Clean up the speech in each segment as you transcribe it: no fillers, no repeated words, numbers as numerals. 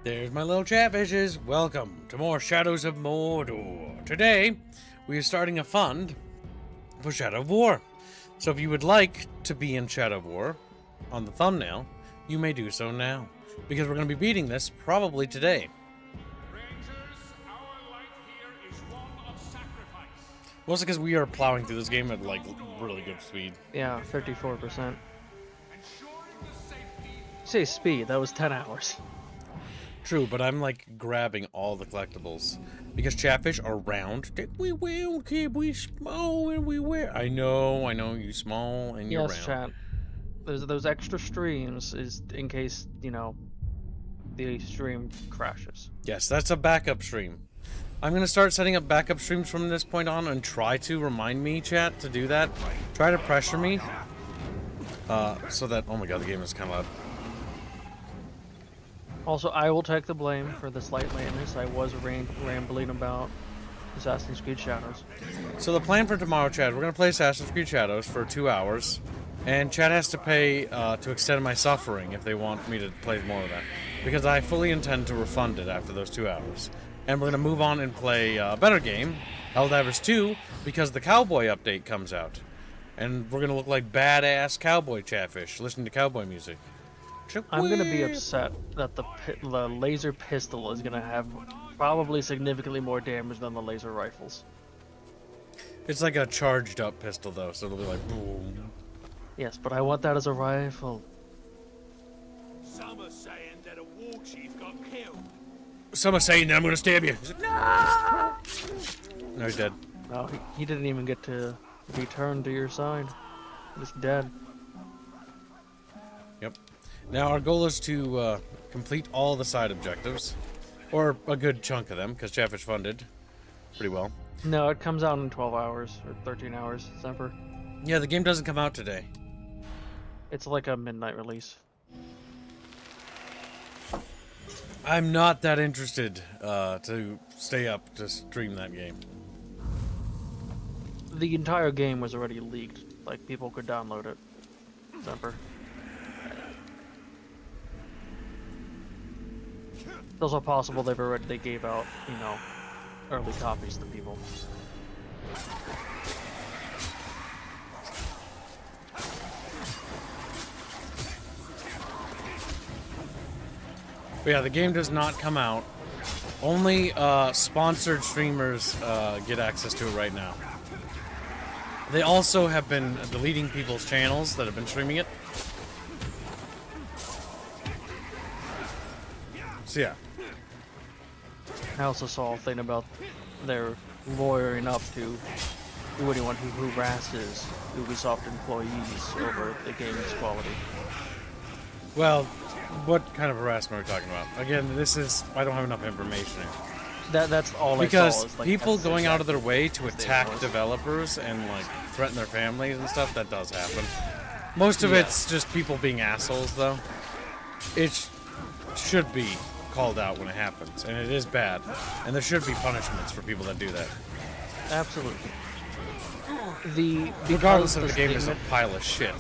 There's my little chatfishes. Welcome to more Shadows of Mordor. Today, we are starting a fund for Shadow of War. So if you would like to be in Shadow of War on the thumbnail, you may do so now. Because we're going to be beating this probably today. Rangers, our light here is one of sacrifice. Mostly because we are plowing through this game at like really good speed. Yeah, 54%. Ensuring the safety. Say speed, that was 10 hours. True, but I'm like grabbing all the collectibles. Because chatfish are round. We will keep we small and we wear. I know, you small and you're Yes, round. chat. There's those extra streams is in case, you know, the stream crashes. Yes, that's a backup stream. I'm going to start setting up backup streams from this point on and try to remind me, chat, to do that. Try to pressure me. So that, oh my god, the game is kind of loud. Also, I will take the blame for the slight lateness. I was rambling about Assassin's Creed Shadows. So the plan for tomorrow, chat, we're going to play Assassin's Creed Shadows for 2 hours. And chat has to pay to extend my suffering if they want me to play more of that. Because I fully intend to refund it after those 2 hours. And we're going to move on and play a better game, Helldivers 2, because the Cowboy update comes out. And we're going to look like badass cowboy chatfish, listening to cowboy music. I'm going to be upset that the laser pistol is going to have probably significantly more damage than the laser rifles. It's like a charged up pistol though, so it'll be like boom. Yes, but I want that as a rifle. Some are saying that a war chief got killed. Some are saying that I'm gonna stab you. He's like, no! No, he's dead. No, he didn't even get to return to your side. He's dead. Yep. Now our goal is to complete all the side objectives, or a good chunk of them, because Chatfish funded pretty well. No, it comes out in 12 hours or 13 hours, Semper. Yeah, the game doesn't come out today. It's like a midnight release. I'm not that interested to stay up to stream that game. The entire game was already leaked. Like, people could download it. Semper. It's also possible they gave out, you know, early copies to people. But yeah, the game does not come out. Only sponsored streamers get access to it right now. They also have been deleting people's channels that have been streaming it. So yeah. I also saw a thing about their lawyering up to anyone who harasses Ubisoft employees over the game's quality. Well, what kind of harassment are we talking about? Again, this is... I don't have enough information. That's all I saw. Because is, like, people that's going out of their exactly way to what they attack was. developers and, like, threaten their families and stuff, that does happen. Most of Yeah. it's just people being assholes, though. It should be called out when it happens, and it is bad. And there should be punishments for people that do that. Absolutely. Regardless of the game is a statement- pile of shit.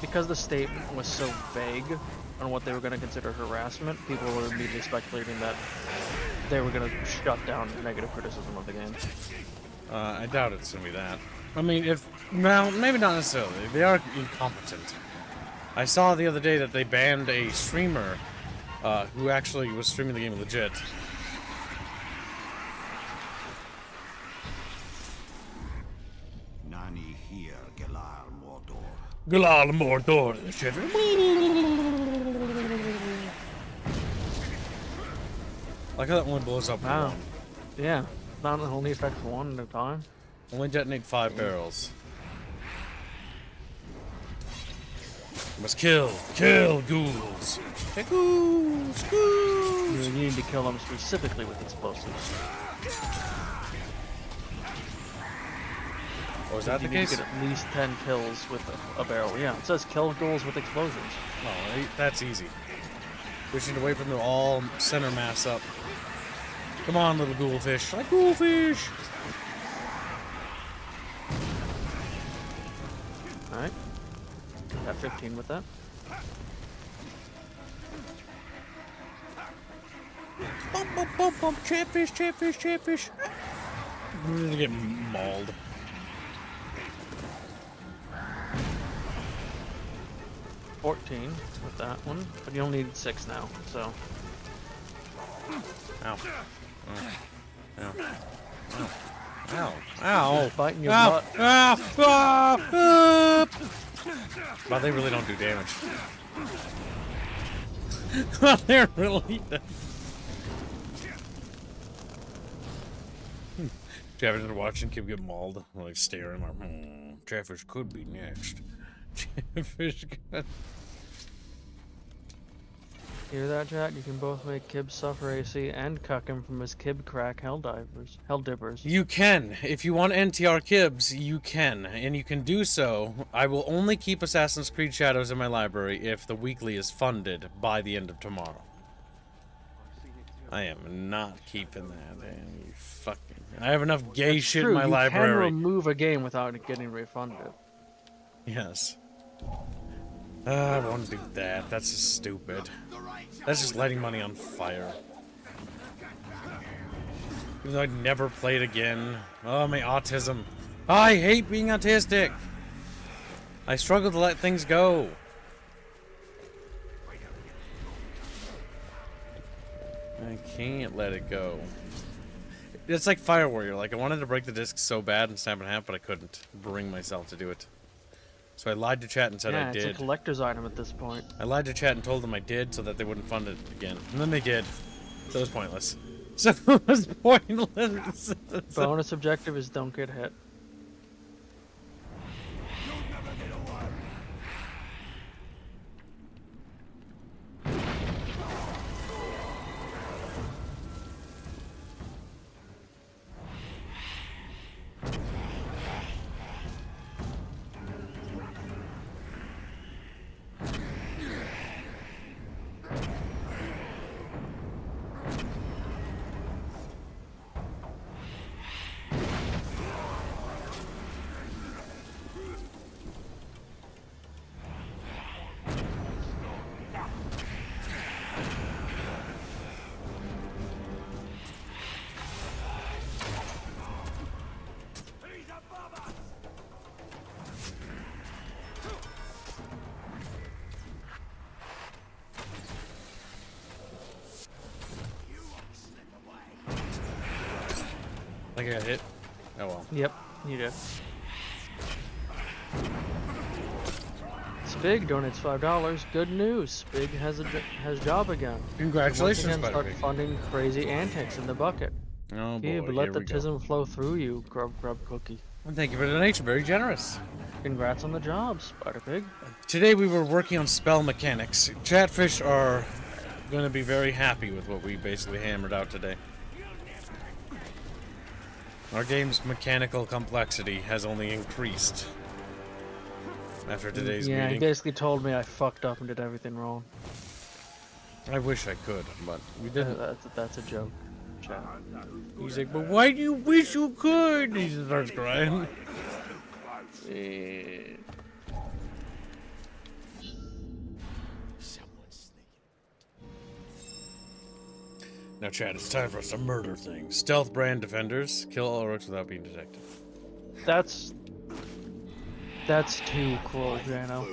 Because the statement was so vague on what they were going to consider harassment, people were immediately speculating that they were going to shut down negative criticism of the game. I doubt it's gonna be that. I mean, well, maybe not necessarily. They are incompetent. I saw the other day that they banned a streamer who actually was streaming the game legit. Nani here, Galar Mordor. Galal Mordor. Shit. Like how that one blows up. Wow. Yeah, not only affects one at a time. Only detonate 5 barrels. You must kill ghouls. Hey, ghouls. You need to kill them specifically with explosives. Oh, is that You the need case? to get at least 10 kills with a barrel. Yeah, it says kill ghouls with explosions. Oh, that's easy. We should wait for them to all center mass up. Come on, little ghoulfish. Like ghoulfish. Alright. Got 15 with that. Bump, bump, bump, bump. Chatfish, chatfish, chatfish. We're gonna get mauled. $14 with that one, but you only need 6 now, so. Ow. Ow. Ow. Ow. Ow. Biting your Ow. butt. Ow. Ah. Ah. Well, they really don't do damage. Well, they're really. Chatfish are watching Kib get mauled, like staring, like, Chatfish could be next. Chatfish could. Hear that, chat? You can both make Kib suffer AC and cuck him from his Kib crack hell dippers. You can. If you want NTR Kibs, you can. And you can do so. I will only keep Assassin's Creed Shadows in my library if the weekly is funded by the end of tomorrow. I am not keeping that. Man. You fucking... I have enough gay shit in my library. You can remove a game without it getting refunded. Yes. I won't do that. That's just stupid. That's just lighting money on fire. Even though I'd never play it again. Oh, my autism. Oh, I hate being autistic. I struggle to let things go. I can't let it go. It's like Fire Warrior. Like, I wanted to break the disc so bad and snap it in half, but I couldn't bring myself to do it. So I lied to chat and said I did. It's a collector's item at this point. I lied to chat and told them I did so that they wouldn't fund it again. And then they did. So it was pointless. So it was pointless. Bonus objective is don't get hit. I think I got hit. Oh well. Yep, you did. Spig donates $5. Good news. Spig has job again. Congratulations, Once again, start Bickering. funding crazy antics in the bucket. Oh boy, Kib, let here the we go. tism flow through you, grub cookie. Well, thank you for the donation. Very generous. Congrats on the job, Spider Pig. Today we were working on spell mechanics. Chatfish are going to be very happy with what we basically hammered out today. Our game's mechanical complexity has only increased after today's Yeah, he meeting. basically told me I fucked up and did everything wrong. I wish I could, but we didn't. That's a joke, chat. He's like, but why do you wish you could? He just starts crying. Now, Chad, it's time for us to murder things. Stealth brand defenders. Kill all orcs without being detected. That's too cruel, Jano.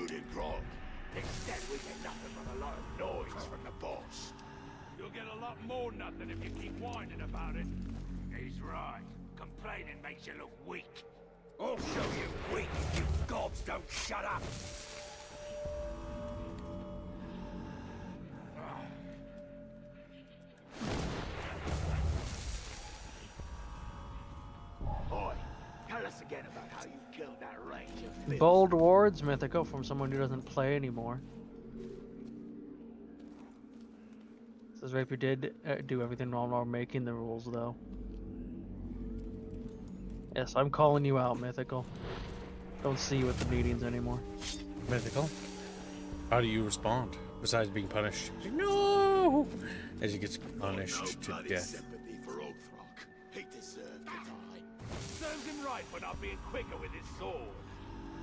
Instead, we get nothing but a lot of noise from the boss. You'll get a lot more nothing if you keep whining about it. He's right. Complaining makes you look weak. I'll show you weak if you gobs don't shut up. Boy, tell us again about how you killed that ranger. Bold words, Mythical, from someone who doesn't play anymore. Says Rapier did do everything wrong while making the rules, though. Yes, I'm calling you out, Mythical. Don't see you at the meetings anymore. Mythical. How do you respond besides being punished? No! As he gets punished to death. Sympathy for Oathrock. He deserved to die. Serves him right for not being quicker with his sword.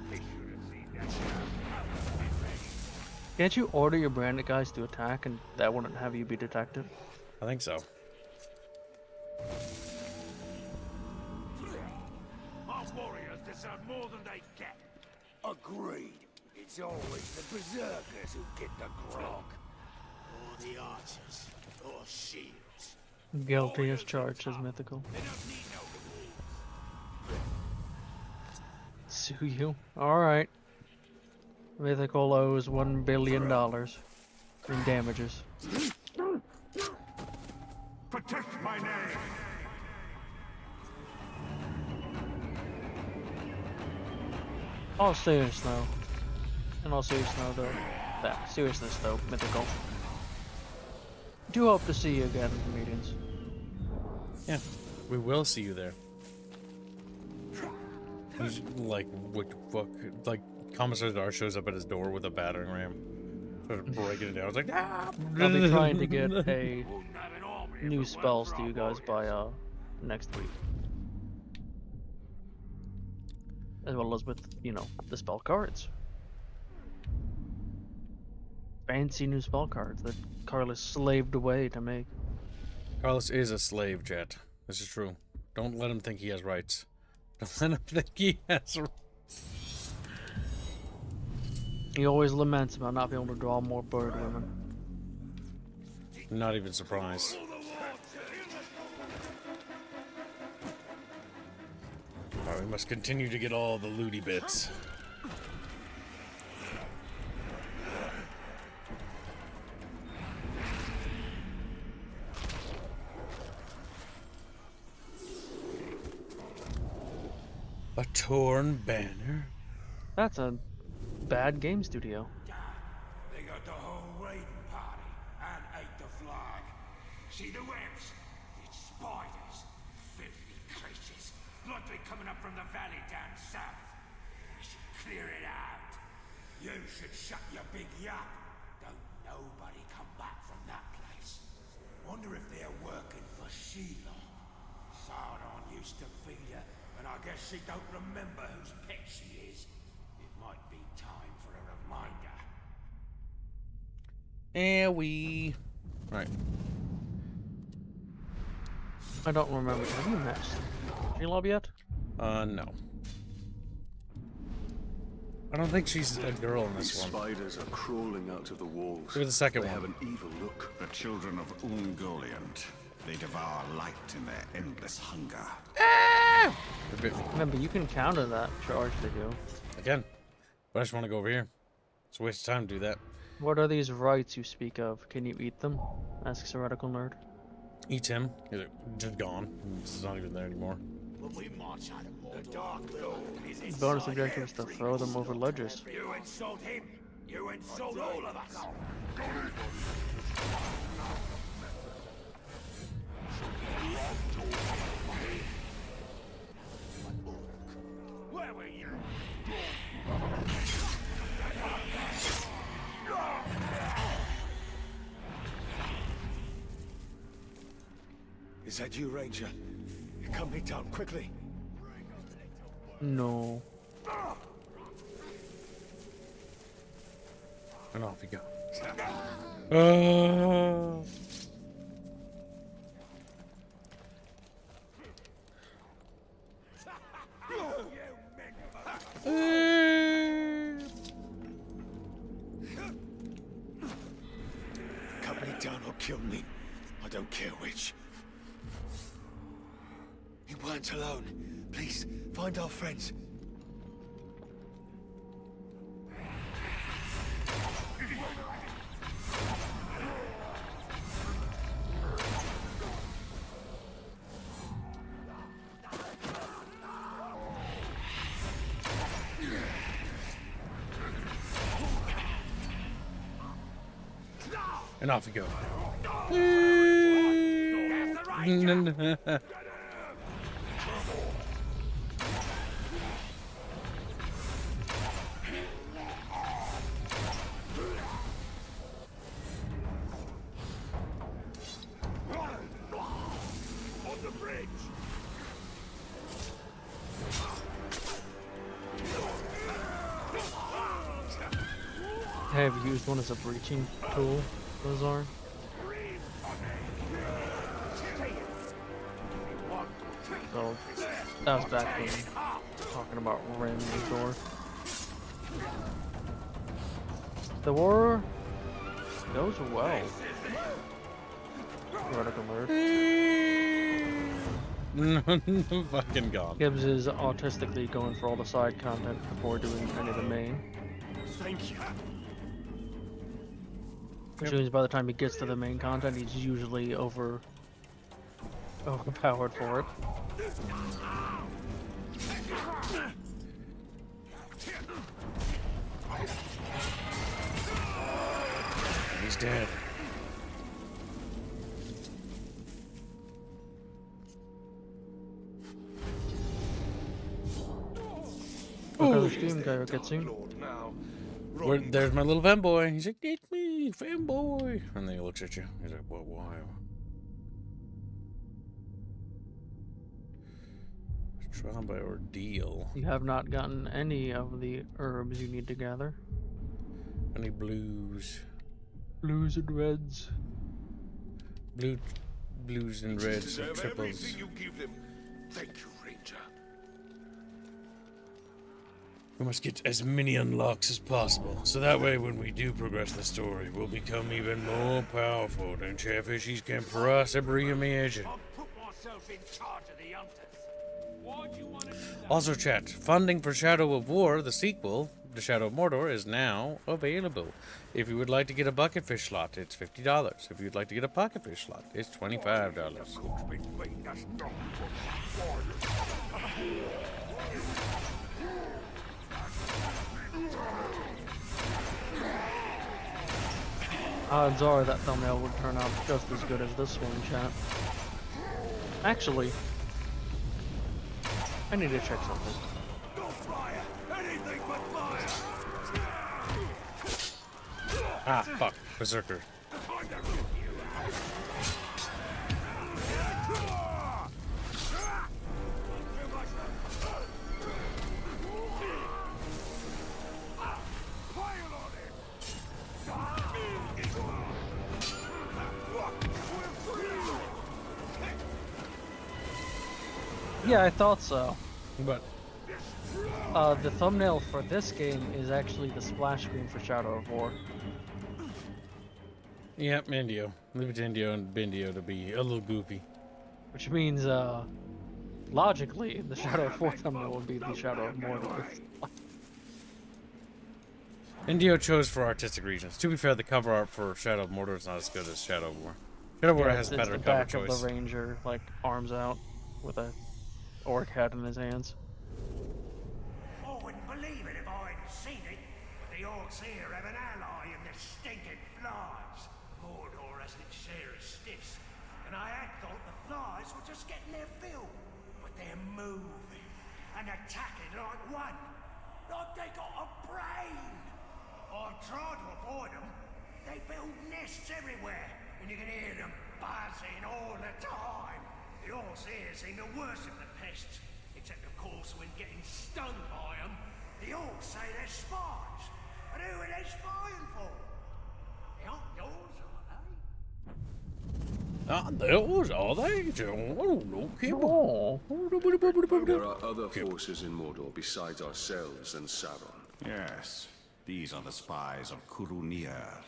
He should have seen that. Can't you order your branded guys to attack and that wouldn't have you be detected? I think so. deserve more than they get. Agreed. It's always the berserkers who get the grog. Or the archers. Or shields. Guilty as charged as mythical. They don't need no rewards. Sue you? Alright. Mythical owes $1 billion in damages. Protect my name. All serious though. In all seriousness though. Seriousness though, mythical. Do hope to see you again in the meetings. Yeah, we will see you there. He's like, what the fuck? Like, Commissar Dar shows up at his door with a battering ram. Started breaking it down. I was like, ah! I'll be trying to get a Wouldn't have an army if new it weren't spells for to our you guys boys. by next week. As well as with, you know, the spell cards. Fancy new spell cards that Carlos slaved away to make. Carlos is a slave, chat. This is true. Don't let him think he has rights. Don't let him think he has rights. He always laments about not being able to draw more bird women. Not even surprised. Alright, we must continue to get all the looty bits. A torn banner? That's a bad game studio. They got the whole raiding party and ate the flag. See the webs? It's spiders. Filthy creatures. Likely coming up from the valley down south. We should clear it out. You should shut your big yap. Don't nobody come back from that place. Wonder if they're working for Sheila. Sardon used to feed her, and I guess she don't remember whose pet she is. It might be time for a reminder. And we... Right. I don't remember. Have you met Shelob yet? No. I don't think she's a girl in this These one. spiders are crawling out of the walls. Look at the second They one. have an evil look. The children of Ungoliant. They devour light in their endless hunger. A bit- Remember, you can counter that charge they do. Again. But I just want to go over here. It's a waste of time to do that. What are these rights you speak of? Can you eat them? Asks a radical nerd. Eat him. Is it just gone? It's not even there anymore. When we march out of Mordor, the Dark Lord is inside Bonus objective is to throw them over ledges. You insult him, you insult all of us. Where were you? Is that you, Ranger? Come me down quickly. No. And off we go. Cut me down or kill me. I don't care which. You weren't alone. Please, find our friends. And off we go. On the bridge. Have you used one as a breaching tool, Lazar? So That was back when talking about Rin and Thor. The war goes well. Vertical mode. Fucking gone. Gibbs is autistically going for all the side content before doing any of the main. Thank you. Which means by the time he gets to the main content, he's usually overpowered for it. He's dead. Look how the stream guy gets in. There's my little fanboy. He's like, it's me, fanboy. And then he looks at you. He's like, well, why? Trial by ordeal. You have not gotten any of the herbs you need to gather. Any blues? Blues and reds. Blues and reds and Deserve triples. everything you give them. Thank you, Ranger. We must get as many unlocks as possible, so that way when we do progress the story, we'll become even more powerful than Chatfishies can possibly imagine. I'll put myself in charge of the hunters. Why do you want to do that? Also, chat, funding for Shadow of War, the sequel, The Shadow of Mordor, is now available. If you would like to get a bucketfish slot, it's $50. If you'd like to get a pocketfish slot, it's $25. Cook's been beating us down. Odds are that thumbnail would turn out just as good as this one, chat. Actually, I need to check something. Don't fire! Anything but fire! Ah, fuck. Berserker. Yeah, I thought so. But The thumbnail for this game is actually the splash screen for Shadow of War. yep, Indio. Leave it to Indio and Bindio to be a little goofy. Which means, logically, the Shadow of War thumbnail would be the Shadow of Mordor. Indio chose for artistic reasons. To be fair, the cover art for Shadow of Mordor is not as good as Shadow of War. Shadow of War has it's better the cover back choice. of the ranger, like, arms out with a orc hat in his hands. I wouldn't believe it if I hadn't seen it. But the orcs here have an ally in the stinking flies. Mordor has its share of stiffs, and I had thought the flies were just getting their fill. But they're moving and attacking like one. Like they got a brain. I've tried to avoid them. They build nests everywhere, and you can hear them buzzing all the time. The orcs here seem to worship the pests, except of course when getting stung by them, the orcs say they're spies. And who are they spying for? They aren't yours, are they? Those are they? Oh, no, Oh, There are other forces in Mordor besides ourselves and Sauron. Yes, these are the spies of Kurunir.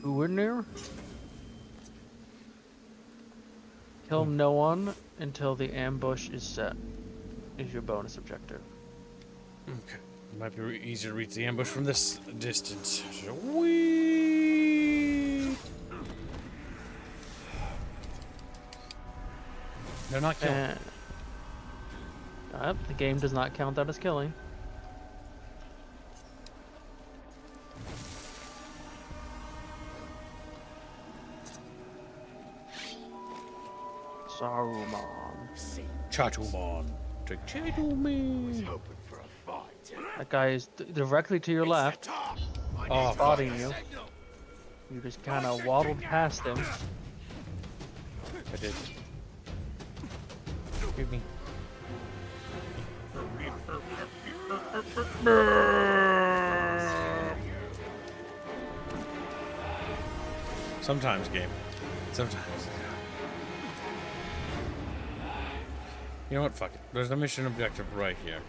who in there? Kill no one until the ambush is set. Is your bonus objective. Okay. It might be easier to reach the ambush from this distance. Whee! They're not killing. The game does not count that as killing. Saruman. Chatumon. Chatumon. Hoping for a fight. That guy is directly to your left, Oh, spotting you. You just kind of waddled past him. I did. Excuse me. Sometimes, game. Sometimes. You know what? Fuck it. There's a mission objective right here.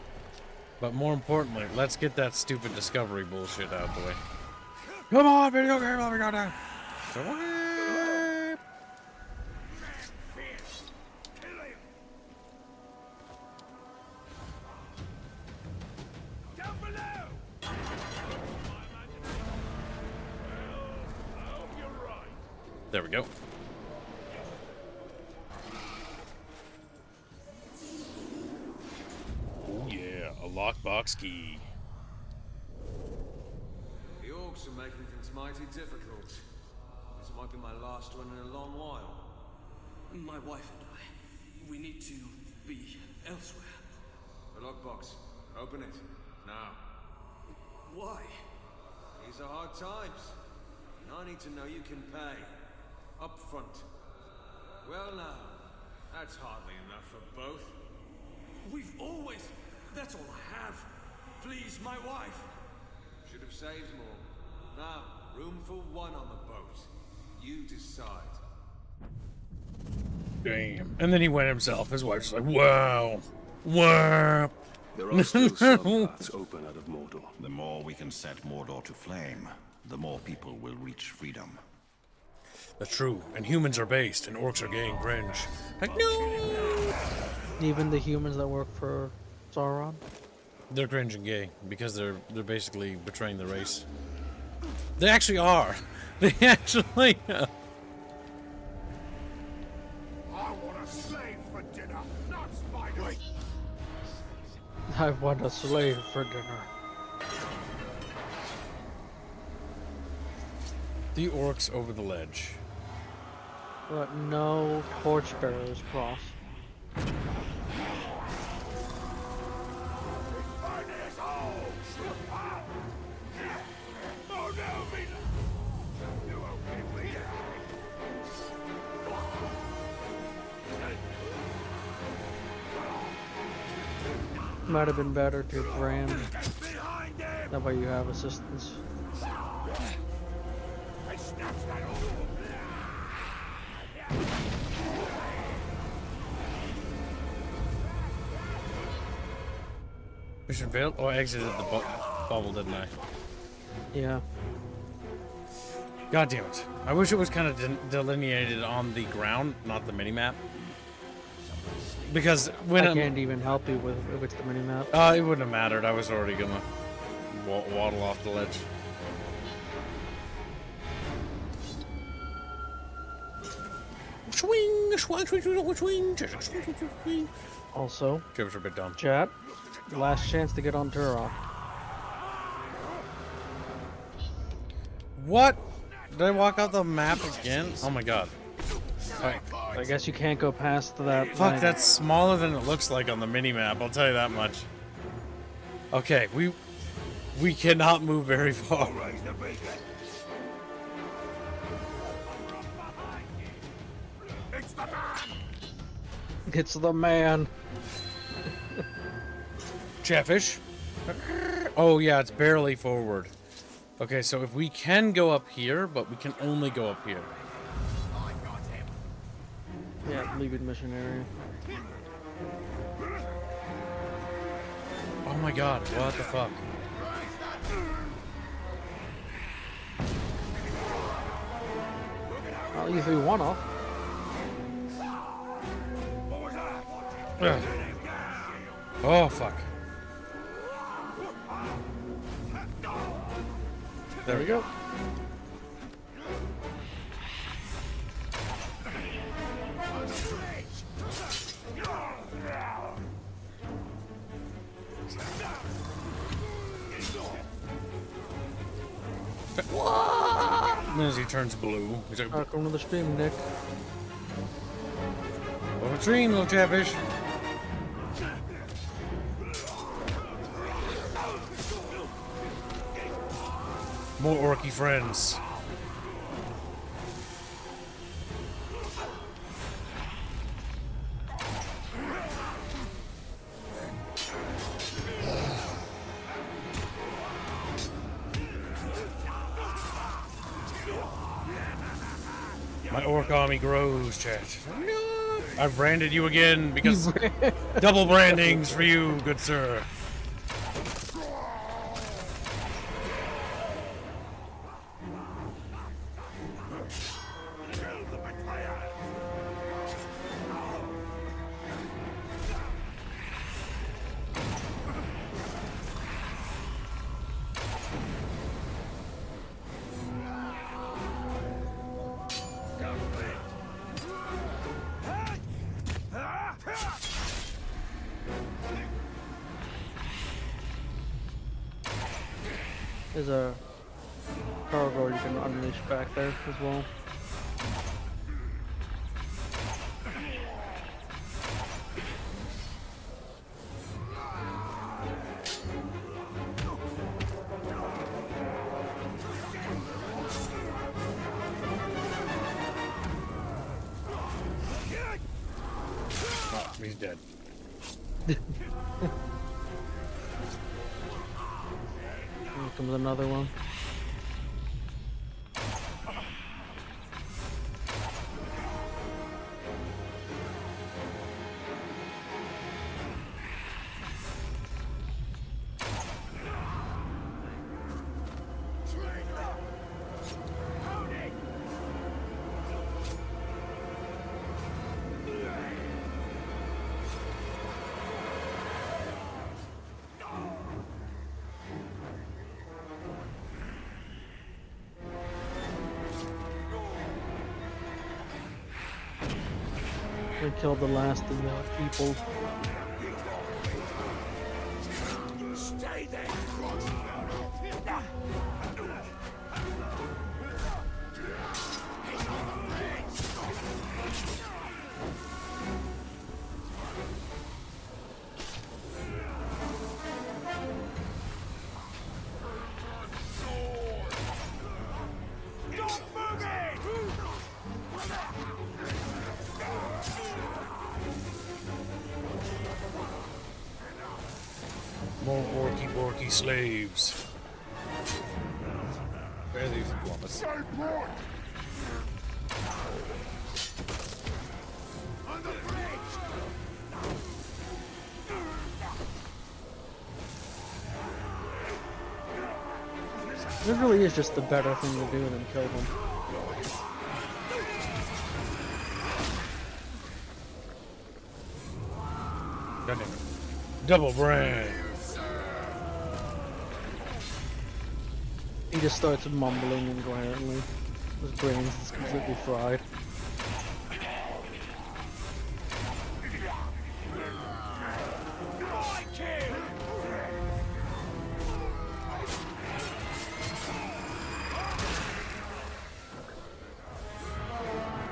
But more importantly, let's get that stupid discovery bullshit out of the way. Come on, video game, let me go down. Down below! You're right. There we go. Oh yeah, a lockbox key. The orcs are making things mighty difficult. This might be my last one in a long while. My wife and I, we need to be elsewhere. The lockbox. Open it. Now. Why? These are hard times. And I need to know you can pay. Up front. Well now, that's hardly enough for both. We've always... That's all I have. Please, my wife. Should have saved more. Now, room for one on the boat. You decide. Damn. And then he went himself. His wife's like, wow. Wow. There are still some paths open out of Mordor. The more we can set Mordor to flame, the more people will reach freedom. That's true. And humans are based, and orcs are gay and cringe. Like, no! Even the humans that work for Sauron? They're cringe and gay because they're basically betraying the race. They actually are. They actually. I want a slave for dinner, not spiders. I want a slave for dinner. The orcs over the ledge. But no torchbearers cross. Oh no, me! You okay with it? Might have been better to ram. Behind him! That way you have assistance. I snatched that off. Mission failed? Oh, I exited the bubble, didn't I? Yeah. God damn it. I wish it was kind of delineated on the ground, not the minimap. Because when I can't even help you with if it's the minimap. it wouldn't have mattered. I was already gonna waddle off the ledge. Swing, swing, swing, swing, swing, swing. Also, Trevor's a bit dumb. chat, last chance to get on Turok. What? Did I walk out the map again? Oh my god. Alright. I guess you can't go past that. Fuck, thing. that's smaller than it looks like on the mini-map, I'll tell you that much. Okay, we cannot move very far. Raise the beacon. It's the man! It's the man. Chatfish. Oh yeah, it's barely forward. Okay, so if we can go up here, but we can only go up here. Yeah, leave it mission area. Oh my god, what the fuck? I'll leave you one off. Ugh. Oh fuck. There we go. And as he turns blue, he's like, Welcome to the stream, Nick. "Over stream, little chatfish." More orky friends. My orc army grows, chat. I've branded you again because double brandings for you, good sir. There's a cargo you can unleash back there as well. Oh, he's dead. Here comes another one. We killed the last of the people. Stay there. More orky slaves. Where are these plumbers? It really is just the better thing to do than kill them. God damn it. Double brand. He just starts mumbling incoherently. His brain is completely fried.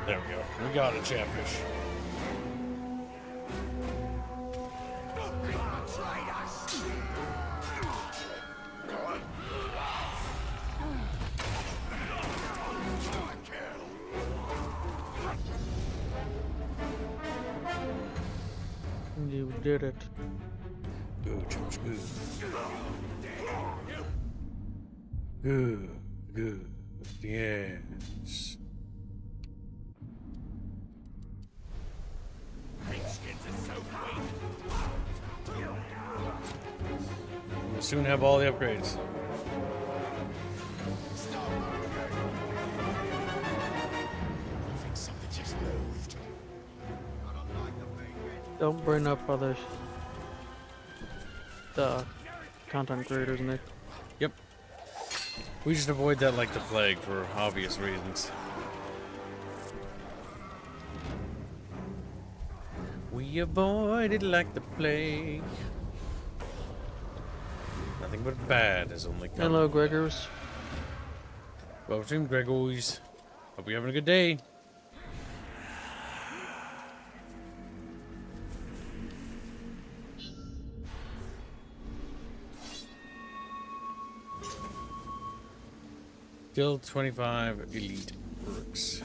There we go. We got a chatfish. You did it. Good, Josh, good. Good, good. Yes. We'll soon have all the upgrades. Don't bring up others. The content creators, Nick. Yep. We just avoid that like the plague for obvious reasons. We avoid it like the plague. Nothing but bad has only come. Hello, Gregors. Welcome, Gregors. Hope you're having a good day. Still 25 elite perks.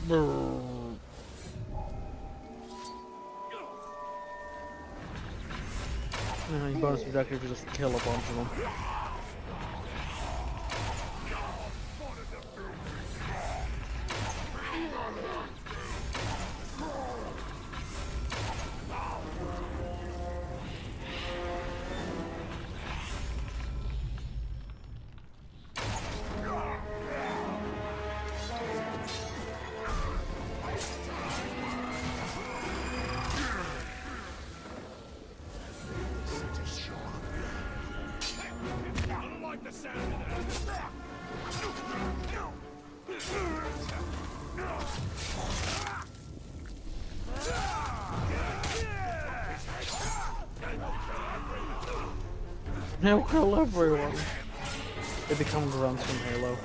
Your bonus objective is just kill a bunch of them. They'll kill everyone. They become grunts from Halo.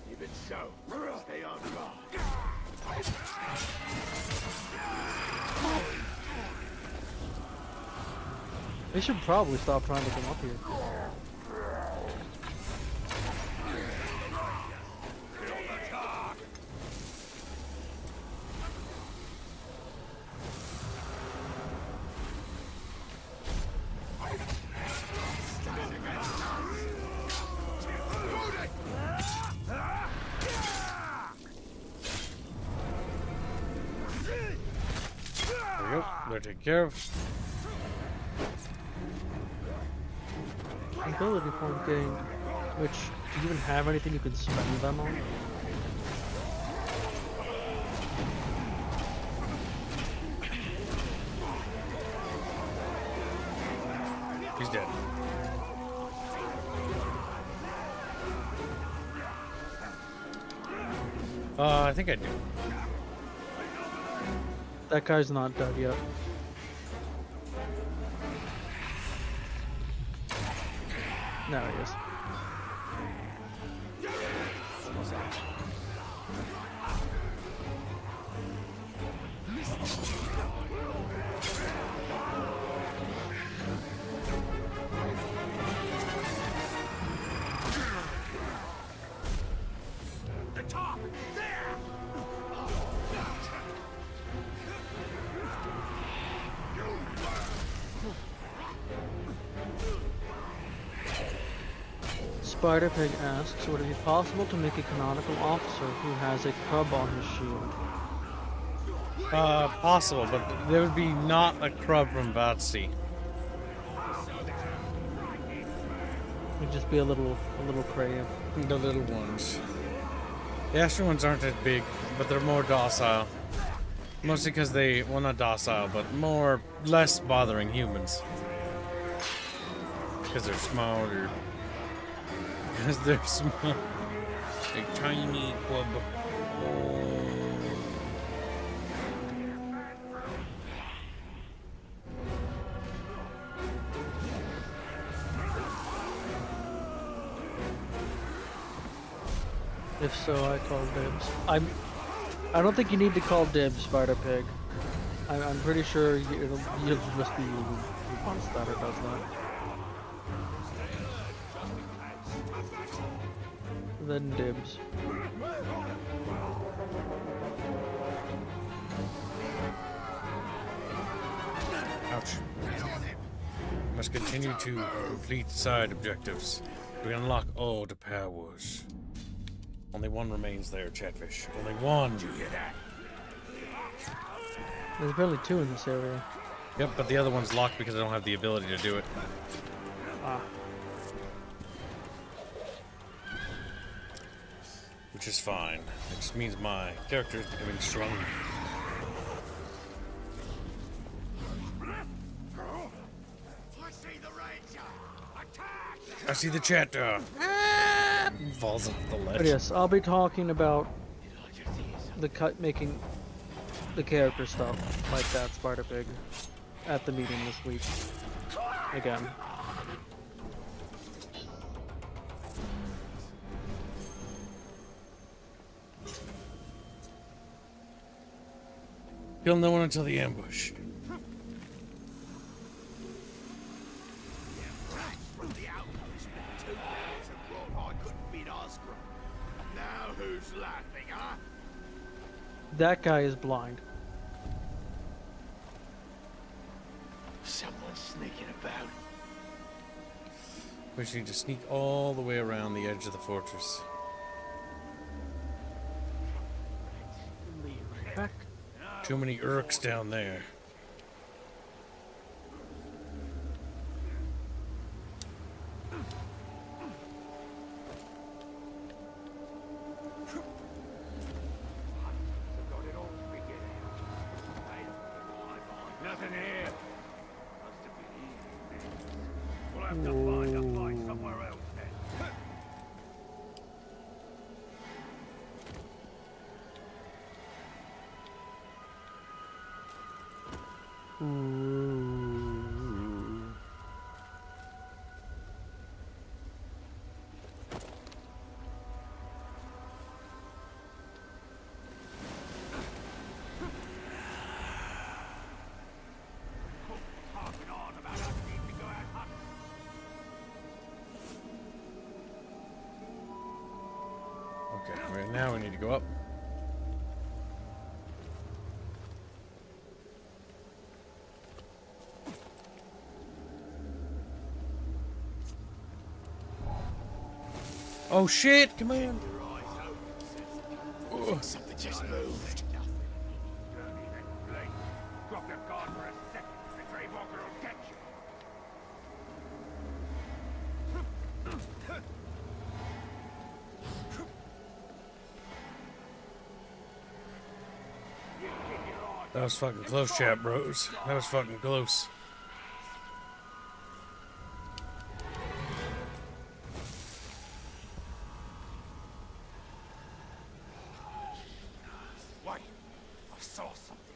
Even so, stay on guard. They should probably stop trying to come up here. There we go. They're taken care of. Ability point gained. Which, do you even have anything you can spend them on? He's dead. I think I do. That guy's not dead yet. No, he is. The top! There! Spider Pig asks, would it be possible to make a canonical officer who has a cub on his shield? Possible, but there would be not a crub from Batsy. It'd just be a little crave. The little ones. The extra ones aren't as big, but they're more docile. Mostly because they, well, not docile, but less bothering humans. Because they're smaller. Because they're small. A tiny club. If so, I call dibs. I don't think you need to call dibs, Spider Pig. I'm pretty sure you'll just be you who wants that or does that. Then dibs. Ouch. Must continue to complete side objectives. We unlock all the powers. Only one remains there, Chatfish. Only one. Did you hear that? There's barely two in this area. Yep, but the other one's locked because I don't have the ability to do it. Ah. Which is fine. It just means my character is becoming stronger. I see the ranger! Attack! I see the chatter. falls off the ledge. But yes, I'll be talking about making the character stuff like that Spider Pig at the meeting this week. Again. Kill no one until the ambush. Now who's laughing, huh? That guy is blind. Someone's sneaking about. We just need to sneak all the way around the edge of the fortress. Back. Too many Urks down there. Nothing here. Must have been easy. We'll have to find a fight somewhere else then. Harping on about us needing to go out hunting. Okay, right now we need to go up. Oh shit, come on. Something just moved. Don't even blink. Drop your guard for a second. The Grey Walker will get you. That was fucking close, chat bros. That was fucking close. Wait, I saw something.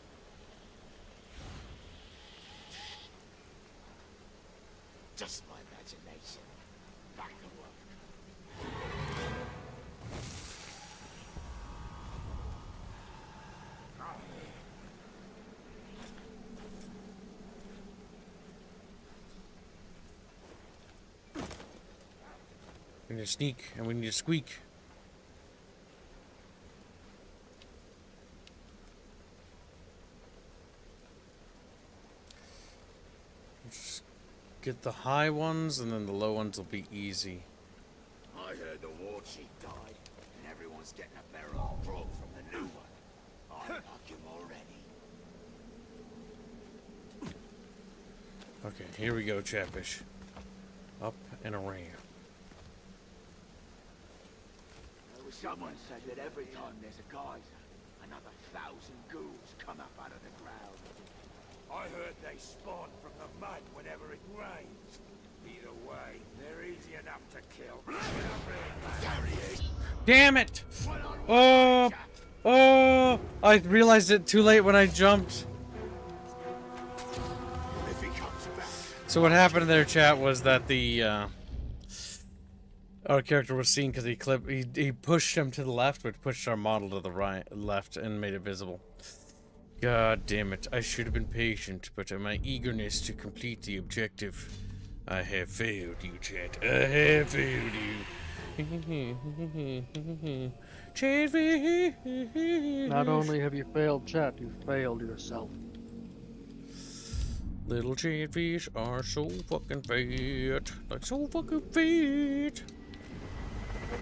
Just my imagination. Back to work. We need to sneak and we need to squeak. Just get the high ones and then the low ones will be easy. I heard the war chief died, and everyone's getting a barrel of grog from the new one. I like him already. Okay, here we go, Chatfish. Up and around. Someone said that every time there's a geyser, another 1,000 ghouls come up out of the ground. I heard they spawn from the mud whenever it rains. Either way, they're easy enough to kill. Damn it! Oh! Oh! I realized it too late when I jumped. If he comes back, So what happened there, chat, was that the our character was seen because he pushed him to the left, but pushed our model to the left and made it visible. God damn it! I should have been patient, but in my eagerness to complete the objective, I have failed you, chat. I have failed you. Chatfish. Not only have you failed chat, you failed yourself. Little chatfish are so fucking fat. Like so fucking fat.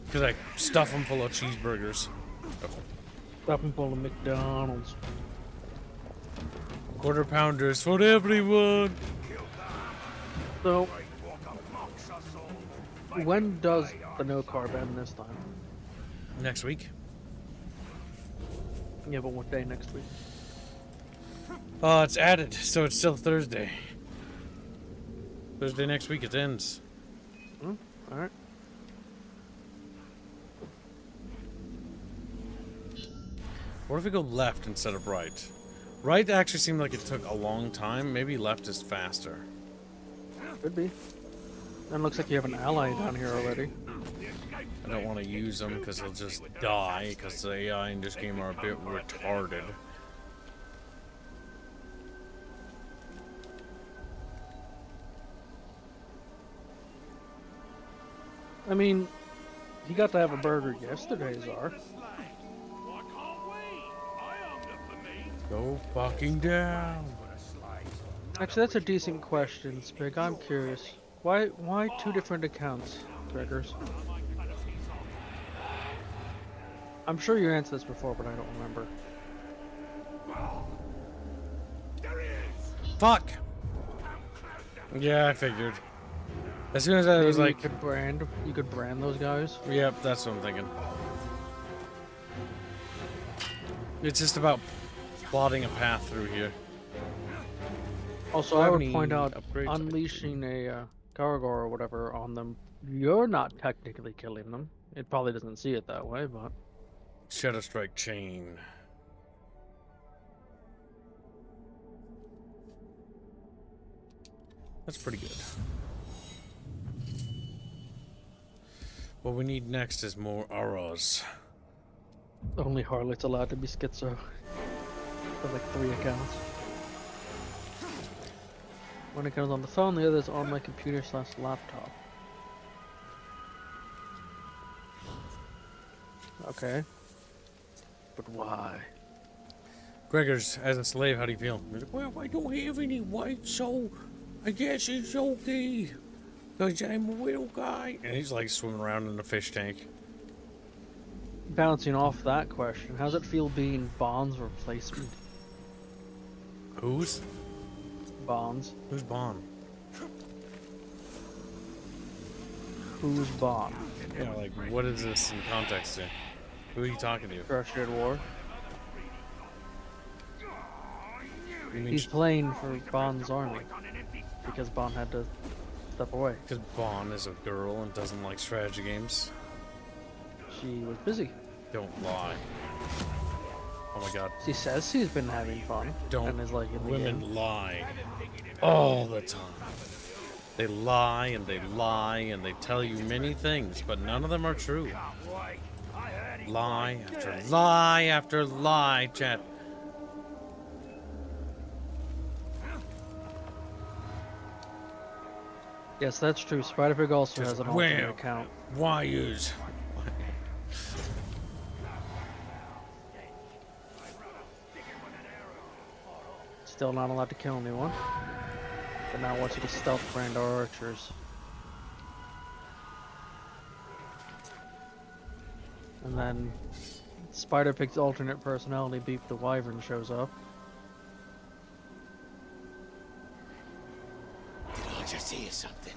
Because I stuff them full of cheeseburgers. Stop and pull the McDonald's. Quarter pounders for everyone. So, when does the no carb end this time? Next week. Yeah, but what day next week? Oh, it's added, so it's still Thursday. Thursday next week it ends. Alright. What if we go left instead of right? Right actually seemed like it took a long time. Maybe left is faster. Could be. And looks like you have an ally down here already. I don't want to use him because he'll just die because the AI in this game are a bit retarded. I mean, he got to have a burger yesterday, Czar. Why can't we? I owned it for me. Go fucking down. Actually, that's a decent question, Spig. I'm curious. Why two different accounts, Beggars? I'm sure you answered this before, but I don't remember. There he is. Fuck! Yeah, I figured. As soon as I was Maybe like... you could brand those guys. Yep, that's what I'm thinking. It's just about plotting a path through here. Also, Do I I have would any point out, upgrades? unleashing a Gargor or whatever on them, you're not technically killing them. It probably doesn't see it that way, but... Shadow Strike Chain. That's pretty good. What we need next is more auras. Only Harlot's allowed to be schizo. For like 3 accounts. One account's on the phone, the other's on my computer/laptop. Okay. But why? Gregors, as a slave, how do you feel? He's like, well, I don't have any white, so I guess it's okay. Because I'm a little guy. And he's like swimming around in a fish tank. Bouncing off that question, how's it feel being Bond's replacement? Who's? Bond's. Who's Bond? Who's Bond? Yeah, like, what is this in context to? Who are you talking to? Russia at War. You mean He's playing for Bond's army. Because Bond had to step away. because Bond is a girl and doesn't like strategy games? She was busy. Don't lie. Oh my god. She says she's been having fun. Don't. And is like in the Women game. lie. All the time. They lie and they lie and they tell you many things, but none of them are true. Lie after lie after lie, chat. Yes, that's true. Spider-Pig also has an alternate Well, account. why is... Still not allowed to kill anyone. But now wants you to stealth brand our archers. And then Spider-Pig's alternate personality, Beep the Wyvern, shows up. I just hear something.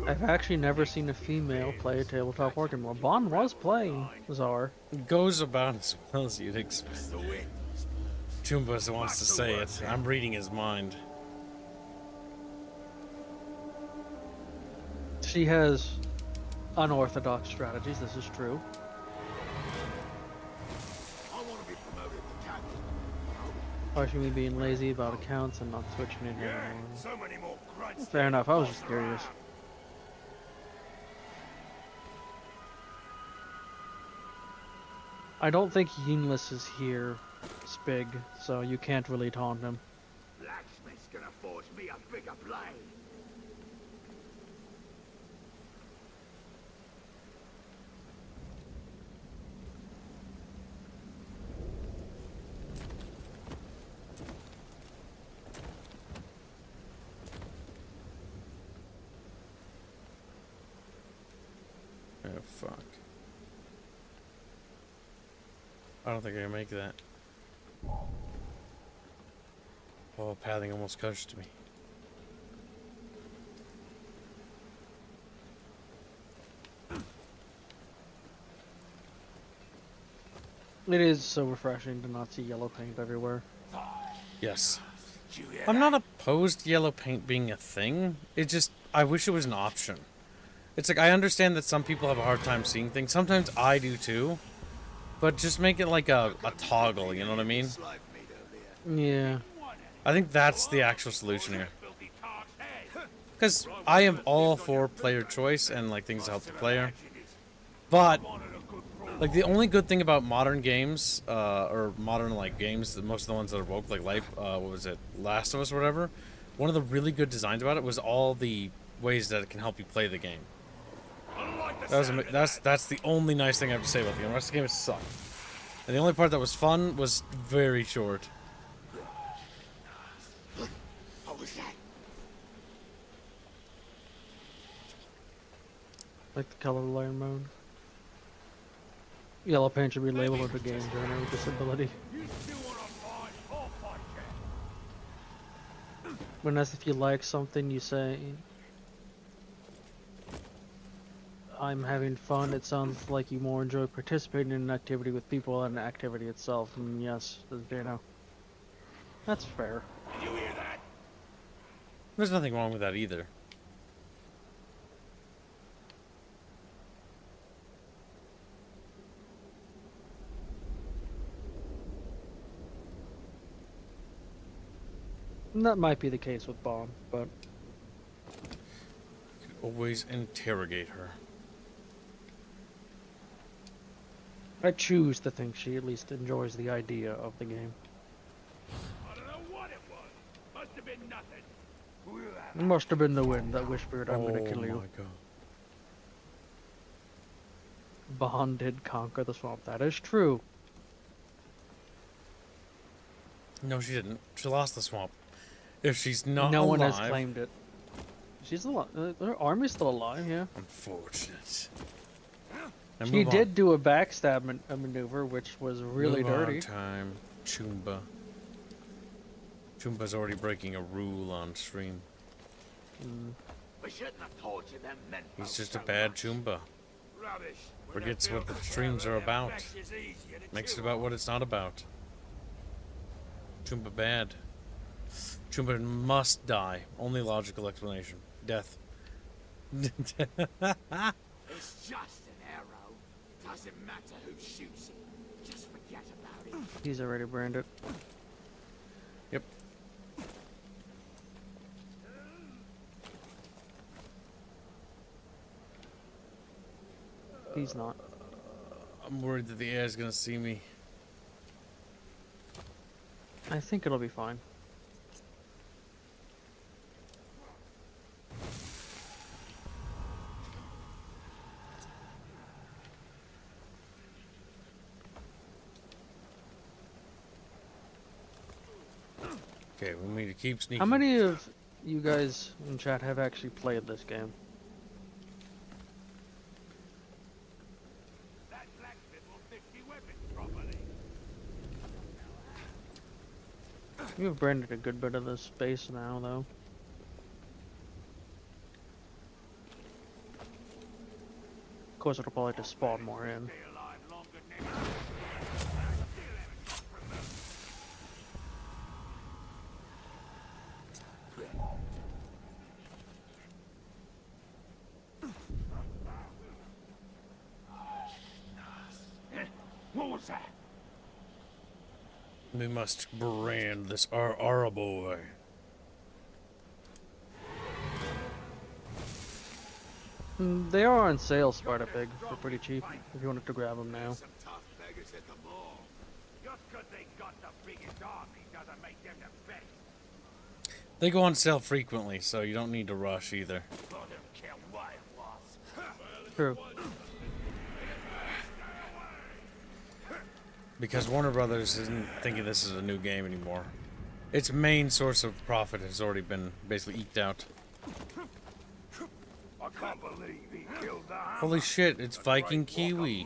I've actually never seen a female play a tabletop war game. Well, Bond was playing Czar. Goes about as well as you'd expect. Chumbas wants to say it. I'm reading his mind. She has unorthodox strategies, this is true. I want to be promoted to captain. Partially being lazy about accounts and not switching in here. So many more grunts. Fair enough, I was just curious. I don't think Yingless is here, Spig, so you can't really taunt him. Blacksmith's gonna forge me a bigger blade. Oh, fuck. I don't think I can make that. Oh, pathing almost touched me. It is so refreshing to not see yellow paint everywhere. Yes. you hear I'm that? not opposed to yellow paint being a thing. It just, I wish it was an option. It's like, I understand that some people have a hard time seeing things. Sometimes I do too. But just make it like a toggle, you know what I mean? Yeah. I think that's the actual solution here. Because I am all for player choice and like things to help the player. But like the only good thing about modern games, or modern like games, most of the ones that are woke, like what was it, Last of Us or whatever, one of the really good designs about it was all the ways that it can help you play the game. That's the only nice thing I have to say about the game. The rest of the game is suck. And the only part that was fun was very short. What was that? Like the color layer mode. Yellow paint should be labeled with the game journal with this ability. When as if you like something, you say, I'm having fun. It sounds like you more enjoy participating in an activity with people than an activity itself. And yes, you know, that's fair. Did you hear that? There's nothing wrong with that either. And that might be the case with Bomb, but Always interrogate her. I choose to think she at least enjoys the idea of the game. I don't know what it was. Must have been nothing. We'll have It must have been the wind that whispered, I'm gonna kill Oh you. my god. Bond did conquer the swamp. That is true. No, she didn't. She lost the swamp. If she's not No one alive, has claimed it. She's alive. Her army's still alive, yeah. unfortunate. Now She move on. did do a backstab maneuver, which was really Move on dirty. time, Choomba. Choomba's already breaking a rule on stream. We shouldn't have tortured them men. He's just a bad Choomba. rubbish. Forgets what the streams are about. Makes it about what it's not about. Choomba bad. Choomba must die. Only logical explanation. Death. It's just an arrow. Doesn't matter who shoots it. Just forget about it. He's already branded. Yep. He's not. I'm worried that the AI is gonna see me. I think it'll be fine. Okay, we need to keep sneaking. How many of you guys in chat have actually played this game? That blacksmith will fix your weapons properly. You've branded a good bit of this space now, though. Of course, it'll probably just spawn more in. Stay alive longer than ever. What was that? We must brand this our boy. They are on sale, Spider Pig, for pretty cheap, if you wanted to grab them now. Some tough beggars at the mall. Just 'cause they got the biggest army doesn't make them the best. They go on sale frequently, so you don't need to rush either. I don't care what it was. True. Because Warner Brothers isn't thinking this is a new game anymore. Its main source of profit has already been basically eked out. I can't believe he killed the Holy shit, it's Viking Kiwi.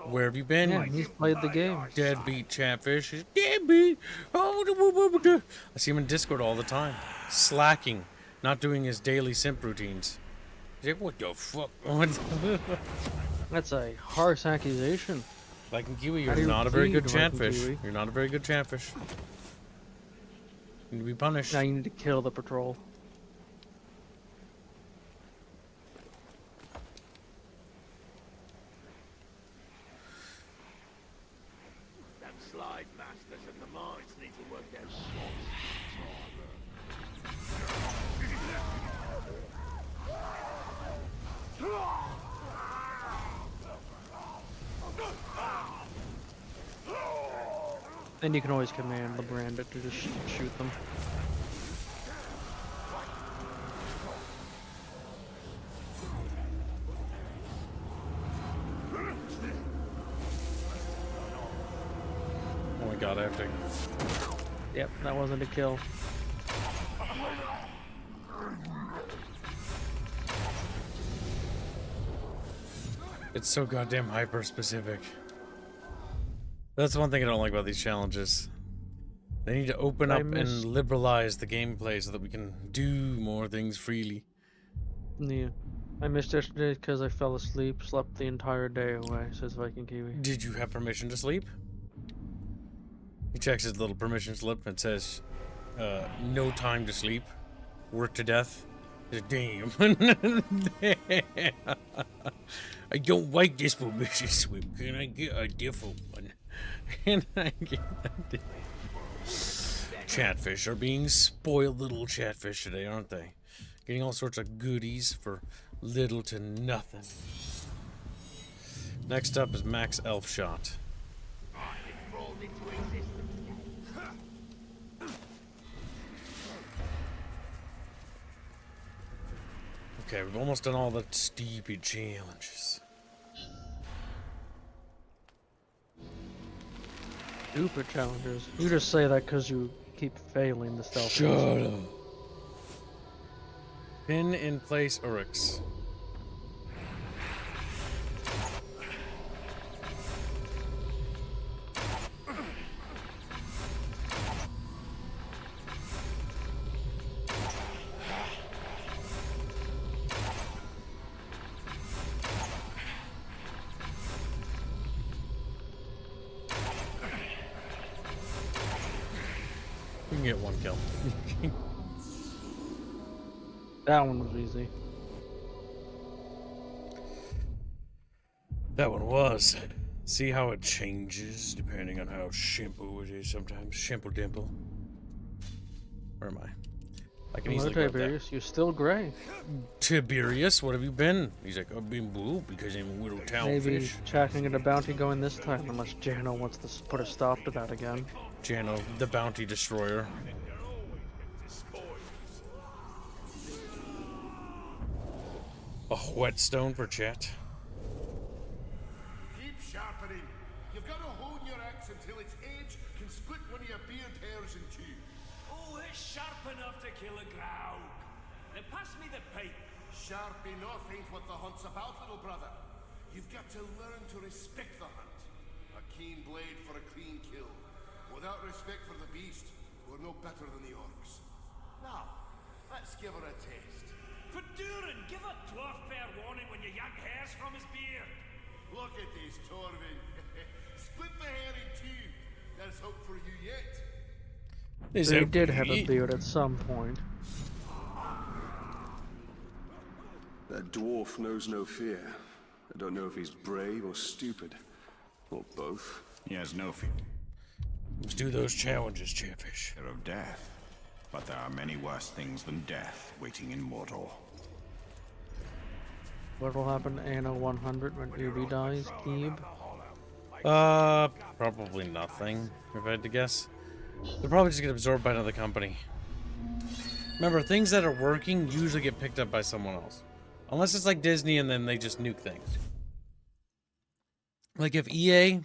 Where have you been? Yeah, he's played the game. Deadbeat Chatfish. He's deadbeat. Oh, I see him in Discord all the time. Slacking. Not doing his daily simp routines. He's like, what the fuck? That's a harsh accusation. Viking Kiwi, How you're do you not a very good plead, Viking Chatfish. Kiwi? You're not a very good Chatfish. You need to be punished. Now you need to kill the patrol. Them slide masters and the mines need to work their slots. And you can always command the bandit to just shoot them. Oh my god, I have to. Yep, that wasn't a kill. It's so goddamn hyper specific. That's one thing I don't like about these challenges. They need to open up and liberalize the gameplay so that we can do more things freely. Yeah. I missed yesterday because I fell asleep, slept the entire day away, says Viking Kiwi. Did you have permission to sleep? He checks his little permission slip and says, no time to sleep. Work to death. Damn. I don't like this permission slip. Can I get a different one? Can I get a different one? Chatfish are being spoiled little chatfish today, aren't they? Getting all sorts of goodies for little to nothing. Next up is Max Elf Shot. Okay, we've almost done all the stupid challenges. Stupid challenges. You just say that because you keep failing the stealth. Shut up. Pin in place Uryx. You can get one kill. That one was easy. That one was. See how it changes depending on how simple it is sometimes. Simple dimple. Where am I? I can Hello, easily grab that. Tiberius, you're still gray. Tiberius, what have you been? He's like, I've been blue because I'm a little town Maybe fish. tracking a bounty going this time, unless Jano wants to put a stop to that again. Jano, the bounty destroyer. A whetstone for chat. Keep sharpening. You've got to hone your axe until its edge can split one of your beard hairs in two. Oh, it's sharp enough to kill a growl. Now pass me the pipe. Sharp enough ain't what the hunt's about, little brother. You've got to learn to respect the hunt. A keen blade for a clean kill. Without respect for the beast, we're no better than the orcs. Now, let's give her a taste. For Durin, give a dwarf fair warning when you yank hairs from his beard. Look at this, Torvin. Split the hair in two. There's hope for you yet. He did have a beard at some point. That dwarf knows no fear. I don't know if he's brave or stupid. Or both. He has no fear Let's do those challenges, Chatfish. of death. But there are many worse things than death waiting in Mordor. What will happen to Anno 100 when Ubi dies, Kib? Probably nothing, if I had to guess. They'll probably just get absorbed by another company. Remember, things that are working usually get picked up by someone else. Unless it's like Disney and then they just nuke things. Like if EA,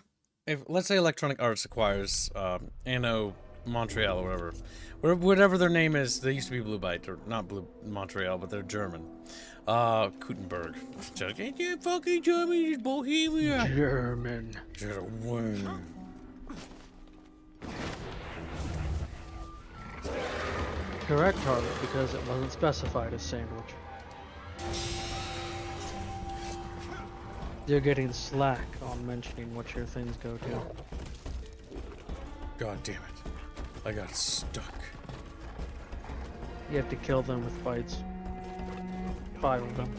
let's say Electronic Arts acquires Anno Montreal or whatever their name is. They used to be Blue Byte, or not Blue Montreal, but they're German. Gutenberg. It's fucking German, it's Bohemia. German. Correct target, because it wasn't specified as sandwich. You're getting slack on mentioning what your things go to. God damn it. I got stuck. You have to kill them with bites. 5 of them.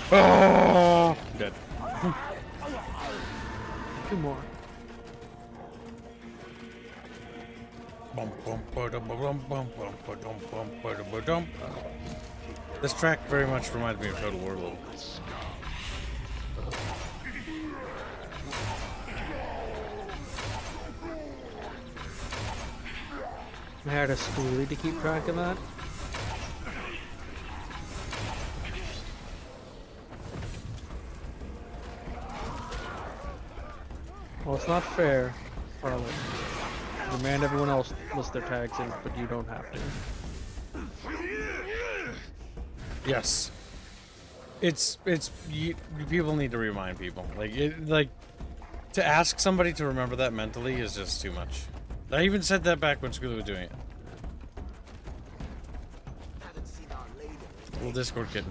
Oh! Dead. 2 more. This track very much reminds me of Total War a little. I had a schoolie to keep track of that. Well, it's not fair, Charlotte. Demand everyone else list their tags in, but you don't have to. Yes. People need to remind people. Like, to ask somebody to remember that mentally is just too much. I even said that back when Schoolie was doing it. Little Discord kitten.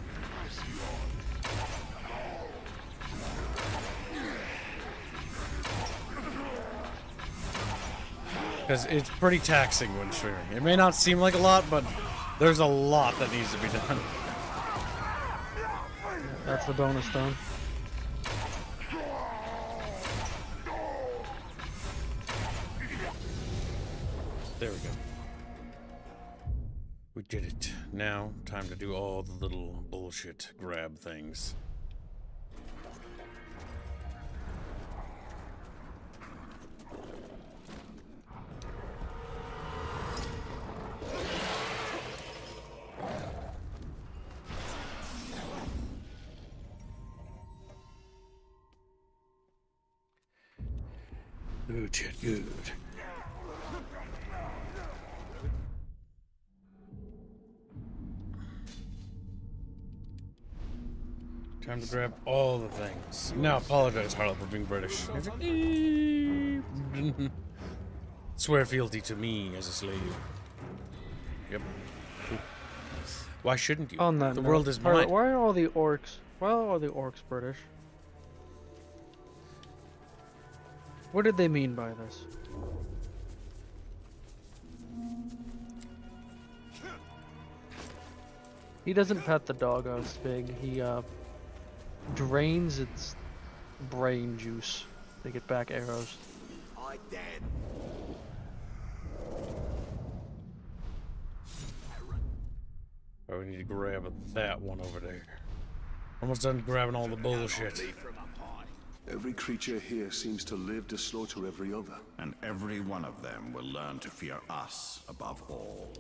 Because it's pretty taxing when streaming. It may not seem like a lot, but there's a lot that needs to be done. That's the bonus stone. There we go. We did it. Now, time to do all the little bullshit grab things. Good shit, good. Time to grab all the things. Now apologize, Harlow, for being British. Swear fealty to me as a slave. Yep. Cool. Why shouldn't you? On that the note, world is mine. Why are all the orcs? Why are all the orcs British? What did they mean by this? He doesn't pet the dog on its big. He drains its brain juice to get back arrows. I dead. Oh, we need to grab that one over there. Almost done grabbing all the bullshit. Every creature here seems to live to slaughter every other. And every one of them will learn to fear us above all.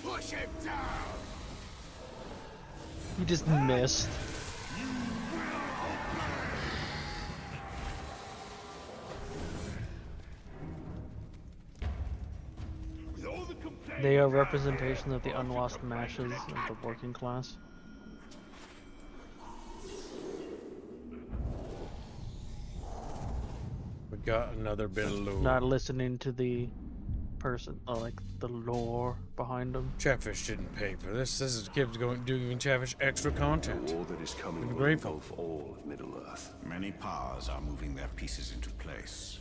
Push him down. He just missed. They are representation of the unlost masses of the working class. We got another bit of lore. Not listening to the person, like the lore behind them. Chatfish didn't pay for this. This is Kib's giving Chatfish extra content. All that is coming I'm will grateful. engulf all of Middle-earth. Many powers are moving their pieces into place.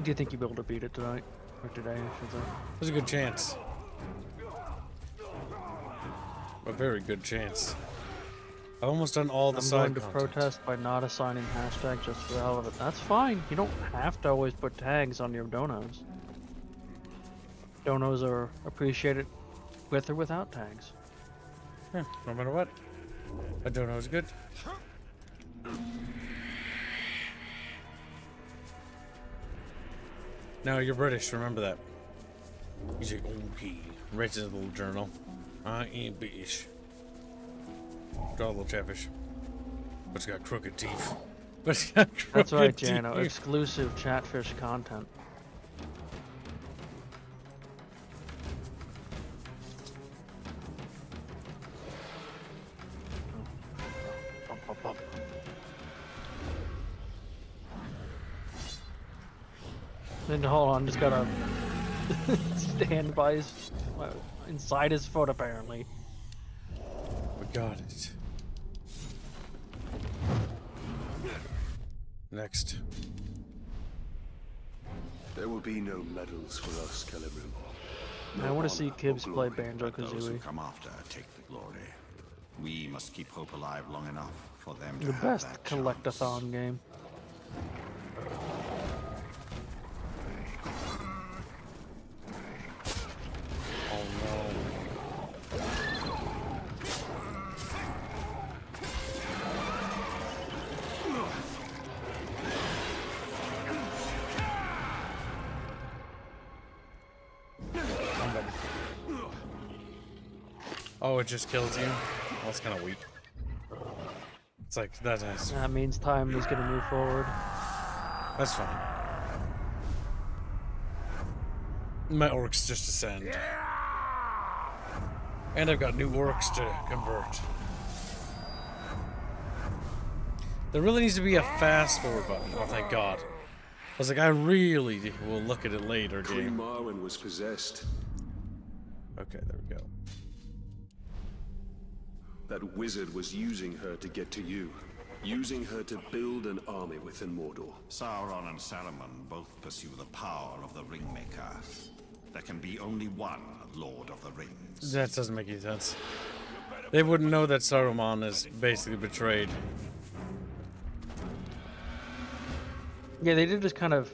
Do you think you'll be able to beat it tonight? Or today, I should say. There's a good chance. A very good chance. I've almost done all the I'm side going to content. protest by not assigning hashtag just for the hell of it. That's fine. You don't have to always put tags on your donos. Donos are appreciated with or without tags. Yeah, no matter what. A dono is good. No, you're British. Remember that. He's like, okay. Writes in his little journal. I ain't British. Draw a little chatfish. But it's got crooked teeth. But it's got crooked That's right, teeth. Jano. Exclusive Chatfish content. Then hold on, just gotta stand by his, inside his foot apparently. We got it. Next. There will be no medals for us, Celebrimbor. No I want to see honor or Kibbs play glory. Banjo Those who Kazooie. come after take the glory. We must keep hope alive long enough for them to The have best that chance. collectathon game. Oh no. Oh, it just kills you? Well, that's kind of weak. It's like, that's That means time is gonna move forward. fine. My orcs just ascend. And I've got new orcs to convert. There really needs to be a fast forward button. Oh, thank God. I was like, I really will look at it later, Queen game. Marwen was possessed. Okay, there we go. That wizard was using her to get to you. Using her to build an army within Mordor. Sauron and Saruman both pursue the power of the Ringmaker. There can be only one Lord of the Rings. That doesn't make any sense. They wouldn't know that Saruman is basically betrayed. Yeah, they did just kind of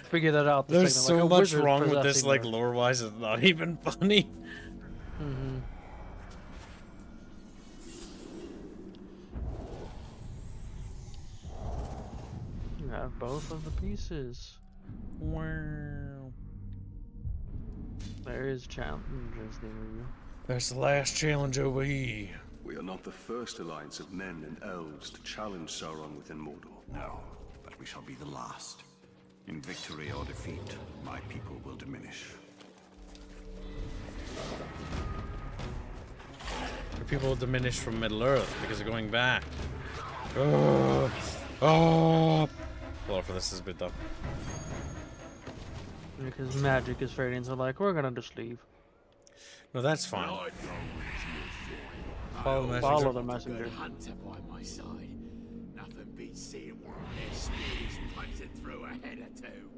figure that out. There's Like, so a much wizard wrong with this, possessing like, her. lore-wise, it's not even funny. Mm-hmm. You have both of the pieces. Wow. There is challenges near you. That's the last challenge over here. We are not the first alliance of men and elves to challenge Sauron within Mordor. No, but we shall be the last. In victory or defeat, my people will diminish. The people diminish from Middle-earth because they're going back. Oh, oh. Well, for this is a bit though. Because magic is fading, so like, we're gonna just leave. No, that's fine. Follow the messenger. Follow the messenger. Hunter by my side. Nothing beats seeing one of their spears punching through a head or two.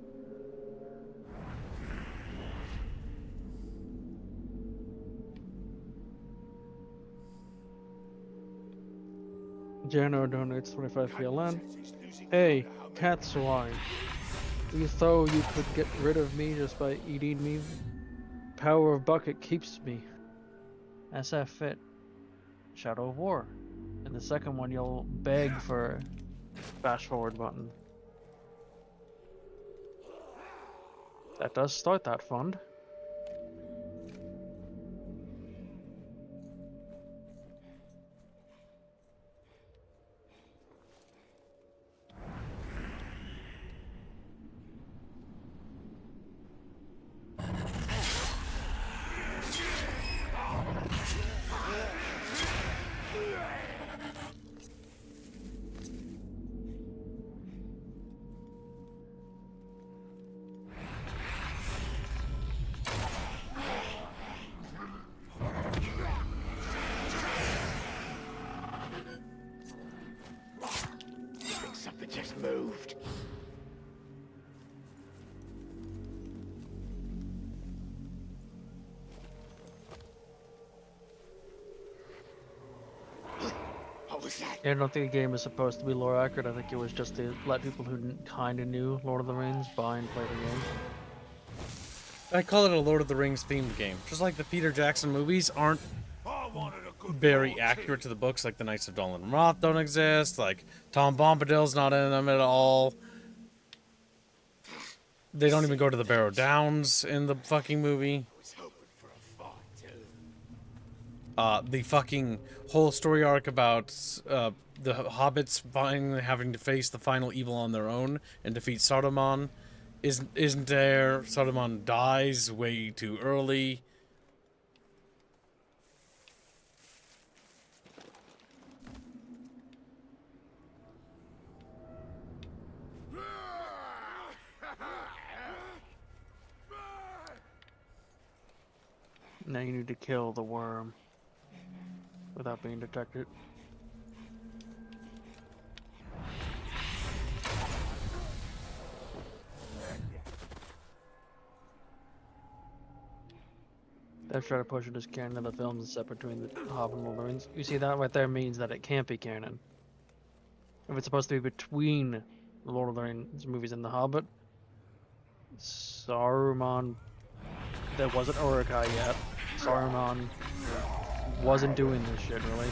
Jano donates 25 PLN. Hey, cat swine. You thought you could get rid of me just by eating me? Power of bucket keeps me. SF fit. Shadow of War. And the second one you'll beg for fast forward button. That does start that fund. Something just moved. What was that? I don't think the game is supposed to be lore accurate. I think it was just to let people who kind of knew Lord of the Rings buy and play the game. I call it a Lord of the Rings themed game. Just like the Peter Jackson movies aren't very accurate to the books, like the Knights of Dolan Roth don't exist, like Tom Bombadil's not in them at all. They don't even go to the Barrow Downs in the fucking movie. The fucking whole story arc about the hobbits finally having to face the final evil on their own and defeat Saruman isn't there. Saruman dies way too early. Now you need to kill the worm without being detected. They're trying to push it as canon of the films and separate between the Hobbit and Lord of the Rings. You see that right there means that it can't be canon. If it's supposed to be between the Lord of the Rings movies and the Hobbit, Saruman, there wasn't Uruk-hai yet. Saruman wasn't doing this shit, really.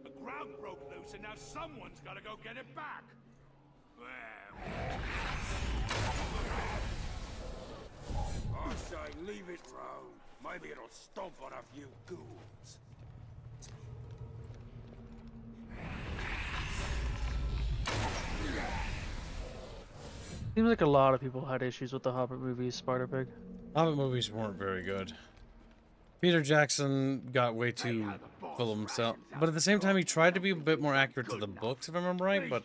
The ground broke loose and now someone's gotta go get it back. I say leave it round. Maybe it'll stomp on a few ghouls. Seems like a lot of people had issues with the Hobbit movies, Spider-Pig. Hobbit movies weren't very good. Peter Jackson got way too full of himself. But at the same time, he tried to be a bit more accurate to the books, if I remember right. But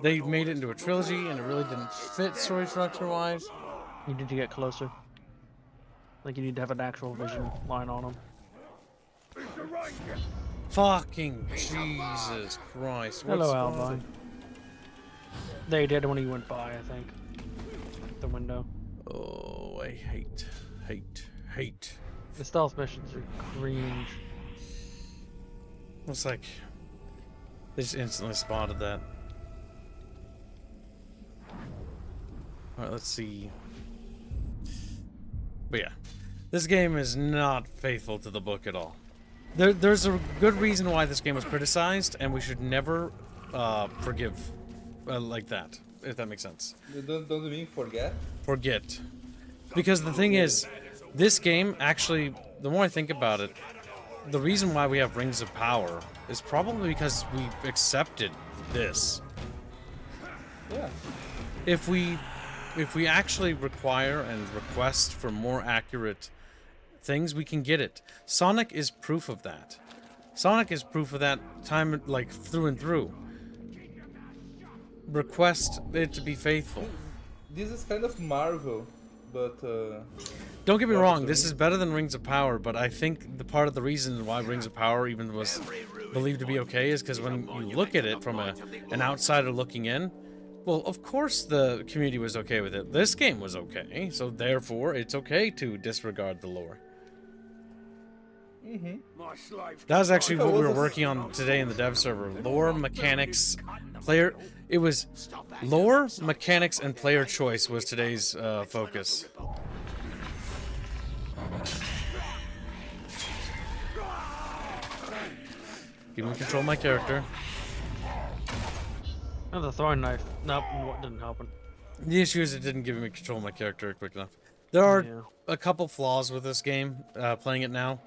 they made it into a trilogy, and it really didn't fit story structure-wise. You need to get closer. Like, you need to have an actual vision line on them. Fucking Jesus Christ. Hello, Albine. They did when he went by, I think. The window. Oh, I hate. The stealth missions are cringe. It's like they just instantly spotted that. Alright, let's see. But yeah, this game is not faithful to the book at all. There's a good reason why this game was criticized, and we should never forgive like that, if that makes sense. Don't you mean forget? Forget. Because the thing is, this game actually, the more I think about it, the reason why we have Rings of Power is probably because we accepted this. Yeah. If we actually require and request for more accurate things, we can get it. Sonic is proof of that. Sonic is proof of that time, like, through and through. Request it to be faithful. This is kind of Marvel, but don't get me wrong, this is better than Rings of Power, but I think the part of the reason why Rings of Power even was believed to be okay is because when you look at it from an outsider looking in, well, of course the community was okay with it. This game was okay, so therefore it's okay to disregard the lore. That was actually what we were working on today in the dev server. Lore, mechanics, player... It was lore, mechanics, and player choice was today's focus. Give me control of my character. Oh, the throwing knife. Nope, didn't help it. The issue is it didn't give me control of my character quick enough. There are a couple flaws with this game, playing it now,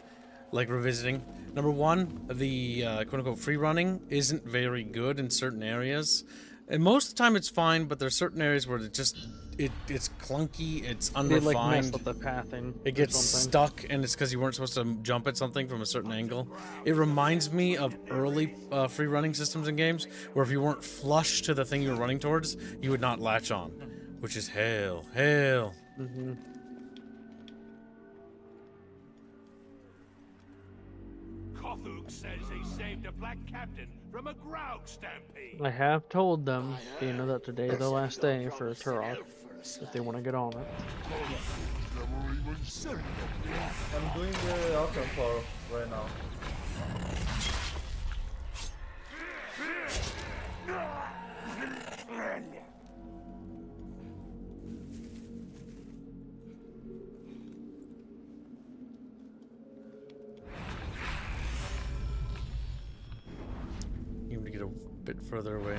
like revisiting. Number one, the quote-unquote free running isn't very good in certain areas. And most of the time it's fine, but there's certain areas where it just it's clunky, it's unrefined. They like messed with the pathing. It gets stuck, and it's because you weren't supposed to jump at something from a certain angle. It reminds me of early free running systems in games, where if you weren't flush to the thing you were running towards, you would not latch on, which is hell. Mm-hmm. Kothuk says he saved a black captain from a ground stampede. I have told them, you know, that today is the last day for Turok, if they want to get on it. I'm doing the alchemy floor right now. further away.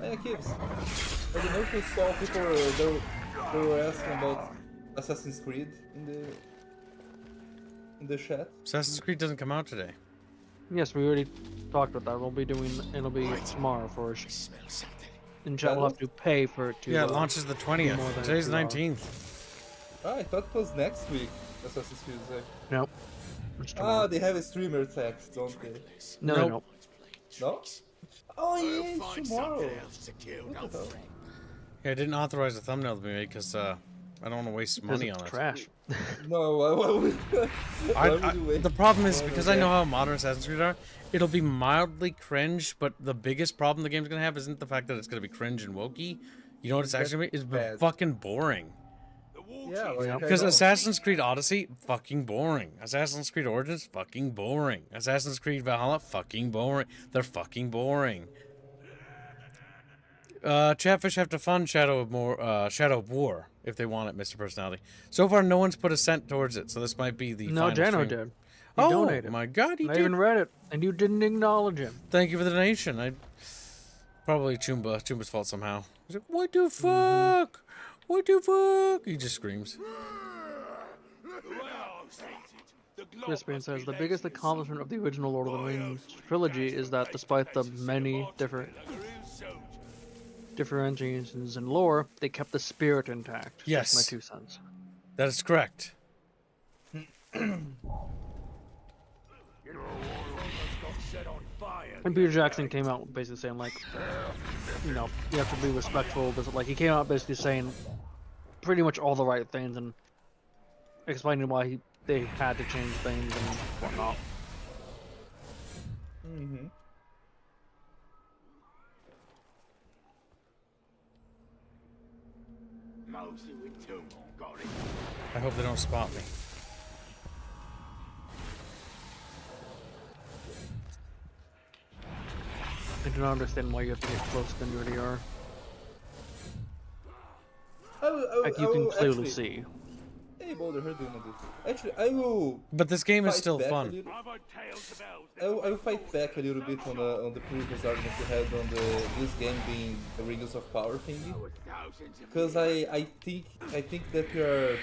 Hey, kids. I don't know if you saw people they were asking about Assassin's Creed in the chat. Assassin's Creed doesn't come out today. Yes, we already talked about that. It'll be tomorrow for us. And chat will have to pay for it to. Yeah, it launches the 20th. Today's the 19th. Ah, I thought it was next week. Assassin's Creed. Nope. Ah, they have a streamer text, don't they? No, Nope. No? Oh yeah, it's tomorrow. What the hell? Yeah, I didn't authorize the thumbnail to be made because I don't want to waste money on it. Trash. No, why would the problem is because I know how modern Assassin's Creed are, it'll be mildly cringe, but the biggest problem the game's gonna have isn't the fact that it's gonna be cringe and wokey. You know what it's actually gonna be? It's fucking boring. Yeah, like, because Assassin's Creed Odyssey, fucking boring. Assassin's Creed Origins, fucking boring. Assassin's Creed Valhalla, fucking boring. They're fucking boring. Chatfish have to fund Shadow of War if they want it, Mr. Personality. So far, no one's put a cent towards it, so this might be the No, final Jano stream. did. He Oh donated. my God, he I did. even read it, and you didn't acknowledge him. Thank you for the donation. I probably Chumba's fault somehow. He's like, what the fuck? What the fuck? He just screams. Crispian says the biggest accomplishment of the original Lord of the Rings trilogy is that despite the many different differentiations in lore, they kept the spirit intact. Yes. That's my 2 cents. That is correct. And Peter Jackson came out basically saying, like, you know, you have to be respectful. But, like, he came out basically saying pretty much all the right things and explaining why they had to change things and whatnot. Mm-hmm. I hope they don't spot me. I do not understand why you have to get closer than you already are. Like you can clearly see. Hey, Boulder, how are you doing this? Actually, I will. But this game is still back fun. I will fight back a little bit on the previous argument you had on this game being the Rings of Power thingy, because I think that you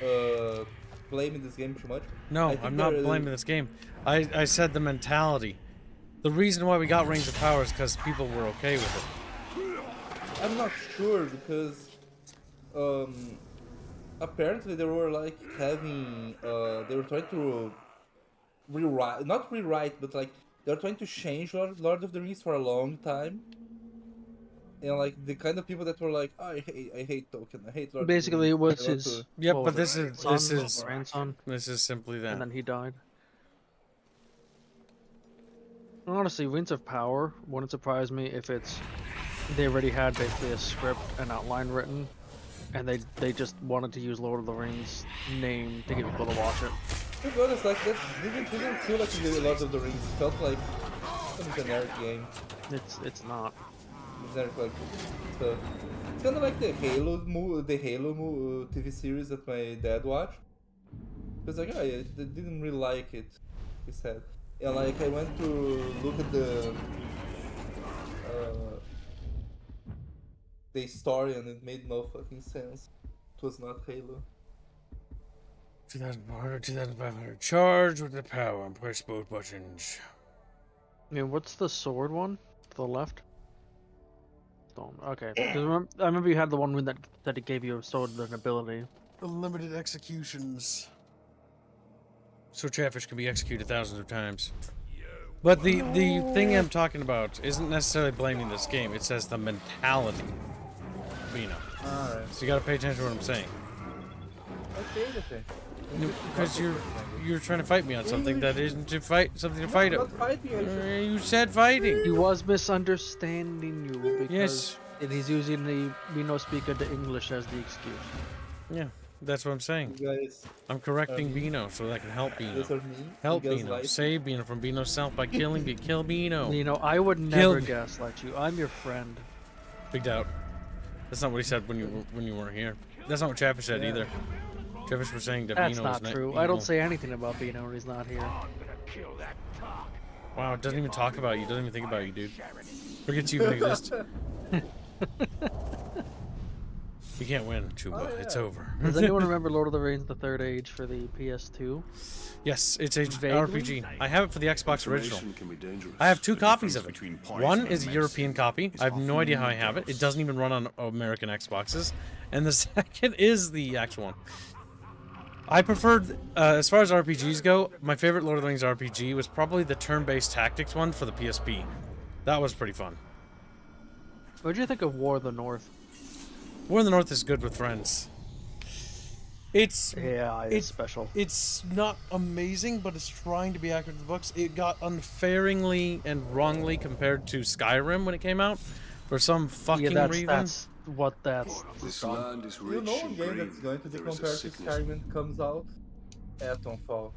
are blaming this game too much. No, I'm not blaming this game. I said the mentality. The reason why we got Rings of Power is because people were okay with it. I'm not sure because apparently they were like having they were trying to not rewrite, but like they're trying to change Lord of the Rings for a long time. And like the kind of people that were like, oh, I hate Tolkien, I hate Lord Basically, it of the was Rings. his. Yep, what but was this it, is son, grandson, this is simply that. and then he died. Honestly, Rings of Power wouldn't surprise me if they already had basically a script and outline written, and they just wanted to use Lord of the Rings name to get people to watch it. To be honest, like that didn't feel like the Lord of the Rings. It felt like some generic game. It's not. Generic, like it's kind of like the Halo TV series that my dad watched. Because like I didn't really like it. He said. Yeah, like I went to look at the story and it made no fucking sense. It was not Halo. 2,400, 2,500. Charge with the power and press both buttons. I mean, what's the sword one to the left? Stone. Okay. 'Cause I remember you had the one that it gave you a sword and ability. Unlimited executions. So Chatfish can be executed thousands of times. But the thing I'm talking about isn't necessarily blaming this game. It says the mentality. Bino. Alright. So you gotta pay attention to what I'm saying. Okay. Because you're trying to fight me on something that isn't to fight something to fight. Not fighting. You said fighting. He was misunderstanding you because Yes. he's using the we no speak of the English as the excuse. Yeah, that's what I'm saying. You guys, I'm correcting Bino so that I can help Bino. those are me. Help You guys Bino. like Save Bino from Bino's self by killing me. Kill Bino. You know, I would Kill never me. gaslight you. I'm your friend. Big doubt. That's not what he said when you weren't here. That's not what Chatfish said either. Jeff was saying That's Davino not is true. evil. I don't say anything about Bino when he's not here. Wow, it doesn't even talk about you. Doesn't even think about you, dude. Forgets you even exist. You can't win, Chuba. Oh, yeah. It's over. Does anyone remember Lord of the Rings: The Third Age for the PS2? Yes, it's a Vaguely? RPG. I have it for the Xbox original. Information can be dangerous. I have two The copies of difference it. between poison One and is a European medicine copy. is I have no often idea how I have it. It dose. doesn't even run on American Xboxes. And the second is the actual one. I preferred, as far as RPGs go, my favorite Lord of the Rings RPG was probably the turn-based tactics one for the PSP. That was pretty fun. What did you think of War of the North? War in the North is good with friends. It's Yeah, it's special. It's not amazing, but it's trying to be accurate to the books. It got unfaringly and wrongly compared to Skyrim when it came out, for some fucking reason. That's what that's This done. land is You rich know a in game green. that's going to be There is a compared to sickness. Skyrim comes out? Atomfall.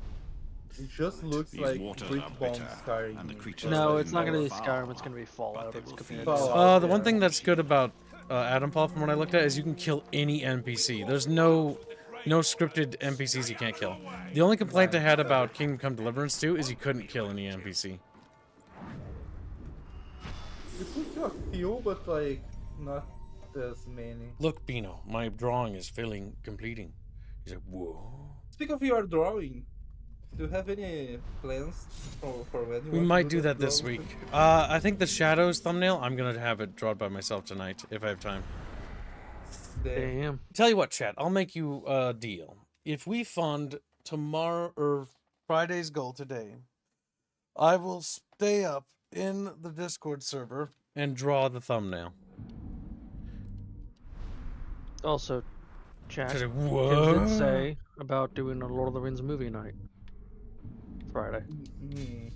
It just looks These like waters Brick are Bomb bitter, Skyrim. and the creatures No, they it's not going to be devour, Skyrim. It's going to be Fallout. but they It's will gonna be feed Fallout. us. The one thing that's good about Atomfall, from what I looked at, is you can kill any NPC. There's no scripted NPCs you can't kill. The only complaint I had about Kingdom Come Deliverance 2 is you couldn't kill any NPC. You could do a few, but like not as many. Look, Bino, my drawing is completing. He's like, whoa. Speak of your drawing, do you have any plans for when you We want might to do that this drawing? week. I think the Shadows thumbnail, I'm gonna have it drawn by myself tonight, if I have time. Damn. Tell you what, chat, I'll make you a deal. If we fund tomorrow or Friday's goal today, I will stay up in the Discord server and draw the thumbnail. Also, chat. Said, Kim "What?" did say about doing a Lord of the Rings movie night. Friday. Mm.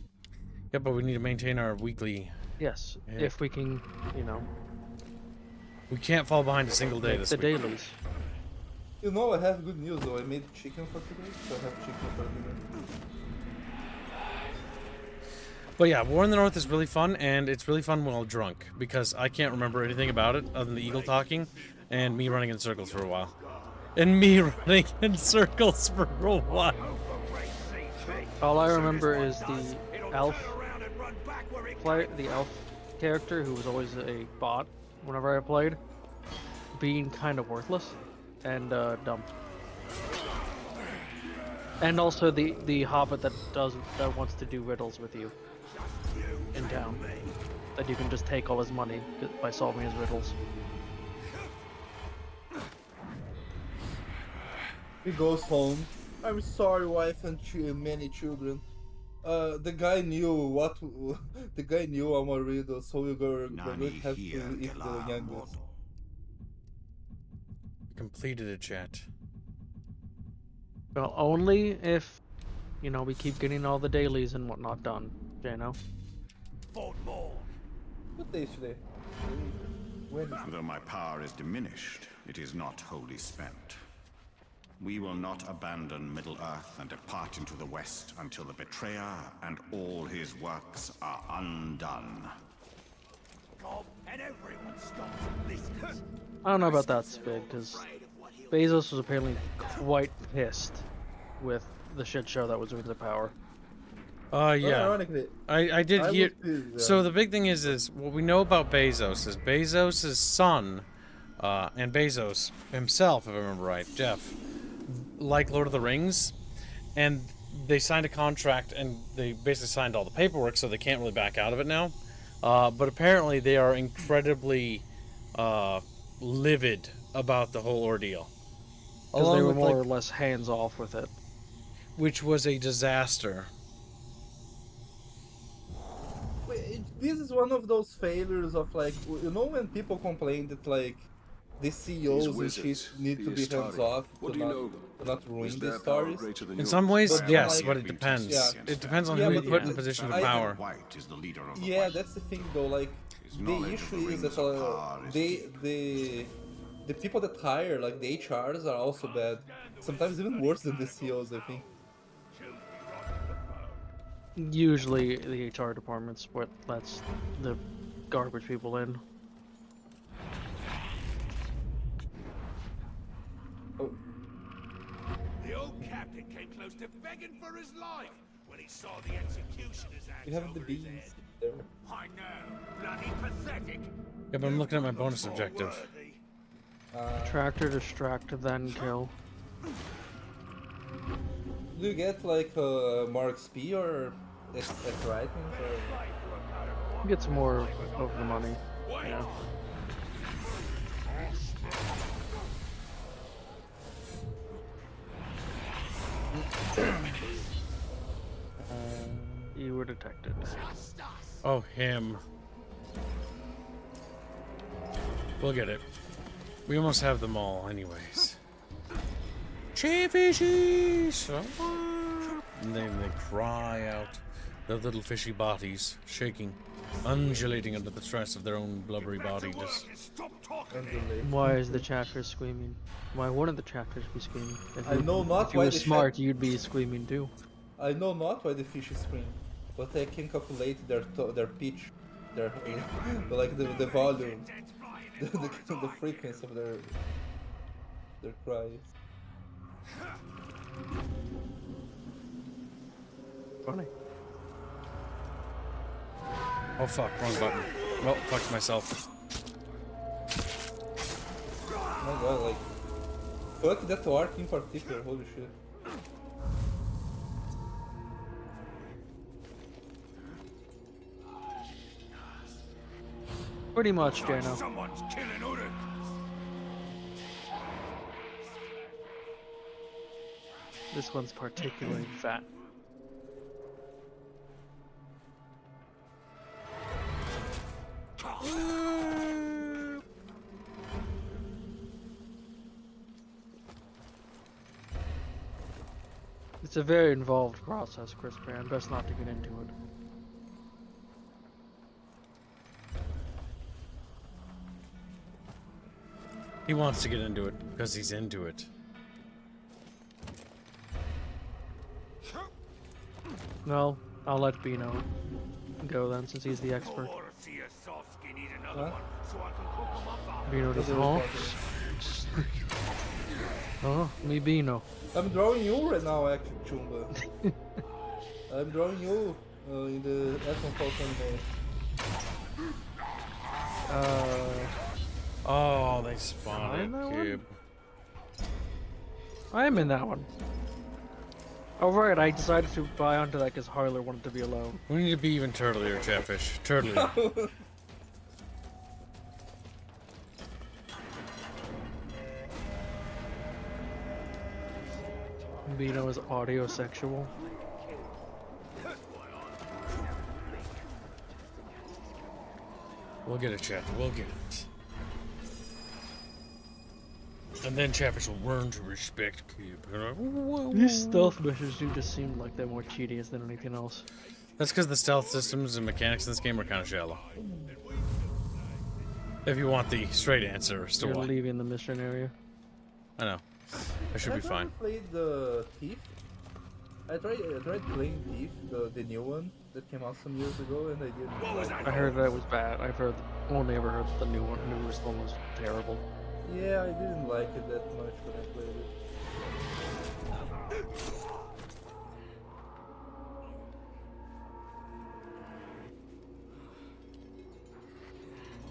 Yeah, but we need to maintain our weekly. Yes, Yeah. if we can, you know, We can't fall behind a single day make this the week. dailies. You know, I have good news though. I made chicken for today, so I have chicken for dinner. But yeah, War in the North is really fun, and it's really fun while drunk, because I can't remember anything about it other than the eagle talking, and me running in circles for a while. And me running in circles for a while. All I remember is the elf the elf character, who was always a bot whenever I played, being kind of worthless and dumb. And also the hobbit that wants to do riddles with you in town, that you can just take all his money by solving his riddles. He goes home. I'm sorry, wife and many children. The guy knew the guy knew our riddle, so we're going to have to eat the youngest. Completed it, chat. Well, only if, you know, we keep getting all the dailies and whatnot done, Jano. What day is today? Wednesday. Though my power is diminished, it is not wholly spent. We will not abandon Middle-earth and depart into the west until the betrayer and all his works are undone. I don't know about that, Spig, because Bezos was apparently quite pissed with the shit show that was Rings of Power. Yeah. Ironically, I did I hear. was too, So the big thing is what we know about Bezos is Bezos' son, and Bezos himself, if I remember right, Jeff, like Lord of the Rings, and they signed a contract and they basically signed all the paperwork, so they can't really back out of it now. But apparently they are incredibly livid about the whole ordeal. Because they Along were with, more like, or less hands off with it. which was a disaster. this is one of those failures of like, you know, when people complain that like the CEOs and shit need to be hands off to not ruin the stories. In some ways, But, yes, like, but it depends. yeah. It depends on Yeah, who you but put in yeah, position of I- power. White is the leader of the Yeah, White. that's the thing though. Like His the knowledge of issue the is rings that of power is the people that hire, like the HRs, are also bad. Sometimes even worse than the CEOs, I think. Usually the HR department's what lets the garbage people in. Oh. captain came close to begging for his life when he saw the executioner's axe You have the over his beans head. there. I know, bloody pathetic. Yeah, but I'm looking at my bonus objective. Tractor, distract, then kill. Do you get like more XP or extra items? Or... Get some more of the money. Yeah. You were detected. Oh, him. We'll get it. We almost have them all, anyways. Chatfishes! And then they cry out, their little fishy bodies shaking, undulating under the stress of their own blubbery body. Just Why is the chatfish screaming? Why wouldn't the chatfish be screaming? I know not if you why were the smart, you'd be screaming too. I know not why the fish scream, but I can calculate their pitch, their like the volume, the frequency of their cries. Funny. oh fuck, wrong button. Well, fucked myself. Oh my god, like fuck that arc in particular. Holy shit. Pretty much, Jano. Someone's killing Uruk. This one's particularly fat. It's a very involved process, Chris Brand. Best not to get into it. He wants to get into it because he's into it. No, I'll let Bino go then, since he's the expert. Huh? Bino just, oh. Oh, me Bino. I'm drawing you right now, actually, Chumba. I'm drawing you in the F1 anime. Oh, they spawned Am I in it, that Kib. I am in that one. Oh right, I decided to buy onto that because Harler wanted to be alone. We need to be even turtlier, Chatfish. Turtlier. Bino is audiosexual. We'll get it, Chat. We'll get it. And then Chatfish will learn to respect Kib. These stealth missions do just seem like they're more tedious than anything else. That's because the stealth systems and mechanics in this game are kind of shallow. If you want the straight answer as to You're why. leaving the mission area. I know. I should be fine. I played the Thief. I tried playing Thief, the new one that came out some years ago, and I didn't like it. I heard that it was bad. I've heard, only ever heard that the newest one was terrible. Yeah, I didn't like it that much when I played it.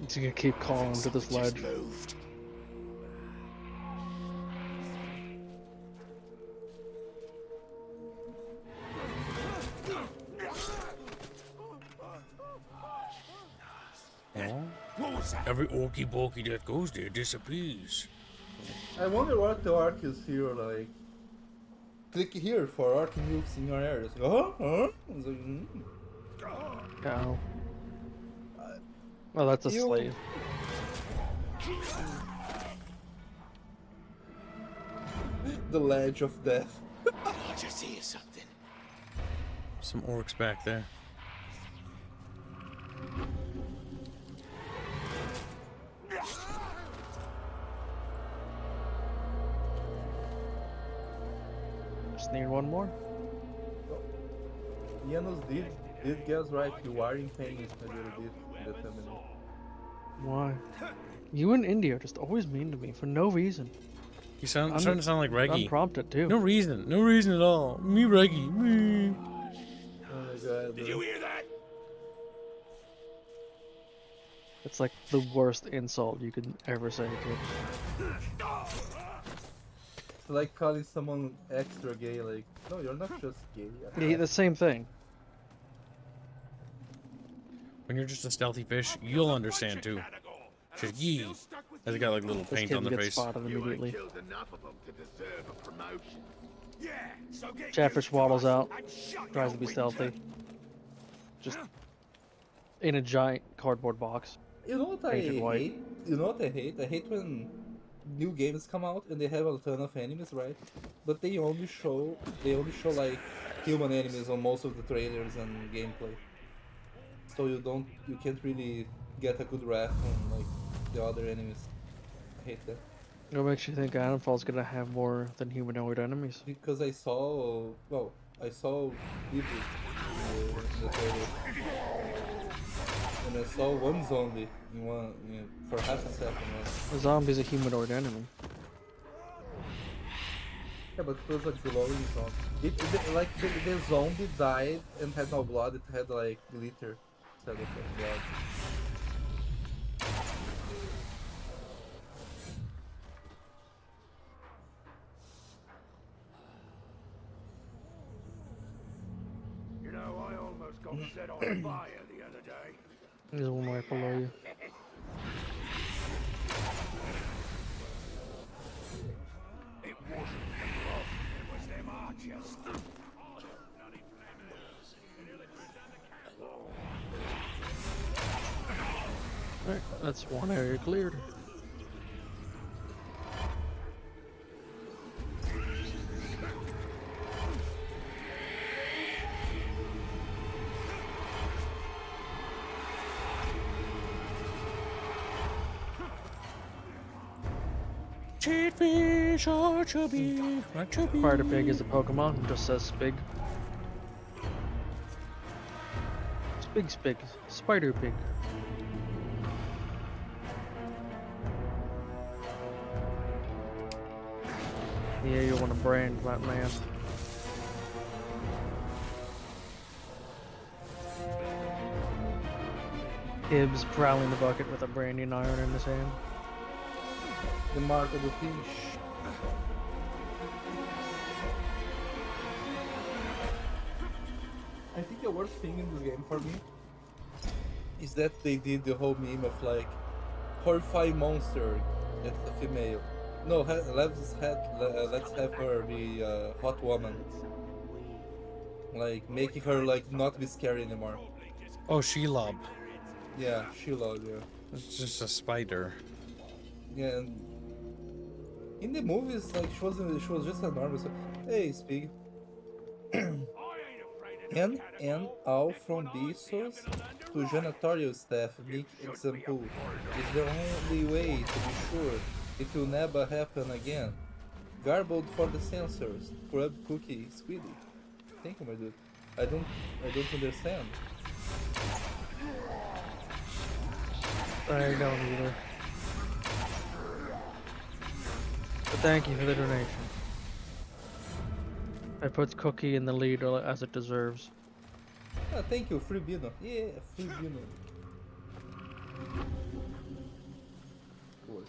He's gonna keep calling to this ledge. Every orky bulky that goes there disappears. I wonder what the arc is here, like... Click here for arc moves in your areas. Huh? It's like, Oh. Well, that's a slave. The ledge of death. I just hear something. Some orcs back there. Just need one more. Janos did guess right, you are in pain a little bit in that minute. Why? You and India are just always mean to me for no reason. You sound starting to sound like Reggie. Unprompted too. No reason at all. Me Reggie. Me. Oh my god. Did you hear that? It's like the worst insult you could ever say, kid. It's like calling someone extra gay, like, no, you're not just gay. Yeah, the same thing. When you're just a stealthy fish, you'll understand too. Shit, yee. Has got like little This paint kid on their gets face. spotted immediately. Killed enough of them to deserve a promotion. Yeah, so get Chatfish used to waddles us out, and shut tries your to be winter. stealthy. Just in a giant cardboard box. You know what I Painted white. hate? You know what I hate? I hate when new games come out and they have a ton of enemies, right? But they only show like human enemies on most of the trailers and gameplay. So you can't really get a good wrath on like the other enemies. I hate that. What makes you think Ironfall's gonna have more than humanoid enemies? Because I saw people in the trailer. And I saw one zombie for half a second. A zombie's a humanoid enemy. Yeah, but it was a glowing zombie. The zombie died and had no blood. It had like glitter instead of blood. You know, I almost got set on fire the other day. There's one right below you. It wasn't the blood, it was them archers. Alright, that's one area cleared. Chatfish are chubby, are chubby. Spider Pig is a Pokemon, it just says Spig. Spig. Spider Pig. Yeah, you want to brand that man. Kib's prowling the bucket with a branding iron in his hand. The mark of the fish. I think the worst thing in this game for me is that they did the whole meme of like horrifying monster that's a female. No, let's have her be a hot woman. Like making her like not be scary anymore. Oh, Shelob. Yeah, Sheila, yeah. It's just a spider. Yeah, and in the movies, like she was just a normal. So, hey, Spig. and all from Bissos to janitorial staff make example is the only way to be sure it will never happen again. Garbled for the sensors. Crab cookie, Squiddy. Thank you, my dude. I don't understand. I don't either. But thank you for the donation. It puts Cookie in the lead as it deserves. Ah, thank you, Free Bino. Yeah, Free Bino. Good.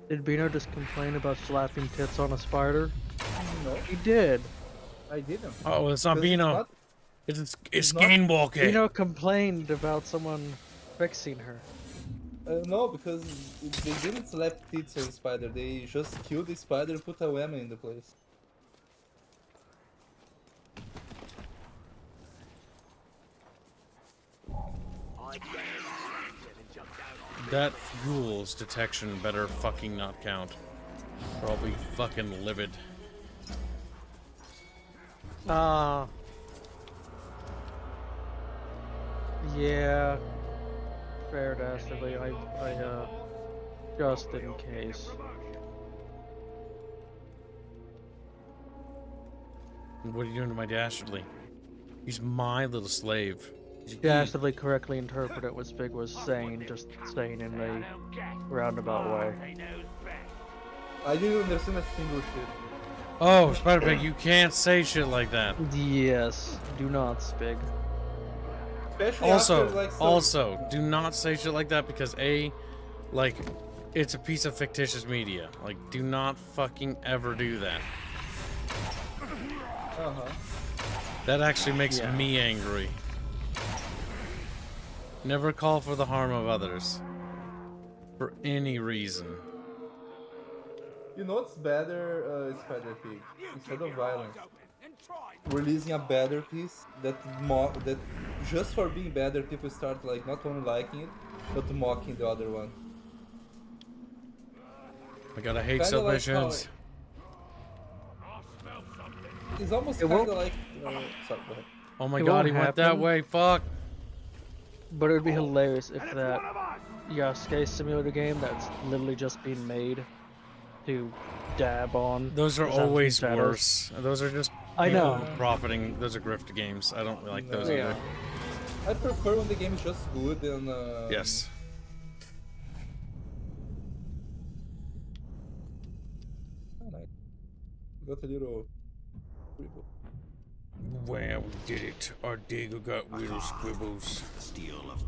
Did Bino just complain about slapping tits on a spider? No, He did. I didn't. Oh, it's not Because Bino. It's not- Skinwalker. Bino complained about someone fixing her. No, because they didn't slap tits on spider. They just killed the spider and put a whammy in the place. That rules detection better fucking not count. Or I'll be fucking livid. Yeah. Fair dastardly. Just in case. What are you doing to my dastardly? He's my little slave. Dastardly correctly interpreted what Spig was saying, just saying in a roundabout way. I didn't understand a single shit. Oh, Spider-Pig, you can't say shit like that. Yes, do not, Spig. Especially Also, after, like, some... also, do not say shit like that because like, it's a piece of fictitious media. Like, do not fucking ever do that. Uh-huh. That actually makes me angry. Never call for the harm of others. For any reason. You know what's better, Spider-Pig? Instead of violence, releasing a better piece that just for being better, people start like not only liking it, but mocking the other one. I gotta hate Kinda like submissions. It's almost kind of like... sorry, go ahead. Oh my It god, won't he went that happen. way, fuck. But it would be hilarious if that Yasuke simulator game that's literally just being made to dab on. Those are the Sounds and always Shadows. worse. Those are just I people know. profiting. Those are grift games. I don't like those Yeah. either. I prefer when the game is just good and... Yes. Oh, nice. Got a little... scribble. Well, we did it. Our digger got little squibbles. Steal of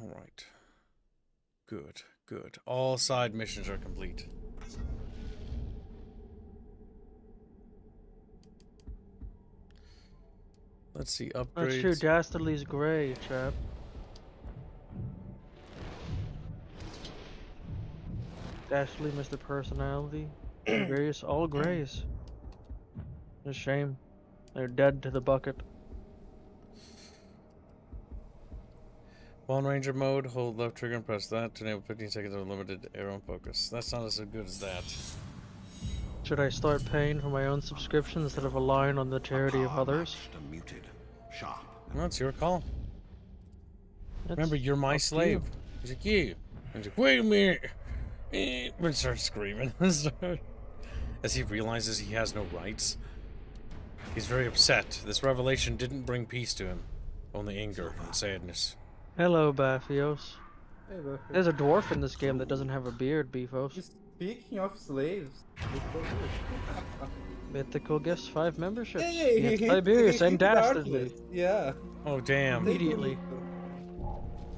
Alright. Good, good. All side missions are complete. Let's see, upgrades. That's true, Dastardly's gray, chap. Dastardly, Mr. Personality, various all grays. It's a shame. They're dead to the bucket. While in Ranger mode, hold left trigger and press that to enable 15 seconds of limited arrow and focus. That's not as good as that. Should I start paying for my own subscription instead of relying on the charity of others? muted, sharp. Well, it's your call. That's Remember, you're my up to slave. you. He's like, you. He's like, wait a minute. And starts screaming. As he realizes he has no rights. He's very upset. This revelation didn't bring peace to him. Only anger and sadness. Hello, Baphios. Hey, but There's a dwarf in this game that doesn't have a beard, Beefos. speaking of slaves... Mythical gifts, 5 memberships. Hey, Yes, Tiberius and Darkness. Dastardly. Yeah. Oh, damn. Immediately.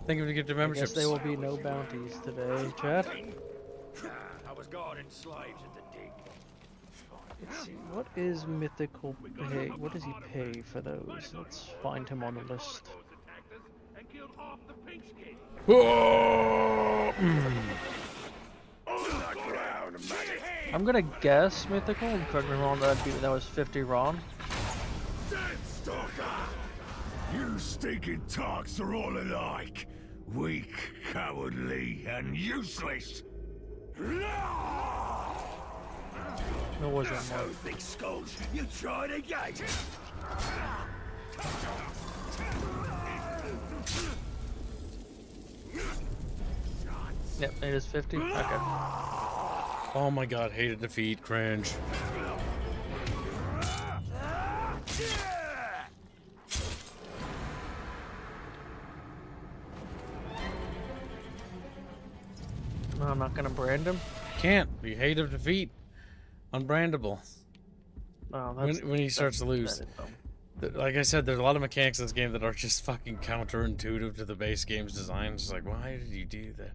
Thank you for the gift of I guess memberships. there will be no bounties today, chat. I was guarding slaves at the dig. Let's see, what is mythical pay? What does he pay for those? Let's find him on the list. And killed half the pigskin. Oh, On the ground, mate. I'm gonna guess mythical, and correct me wrong, that was 50 Ron. Dead stalker! You stinking tarks are all alike. Weak, cowardly, and useless. No, was that So Mark? thick skulls, you tried again. Yep, it is 50. Okay. oh my god, hated defeat, cringe. No, I'm not gonna brand him. Can't. You hate of defeat. Unbrandable. Oh, that's, When he starts to lose. that is dumb. Like I said, there's a lot of mechanics in this game that are just fucking counterintuitive to the base game's design. It's like, why did you do that?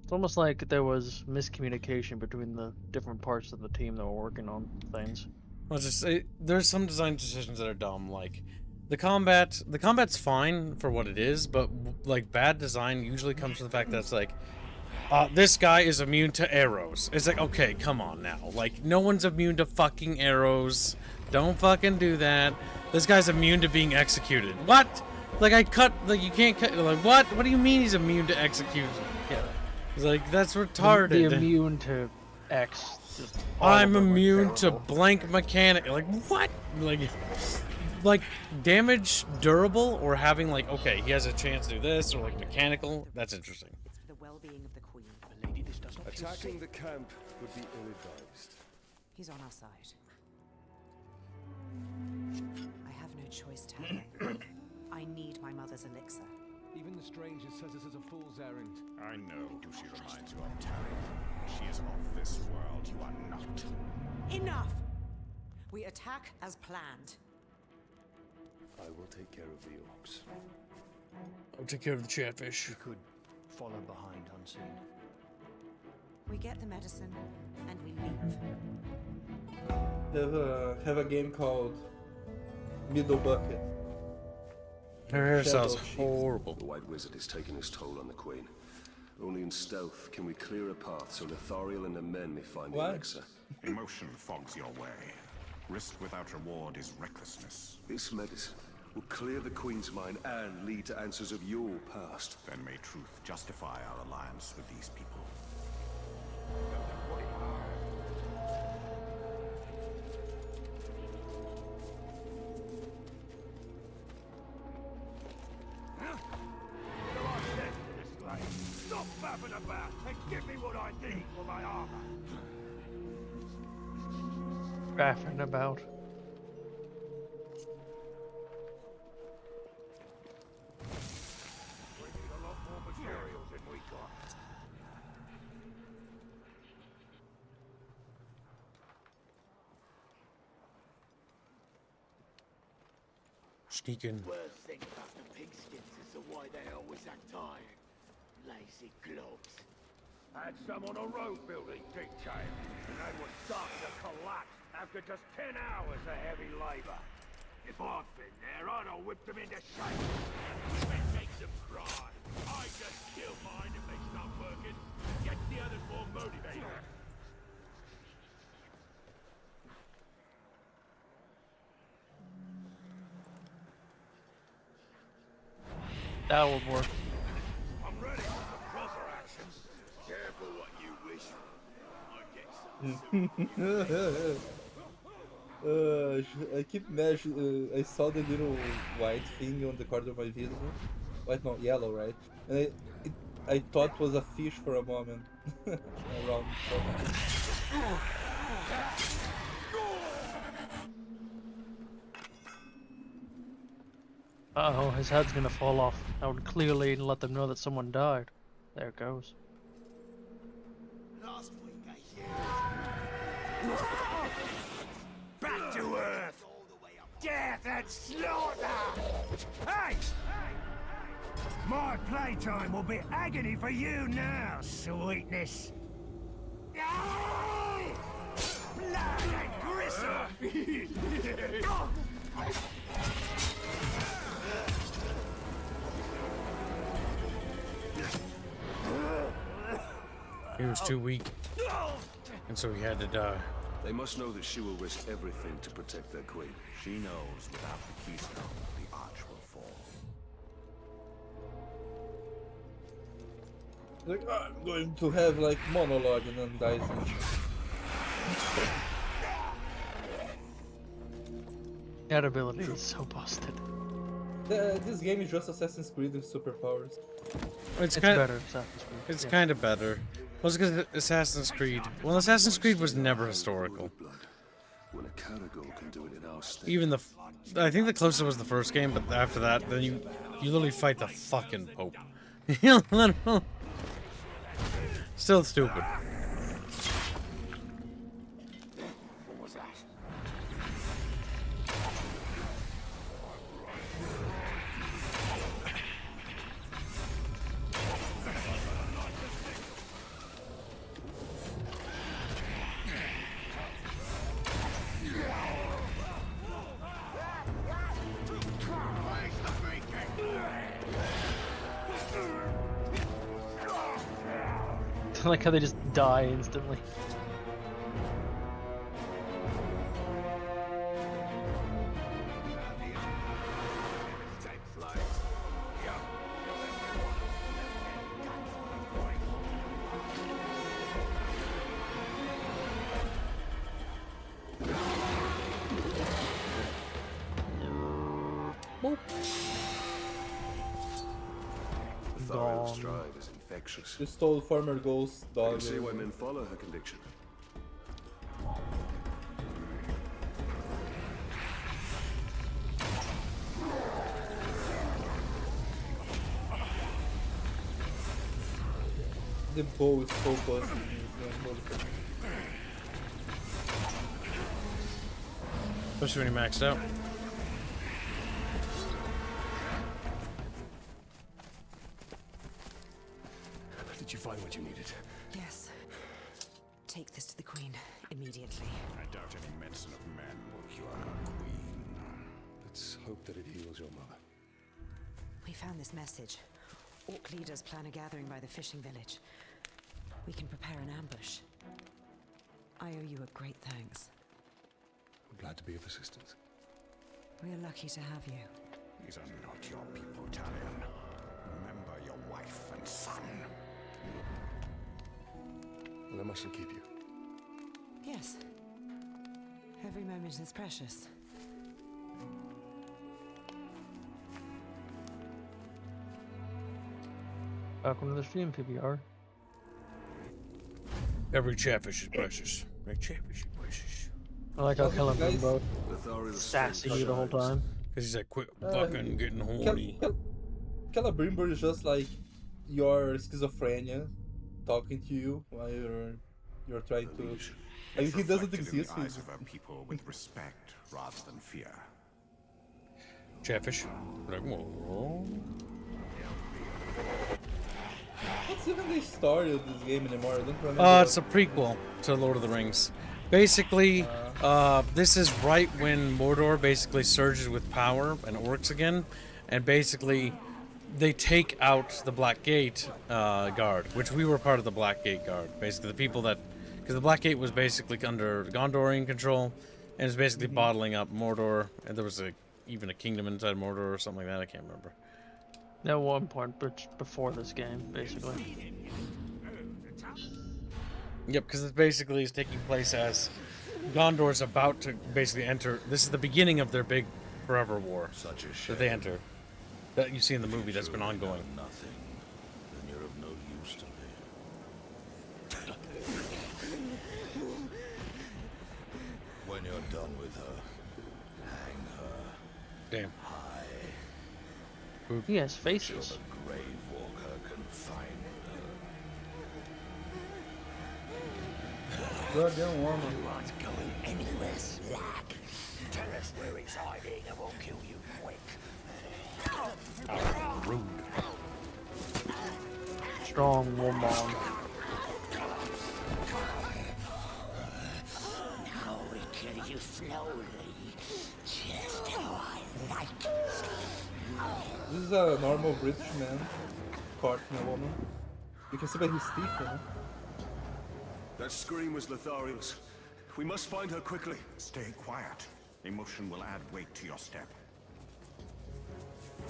It's almost like there was miscommunication between the different parts of the team that were working on things. Well, there's some design decisions that are dumb. Like the combat's fine for what it is, but like bad design usually comes from the fact that it's like, this guy is immune to arrows. It's like, okay, come on now. Like, no one's immune to fucking arrows. Don't fucking do that. This guy's immune to being executed. What? Like, you can't cut, like, what? What do you mean he's immune to execution? Yeah. It's like, that's retarded. Be immune to X. Just all I'm of them are immune to terrible. blank mechanic. Like, what? Like, like damage durable or having like, okay, he has a chance to do this, or like mechanical, that's interesting. It's for the well-being of the Queen. Lady, this does not Attacking the camp would be ill-advised. He's on our side. I have no choice, Talion. I need my mother's elixir. Even the stranger says this is a fool's errand. I know who she reminds you of, Talion. She is of this world. You are not. Enough! We attack as planned. I will take care of the orcs. I'll take care of the chatfish. We could follow behind unseen. We get the medicine, and we leave. Have a game called Middle Bucket. Her hair Shadow sounds Chiefs. horrible. The White Wizard is taking his toll on the Queen. Only in stealth can we clear a path so Lithariel and the men may find the What? elixir. Emotion fogs your way. Risk without reward is recklessness. This medicine will clear the Queen's mind and lead to answers of your past. Then may truth justify our alliance with these people. Stop faffing about and give me what I need for my armor. Faffing about. We need a lot more materials than we got. Sneaking. Worst thing about the pigskins is the way they always act tired. Lazy globs. Had some on a road building detail, and they were starting to collapse after just 10 hours of heavy labor. If I'd been there, I'd have whipped them into shape. It makes them cry. I just kill mine if they stop working. Get the others more motivated. That would work. I'm ready for some proper action. Careful what you wish for. I get some. I keep imagining. I saw the little white thing on the corner of my vision. White, not yellow, right? And I thought it was a fish for a moment. Around. Uh-oh, his head's gonna fall off. That would clearly let them know that someone died. There it goes. Last week I Back to Earth! Death and slaughter! Hey! My playtime will be agony for you now, sweetness! Blood and gristle! He was too weak, and so he had to die. They must know that she will risk everything to protect their queen. She knows without the keystone, the arch will fall. Like, I'm going to have like monologue and then dies. That ability is so busted. This game is just Assassin's Creed with superpowers. It's Better kind. Assassin's Creed. It's yeah. kind of better. Well, it's because Assassin's Creed. Well, Assassin's Creed was never historical. Blood. When a Caragor can do it in our state. Even the, I think the closest was the first game, but after that, then you literally fight the fucking Pope. You literally. Still stupid. What was that? I like how they just die instantly. The Thariel's Gone. drive is infectious. You stole former ghost I dog. can see why men follow her conviction. The bow is so busted. Especially when you maxed out. Did you find what you needed? Yes. Take this to the Queen immediately. I doubt any medicine of men will cure her queen. Let's hope that it heals your mother. We found this message. Orc leaders plan a gathering by the fishing village. We can prepare an ambush. I owe you a great thanks. I'm glad to be of assistance. We're lucky to have you. These are not your people, Talion. Remember your wife and son. Well, I mustn't keep you. Yes. Every moment is precious. Welcome to the stream, PBR. Every chatfish is precious. Every chatfish is precious. I like how Kellen guys- bro The Thariel's sassy strength you the whole shines. time. Because he's like, quit fucking getting horny. Calabrimber is just like your schizophrenia talking to you while you're trying to. Like, he doesn't Reflected in exist. the eyes of her people with respect rather than fear. Chatfish. Like, whoa. What's even the story of this game anymore? I don't remember. It's a prequel to Lord of the Rings. Basically, this is right when Mordor basically surges with power and orcs again, and basically they take out the Black Gate guard, which we were part of the Black Gate guard. Basically, the people that, because the Black Gate was basically under Gondorian control, and it's basically bottling up Mordor, and there was even a kingdom inside Mordor or something like that. I can't remember. At one point, but before this game, basically. Yep, because it basically is taking place as Gondor's about to basically enter. This is the beginning of their big forever war Such a that they enter. That you see in the movie that's been ongoing. Nothing. Then you're of no use to me. When you're done with her, hang her Damn. high. He has Till faces. the grave walker can find her. Goddamn woman. You aren't going anywhere, slack. Tell us where he's hiding and we'll kill you quick. Strong woman. Now we kill you slowly, just how I like it. This is a normal British man courting a woman. You can see by his teeth, you know? That scream was Lothariel's. We must find her quickly. Stay quiet. Emotion will add weight to your step.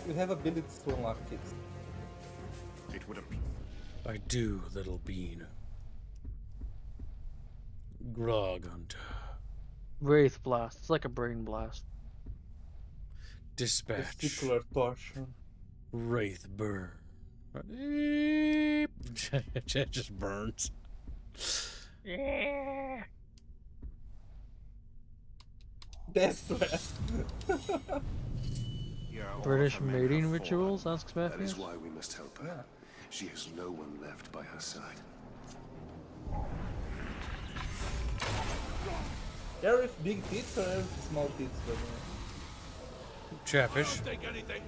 You have abilities to unlock it. It would appear. I do, little bean. Grog Hunter. Wraith blast. It's like a brain blast. Dispatch. Testicular torsion. Wraith burn. It just burns. Yeah. Death threat. British mating rituals? Asks That Matthews. is why we must help her. Yeah. She has no one left by her side. They're with big tits or they're with small tits? But, Chatfish. Take anything.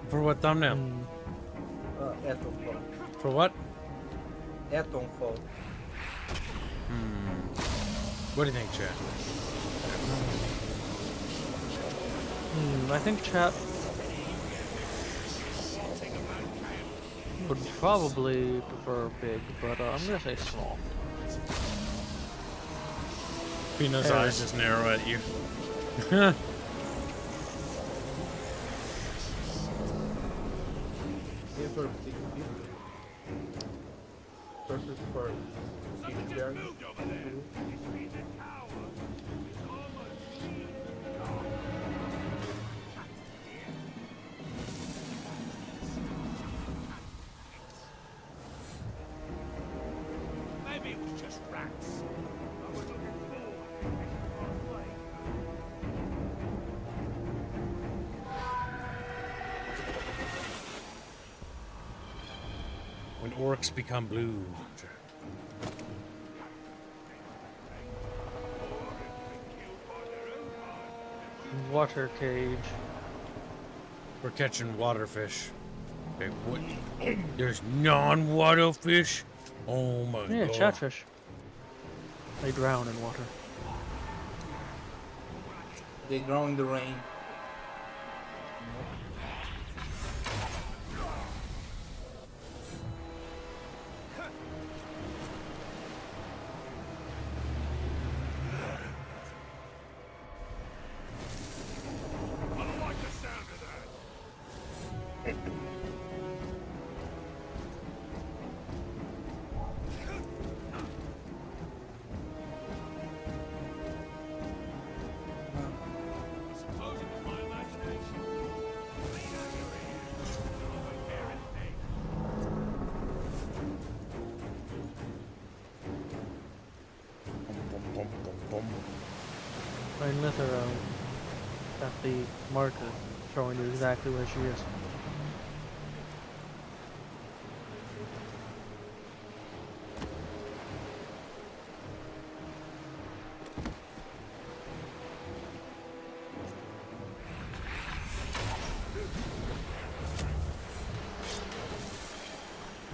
For what thumbnail? Atomfall. For what? Atomfall. What do you think, Chat? I think chat would probably prefer big, but I'm gonna say small. Pino's eyes just narrow at you. resources for engineering. Maybe it was just rats. I was looking forward. When orcs become blue. Water cage. We're catching waterfish. Okay, what? There's non-water fish? Oh my god. Yeah, chatfish. They drown in water. They drown in the rain. Find Lithera at the marker, showing you exactly where she is.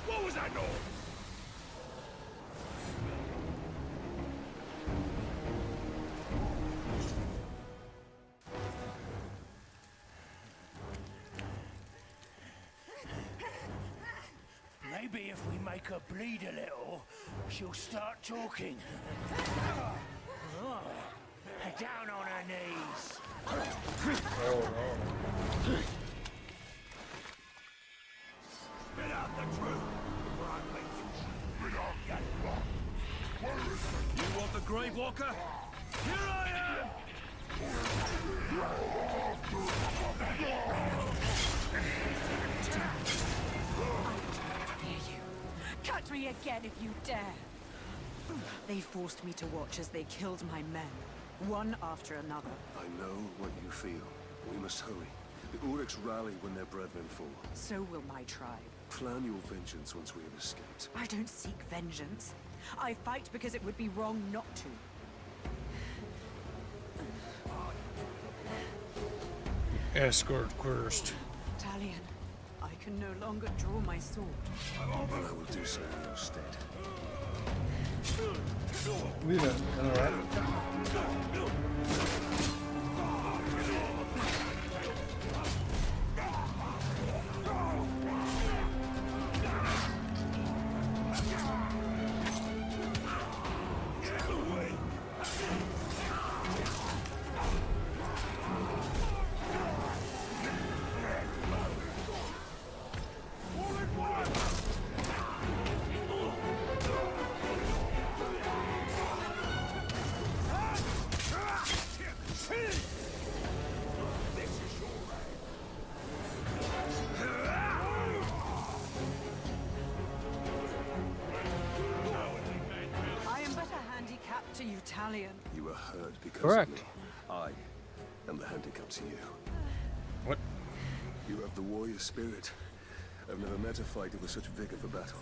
What was that noise? Maybe if we make her bleed a little, she'll start talking. Oh, down on her knees. Oh no. Spit out the truth, or I make you spit off that rock. You want the Grave Walker? Here I am! Cut me again if you dare! They forced me to watch as they killed my men, one after another. I know what you feel. We must hurry. The Uruks rally when their brethren fall. So will my tribe. Plan your vengeance once we have escaped. I don't seek vengeance. I fight because it would be wrong not to. Escort first. Talion, I can no longer draw my sword. Then I will do so in your stead. To you, Talion. You are hurt because Correct. of me. I am the handicap to you. What? You have the warrior spirit. I've never met a fighter with such vigor for battle.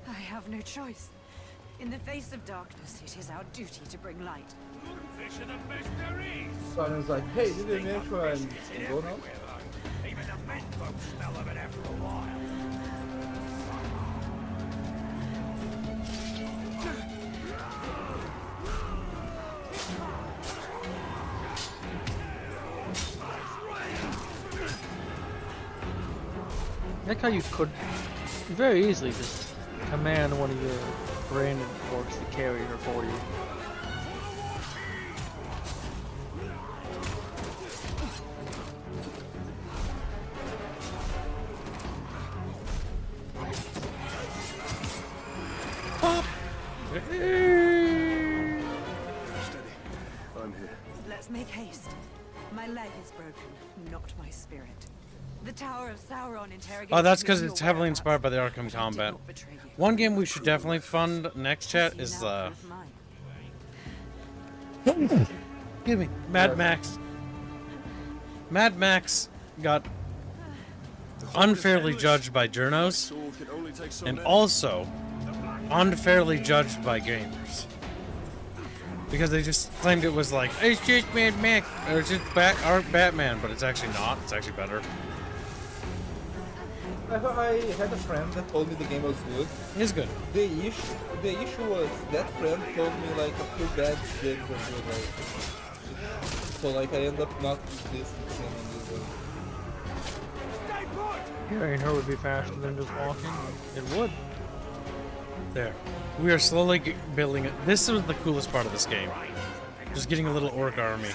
I have no choice. In the face of darkness, it is our duty to bring light. Fish are the best there is. So I was like, hey, did they make sure and go now? Even the men folk smell of it after a while. I like how you could very easily just command one of your branded orcs to carry her for you. Steady. I'm here. Let's make haste. My leg is broken, not my spirit. The Tower of Sauron interrogates. Oh, that's me because on it's your heavily whereabouts, inspired by the Arkham but I did combat. not betray you. One game we should definitely fund next chat is Now prove mine. Give me Mad Max. Mad Max got unfairly judged by journos Sword can only take so and many. also unfairly judged by gamers because they just claimed it was like it's just Mad Max or it's just Batman, but it's actually not. It's actually better. I had a friend that told me the game was good. It's good. The issue was that friend told me like a few bad games were good, like, so like I end up not listening to him in this one. Carrying her would be faster than just walking. It would. There. We are slowly building it. This was the coolest part of this game. Just getting a little orc army.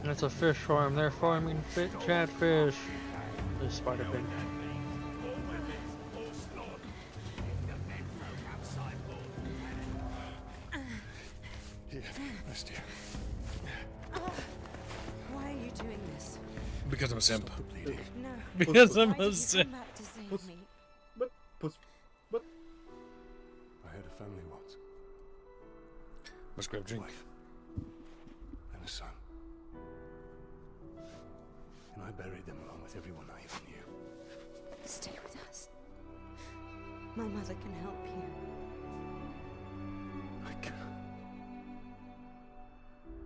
It's a fish farm. They're farming chatfish. This spider pig. Here, rest here. Why are you doing this? Because I'm a simp. No. Because I'm Why a did you simp. come back to save me? But I had a family once. Let's grab a drink. Wife. And a son. And I buried them along with everyone I ever knew. Stay with us. My mother can help you. I can't.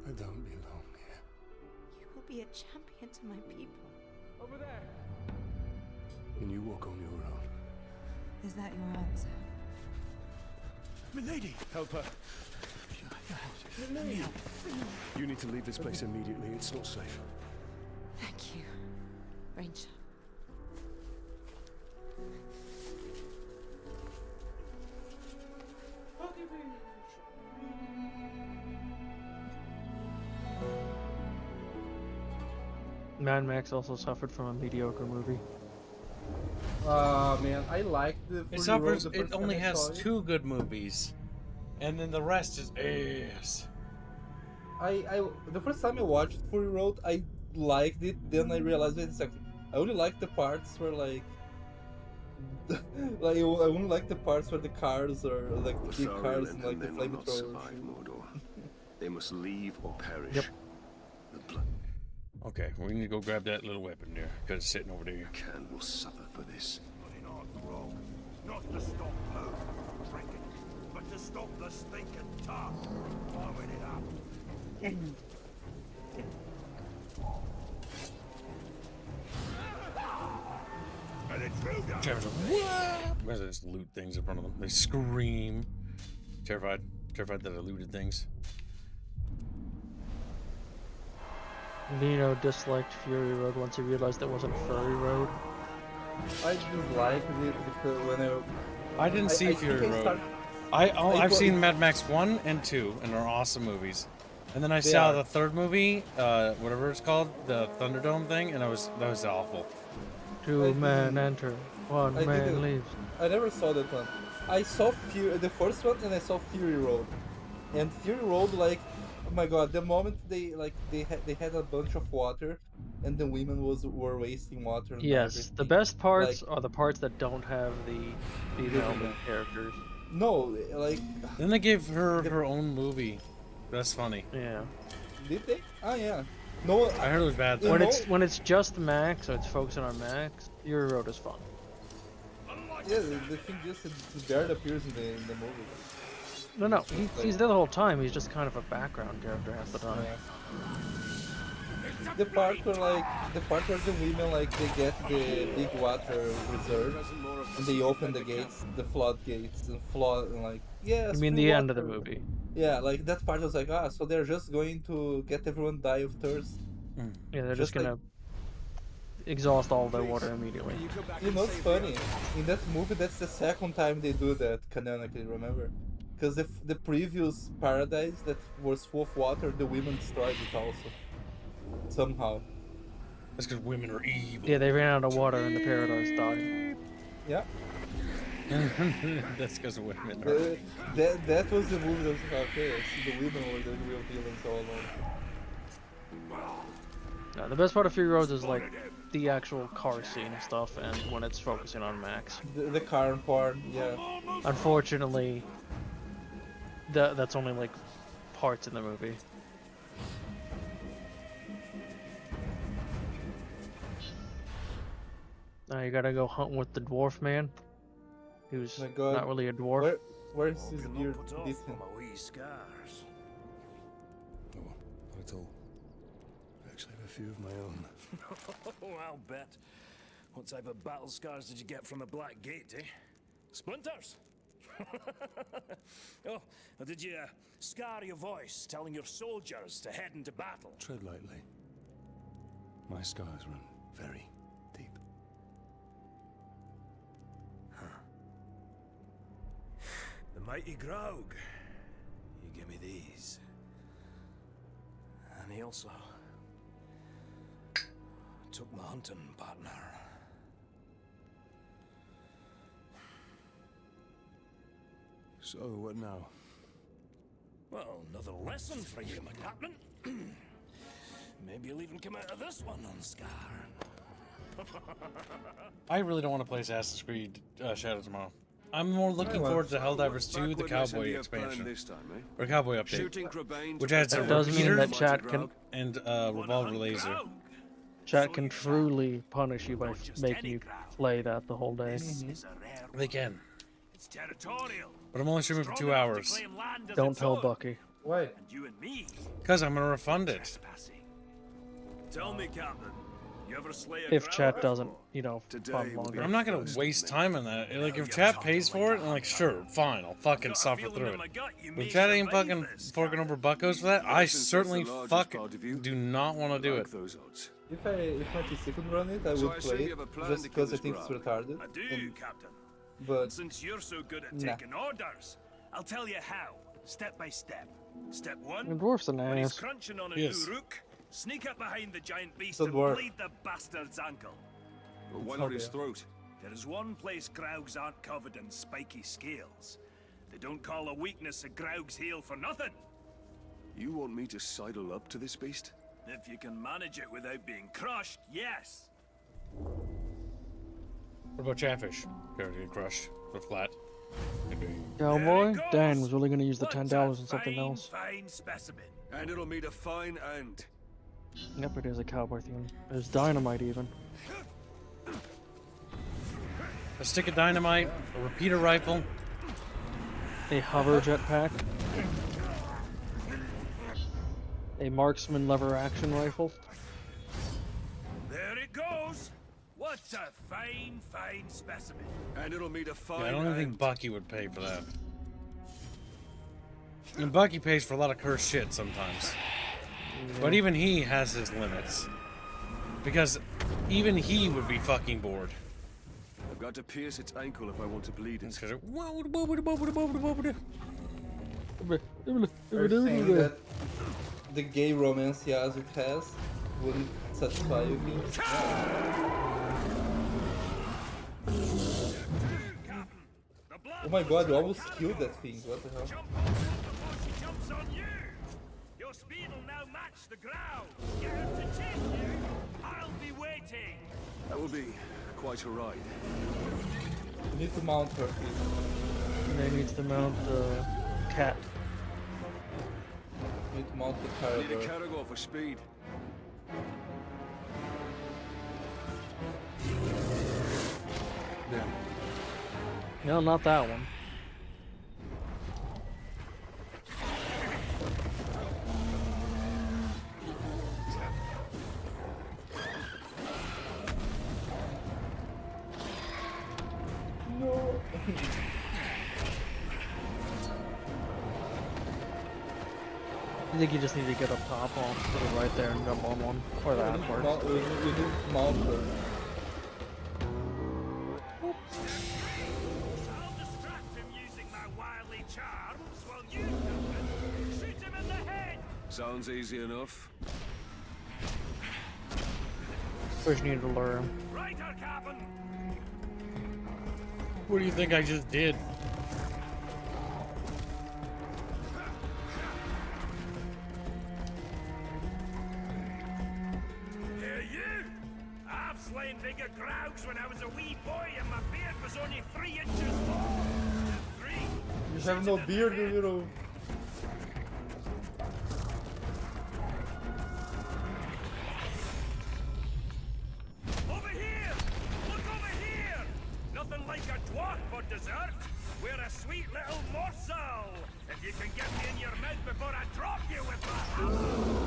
I don't belong here. You will be a champion to my people. Over there. And you walk on your own. Is that your answer? Milady! Help her. You need to leave this place immediately. It's not safe. Thank you, Ranger. Mad Max also suffered from a mediocre movie. man, I like the. It Fury suffers. Road the It first time only I has saw it. 2 good movies, and then the rest is ass. The first time I watched Fury Road, I liked it. Then I realized, wait a second, I only like the parts where like, like I only like the parts where the cars are like the big Sauron cars and like the men will not flamethrowers. survive Mordor. They must leave or perish. Yep. The blood Okay, we need to go grab that little weapon there, because it's sitting over there. can will suffer for this. But in our grog, not to stop her from drinking, but to stop the stinking tar from blowing it up. And intruder! Trevor's like, what? As they just loot things in front of them. They scream. Terrified. Terrified that I looted things. Nino disliked Fury Road once he realized it wasn't Furry Road. I just like it because when I didn't see I Fury think I Road. start- I've I- seen Mad Max 1 and 2, and they're awesome movies. And then I They saw are. the third movie, whatever it's called, the Thunderdome thing, and that was awful. Two men enter, one I man didn't- leaves. I never saw that one. I saw the first one and I saw Fury Road, and Fury Road, like, oh my god, the moment they had a bunch of water, and the women were wasting water. And Yes, the everything. best parts Like- are the parts that don't have the female main characters. No, like, Then they gave her her own movie. That's funny. Yeah. did they? Oh yeah. No, I heard it was bad though. When it's just Max, or it's focusing on Max, Fury Road is fun. yeah, the thing just barely appears in the movie. No, he's there the whole time. He's just kind of a background character half the time. The part where the women like they get the big water reserve and they open the gates, the floodgates, and flood and like yes. I mean free the end of the water. movie. Yeah, like that part was like so they're just going to get everyone die of thirst. Yeah, they're Just just gonna exhaust all their water immediately. You know, it's funny. In that movie, that's the second time they do that canonically. Remember? Because the previous paradise that was full of water, the women destroyed it also. somehow. That's because women are evil. Yeah, they ran out of water and the paradise died. Yeah. That's because women are. That was the movie that was like, okay, I see the women were the real villains all along. No, the best part of Fury Roads is like the actual car scene and stuff, and when it's focusing on Max. The car part, yeah. Unfortunately, that's only like parts in the movie. Now you gotta go hunting with the dwarf man, who's My God. not really a dwarf. Where's his beard? This my wee scars. Oh, not at all. I actually have a few of my own. Oh, I'll bet. What type of battle scars did you get from the Black Gate, eh? Splinters? Oh, or did you scar your voice telling your soldiers to head into battle? Tread lightly. My scars run very deep. The mighty Graug. You give me these. And he also took my hunting partner. So, what now? Well, another lesson for you, my captain. Maybe you'll even come out of this one unscarred. I really don't want to play Assassin's Creed Shadow tomorrow. I'm more looking forward to Helldivers 2, the Cowboy expansion. This time, eh? Or Cowboy update. Which adds a does mean repeater that chat can and revolver laser. chat can truly punish you by making you play that the whole day. They can. It's territorial. But I'm only streaming for 2 hours. Don't tell Bucky. Why? And you and me. Because I'm going to refund it. Trespassing. Tell me, Captain. You ever slay a If Graug chat before? doesn't, you know, fun longer. I'm not going to waste time on that. Like, if chat pays for it, I'm like, sure, fine, I'll fucking Got a suffer feeling through in it. my gut you If may chat ain't survive fucking this, forking over buckos for that, I certainly do not want to do it. Those odds. If my PC could run it, I So would I assume play you it, have a plan just to kill because I this think it's Graug. retarded. I do, and- Captain. But Since you're so good at Nah. taking orders, I'll tell you how, step by step. Step The one, dwarf's an when he's ass. crunching on a Yes. new rook, sneak up behind the giant beast The and dwarf. bleed the bastard's ankle. But why not his throat? There is one place Graugs aren't covered in spiky scales. They don't call a weakness a Graug's heel for nothing. You want me to sidle up to this beast? If you can manage it without being crushed, yes. What about Chatfish? Gotta get crushed. Or flat. Cowboy? There it goes. Dan was really gonna use the What's $10 a on something fine, else. Fine specimen. And it'll meet a fine end. Yep, it is a cowboy theme. There's dynamite even. A stick of dynamite, a repeater rifle. A hover jetpack. A marksman lever action rifle. There it goes. What a fine, fine specimen. And it'll meet a fine Yeah, I don't even think end. Bucky would pay for that. And Bucky pays for a lot of cursed shit sometimes. But even he has his limits. Because even he would be fucking bored. I've got to pierce its ankle if I want to bleed it. are you saying that the gay romance Yazoo has wouldn't satisfy you? Oh my god, you almost killed that thing. What the hell? Jump on her before she jumps on you. Your speed will now match the ground. Get her to chase you. I'll be waiting. That will be quite a ride. You need to mount her, please. And they need to mount the cat. You need to mount the I need a Caragor. Caragor for speed. There. No, not that one. No. I think you just need to get up top on, put it right there and jump on one. Or that works. You need to mount her. I'll distract him using my wily charms while you Captain, shoot him in the head. Sounds easy enough. Fish need to lure him. Right, our cabin. What do you think I just did? Hey, you! I've slain bigger grougs when I was a wee boy and my beard was only 3 inches long. 3. You have no beard, you little. Over here! Look over here! Nothing like a dwarf for dessert. We're a sweet little morsel. If you can get me in your mouth before I drop you with my hammer.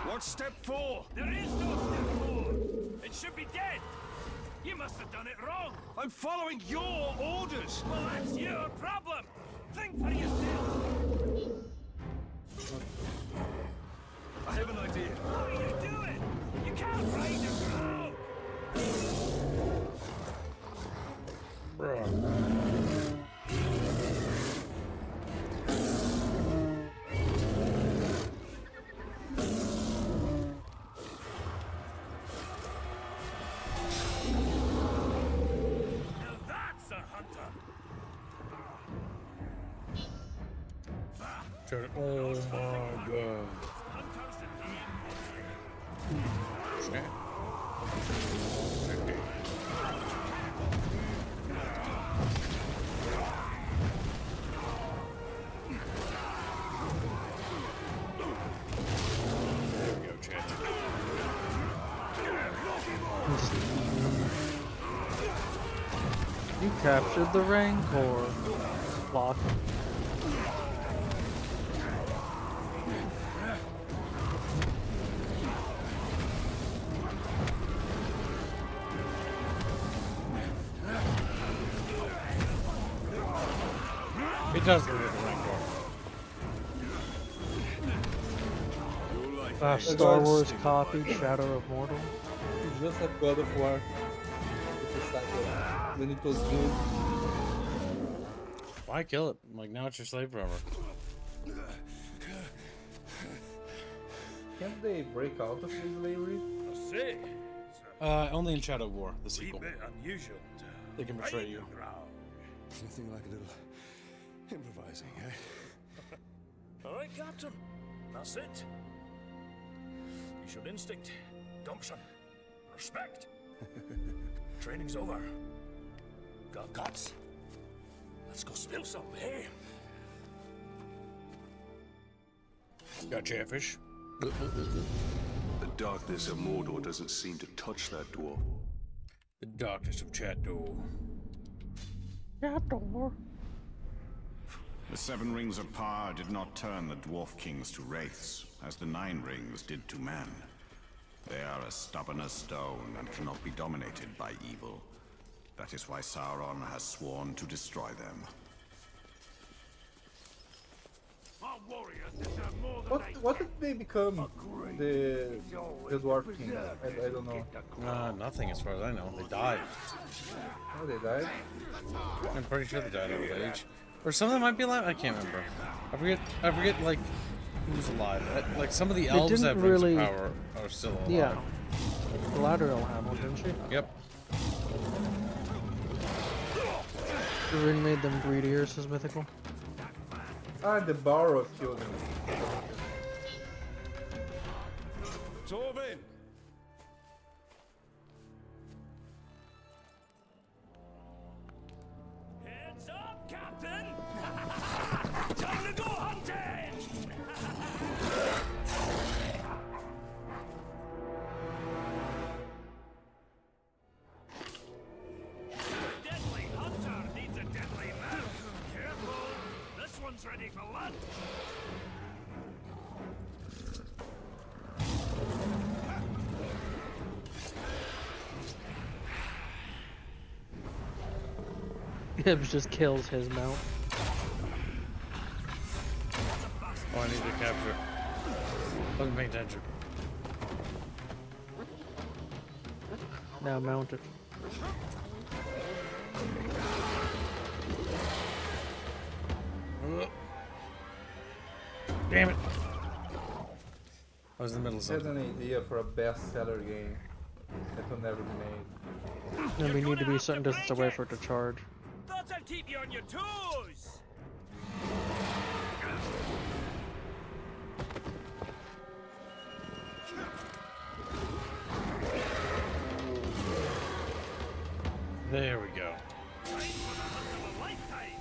What's step 4? There is no step 4. It should be dead. You must have done it wrong. I'm following your orders. Well, that's your problem. Think for yourself. I have an idea. What are you doing? You can't ride a crow. Now that's a hunter. Oh my god. Hunters in the Snap. There we go, Chad. You captured the Rancor. Lock. It does look like a Rancor. Star Wars copied Shadow of Mordor. It's just like God of War. It's just like when it was good. Why kill it? Like, now it's your slave forever. Can't they break out of this slavery? I see. Only in Shadow of War, the sequel. Bit unusual. They can betray you. Nothing like a little improvising, eh? All right, Captain. That's it. You showed instinct, gumption, respect. Training's over. Got guts. Let's go spill some, eh? Got Chatfish. The darkness of Mordor doesn't seem to touch that dwarf. The darkness of Chatdo. Chatdo. The 7 rings of power did not turn the dwarf kings to wraiths, as the 9 rings did to man. They are as stubborn as stone and cannot be dominated by evil. That is why Sauron has sworn to destroy them. Our warriors deserve more than What did they become? The dwarf kings? I don't know. Nothing as far as I know. They died. Oh, they died? I'm pretty sure they died of old age. Or some of them might be alive. I can't remember. I forget like who's alive. Like some of the elves that didn't rings really- of power are still alive. Yeah. Galadriel had one, didn't she? Yep. The ring made them greedier, says Mythical. Ah, the Barrows killed him. Torvin! Heads up, Captain! Time to go hunting! Deadly hunter needs a deadly man. Careful! This one's ready for lunch. Gibbs just kills his mount. Oh, I need to capture it. Wasn't paying attention. Now mount it. Damn it! I was in the middle of There's something. an idea for a bestseller game that will never be made. Then we need to be a certain distance away for it to charge. Thought I'd keep you on your toes. There we go. Time for the hunt of a lifetime.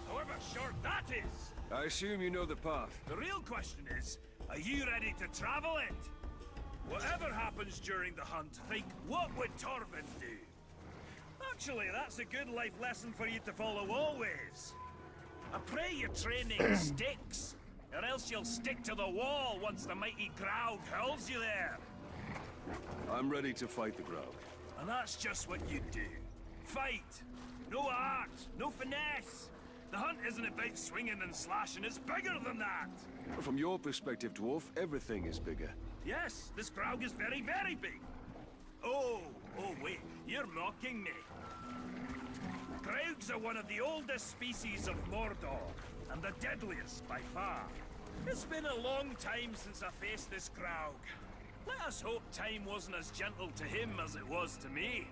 However short that is. I assume you know the path. The real question is, are you ready to travel it? Whatever happens during the hunt, think, what would Torvin do? Actually, that's a good life lesson for you to follow always. I pray your training sticks, or else you'll stick to the wall once the mighty Graug hurls you there. I'm ready to fight the Graug. And that's just what you do. Fight. No art, no finesse. The hunt isn't about swinging and slashing, it's bigger than that. From your perspective, Dwarf, everything is bigger. Yes, this Graug is very, very big. Oh, wait, you're mocking me. Graugs are one of the oldest species of Mordor, and the deadliest by far. It's been a long time since I faced this Graug. Let us hope time wasn't as gentle to him as it was to me.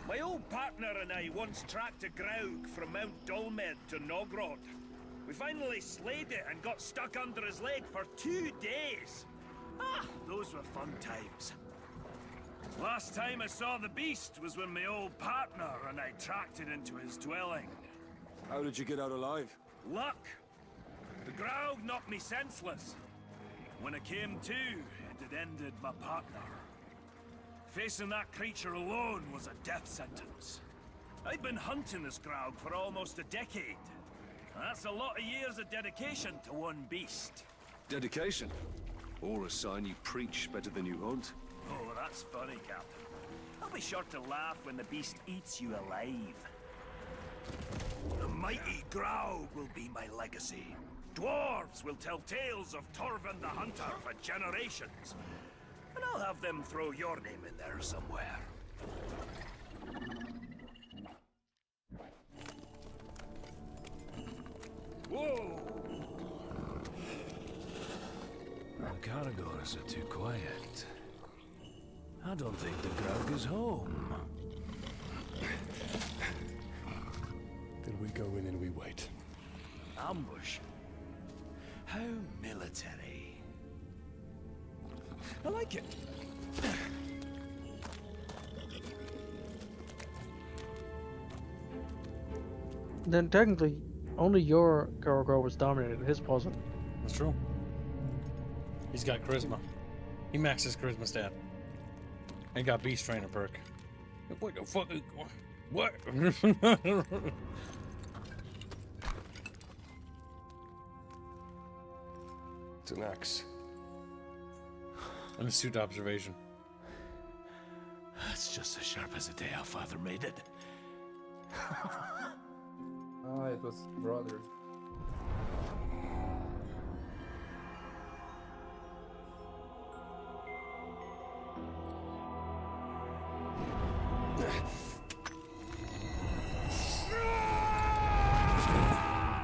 My old partner and I once tracked a Graug from Mount Dolmed to Nogrod. We finally slayed it and got stuck under his leg for 2 days. Ah, those were fun times. Last time I saw the beast was when my old partner and I tracked it into his dwelling. How did you get out alive? Luck. The Graug knocked me senseless. When I came to, it had ended my partner. Facing that creature alone was a death sentence. I'd been hunting this Graug for almost a decade. That's a lot of years of dedication to one beast. Dedication? Or a sign you preach better than you hunt? Oh, that's funny, Captain. I'll be sure to laugh when the beast eats you alive. The mighty Graug will be my legacy. Dwarves will tell tales of Torvin the Hunter for generations. And I'll have them throw your name in there somewhere. Whoa! The Caragors are too quiet. I don't think the Graug is home. Then we go in and we wait. Ambush. How military. I like it. Then technically, only your Caragor was dominated, his wasn't. That's true. He's got charisma. He maxed his charisma stat. And got beast trainer perk. What the fuck? What? It's an axe. An astute observation. It's just as sharp as the day our father made it. Ah, it was brother.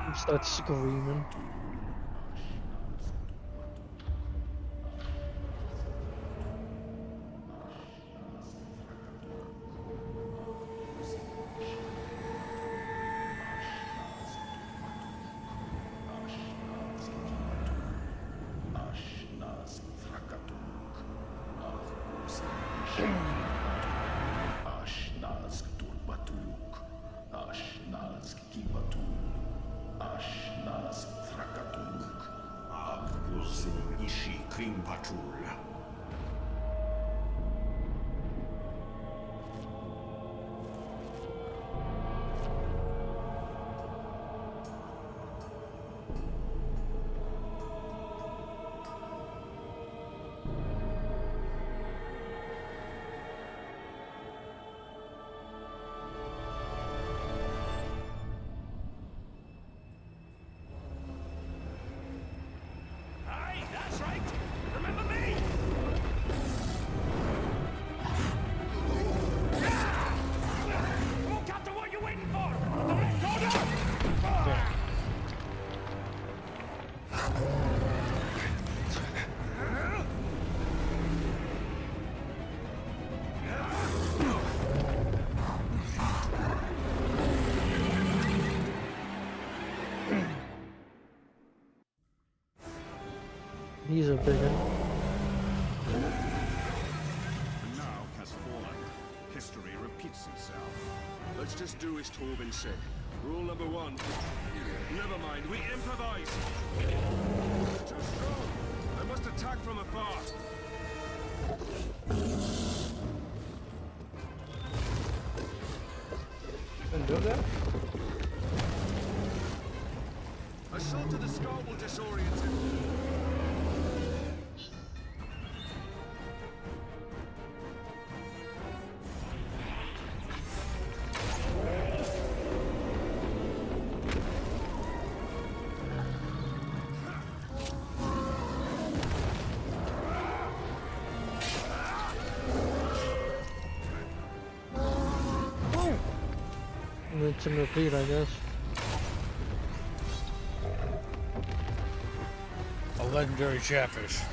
He starts screaming. He's a big one. Now has fallen. History repeats itself. Let's just do as Torben said. Rule number 1. Never mind, we improvise. Too strong. I must attack from afar. Can do that? A shot to the skull will disorient him. Rinse and repeat, I guess. A legendary chatfish.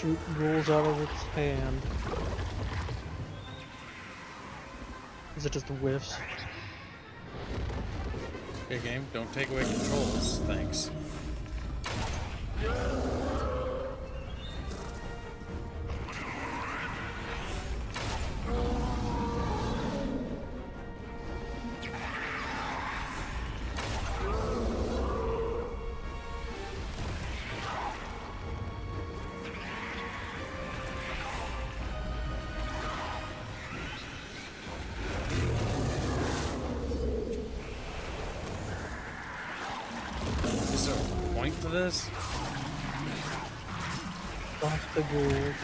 Shoot rolls out of its hand. Is it just whiffs? Okay, game, don't take away controls. Thanks. Is there a point to this? Off the gold.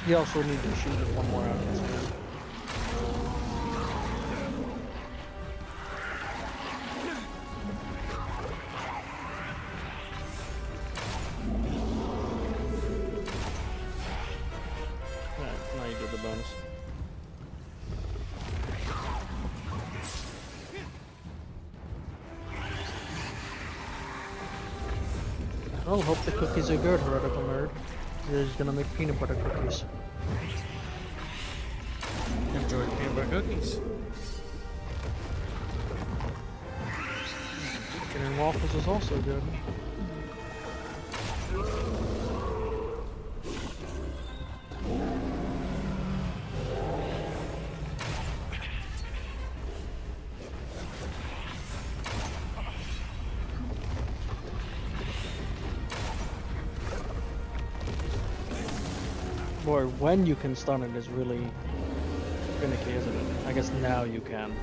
You also need to shoot it one more out of its hand. Alright, now you did the bonus. Well, hope the cookies are good, heretical nerd. You're just gonna make peanut butter cookies. Enjoy the peanut butter cookies. Chicken and waffles is also good. Boy, when you can stun it is really finicky, isn't it? I guess now you can.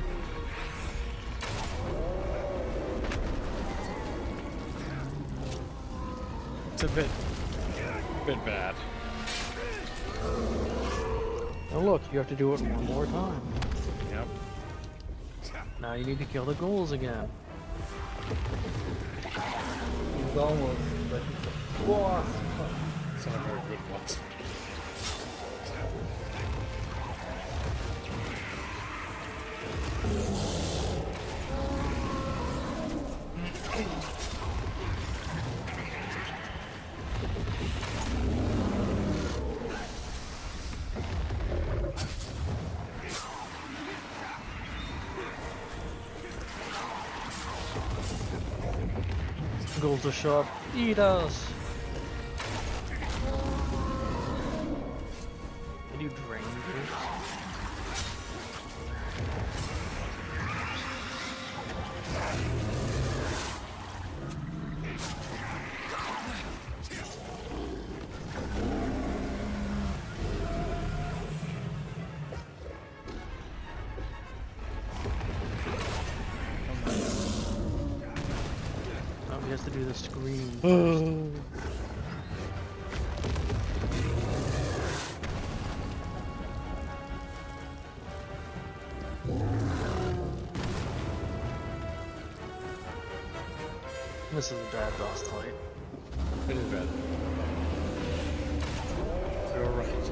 It's a bit bad. Oh look, you have to do it one more time. Yep. Now you need to kill the ghouls again. He's almost, but boss. It's not a very good one. Ghouls are sharp. Eat us! Did you drain this? Oh, he has to do the scream. This is a bad boss fight. It is bad. You're right.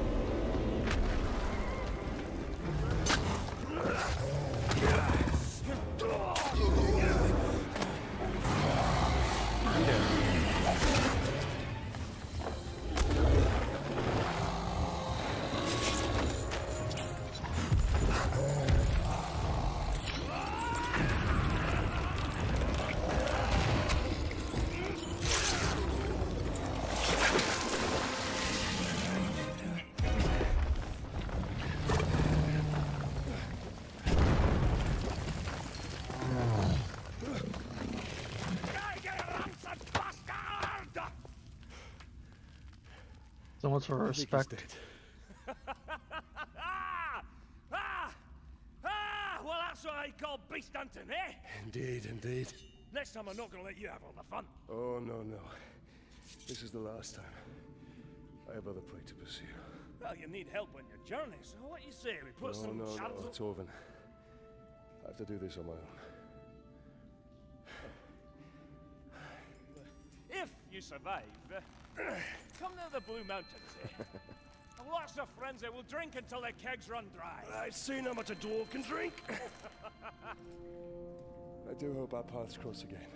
much for respect. Well, that's what I call beast hunting, eh? Indeed, indeed. Next time I'm not gonna let you have all the fun. Oh, no, no. This is the last time. I have other prey to pursue. Well, you need help on your journey, so what do you say? We put some No, shadows... Torvin. I have to do this on my own. If you survive, come to the Blue Mountains, eh? I've lots of friends that will drink until their kegs run dry. I've seen how much a dwarf can drink. I do hope our paths cross again.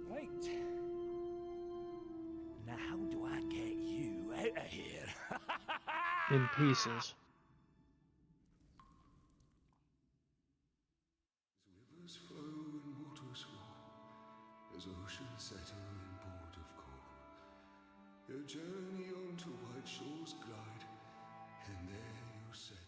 Right. Now how do I get you out of here? In pieces. Rivers flow and waters flow, as oceans settle in port of call. Your journey onto white shores glide, and there you settle.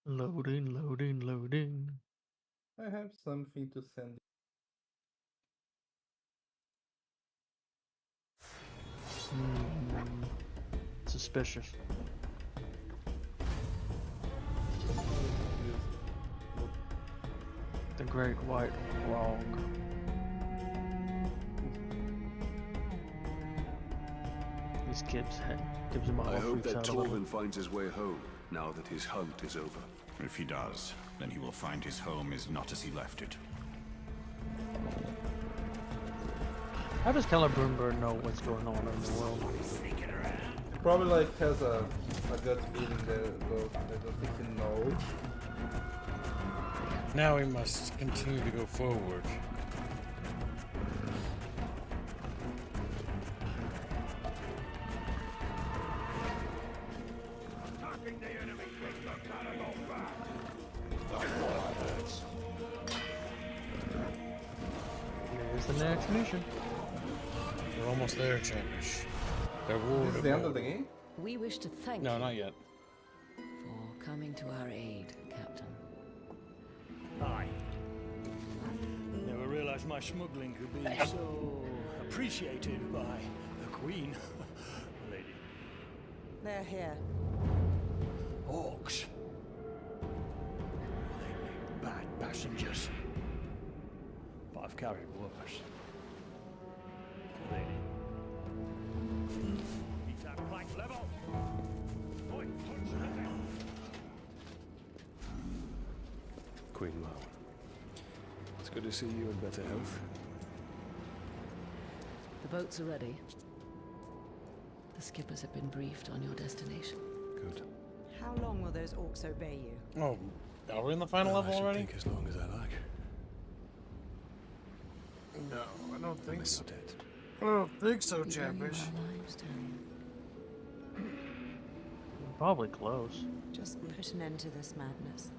Loading, loading, loading. I have something to send. Suspicious. The Great White Frog. These gives him a I whole hope freaks that out a little. Torvin finds his way home, now that his hunt is over. If he does, then he will find his home is not as he left it. How does Celebrimbor know what's going on in the world? Probably like has a gut feeling that I don't think he knows. Now we must continue to go forward. Attacking the enemy with the cannonball back. Here's the next mission. We're almost there, champions. There This is the end of the game? We wish to thank No, you not yet. for coming to our aid, Captain. Aye. Never realized my smuggling could be so appreciated by the Queen. Lady. They're here. Orcs. They make bad passengers. But I've carried worse. Lady. Keep that plank level. Oi, punch the thing. Queen Mao. It's good to see you in better health. The boats are ready. The skippers have been briefed on your destination. Good. How long will those orcs obey you? Oh, are we in the final Well, level I should already? think as long as I like. No, I don't think Unless so. you're dead. I don't think so, The end of champions. our lives, Tony. Probably close. Just put an end to this madness.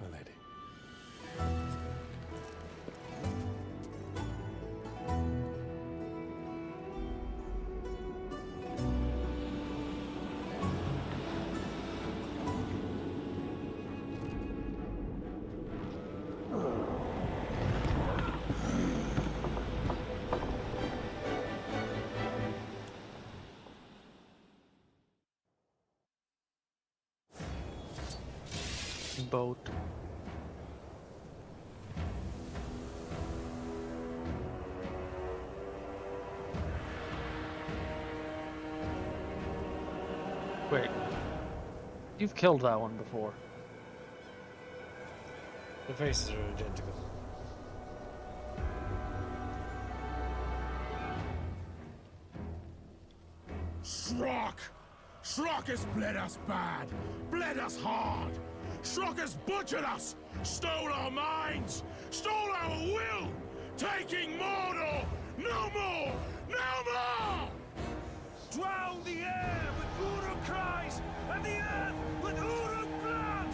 My lady. Boat. Wait. You've killed that one before. The faces are identical. Shrok! Shrok has bled us bad, bled us hard. Shrok has butchered us, stole our minds, stole our will, taking Mordor! No more! No more! drown the air with Uruk cries and the earth with Uruk blood!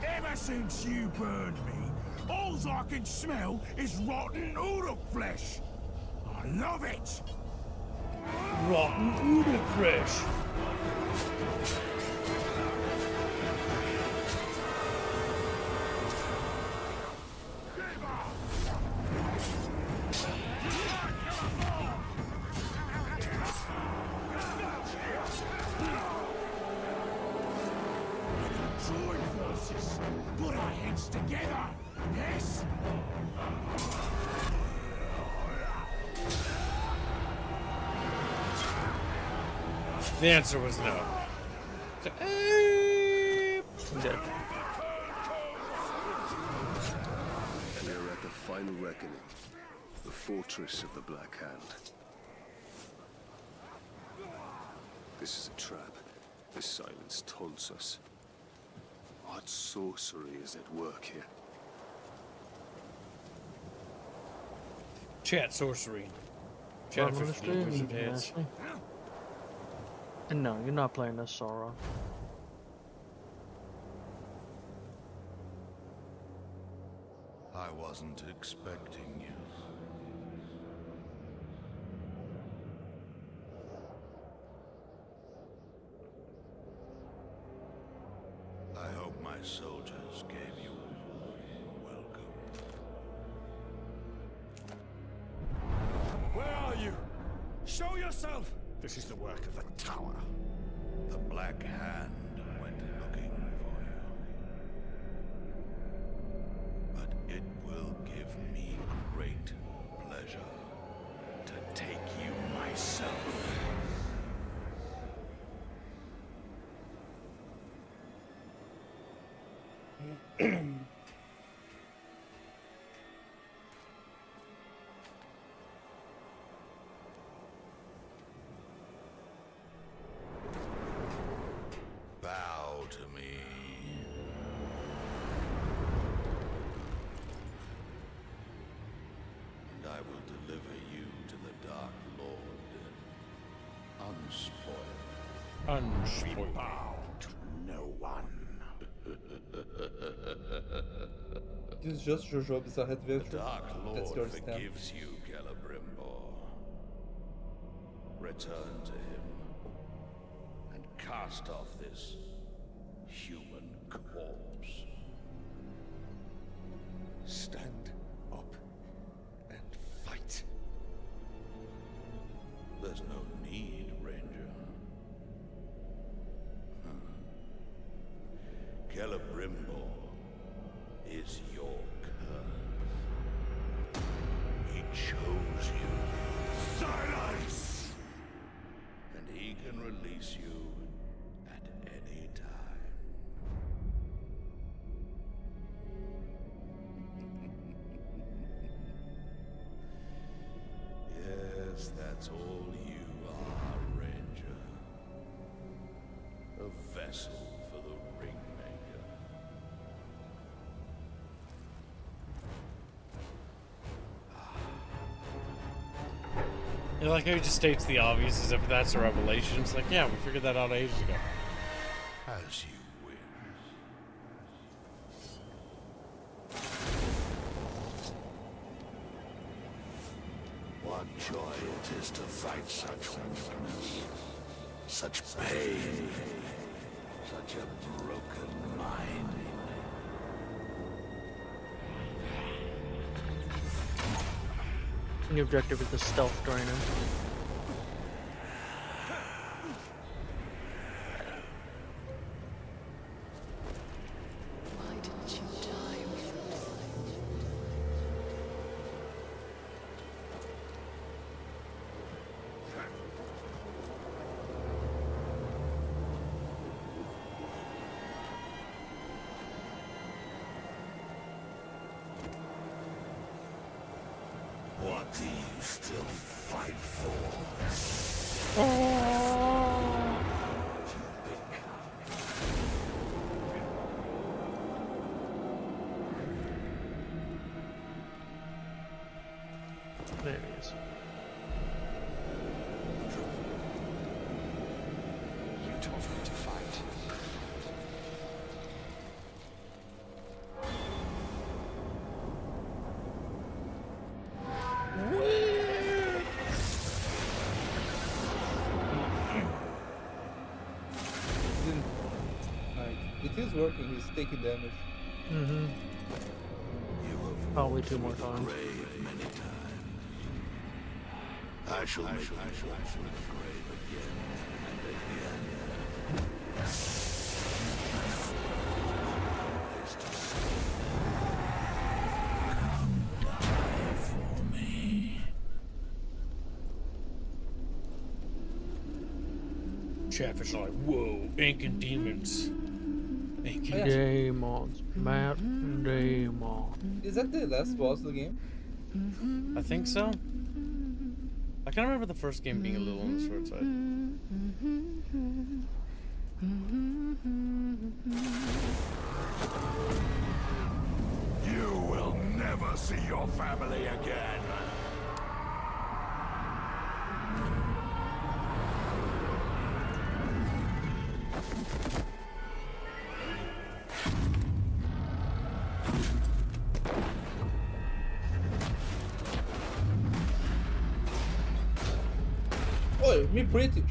Ever since you burned me, all I can smell is rotten Uruk flesh. I love it. Rotten Uruk flesh. Join forces. Put our heads together. Yes? The answer was no. Dead. We are at the final reckoning. The fortress of the Black Hand. This is a trap. This silence taunts us. What sorcery is at work here? Chat sorcery. From the Chatfish stream, wizard heads. Ashley. And no, you're not playing this Sora. I wasn't expecting you. I hope my soldiers gave you a welcome. Where are you? Show yourself! This is the work of the tower. The Black Hand went looking for you. But it will give me great pleasure to take you myself. Bow to me. And I will deliver you to the Dark Lord, unspoiled. Unspoiled. Bow to no one. This is just Jojo Bizarre The Adventure. Dark That's your Lord stamp. forgives you, Celebrimbor. Return to him and cast off this human corpse. Stand up and fight. There's no need, Ranger. Celebrimbor is your curse. He chose you. Silence! And he can release you at any time. Yes, that's all you are, Ranger. A vessel for the Ringmaker. You like how he just states the obvious as if that's a revelation. It's like, yeah, we figured that out ages ago. As you wish. What joy it is to fight such weakness, such pain, such a broken mind. And the objective is to stealth drain him. What do you still fight for? There he is. You told me to fight. It is working, he's taking damage. Mm-hmm. Probably 2 more times. Many times. I shall make you walk through the grave again and again. Come die for me. Chatfish are like, whoa, ancient demons. Ancient Demons. Matt Damon. Is that the last boss of the game? I think so. I kind of remember the first game being a little on the short side. You will never see your family again. Oi, me British.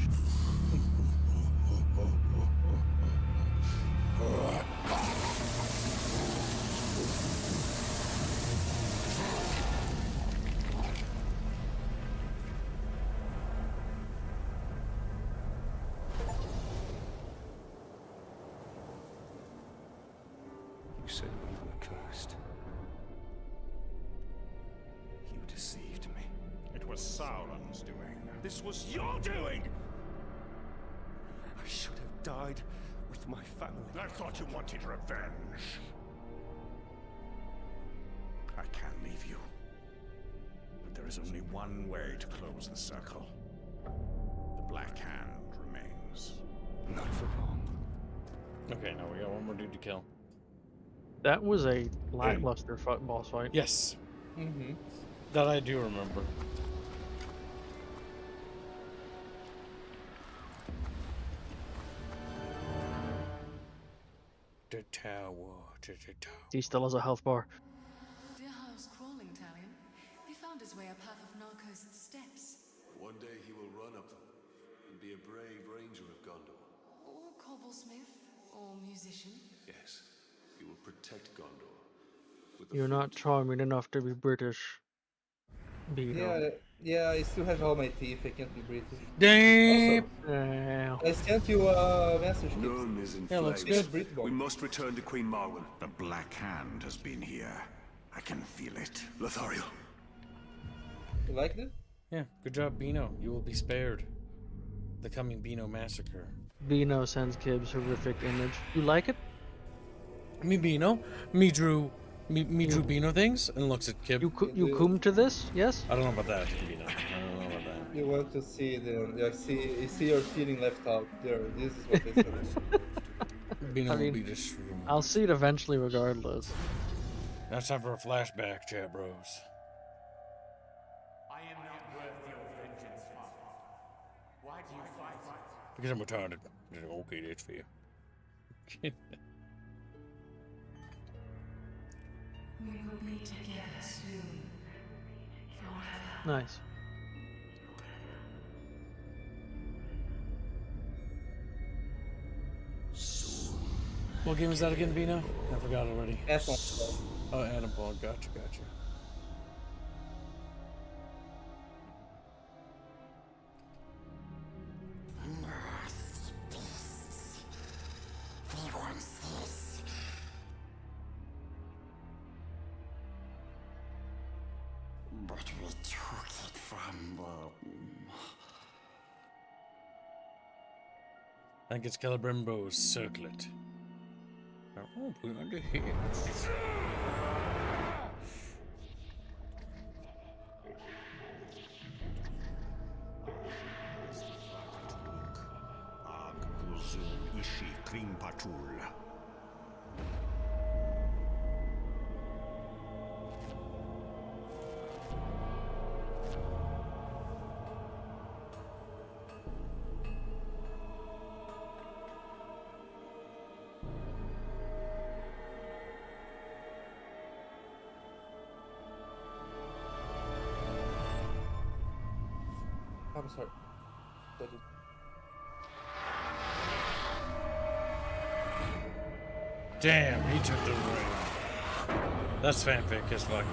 You said we were cursed. You deceived me. It was Sauron's doing. This was your doing! I should have died with my family. I thought you wanted revenge. I can leave you. But there is only one way to close the circle. The Black Hand remains. Not for long. Okay, now we got one more dude to kill. That was a lackluster boss fight. Yes. Mm-hmm. That I do remember. The tower. He still has a health bar. Dear House crawling Talion, he found his way up half of Narcos' steps. One day he will run up them and be a brave ranger of Gondor. Or cobblesmith, or musician. Yes, he will protect Gondor. With You're not charming enough to be British. Yeah, I still have all my teeth, I can't be British. Damn! Also, I sent you a message. None is in Yeah, looks flames. good. We must return to Queen Marwen. The Black Hand has been here. I can feel it. Lothario. You liked it? Yeah, good job, Beano. You will be spared. The coming Beano massacre. Beano sends Kib's horrific image. You like it? Me Beano. Me drew Beano things and looks at Kib. You come to this? Yes? I don't know about that, Beano. I don't know about that. You want to see them. You see your feeling left out there. This is what they said. Beano I will mean, be destroyed. I'll see it eventually regardless. Now it's time for a flashback, chat bros. I am not worth your vengeance, Father. Why do you fight? Because I'm retarded. Okay, that's fair. We will be together soon. Forever. Nice. What game is that again, Beano? I forgot already. Adam. Oh, Adam Paul. Gotcha. But we took it from them. I think it's Celebrimbo's circlet. Oh, put it under here. Krim Patrol. I'm sorry. Damn, he took the ring. That's fanfic as fuck.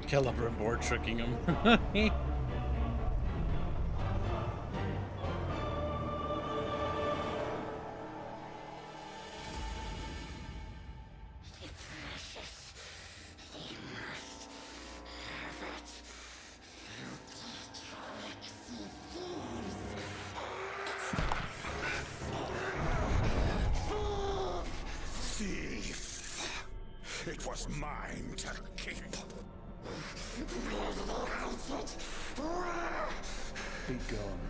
Caliber and board tricking him. It was mine to keep. Be gone.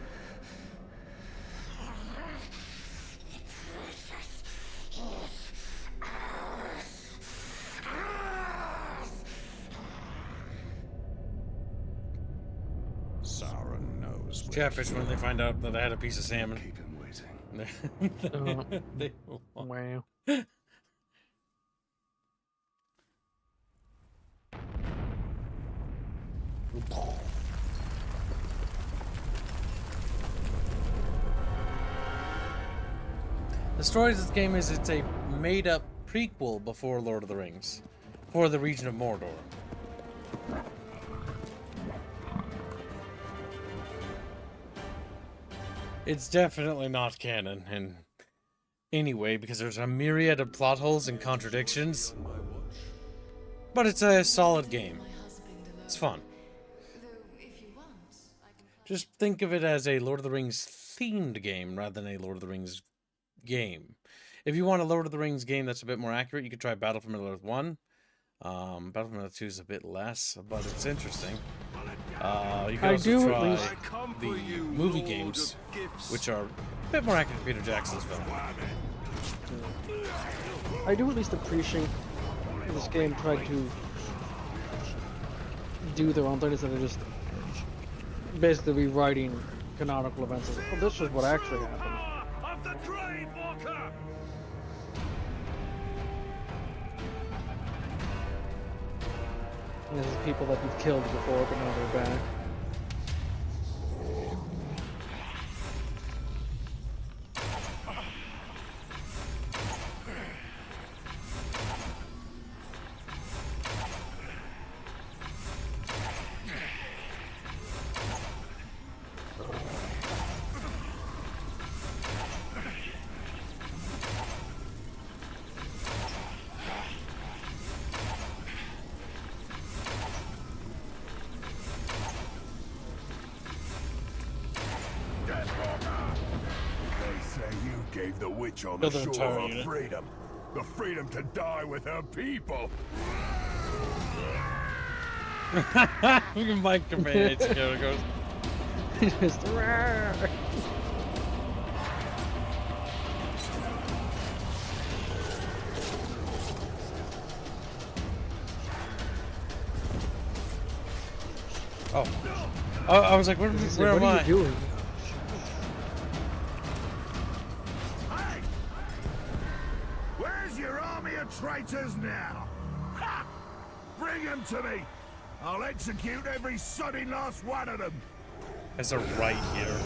Sauron knows. Chatfish when they find out that I had a piece of salmon. Keep him waiting. Wow. The story of this game is it's a made-up prequel before Lord of the Rings, for the region of Mordor. It's definitely not canon in any way because there's a myriad of plot holes and contradictions. But it's a solid game. It's fun. Just think of it as a Lord of the Rings themed game rather than a Lord of the Rings game. If you want a Lord of the Rings game that's a bit more accurate, you could try Battle for Middle-earth 1. Battle for Middle-earth 2 is a bit less, but it's interesting. You can also try the movie games, which are a bit more accurate to Peter Jackson's film. I do at least appreciate this game tried to do their own thing instead of just basically rewriting canonical events. Oh, this is what actually happened. And this is people that you've killed before, but now they're back. On the shore of freedom. The freedom to die with her people. Look at Mike Command goes. Just Oh. I was like, where am I? What are you doing? Traitors now! Ha! Bring them to me! I'll execute every sodding last one of them! There's a right here.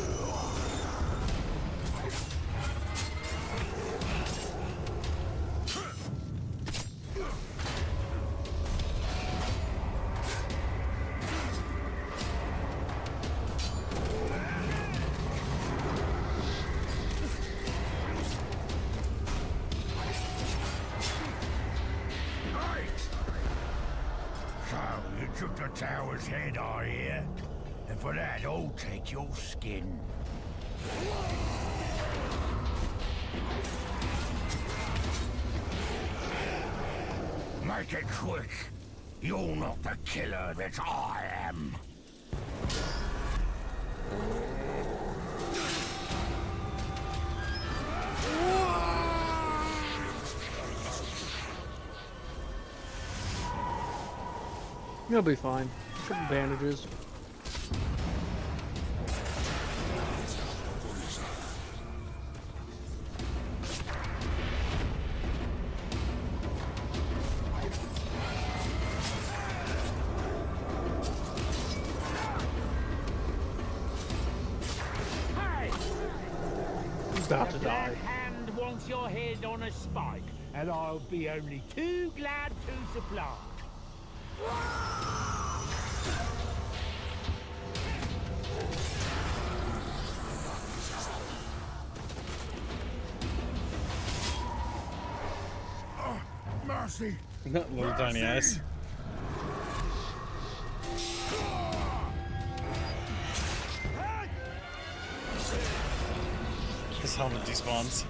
Took the tower's head, I hear. And for that, I'll take your skin. Make it quick. You're not the killer that I am. You'll be fine. Put bandages. About to die. Hand wants your head on a spike, and I'll be only too glad to supply. Mercy! Little tiny eyes. His helmet despawns.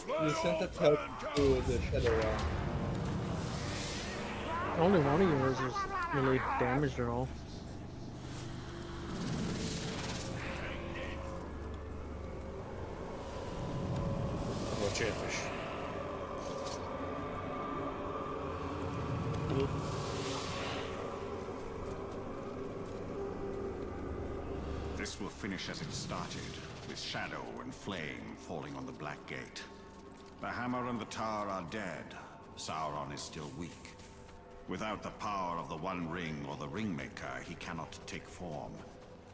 You sent a help to the Shadow Realm. Only one of yours is really damaged at all. Or Chatfish. This will finish as it started, with shadow and flame falling on the Black Gate. The hammer and the tower are dead. Sauron is still weak. Without the power of the One Ring or the Ringmaker, he cannot take form.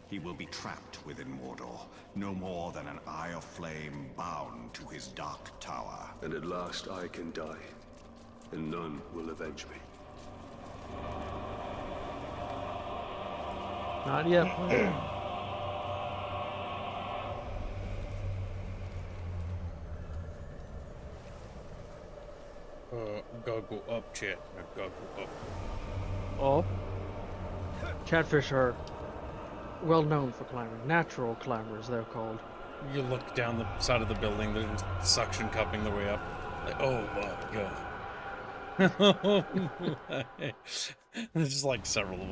He will be trapped within Mordor, no more than an eye of flame bound to his dark tower. And at last I can die, and none will avenge me. Not yet. Gotta go up, chat. Gotta go up. Oh. Chatfish are well known for climbing. Natural climbers, they're called. You look down the side of the building, they're suction cupping their way up. Like, oh my god. There's just like several of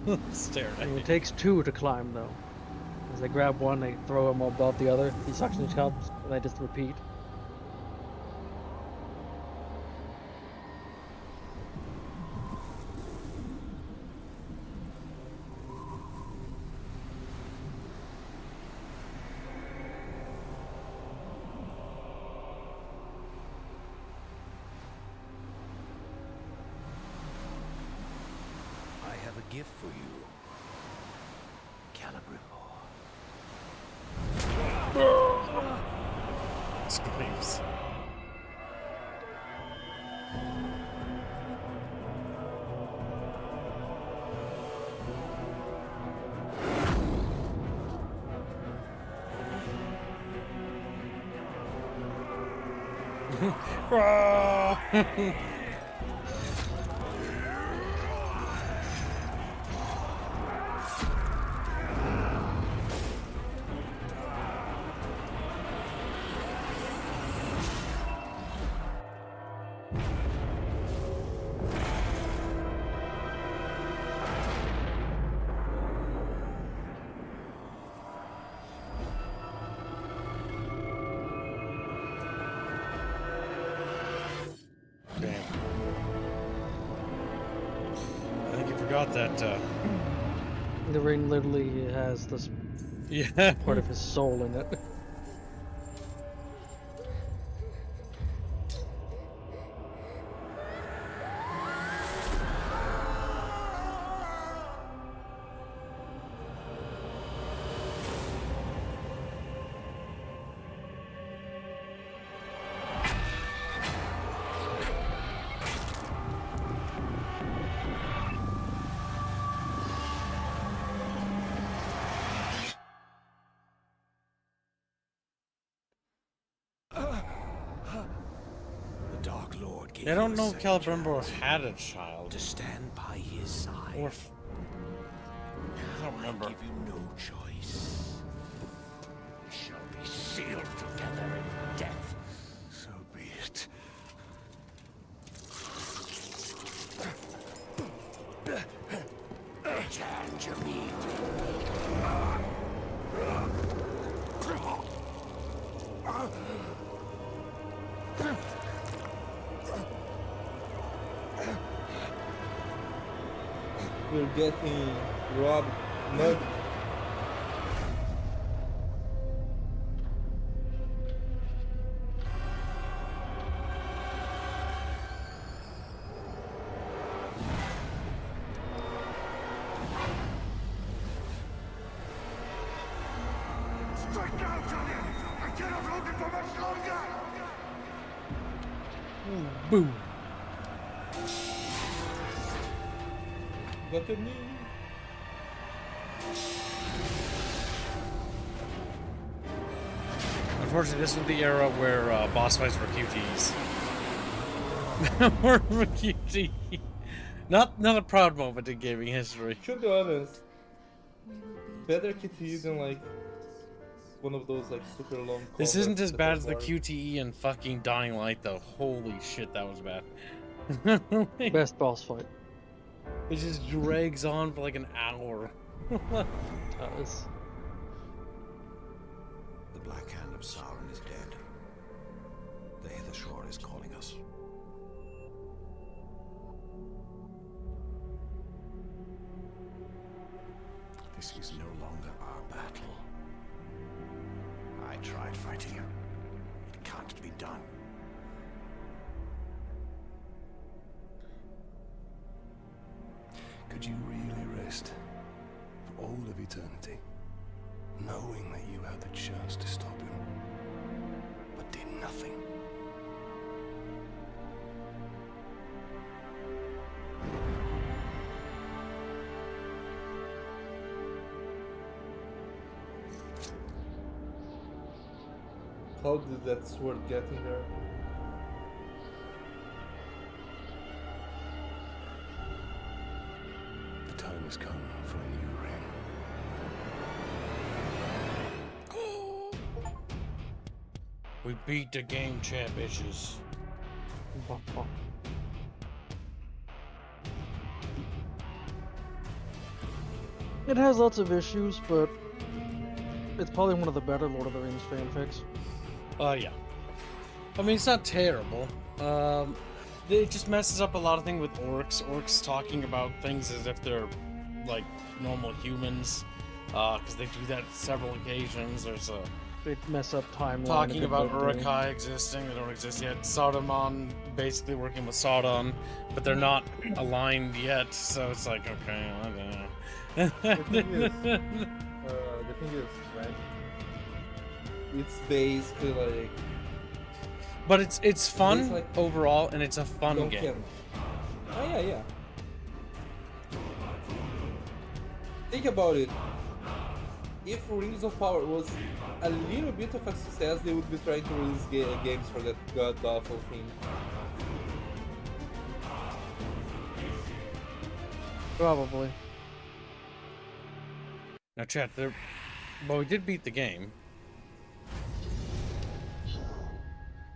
them staring at And me. it takes two to climb, though. As they grab one, they throw him above the other. He suction cups, and they just repeat. I have a gift for you, Calibrimbor. Screams. Forgot that The ring literally has this part of his soul in it. I don't know if Celebrimbor had a child. To stand by his side. Or I don't remember. I give you no choice. We shall be sealed together in death. So be it. Return to me. We're getting robbed, mugged. Strike down, Julian! I cannot hold it for much longer! Boom. Got a knee. Unfortunately, this was the era where boss fights were QTs. Were QT. Not a proud moment in gaming history. To be honest, better QTE than like one of those like super long. This isn't as bad as the boring. QTE and fucking Dying Light though. Holy shit, that was bad. Best boss fight. It just drags on for like an hour. Does. The Black Hand of Sauron is dead. The Hither Shore is calling us. This is no longer our battle. I tried fighting him. It can't be done. Could you really rest for all of eternity, knowing that you had the chance to stop him, but did nothing? How did that sword get in there? The time has come for a new ring. We beat the game, chat bitches. It has lots of issues, but it's probably one of the better Lord of the Rings fanfics. Yeah. I mean, it's not terrible. It just messes up a lot of things with orcs. Orcs talking about things as if they're, like, normal humans. Because they do that on several occasions. There's a... They mess up timeline. Talking about Uruk-hai existing, they don't exist yet. Sauron basically working with Sauron, but they're not aligned yet, so it's like, okay, I don't know. The thing is, right? It's basically like. But it's fun It's like overall, and it's a fun don't game. kill. Oh yeah, yeah. Think about it. If Rings of Power was a little bit of a success, they would be trying to release games for that god-awful thing. Probably. Now, chat, well, we did beat the game.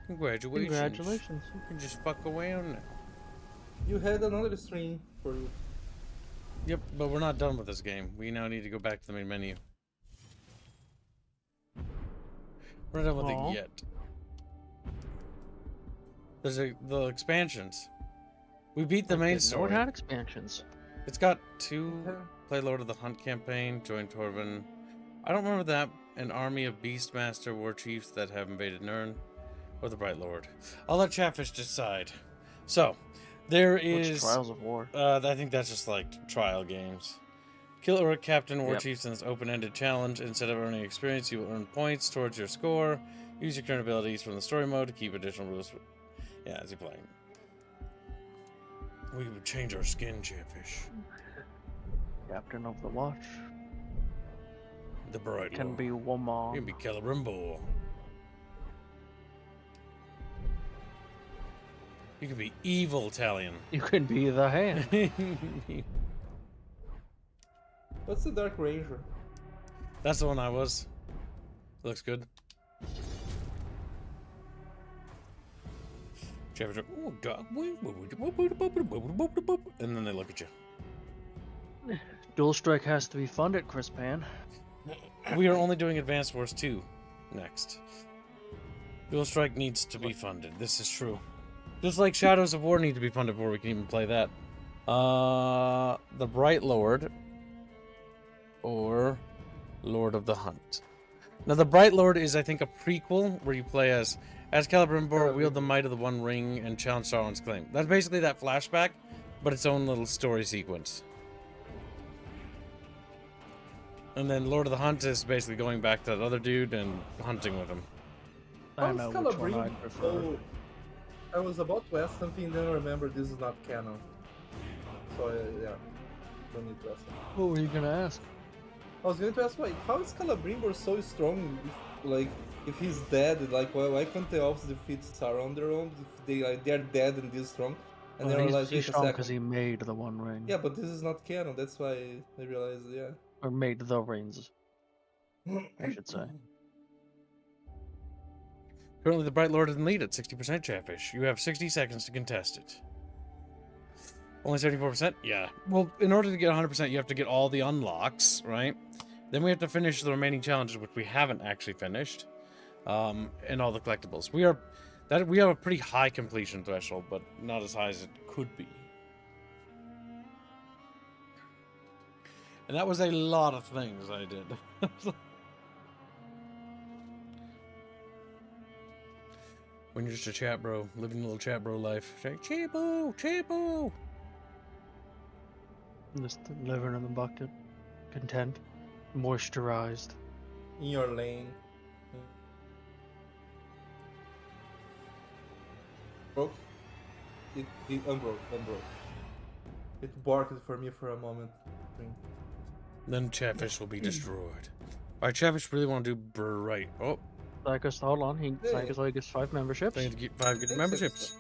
Congratulations. Congratulations. You can just fuck away on it. You had another stream for you. Yep, but we're not done with this game. We now need to go back to the main menu. We're not done with it yet. There's the expansions. We beat the main story. It had expansions. It's got 2 play Lord of the Hunt campaign, join Torvin. I don't remember that. An army of Beastmaster war chiefs that have invaded Nirn. Or the Bright Lord. I'll let Chatfish decide. So, there is... What's Trials of War? I think that's just like trial games. Kill Uruk Captain War Yep. Chiefs in this open-ended challenge. Instead of earning experience, you will earn points towards your score. Use your current abilities from the story mode to keep additional rules. Yeah, as you play. We would change our skin, Chatfish. Captain of the Watch. The Bright Can Lord. be woman. You can be Celebrimbor. You can be evil Italian. You can be the hand. What's the Dark Ranger? That's the one I was. Looks good. Oh, dog. And then they look at you. Dual Strike has to be funded, Chris Pan. We are only doing Advanced Wars 2 next. Dual Strike needs to be funded. This is true. Just like Shadows of War need to be funded before we can even play that. The Bright Lord or Lord of the Hunt. Now, the Bright Lord is, I think, a prequel where you play as Celebrimbor, wield the might of the One Ring, and challenge Sauron's claim. That's basically that flashback, but its own little story sequence. And then Lord of the Hunt is basically going back to that other dude and hunting with him. I know which one I prefer. I was about to ask something, then I remember this is not canon. So, yeah. Don't need to ask that. What were you gonna ask? I was going to ask, how is Celebrimbor so strong? If he's dead, like, why can't the elves defeat Sauron on their own? If they're dead and this strong? And Well, they realize, he's strong because he made the One Ring. Yeah, but this is not canon. That's why I realized, yeah. Or made the rings, I should say. Currently, the Bright Lord is in lead at 60% Chatfish. You have 60 seconds to contest it. Only 74%? Yeah. Well, in order to get 100%, you have to get all the unlocks, right? Then we have to finish the remaining challenges, which we haven't actually finished, and all the collectibles. We have a pretty high completion threshold, but not as high as it could be. And that was a lot of things I did. When you're just a chat bro, living a little chat bro life. Say, Chibu! Chibu! Just living in the bucket. Content. Moisturized. In your lane. Broke? It unbroke. It barked for me for a moment. Then Chatfish will be destroyed. Alright, Chatfish really want to do bright. Oh. Psychos, hold on. Psychos only gets 5 memberships. They get 5 good memberships.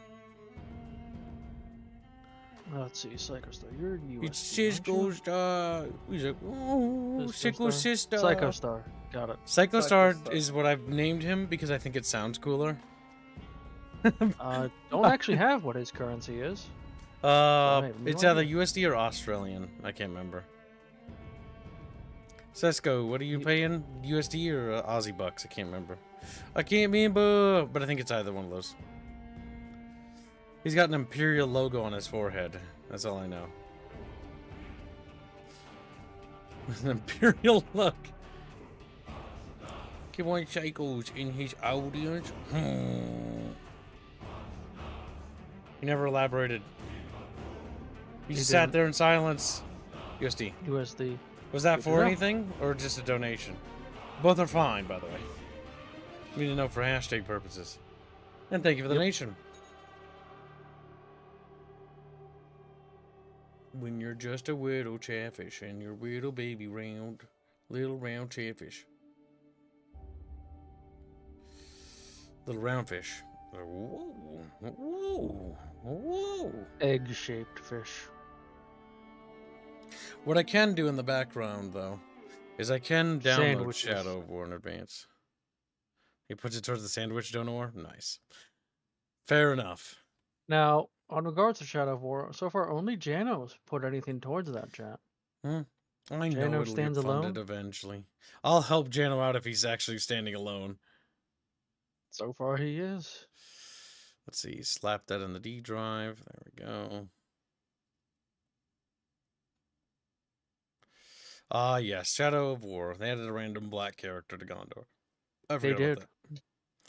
Let's see, Psychostar, you're USD. It's Cisco Star. He's like, oh, Cisco Sister. Psychostar, got it. Psychostar is what I've named him because I think it sounds cooler. Don't actually have what his currency is. It's either USD or Australian. I can't remember. Sesko, what are you paying? USD or Aussie bucks? I can't remember. I can't remember, but I think it's either one of those. He's got an Imperial logo on his forehead. That's all I know. An Imperial look. Give one Shakos in his audience. He never elaborated. He just sat there in silence. USD. USD. Was that for anything or just a donation? Both are fine, by the way. We need to know for hashtag purposes. And thank you for the donation. When you're just a widow chatfish and your widow baby round, little round chatfish. Little round fish. Whoa, whoa, whoa. Egg-shaped fish. What I can do in the background, though, is I can download Shadow of War in advance. He puts it towards the sandwich donor. Nice. Fair enough. Now, on regards to Shadow of War, so far only Jano's put anything towards that chat. I know Jano it'll stands get funded alone? eventually. I'll help Jano out if he's actually standing alone. So far he is. Let's see. Slap that in the D drive. There we go. Ah, yes. Shadow of War. They added a random black character to Gondor. They did.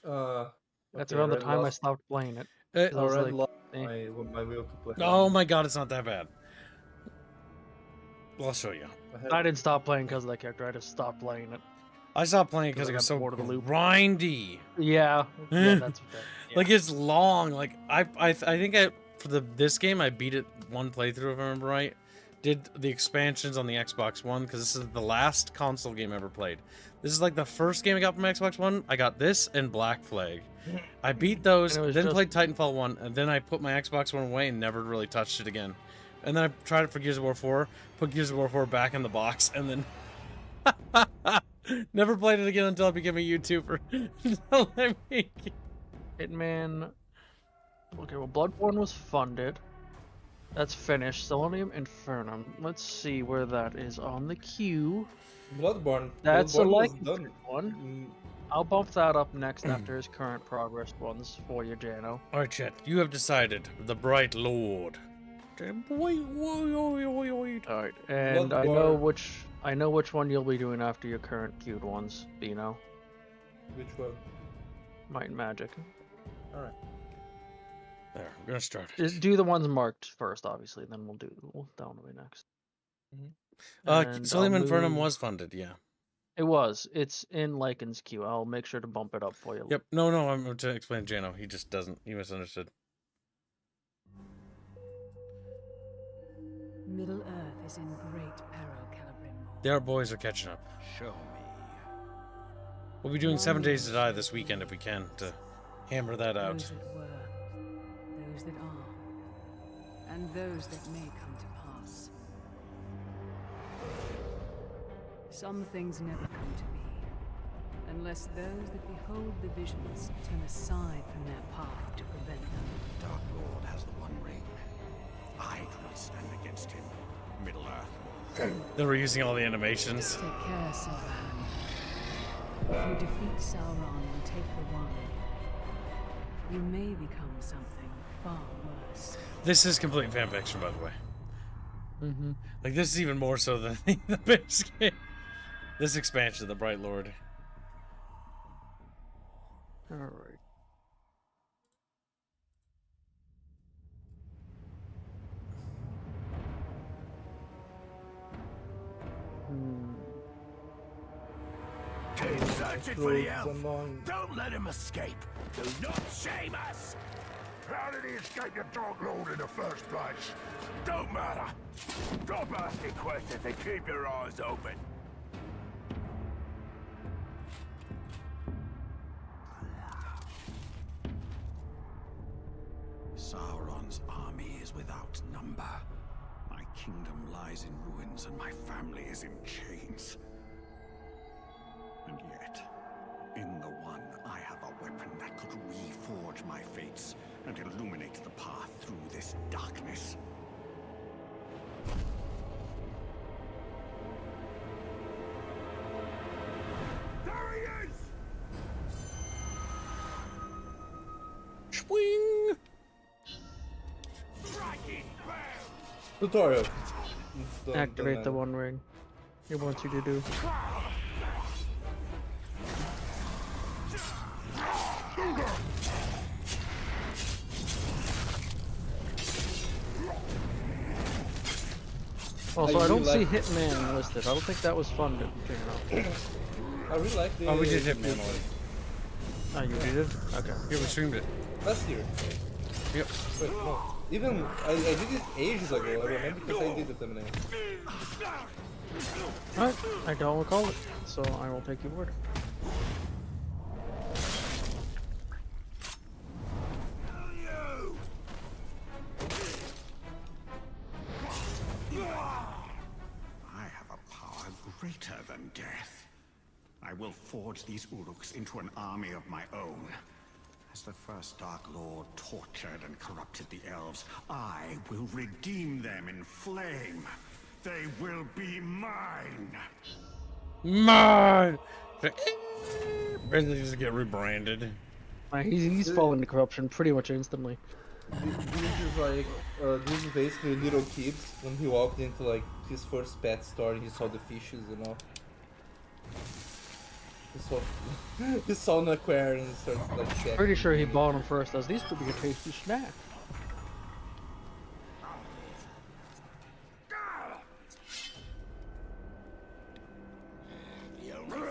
That's around the time I stopped playing it. I was like, my will to play. Oh my god, it's not that bad. I'll show you. I didn't stop playing because of that character. I just stopped playing it. I stopped playing because it was so grindy. Yeah, that's like it's long. Like I think for this game I beat it one playthrough if I remember right. Did the expansions on the Xbox One because this is the last console game I ever played. This is like the first game I got from Xbox One. I got this and Black Flag. I beat those, And it was then just- played Titanfall 1, and then I put my Xbox One away and never really touched it again. And then I tried it for Gears of War 4, put Gears of War 4 back in the box, and then never played it again until I became a YouTuber. Hitman. Okay, well, Bloodborne was funded. That's finished. Selenium Infernum. Let's see where that is on the queue. Bloodborne. That's Bloodborne a was like done. one. I'll bump that up next after his current progress ones for you, Jano. Alright, chat, you have decided. The Bright Lord. Alright, and I know which one you'll be doing after your current queued ones, Bino. Which one? Might and Magic. Alright. There, I'm gonna start it. Just do the ones marked first, obviously, then we'll down the way next. Selenium I'll Infernum move- was funded, yeah. It was. It's in Lycan's queue. I'll make sure to bump it up for you. Yep, no, I'm to explain Jano. He just doesn't, he misunderstood. Middle Earth is in great peril, Calibrim. The Art Boys are catching up. Show me. We'll be doing 7 Days to Die this weekend if we can, to hammer that out. Those that were, those that are, and those that may come to pass. Some things never come to be, unless those that behold the visions turn aside from their path to prevent them. Dark Lord has the One Ring. I do not stand against him. Middle Earth. They were using all the animations. Take care, Sauron. If you defeat Sauron and take the One, you may become something far worse. This is complete fanfiction, by the way. Mm-hmm. Like, this is even more so than the base game. This expansion of the Bright Lord. Alright. Keep searching for the elf. Don't let him escape. Do not shame us. How did he escape the Dark Lord in the first place? Don't matter. Stop asking questions and keep your eyes open. Sauron's army is without number. My kingdom lies in ruins and my family is in chains. And yet, in the One, I have a weapon that could reforge my fates and illuminate the path through this darkness. There he is! Swing! Tutorial. Activate the One Ring. It wants you to do. Also, I don't see Hitman listed. I don't think that was funded. I really like the... Oh, we did Hitman already. Oh, you did? Okay. Yeah, we streamed it. Last year. Yep. Wait, no. Even, I did it ages ago, I remember because I did the thumbnail. Alright, I don't recall it, so I will take your word. I have a power greater than death. I will forge these Uruks into an army of my own. As the first Dark Lord tortured and corrupted the elves, I will redeem them in flame. They will be mine. Mine! Basically just get rebranded. He's fallen to corruption pretty much instantly. This is like, this is basically little kids when he walked into like his first pet store and he saw the fishes, you know. He saw an aquarium and started like checking. Pretty sure he bought them first, as these could be a tasty snack.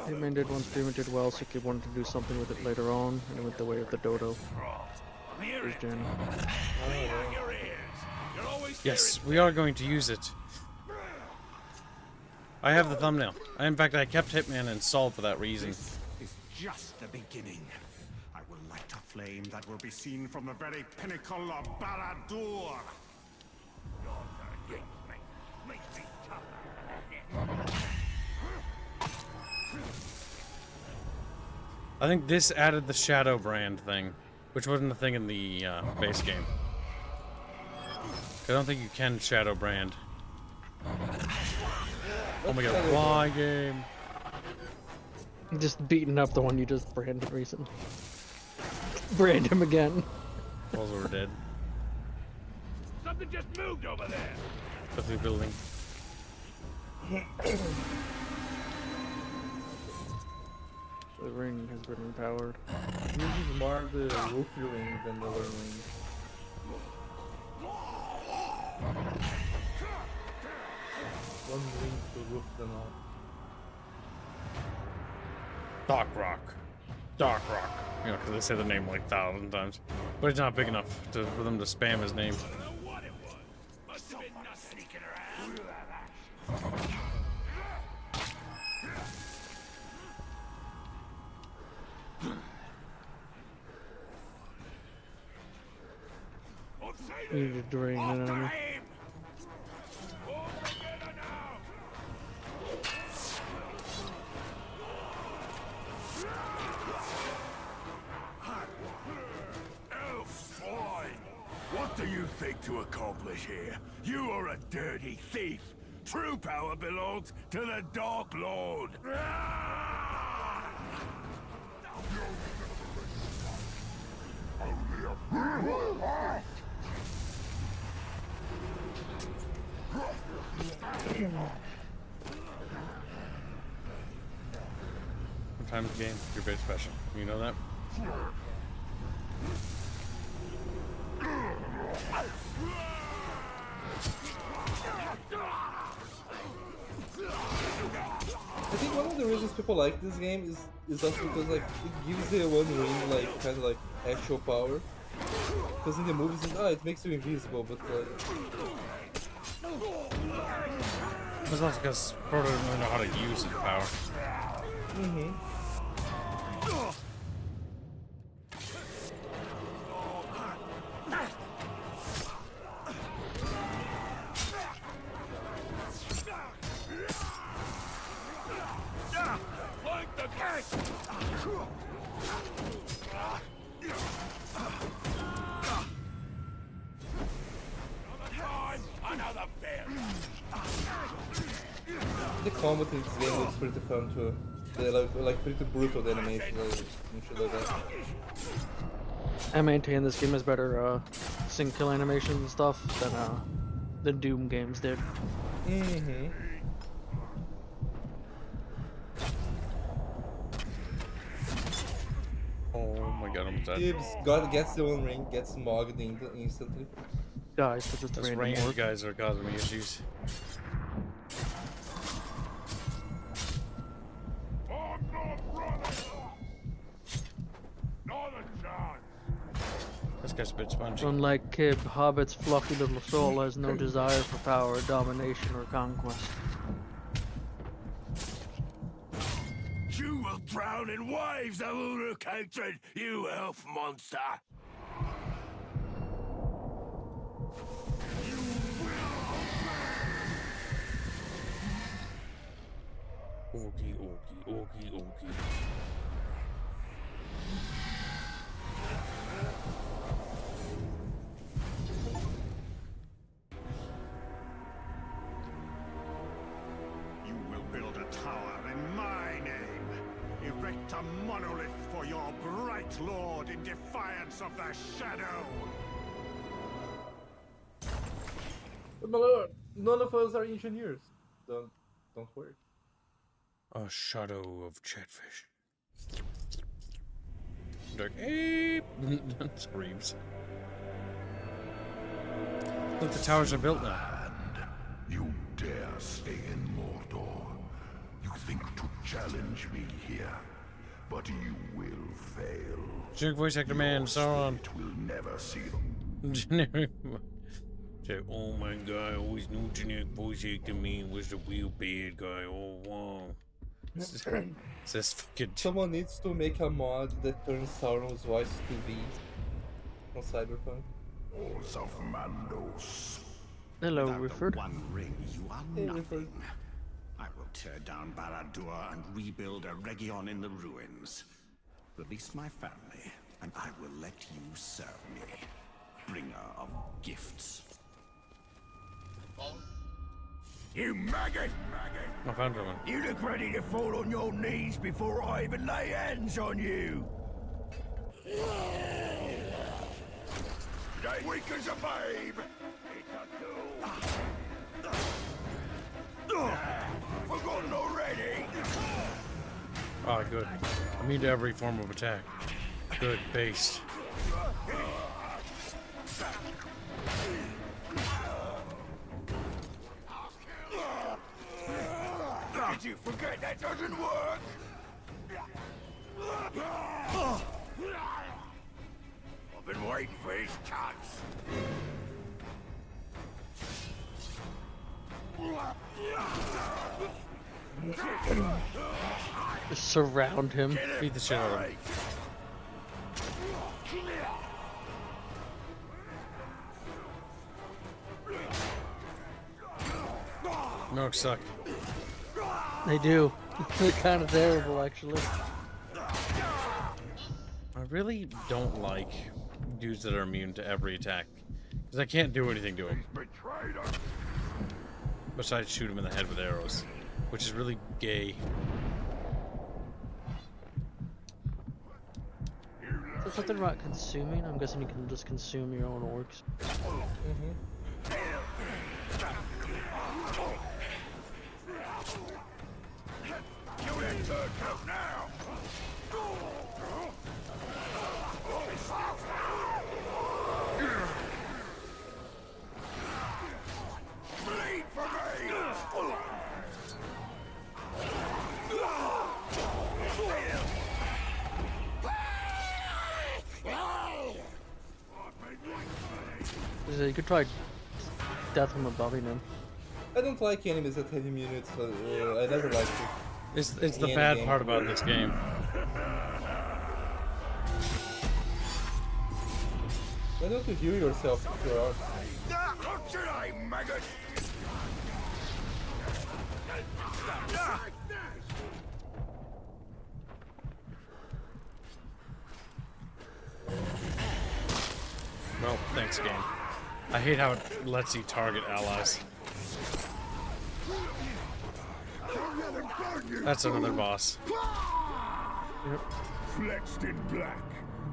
Hitman did one stream and did well, so Kib wanted to do something with it later on, and it went the way of the dodo. Here's Jen. Yes, we are going to use it. I have the thumbnail. In fact, I kept Hitman installed for that reason. This is just the beginning. I will light a flame that will be seen from the very pinnacle of Barad-dûr. I think this added the shadow brand thing, which wasn't a thing in the base game. I don't think you can shadow brand. Oh my god, why game? Just beating up the one you just branded recently. Brand him again. Those were dead. Something just moved over there. Go through the building. The ring has been empowered. This is more the Wolfie ring than the other ring. One ring to roof them all. Dark Rock. Dark Rock. You know, because they say the name like 1,000 times. But it's not big enough for them to spam his name. You need to drain it on me. What do you think to accomplish here? You are a dirty thief. True power belongs to the Dark Lord. Sometimes game, you're very special. You know that? I think one of the reasons people like this game is also because like it gives the One Ring like kind of like actual power. Because in the movies, it makes you invisible, but It's also because Frodo doesn't really know how to use his power. the combat in this game looks pretty fun too. They're like pretty brutal, the animation and shit like that. I maintain this game has better sync kill animation and stuff than the Doom games did. Oh my god, I'm dead. Gibbs gets the One Ring, gets mogged instantly. Guys, because it's Those random range work. guys are causing me issues. This guy's a bit spongy. Unlike Kib, Hobbit's fluffy little soul has no desire for power, domination, or conquest. You will drown in waves of Uruk hatred, you elf monster! Orky, orky, orky, orky. You will build a tower in my name. Erect a monolith for your bright lord in defiance of the shadow. But my lord, none of us are engineers. Don't worry. A shadow of Chatfish. Like, ape! Screams. Look, the towers are built now. You dare stay in Mordor. You think to challenge me here, but you will fail. Generic voice actor man, Sauron. It will never see Generic. Oh my god, I always knew generic voice actor man was the real bad guy all along. This fucking... Someone needs to make a mod that turns Sauron's voice to V on Cyberpunk. Halls of Mandos. Hello, Without Rifford. the One Ring, you are Hey, nothing. Rifford. I will tear down Barad-dûr and rebuild a Region in the ruins. Release my family, and I will let you serve me. Bringer of gifts. You maggot! I found one. You look ready to fall on your knees before I even lay hands on you! You ain't weak as a babe! Forgotten already? Oh, good. Immune to every form of attack. Good, based. Did you forget that doesn't work? I've been waiting for his chance. Just surround him. Beat the shit out of him. Mercs suck. They do. They're kind of terrible, actually. I really don't like dudes that are immune to every attack. Because I can't do anything to them. Besides shoot him in the head with arrows. Which is really gay. Is there something about consuming? I'm guessing you can just consume your own orcs. Kill that turd coat now! Bleed for me! You could try death from above him. I don't like enemies that have immunity, so I never liked it. It's the bad part about this game. Why don't you heal yourself if you're out? What's your name, maggot? Well, thanks, game. I hate how it lets you target allies. That's another boss. Yep. Flexed in black,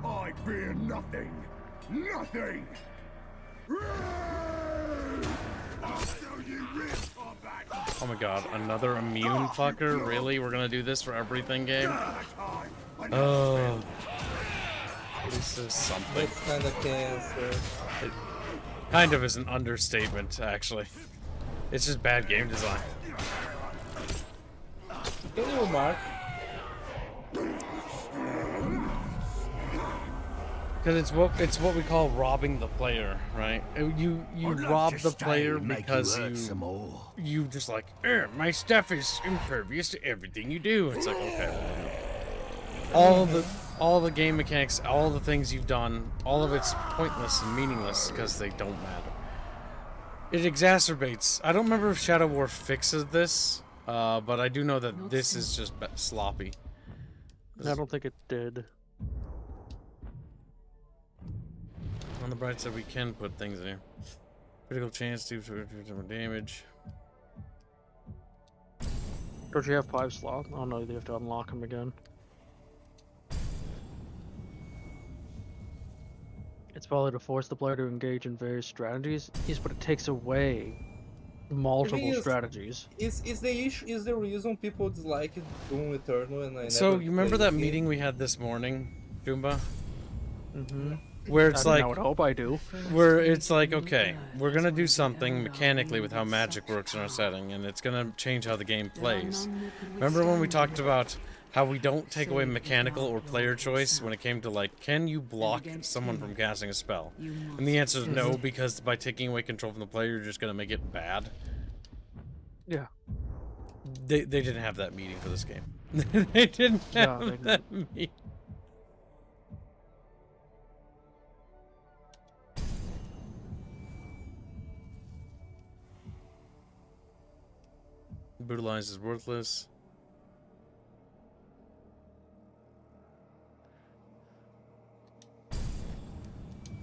I fear nothing. Nothing! Oh my god, another immune fucker? Really? We're gonna do this for everything, game? Oh. This is something. What kind of cancer? It kind of is an understatement, actually. It's just bad game design. Can you mark? Because it's what we call robbing the player, right? You rob the player because you just like, my stuff is impervious to everything you do. It's like, okay. All the game mechanics, all the things you've done, all of it's pointless and meaningless because they don't matter. It exacerbates. I don't remember if Shadow War fixes this, but I do know that this is just sloppy. I don't think it did. On the bright side, we can put things in here. Critical chance to do more damage. Don't you have 5 slots? Oh no, you have to unlock them again. It's probably to force the player to engage in various strategies, but it takes away multiple strategies. Is the issue? Is the reason people dislike Doom Eternal? And So you remember that meeting we had this morning, Goomba? Mm-hmm. Where it's like, I would hope I do. Where it's like, okay, we're gonna do something mechanically with how magic works in our setting, and it's gonna change how the game plays. Remember when we talked about how we don't take away mechanical or player choice when it came to like, can you block someone from casting a spell? And the answer is no, because by taking away control from the player, you're just gonna make it bad. Yeah. They didn't have that meeting for this game. They didn't have No, they that meeting. Brutalized is worthless.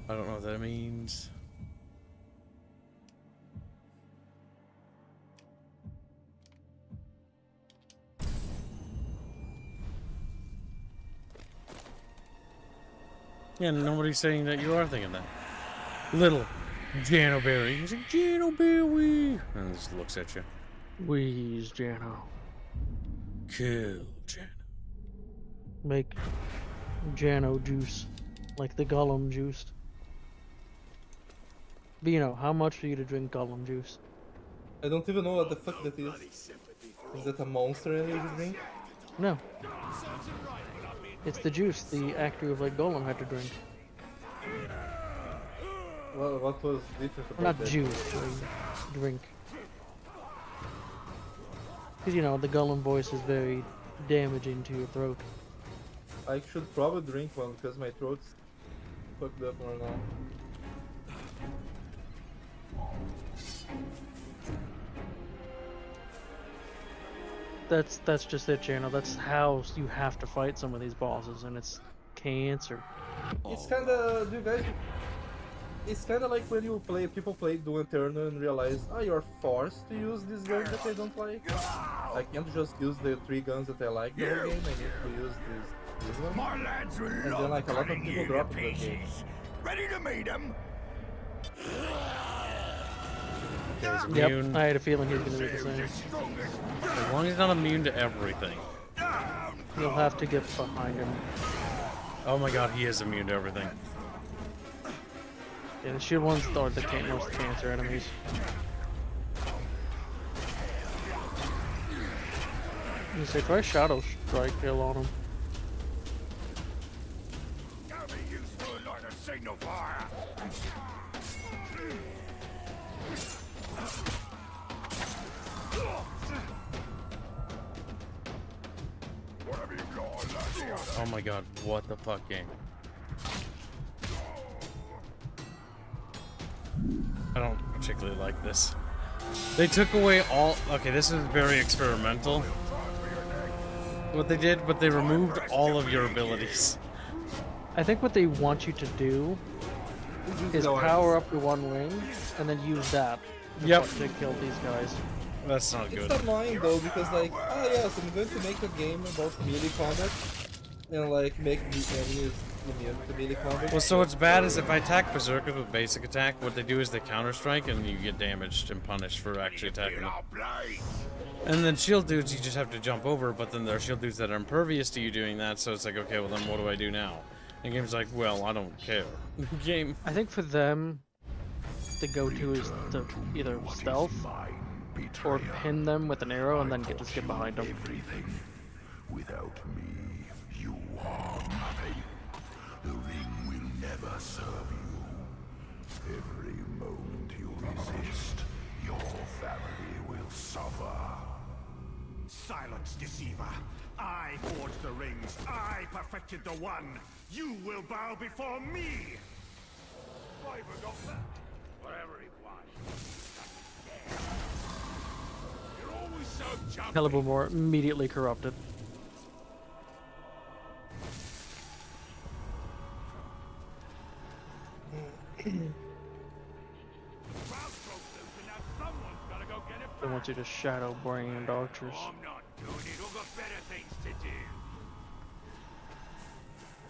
I don't know what that means. Yeah, nobody's saying that you are thinking that. Little Janoberry. He's like, Janoberry! And just looks at you. Wheeze, Jano. Kill Jano. Make Jano juice. Like the Gollum juice. Bino, how much for you to drink Gollum juice? I don't even know what the fuck that is. Is that a monster energy drink? No. It's the juice the actor of like Gollum had to drink. Well, what was different about Not that? juice, like drink. Because, you know, the Gollum voice is very damaging to your throat. I should probably drink one because my throat's fucked up right now. That's just it, Jano. That's how you have to fight some of these bosses, and it's cancer. It's kinda, do you guys? It's kinda like when you play, people play Doom Eternal and realize, you're forced to use this gun that I don't like. I can't just use the 3 guns that I like the whole game. I need to use this one. My lads will And then love like a lot of cutting people you to drop it. pieces. Ready to meet him? Yep, I had a feeling he was going to do the same. As long as he's not immune to everything. You'll have to get behind him. Oh my god, he is immune to everything. Yeah, the shield ones are the most cancer enemies. You say try Shadow Strike kill on him. Signal fire. Oh my god, what the fuck game? I don't particularly like this. They took away all... Okay, this is very experimental. What they did, but they removed all of your abilities. I think what they want you to do is power up your one wing and then use that to kill these guys. That's not good. It's annoying though because like, oh yes, I'm going to make a game about melee combat and like make the enemies immune to melee combat. Well, so what's bad is if I attack berserkers with basic attack, what they do is they counter strike and you get damaged and punished for actually attacking them. And then shield dudes you just have to jump over, but then there are shield dudes that are impervious to you doing that, so it's like, okay, well then what do I do now? And the game's like, well, I don't care. Game. I think for them, the go-to is to either stealth or pin them with an arrow and then just get behind them. Without me, you are nothing. The ring will never serve you. Every moment you resist, your family will suffer. Silence, deceiver. I forged the rings. I perfected the one. You will bow before me. I forgot that. Whatever it was. You're always so jumpy. Celeborn immediately corrupted. They want you to shadow brain archers. I'm not doing it. I've got better things to do.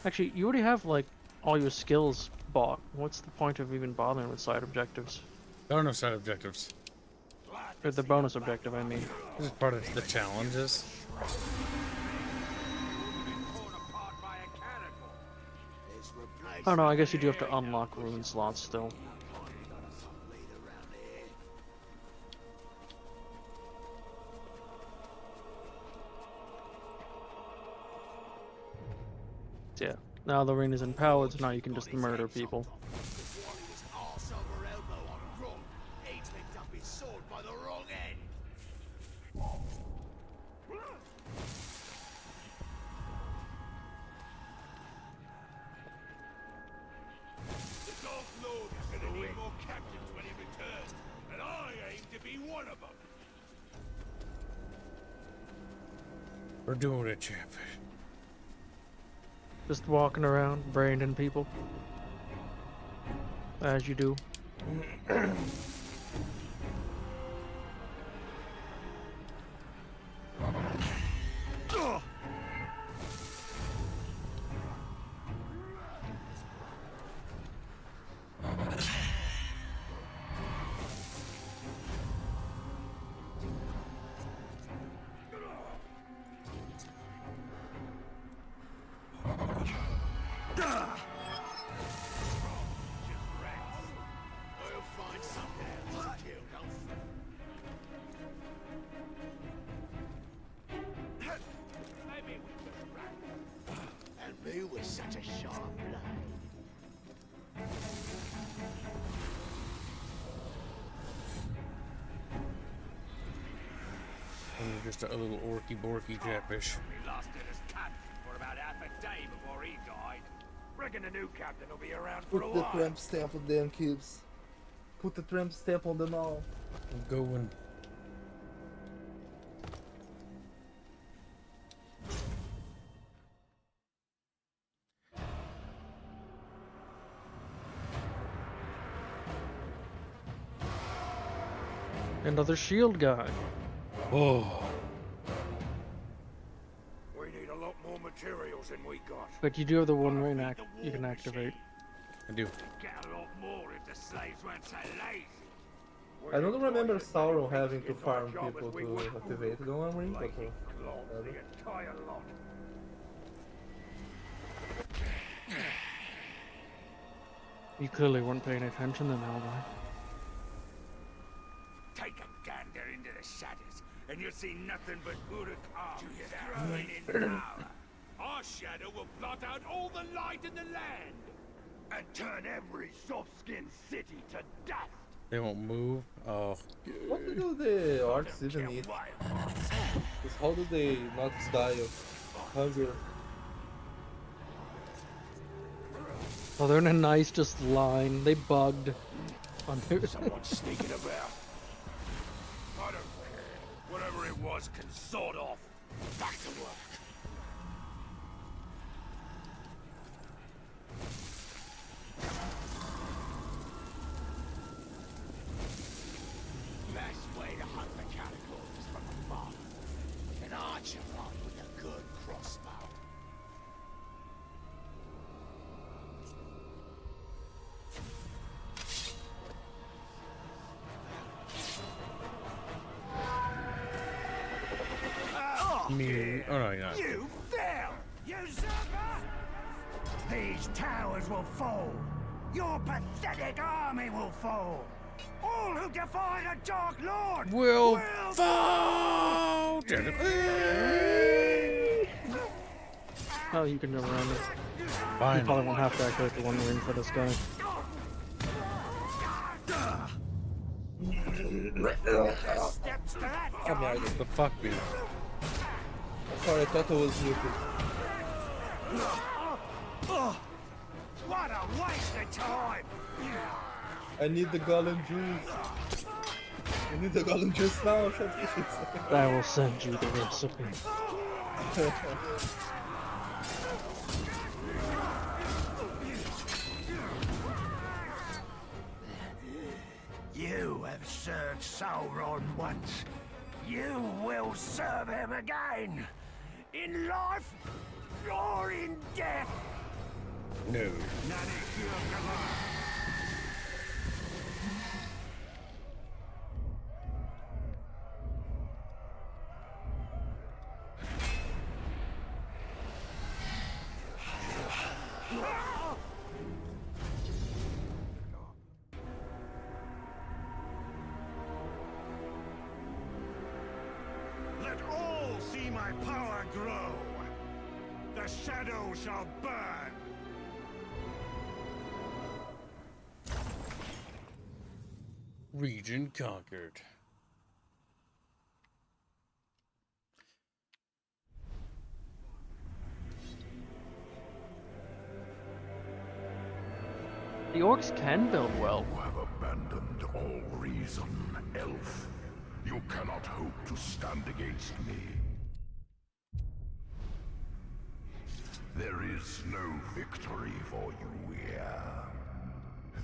Actually, you already have like all your skills bought. What's the point of even bothering with side objectives? There are no side objectives. Or the bonus objective, I mean. This is part of the challenges. I don't know, I guess you do have to unlock rune slots still. Yeah, now the ring is empowered, so now you can just murder people. one of them. We're doing it, Chatfish. Just walking around, branding people. As you do. You were such a sharp blade. And you're just a little orky borky Chatfish. We lost it as captain for about half a day before he died. Reckon the new captain will be around for a Put the while. tramp stamp on them, Kibs. Put the tramp stamp on them all. I'm going. Another shield guy. Oh. We need a lot more materials than we got. But you do have the one ring you can activate. I do. Get a lot more if the slaves weren't so lazy. I don't remember Sauron having to farm people to activate the one ring, but The entire lot. You clearly weren't paying attention then, Alvi. Take a gander into the shadows, and you'll see nothing but Uruk growing in power. Our shadow will blot out all the light in the land, and turn every soft-skinned city to dust. They won't move. Oh. what do the orcs even eat? Because how do they not die of hunger? Oh, they're in a nice just line. They bugged on here. Someone's sneaking about. I don't care. Whatever it was can sort off. Back to work. Best way to hunt the catacombs is from afar. An archer armed with a good crossbow. Me. Oh no, you're not. You fell! Usurper! These towers will fall. Your pathetic army will fall. All who defy the Dark Lord Will fall. Oh, you can go around it. Fine. You probably won't have to activate the one ring for this guy. Steps to that Come here, The fuck, dude. sorry, I thought I was muted. What a waste of time! I need the golden juice. I need the golden juice now, Chatfish. I will send you the recipe. You have served Sauron once. You will serve him again. In life or in death. No. Let all see my power grow. The shadow shall burn. Region conquered. The orcs can build well. You have abandoned all reason, elf. You cannot hope to stand against me. There is no victory for you here.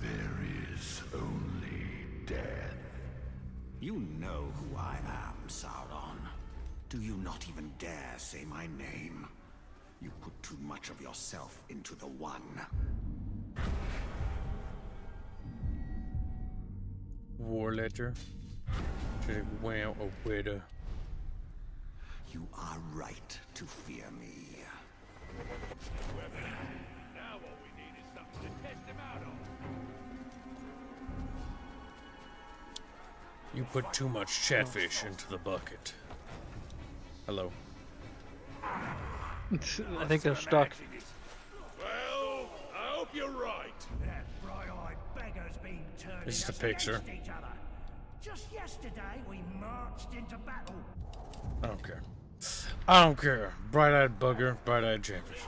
There is only death. You know who I am, Sauron. Do you not even dare say my name? You put too much of yourself into the one. War ledger. Should have went a widow. You are right to fear me. Now what we need is something to test him out on. You put too much chatfish into the bucket. Hello. I think they're stuck. Well, I hope you're right. That bright-eyed beggar's been turning This is us the picture. against each other. Just yesterday, we marched into battle. I don't care. I don't care. Bright-eyed bugger, bright-eyed chatfish.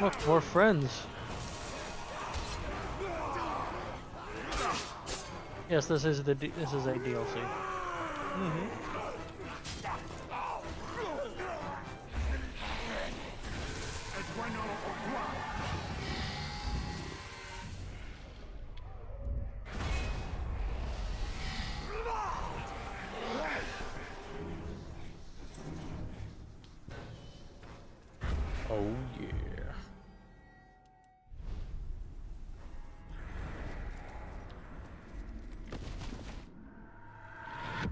Look, more friends. Yes, this is a DLC. Oh yeah.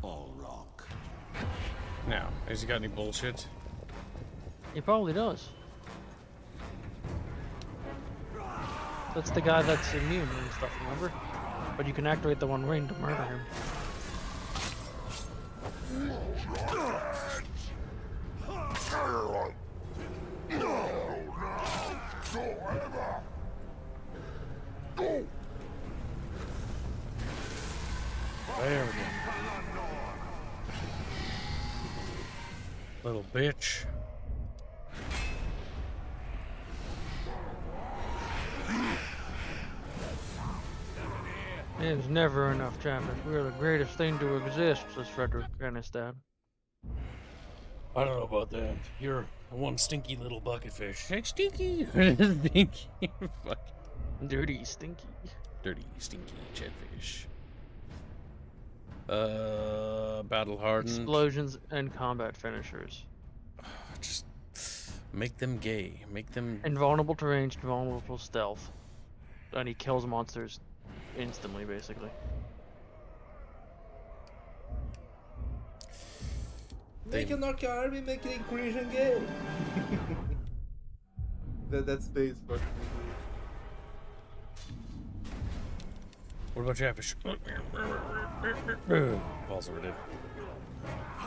All rock. Now, has he got any bullshit? He probably does. That's the guy that's immune and stuff, remember? But you can activate the One Ring to murder him. There we go. Little bitch. There's never enough Chatfish. We are the greatest thing to exist, says Frederick Granistad. I don't know about that. You're one stinky little bucket fish. Hey, stinky! Stinky. Fuck. Dirty, stinky. Dirty, stinky chatfish. Battle hardened. Explosions and combat finishers. Just make them gay. Make them Invulnerable to ranged, vulnerable to stealth. And he kills monsters instantly, basically. Make an orc army, make an incursion gay. That's base, but. What about chatfish? Balls over dead.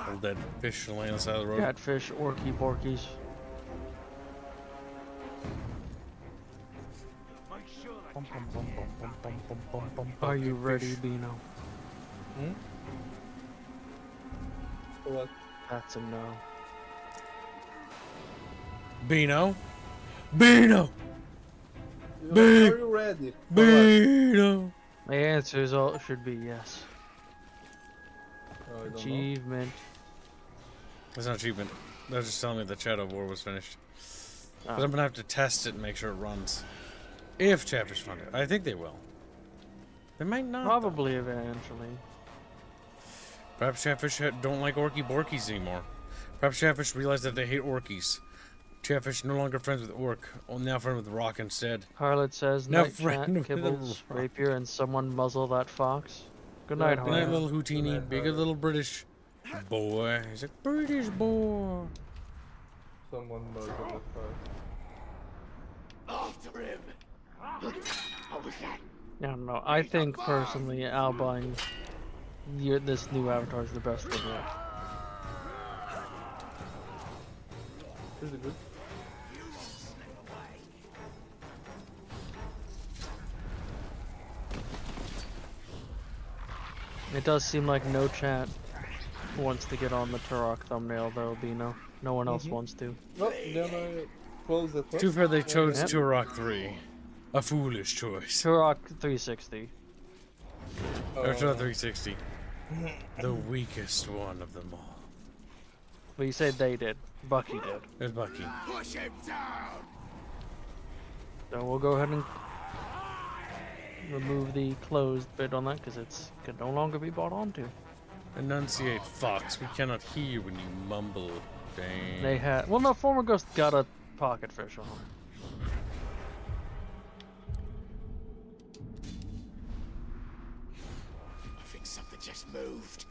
Little dead fish laying on the side of the road. Catfish, orky borkies. Are you ready, Beano? Hmm? For what? That's a no. Beano? Beano! Are you ready? Beano! My answer is all should be yes. Oh, I don't know. Achievement. That's not achievement. They're just telling me the Shadow War was finished. Oh. But I'm gonna have to test it and make sure it runs. If Chatfish fund it. I think they will. They might not. Probably eventually. Perhaps Chatfish don't like Orky Borkies anymore. Perhaps Chatfish realized that they hate Orkies. Chatfish no longer friends with Orc, now friend with Rock instead. Harlot says, Now night chat, friend with kibbles, Rock. rapier, and someone muzzle that fox. Good night, Good night, Harlot. little Houdini. Be a good little British boy. He's a British boy. Someone knows about that. After him! What was that? No, I think personally, Albine, this new avatar is the best thing yet. Is it good? It does seem like no chat wants to get on the Turok thumbnail, though, Bino. No one else wants to. Well, then I close that one. Too fair they chose Yep. Turok 3. A foolish choice. Turok 360. Or Turok 360. The weakest one of them all. But you said they did. Bucky did. It's Bucky. Push him down! So we'll go ahead and remove the closed bit on that because it can no longer be bought onto. Enunciate, Fox. We cannot hear you when you mumble. Dang. They had. Well, no, former ghost got a pocket fish on. I think something just moved.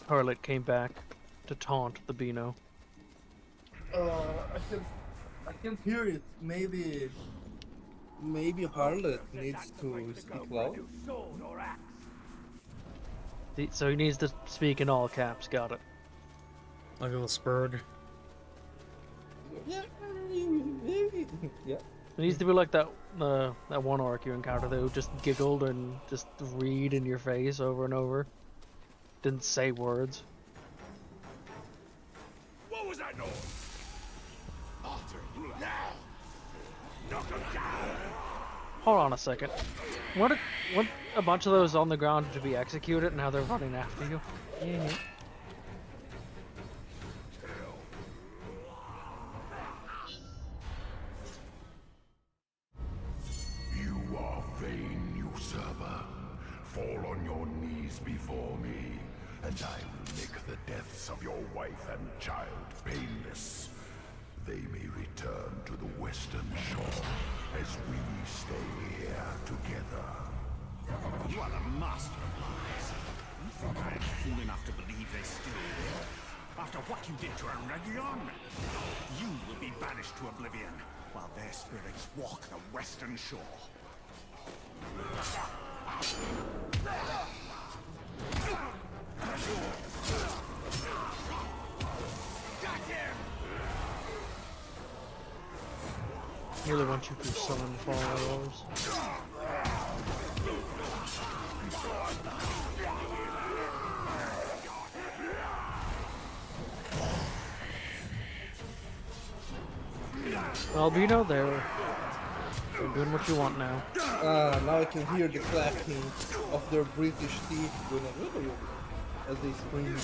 Harlot came back to taunt the Beano. I can hear it. Maybe Harlot needs to speak loud. So he needs to speak in all caps. Got it. Like a little spurg. Yeah. It needs to be like that one orc you encountered who just giggled and just read in your face over and over. Didn't say words. What was that noise? Arthur, now! Knock him down! Hold on a second. What a bunch of those on the ground to be executed and now they're running after you. Yeah. You are vain usurper. Fall on your knees before me, and I will make the deaths of your wife and child painless. They may return to the western shore as we stay here together. You are the master of lies. You think I am fool enough to believe they still live? After what you did to Aragion? You will be banished to oblivion, while their spirits walk the western shore. Really want you to summon followers. Albino, they're doing what you want now. Now I can hear the clacking of their British teeth going as they scream.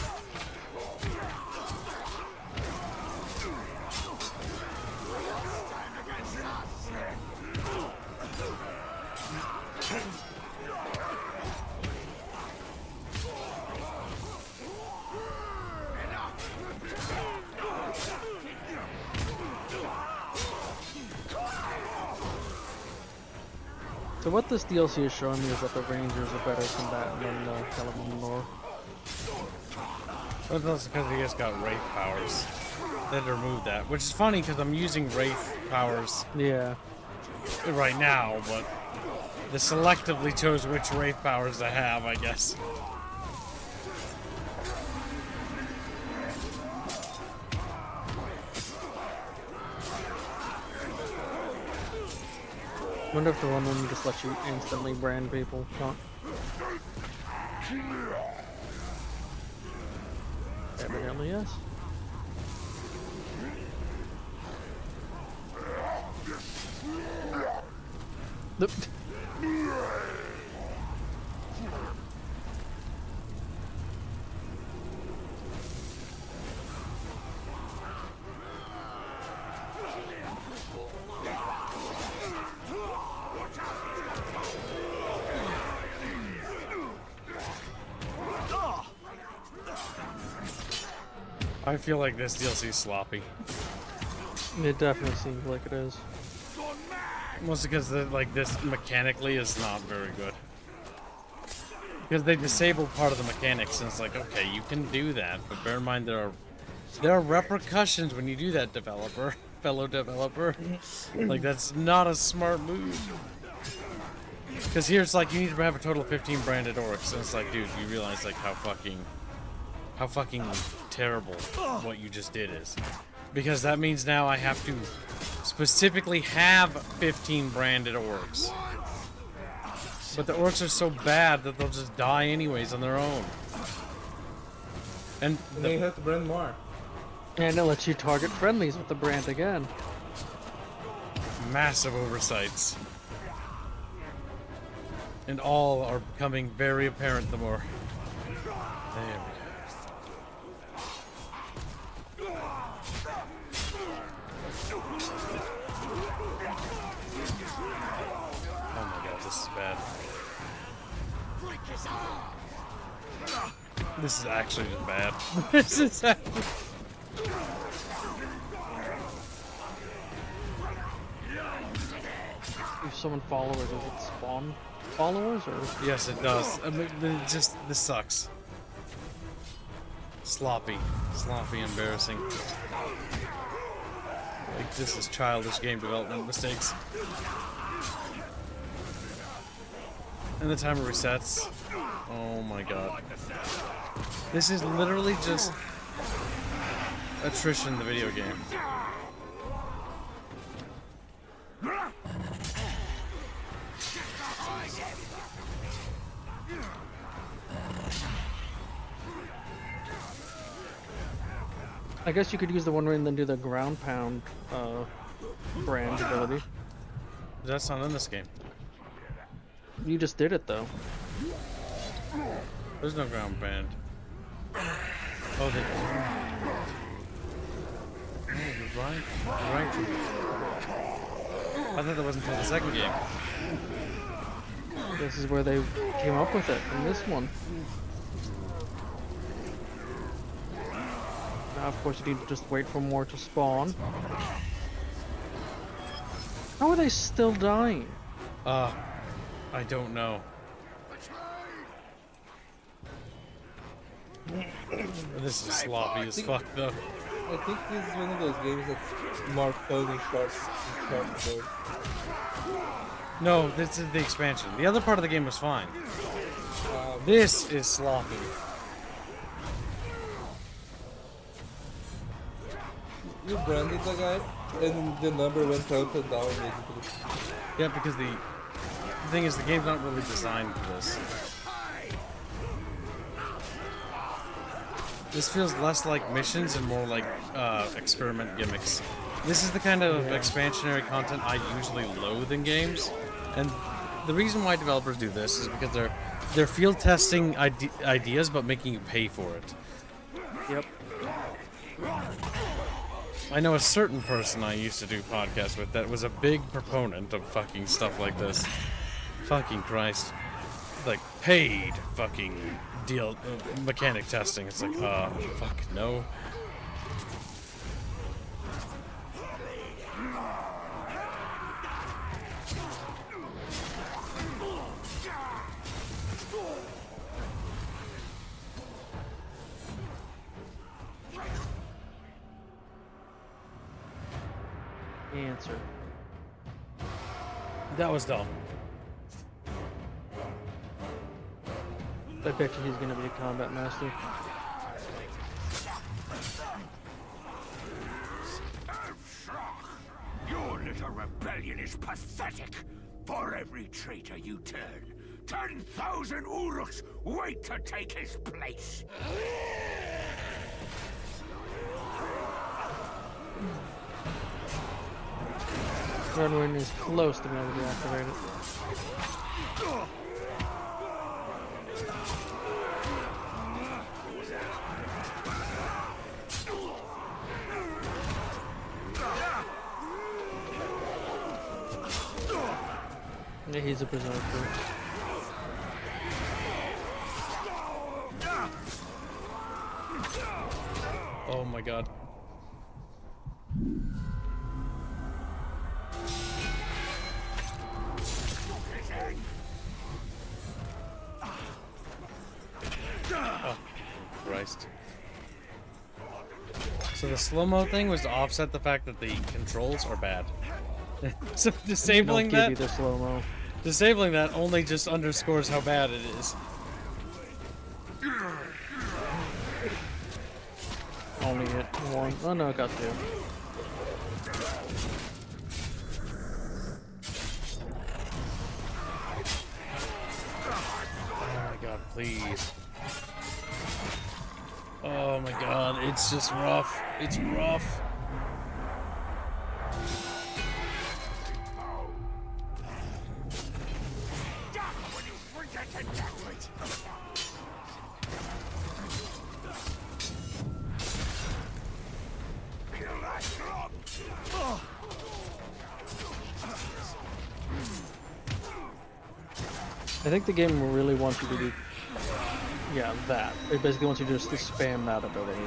So what this DLC is showing me is that the Rangers are better combatant than the Caliban. Well, that's because he just got Wraith powers. They had to remove that, which is funny because I'm using Wraith powers. Yeah. Right now, but they selectively chose which Wraith powers to have, I guess. I wonder if the one would just let you instantly brand people. Not. Evidently, yes. Nope. I feel like this DLC is sloppy. It definitely seems like it is. Mostly because this mechanically is not very good. Because they disabled part of the mechanics, and it's like, okay, you can do that, but bear in mind there are repercussions when you do that, fellow developer. Like, that's not a smart move. Because here it's like you need to have a total of 15 branded orcs, and it's like, dude, you realize like how fucking terrible what you just did is. Because that means now I have to specifically have 15 branded orcs. But the orcs are so bad that they'll just die anyways on their own. And they have to brand more. And it lets you target friendlies with the brand again. massive oversights. And all are becoming very apparent the more. There we go. Oh my god, this is bad. This is actually just bad. This is actually... If someone followers, does it spawn followers or? Yes, it does. I mean, this sucks. Sloppy, embarrassing. Like, this is childish game development mistakes. And the timer resets. Oh my god. This is literally just attrition in the video game. I guess you could use the one ring and then do the ground pound brand ability. That's not in this game. You just did it though. There's no ground band. Oh, they... Oh, you're right. You're right. I thought that wasn't until the second game. This is where they came up with it, in this one. Now, of course, you need to just wait for more to spawn. How are they still dying? I don't know. This is sloppy as fuck, though. I think this is one of those games that's more fun in short mode. No, this is the expansion. The other part of the game was fine. This is sloppy. You branded the guy, and the number went up and down basically. Yeah, because the thing is, the game's not really designed for this. This feels less like missions and more like experiment gimmicks. This is the kind of expansionary content I usually loathe in games, and the reason why developers do this is because they're field testing ideas but making you pay for it. Yep. I know a certain person I used to do podcasts with that was a big proponent of fucking stuff like this. Fucking Christ. Like, paid fucking deal, mechanic testing. It's like, fuck, no. Answer. That was dumb. I bet you he's gonna be a combat master. Your little rebellion is pathetic. For every traitor you turn, 10,000 Uruks wait to take his place. Redwing is close to being able to deactivate it. Yeah, he's a berserker. Oh my god. Oh, Christ. So the slow-mo thing was to offset the fact that the controls are bad. So disabling that, the slow-mo. Disabling that only just underscores how bad it is. Only hit one. Oh no, I got two. Oh my god, please. Oh my god, it's just rough. It's rough. I think the game really wants you to do, yeah, that. It basically wants you just to spam that ability.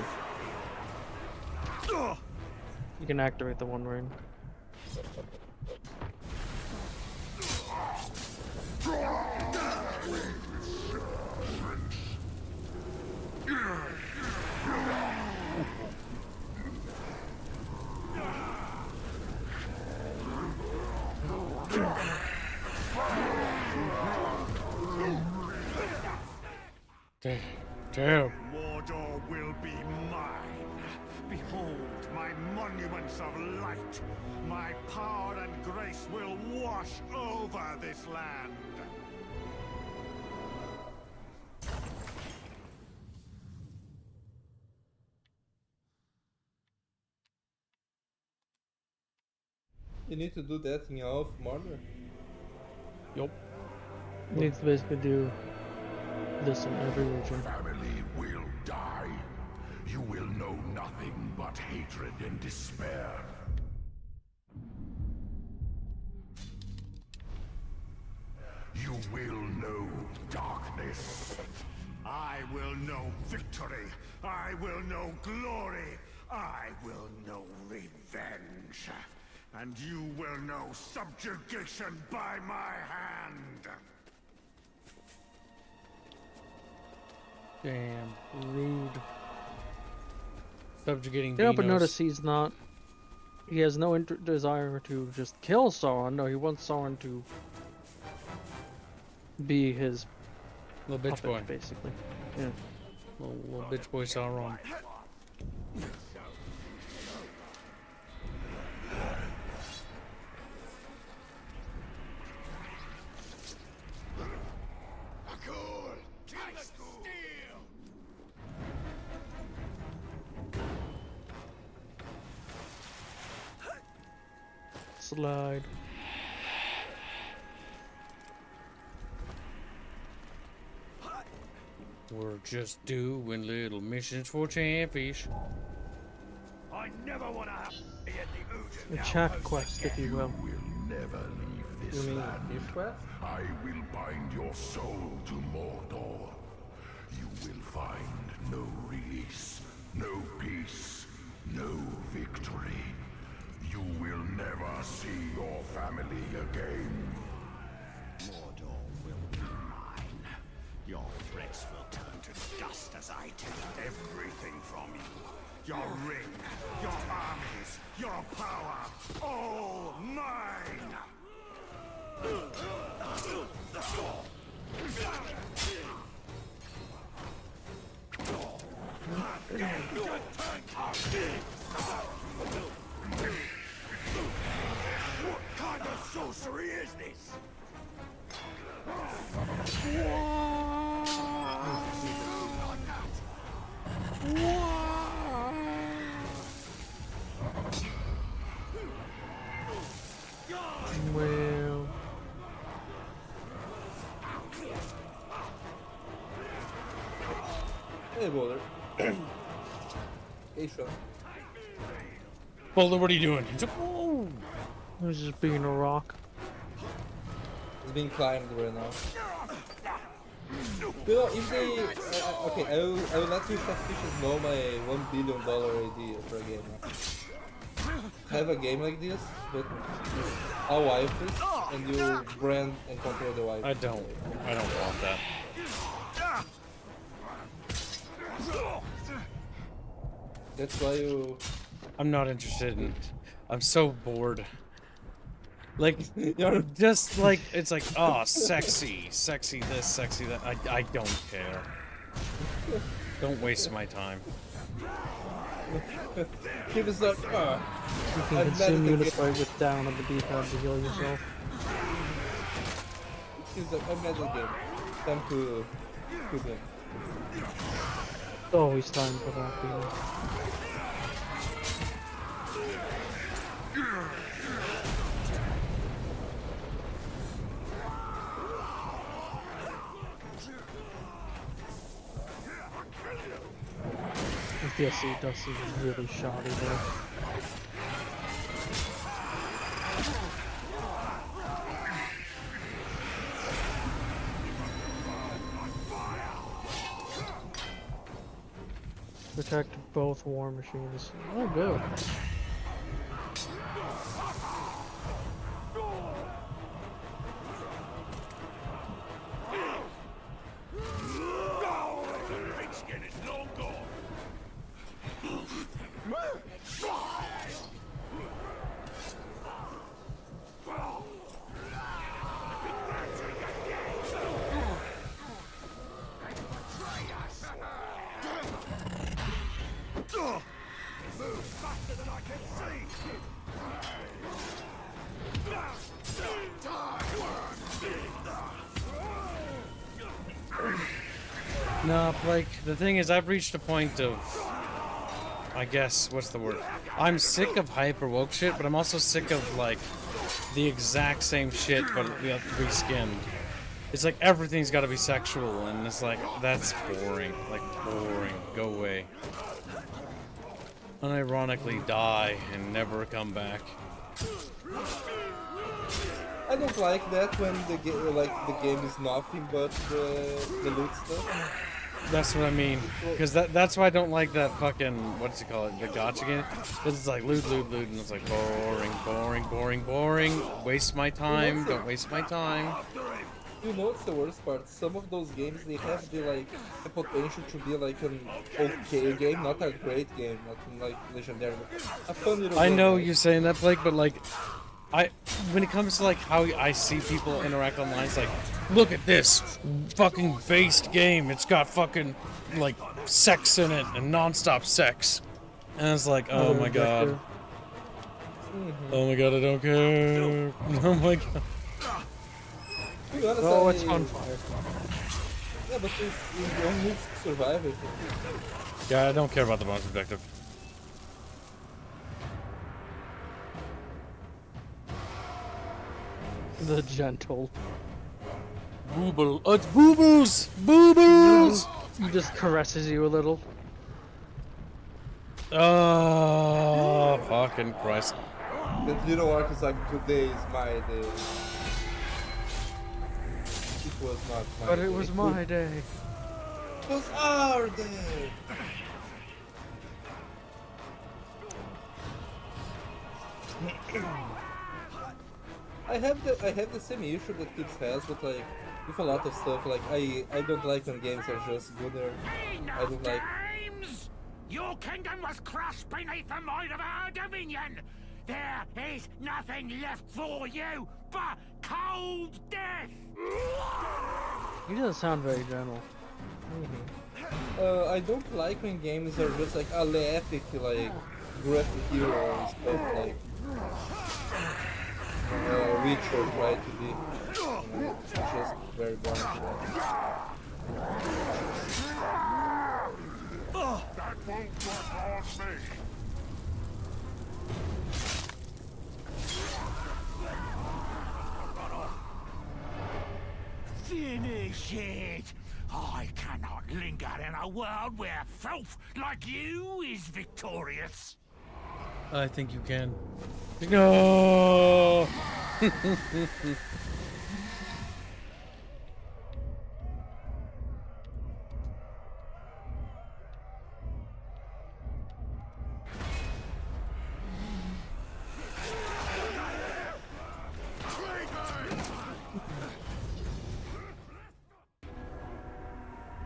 You can activate the One Ring. Damn. Mordor will be mine. Behold my monuments of light. My power and grace will wash over this land. You need to do that in all of Mordor? Yup. You need to basically do this in every region. Family will die. You will know nothing but hatred and despair. You will know darkness. I will know victory. I will know glory. I will know revenge. And you will know subjugation by my hand. Damn, rude. Subjugating Yeah, but Dinos. notice he's not. He has no desire to just kill Sauron. No, he wants Sauron to be his Little bitch puppet, boy. basically. Yeah. Little bitch boy Sauron. Slide. We're just doing little missions for Chatfish. I never want to have to be at the A Oodin chat quest, if you will. You will never leave this land. I will bind your soul to Mordor. You will find no release, no peace, no victory. You will never see your family again. Mordor will be mine. Your threats will turn to dust as I take everything from you. Your ring, your armies, your power, all mine! What kind of sorcery is this? Well. Hey, Boulder. Hey, Sean. Boulder, what are you doing? He's like, "Whoa." He's just being a rock. It's being climbed right now. You know, if they... okay, I will let you Chatfishes know my $1 billion idea for a game. Have a game like this, but with all wifes, and you brand and control the wife. I don't want that. That's why you... I'm not interested in... I'm so bored. Like, just like, it's like, oh, sexy this, sexy that. I don't care. Don't waste my time. Give us up. You can continue to fight with down on the D-pad to heal yourself. Give us up. I'm mad again. Time to him. Always time for that, Peter. DLC does seem really shoddy though. Protect both war machines. Oh, good. Big skin is long gone. Move faster than I can see. No, like, the thing is, I've reached a point of, I guess, what's the word? I'm sick of hyper woke shit, but I'm also sick of, like, the exact same shit, but reskinned. It's like everything's gotta be sexual, and it's like, that's boring. Like, boring. Go away. Unironically die and never come back. I don't like that when the game is nothing but the loot stuff. That's what I mean. Because that's why I don't like that fucking, what's it called, the gacha game. Because it's like loot, loot, loot, and it's like boring, boring, boring, boring. Waste my time, don't waste my time. You know what's the worst part? Some of those games, they have the potential to be like an okay game, not a great game, not like legendary, but a fun little game. I know you're saying that, Blake, but like, when it comes to like how I see people interact online, it's like, look at this fucking based game. It's got fucking like sex in it and non-stop sex, and it's like, oh my god, oh my god, I don't care. Oh my god. Oh, it's on fire. Yeah, but you don't need to survive it. Yeah, I don't care about the bonus objective. The gentle. Boo-boo. It's boo-boos! Boo-boos! He just caresses you a little. Oh, fucking Christ. That little arc is like, today is my day. It was not my But day. it was my day. It was our day! I have the same issue that Kids has, but like with a lot of stuff. Like I don't like when games are just good. Or I don't like. Your kingdom was crushed beneath the might of our dominion. There is nothing left for you but cold death. He doesn't sound very gentle. I don't like when games are just like epic, like graphic heroes, but like Witcher tried to be. It's just very boring to watch. That won't cross me. Finish it! I cannot linger in a world where filth like you is victorious. I think you can. No!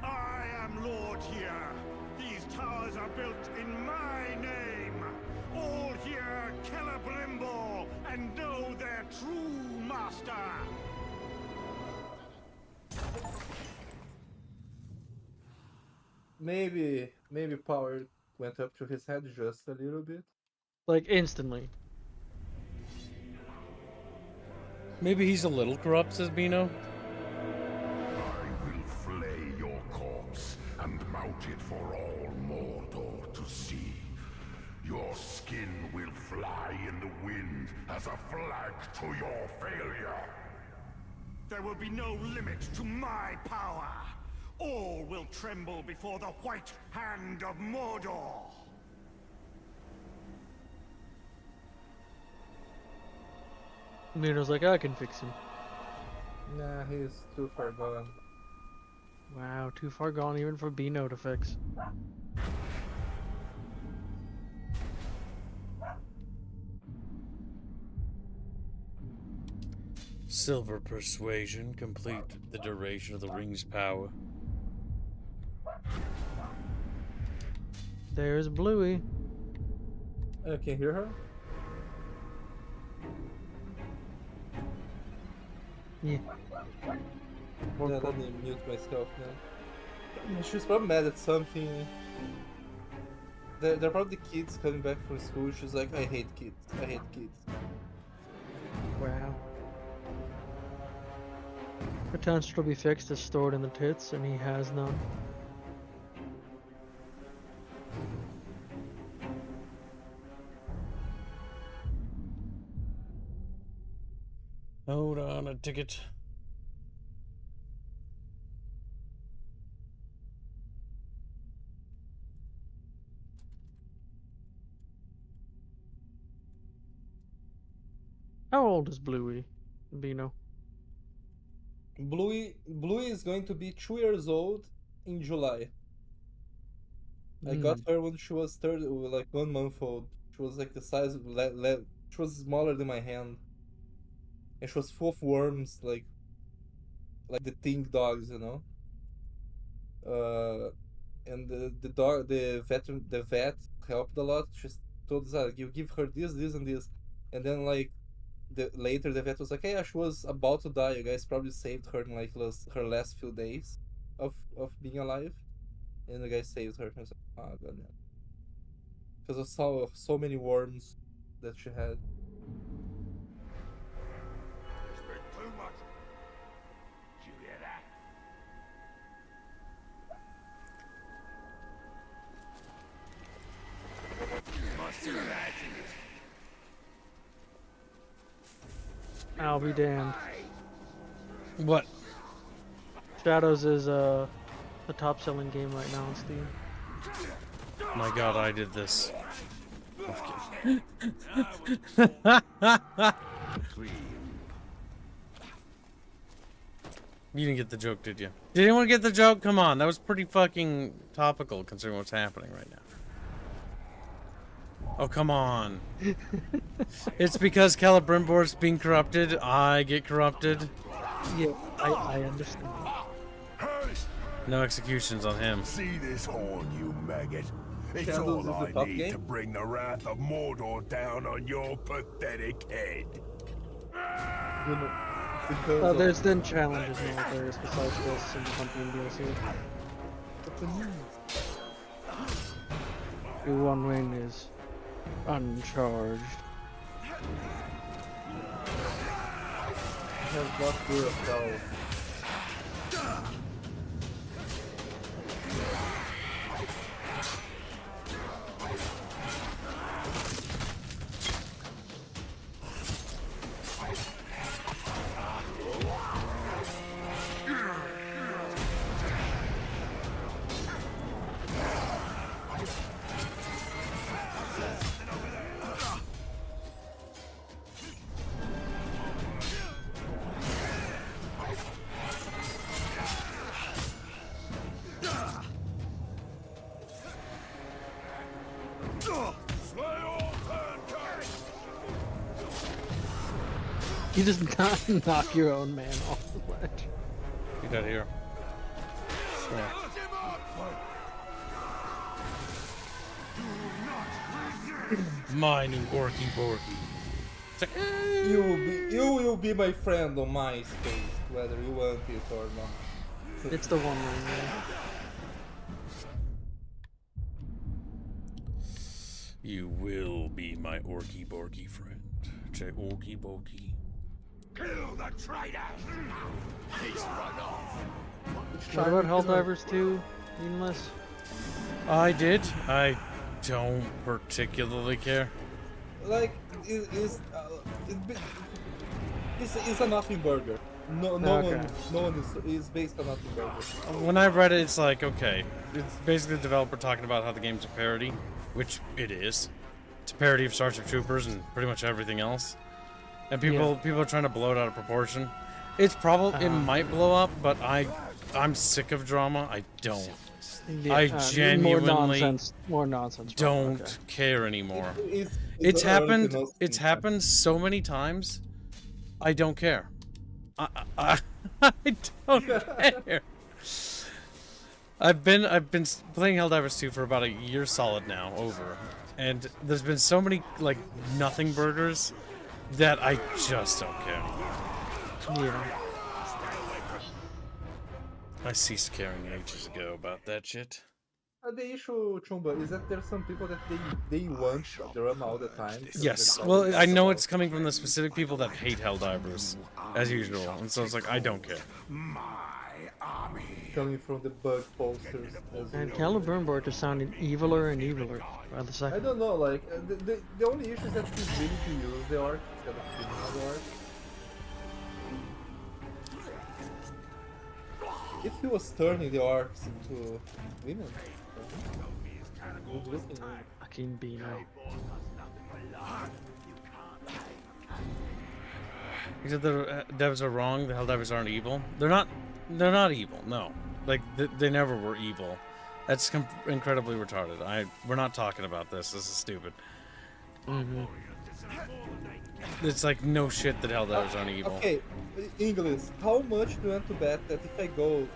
I am Lord here. These towers are built in my name. All here Celebrimbo and know their true master. Maybe power went up to his head just a little bit. Like instantly. Maybe he's a little corrupt, says Bino. I will flay your corpse and mount it for all Mordor to see. Your skin will fly in the wind as a flag to your failure. There will be no limit to my power. All will tremble before the white hand of Mordor. Mino's like, I can fix him. Nah, he's too far gone. Wow, too far gone even for Bino to fix. Silver persuasion, complete the duration of the ring's power. There's Bluey. I can hear her? Yeah. Yeah, let me mute myself now. She's probably mad at something. They're probably kids coming back from school. She's like, I hate kids. I hate kids. Wow. Potential to be fixed is stored in the tits, and he has none. Hold on, a ticket. How old is Bluey? Bino? Bluey is going to be 2 years old in July. I got her when she was like 1 month old. She was like the size of she was smaller than my hand, and she was full of worms, like the Think dogs, you know. And the vet helped a lot. She told us like, you give her this, this, and this, and then like later the vet was like, hey, she was about to die. You guys probably saved her in like her last few days of being alive, and the guys saved her. I was like, oh god, because of so many worms that she had. Too much. Did you hear that? Must have imagined it. I'll be damned. What? Shadows is the top-selling game right now on Steam. My god, I did this. You didn't get the joke, did you? Did anyone get the joke? Come on, that was pretty fucking topical considering what's happening right now. Oh, come on. It's because Celebrimbor's being corrupted, I get corrupted. Yeah, I understand. No executions on him. See this horn, you maggot? It's Candles all is the I top need game? to bring the wrath of Mordor down on your pathetic head. There's then challenges and all there besides this and the hunting DLC. The one wing is uncharged. Has not good of You just knock your own man off the ledge. Get out of here. Sure. My new Orky Borky. You will be my friend on my space, whether you want it or not. It's the one wing, yeah. You will be my Orky Borky friend. Say Orky Borky. Kill the traitor! He's run off. What about Helldivers 2, Meaningless? I did. I don't particularly care. Like, it's a nothing burger. No one is based on nothing burger. When I read it, it's like, okay, it's basically the developer talking about how the game's a parody, which it is. It's a parody of Starship Troopers and pretty much everything else. And people are trying to blow it out of proportion. It's probably it might blow up, but I'm sick of drama. I don't. Yeah, I genuinely more nonsense. Don't care anymore. It's It's happened so many times. I don't care. I don't care. I've been playing Helldivers 2 for about a year solid now, over, and there's been so many like nothing burgers that I just don't care. Yeah. I ceased caring ages ago about that shit. The issue, Chumba, is that there's some people that they want drama all the time. Yes, well, I know it's coming from the specific people that hate Helldivers, as usual, and so it's like, I don't care. Coming from the bug posters. And Caliburn just sounding eviler and eviler by the second. I don't know, like, the only issue is that he's willing to use the arc instead of killing the arc. If he was turning the arcs into women, good looking. Fucking Beano. He said the devs are wrong. The Helldivers aren't evil. They're not evil. No, like they never were evil. That's incredibly retarded. We're not talking about this. This is stupid. It's like no shit that Helldivers aren't evil. Okay, English. How much do you want to bet that if I go?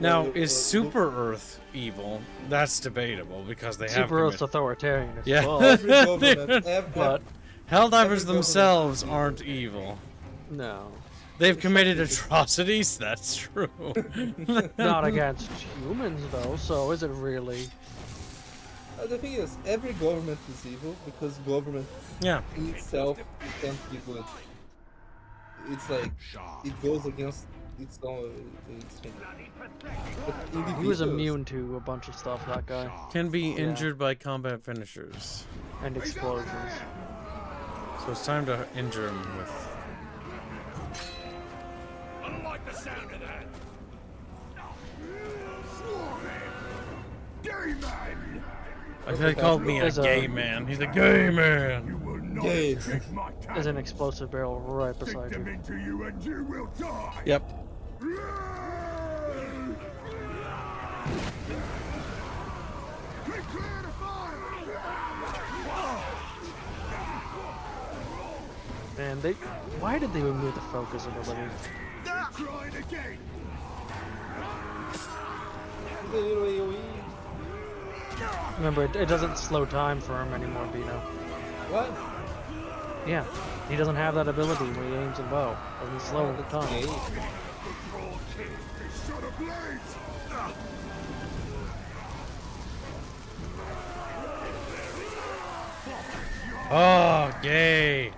Now, is Super Earth evil? That's debatable because they have Super Earth's authoritarian as yeah. well. But Helldivers themselves aren't evil. No. They've committed atrocities, that's true. Not against humans, though, so is it really? The thing is, every government is evil because government in itself can't be good. It's like, it goes against its own instinct. He was immune to a bunch of stuff, that guy. Can be injured by combat finishers. And explosions. So it's time to injure him with... I don't like the sound of that. Gay man. I feel he called me a gay man. He's a gay man. Gay. There's an explosive barrel right beside you. Into you and you will die. Yep. Man, why did they remove the focus ability? Trying again. Remember, it doesn't slow time for him anymore, Bino. What? Yeah, he doesn't have that ability when he aims a bow. Doesn't slow the time. Oh, gay.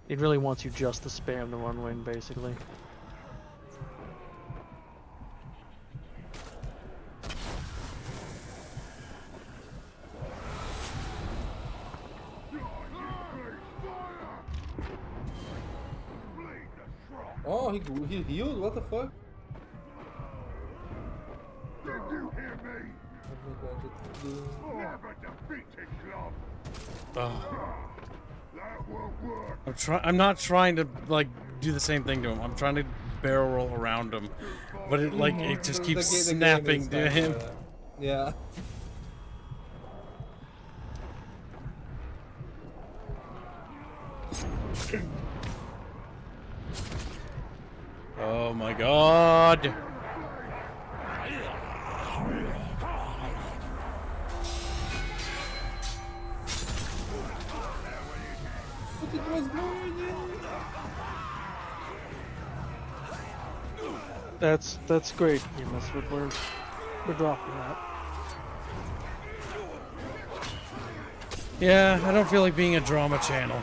It really wants you just to spam the one wing, basically. Oh, he healed? What the fuck? Did you hear me? Never defeated club. That won't work. I'm not trying to like do the same thing to him. I'm trying to barrel roll around him, but it just keeps snapping to him. Yeah. Oh my god. That's great, Enos. We're dropping that. Yeah, I don't feel like being a drama channel.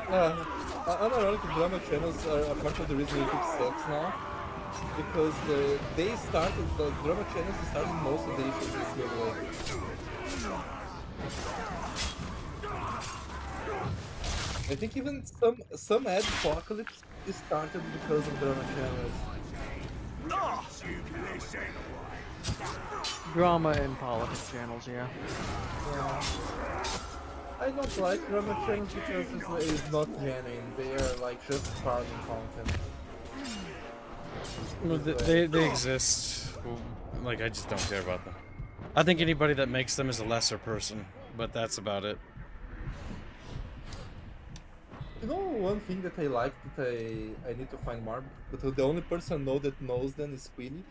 Unironically, drama channels are a part of the reason YouTube sucks now. Because the drama channels started most of the issues this year. I think even some ad apocalypse is started because of drama channels. Drama and politics channels, yeah. I don't like drama channels because it's not genuine. They are like just farming content. Well, they exist. Like, I just don't care about them. I think anybody that makes them is a lesser person, but that's about it. You know, one thing that I like that I need to find more, but the only person I know that knows them is Queenie.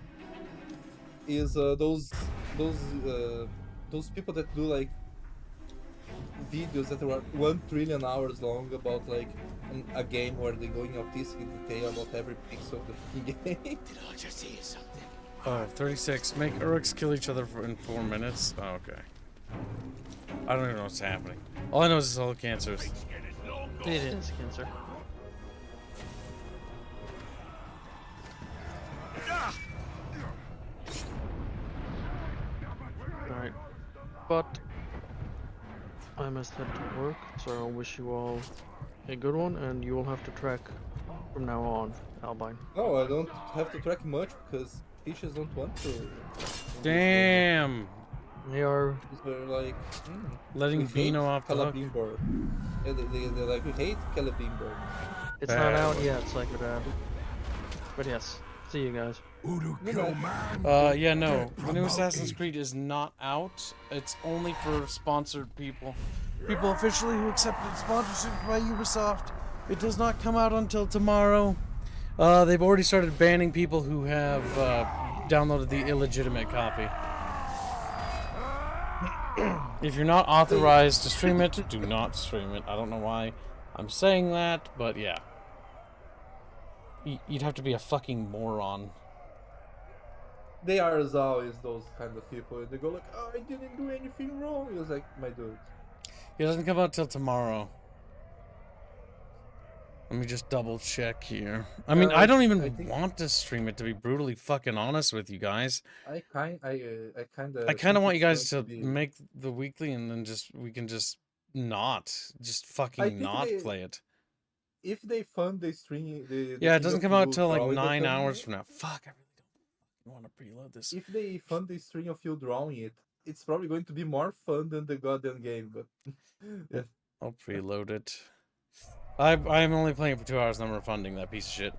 Is those people that do like videos that are 1 trillion hours long about like a game where they go in autistic detail about every pixel of the fucking game. Did I just hear something? Oh, 36. Make Uruks kill each other in 4 minutes? Oh, okay. I don't even know what's happening. All I know is it's all cancers. It is cancer. Alright. But I must head to work, so I wish you all a good one, and you will have to track from now on, Albine. No, I don't have to track much because fishes don't want to. Damn! They are like letting Vino off the hook. Yeah, they're like, we hate Calabimbo. It's not out yet, Psycho Dad. But yes, see you guys. Yeah, no. The new Assassin's Creed is not out. It's only for sponsored people. People officially who accepted sponsorship by Ubisoft. It does not come out until tomorrow. They've already started banning people who have downloaded the illegitimate copy. If you're not authorized to stream it, do not stream it. I don't know why I'm saying that, but yeah. You'd have to be a fucking moron. They are as always those kind of people. They go like, oh, I didn't do anything wrong. It was like, my dude. It doesn't come out till tomorrow. Let me just double check here. I mean, I don't even want to stream it, to be brutally fucking honest with you guys. I kind of want you guys to make the weekly, and then we can just fucking not play it. If they fund the stream, yeah, it doesn't come out till like 9 hours from now. Fuck, I really don't want to preload this. If they fund the stream of you drawing it, it's probably going to be more fun than the goddamn game. But yeah, I'll preload it. I'm only playing for 2 hours, and I'm refunding that piece of shit.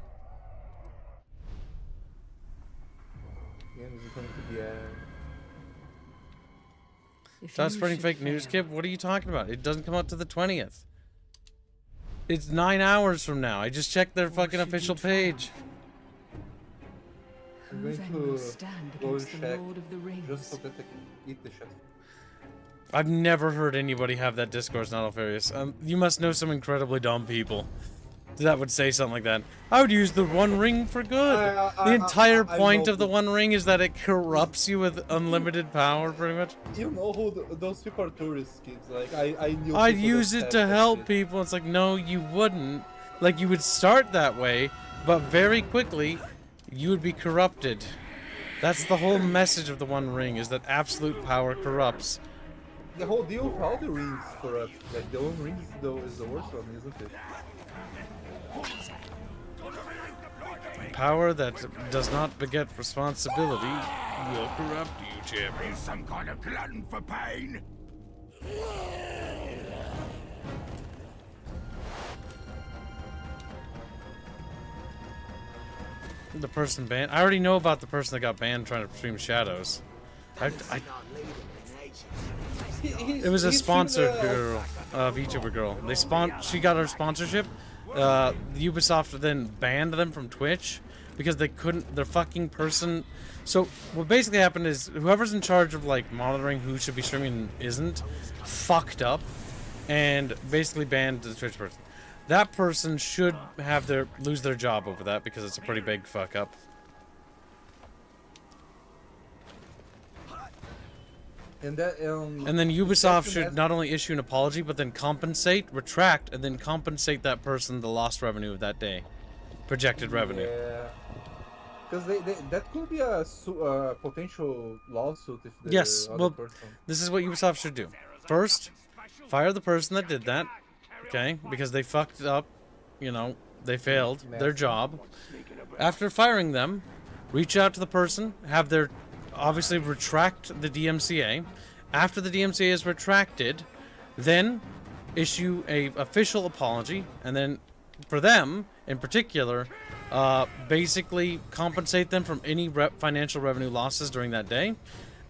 Stop spreading fake news, Kib. What are you talking about? It doesn't come out to the 20th. It's 9 hours from now. I just checked their fucking official page. I'm going to go and check just so that I can eat the shit. I've never heard anybody have that discourse, not Alfarius. You must know some incredibly dumb people that would say something like that. I would use the One Ring for good. The entire point of the One Ring is that it corrupts you with unlimited power, pretty much. You know who those people are tourist kids. Like, I knew I'd use it to help people. It's like, no, you wouldn't. Like, you would start that way, but very quickly, you would be corrupted. That's the whole message of the One Ring, is that absolute power corrupts. The whole deal of all the rings corrupt. Like, the One Ring is the worst one, isn't it? Power that does not beget responsibility will corrupt you, champion. Some kind of glutton for pain. The person banned. I already know about the person that got banned trying to stream Shadows. It was a sponsored girl, VTuber girl. She got her sponsorship. Ubisoft then banned them from Twitch because they couldn't. Their fucking person. So what basically happened is whoever's in charge of like monitoring who should be streaming and isn't fucked up, and basically banned the Twitch person. That person should have lose their job over that because it's a pretty big fuck up. And then Ubisoft should not only issue an apology, but then retract, and then compensate that person the lost revenue of that day. Projected revenue. Yeah. Because that could be a potential lawsuit if the yes, other well, person... this is what Ubisoft should do. First, fire the person that did that. okay? Because they fucked up, you know, they failed their job. After firing them, reach out to the person, have their, obviously retract the DMCA. After the DMCA is retracted, then issue a official apology, and then for them in particular, basically compensate them from any financial revenue losses during that day,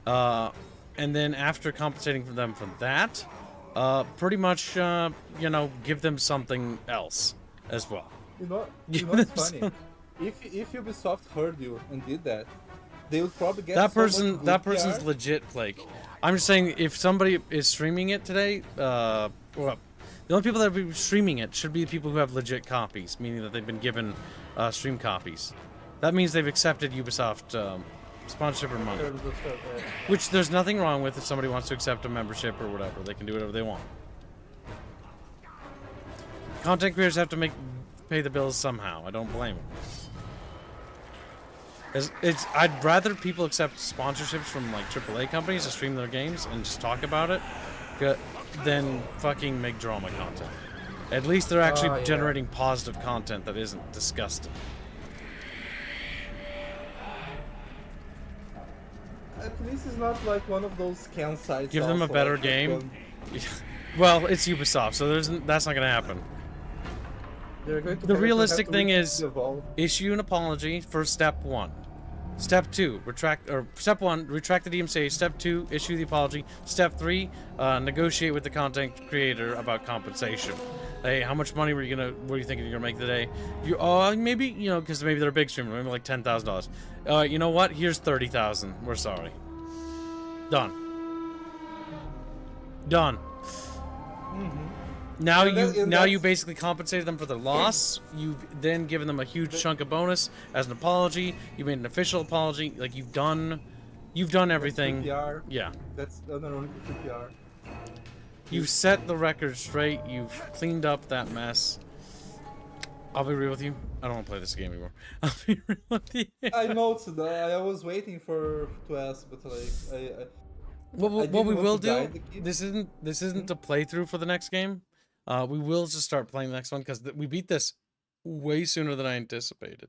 and then after compensating for them from that, pretty much you know, give them something else as well. You know what's funny? If Ubisoft heard you and did that, they would probably get that so person. much good That person's PR. legit, Blake. I'm just saying, if somebody is streaming it today, well, the only people that will be streaming it should be the people who have legit copies, meaning that they've been given stream copies. That means they've accepted Ubisoft sponsorship or money. Which there's nothing wrong with if somebody wants to accept a membership or whatever. They can do whatever they want. Content creators have to pay the bills somehow. I don't blame them. I'd rather people accept sponsorships from like AAA companies to stream their games and just talk about it than fucking make drama content. At least they're actually generating positive content that isn't disgusting. At least it's not like one of those scam sites. Give them a also, better like, game. Well, it's Ubisoft, so that's not gonna happen. The realistic thing is issue an apology for step 1. Step 2, retract the DMCA. Step 2, issue the apology. Step 3, negotiate with the content creator about compensation. Hey, how much money what are you thinking you're gonna make today? Maybe, you know, because maybe they're a big streamer, maybe like $10,000. You know what? Here's 30,000. We're sorry. Done. Done. Now you basically compensated them for their loss. You've then given them a huge chunk of bonus as an apology. You made an official apology. Like you've done everything. PR. Yeah. That's another PR. You've set the record straight. You've cleaned up that mess. I'll be real with you. I don't want to play this game anymore. I'll be real with you. I know I was waiting to ask, but like what we will do. This isn't a playthrough for the next game. We will just start playing the next one because we beat this way sooner than I anticipated.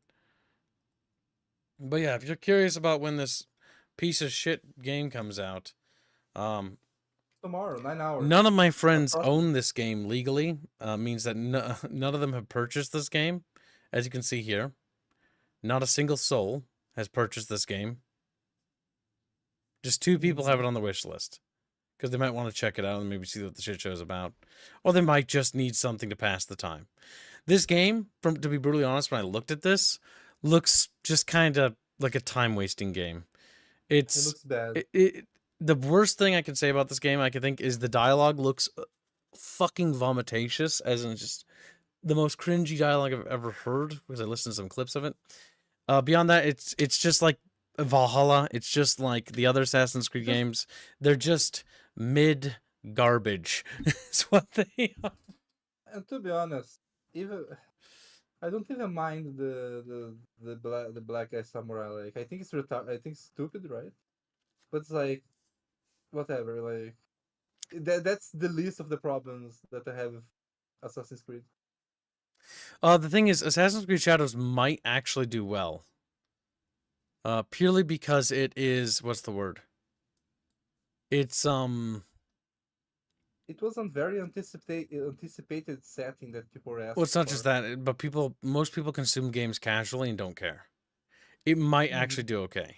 But yeah, if you're curious about when this piece of shit game comes out, tomorrow, 9 hours. None of my friends own this game legally. Means that none of them have purchased this game. As you can see here, not a single soul has purchased this game. Just 2 people have it on the wish list. Because they might want to check it out and maybe see what the shit show's about. Or they might just need something to pass the time. This game, to be brutally honest, when I looked at this, looks just kind of like a time-wasting game. It looks bad. The worst thing I can say about this game, I can think, is the dialogue looks fucking vomitatious, as in just the most cringy dialogue I've ever heard, because I listened to some clips of it. Beyond that, it's just like Valhalla. It's just like the other Assassin's Creed games. They're just mid garbage. Is what they are. And to be honest, even I don't even mind the black guy samurai. Like I think it's stupid, right? But it's like whatever. Like that's the least of the problems that I have with Assassin's Creed. The thing is, Assassin's Creed Shadows might actually do well. Purely because it is, what's the word? It's It wasn't very anticipated setting that people were asking. Well, it's not just that, but most people consume games casually and don't care. It might actually do okay.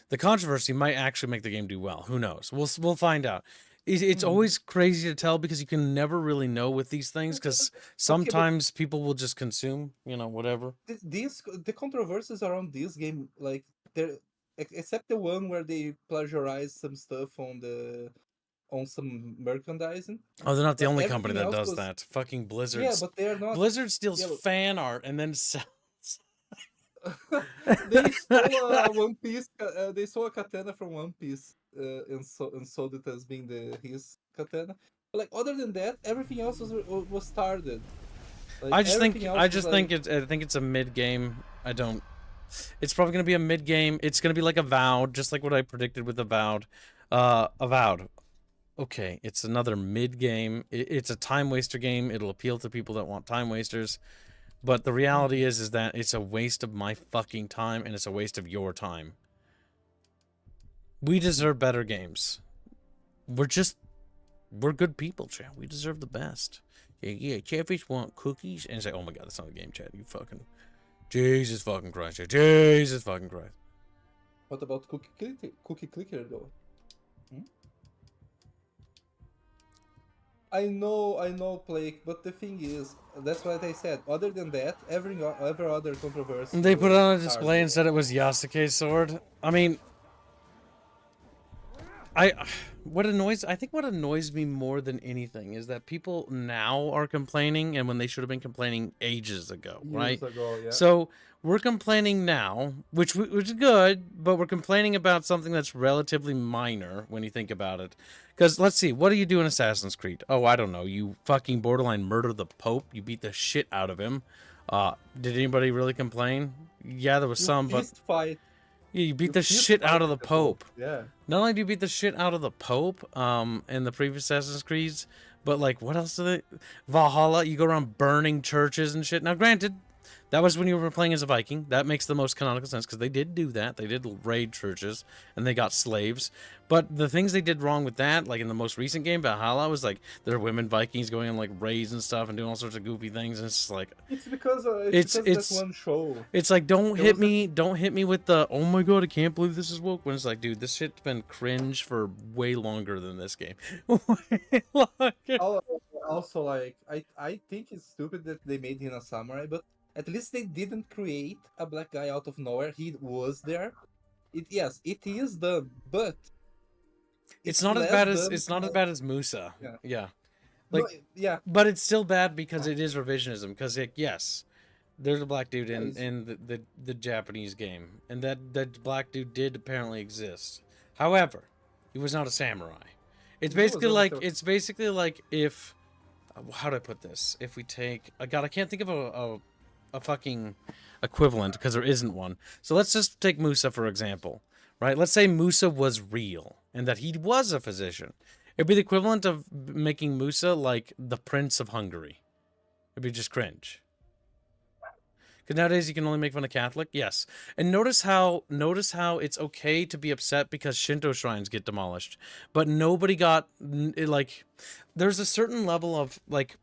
The controversy might actually make the game do well. Who knows? We'll find out. It's always crazy to tell because you can never really know with these things because sometimes people will just consume, whatever. The controversies around this game, like except the one where they plagiarized some stuff on some merchandising. Oh, they're not the only company that does that. Fucking Blizzard. Yeah, but they're not. Blizzard steals fan art and then sells. They stole One Piece. They stole a katana from One Piece and sold it as being his katana. But like other than that, everything else was started. Like, I think it's a mid game. It's probably gonna be a mid game. It's gonna be like Avowed, just like what I predicted with Avowed. okay, it's another mid game. It's a time waster game. It'll appeal to people that want time wasters. But the reality is that it's a waste of my fucking time, and it's a waste of your time. We deserve better games. We're good people, chat. We deserve the best. Yeah, Chatfish want cookies, and say, oh my god, that's not a game, chat. You fucking, Jesus fucking Christ, chat. Jesus fucking Christ. What about cookie clicker though? I know, Blake, but the thing is, that's what I said. Other than that, every other controversy. They put it on a display and said it was Yasuke's sword. I mean, I think what annoys me more than anything is that people now are complaining, and when they should have been complaining ages ago, right? Years ago, yeah. So we're complaining now, which is good, but we're complaining about something that's relatively minor when you think about it. Because let's see, what do you do in Assassin's Creed? Oh, I don't know. You fucking borderline murder the Pope. You beat the shit out of him. Did anybody really complain? Yeah, there was some, but fight. Yeah, you beat the shit out of the Pope. Yeah. Not only do you beat the shit out of the Pope, in the previous Assassin's Creeds, but like, what else do they? Valhalla, you go around burning churches and shit. Now, granted, that was when you were playing as a Viking. That makes the most canonical sense because they did do that. They did raid churches and they got slaves. But the things they did wrong with that, like in the most recent game, Valhalla, was like there are women Vikings going on like raids and stuff and doing all sorts of goofy things. And it's just like it's because that's one show. It's like don't hit me with the oh my god, I can't believe this is woke. When it's like, dude, this shit's been cringe for way longer than this game. Also, like I think it's stupid that they made him a samurai, but at least they didn't create a black guy out of nowhere. He was there. It is dumb, but it's not as bad as Musa. Yeah. Like, no, yeah. But it's still bad because it is revisionism. Because yes, there's a black dude in the Japanese game, and that black dude did apparently exist. However, he was not a samurai. It's basically like if how do I put this? If we take God, I can't think of a fucking equivalent because there isn't one. So let's just take Musa for example, right? Let's say Musa was real and that he was a physician. It'd be the equivalent of making Musa like the Prince of Hungary. It'd be just cringe. Because nowadays you can only make fun of Catholic. Yes. And notice how it's okay to be upset because Shinto shrines get demolished. But nobody got, like, there's a certain level of, like,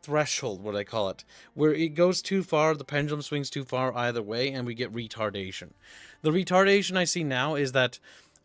threshold, what I call it, where it goes too far, the pendulum swings too far either way, and we get retardation. The retardation I see now is that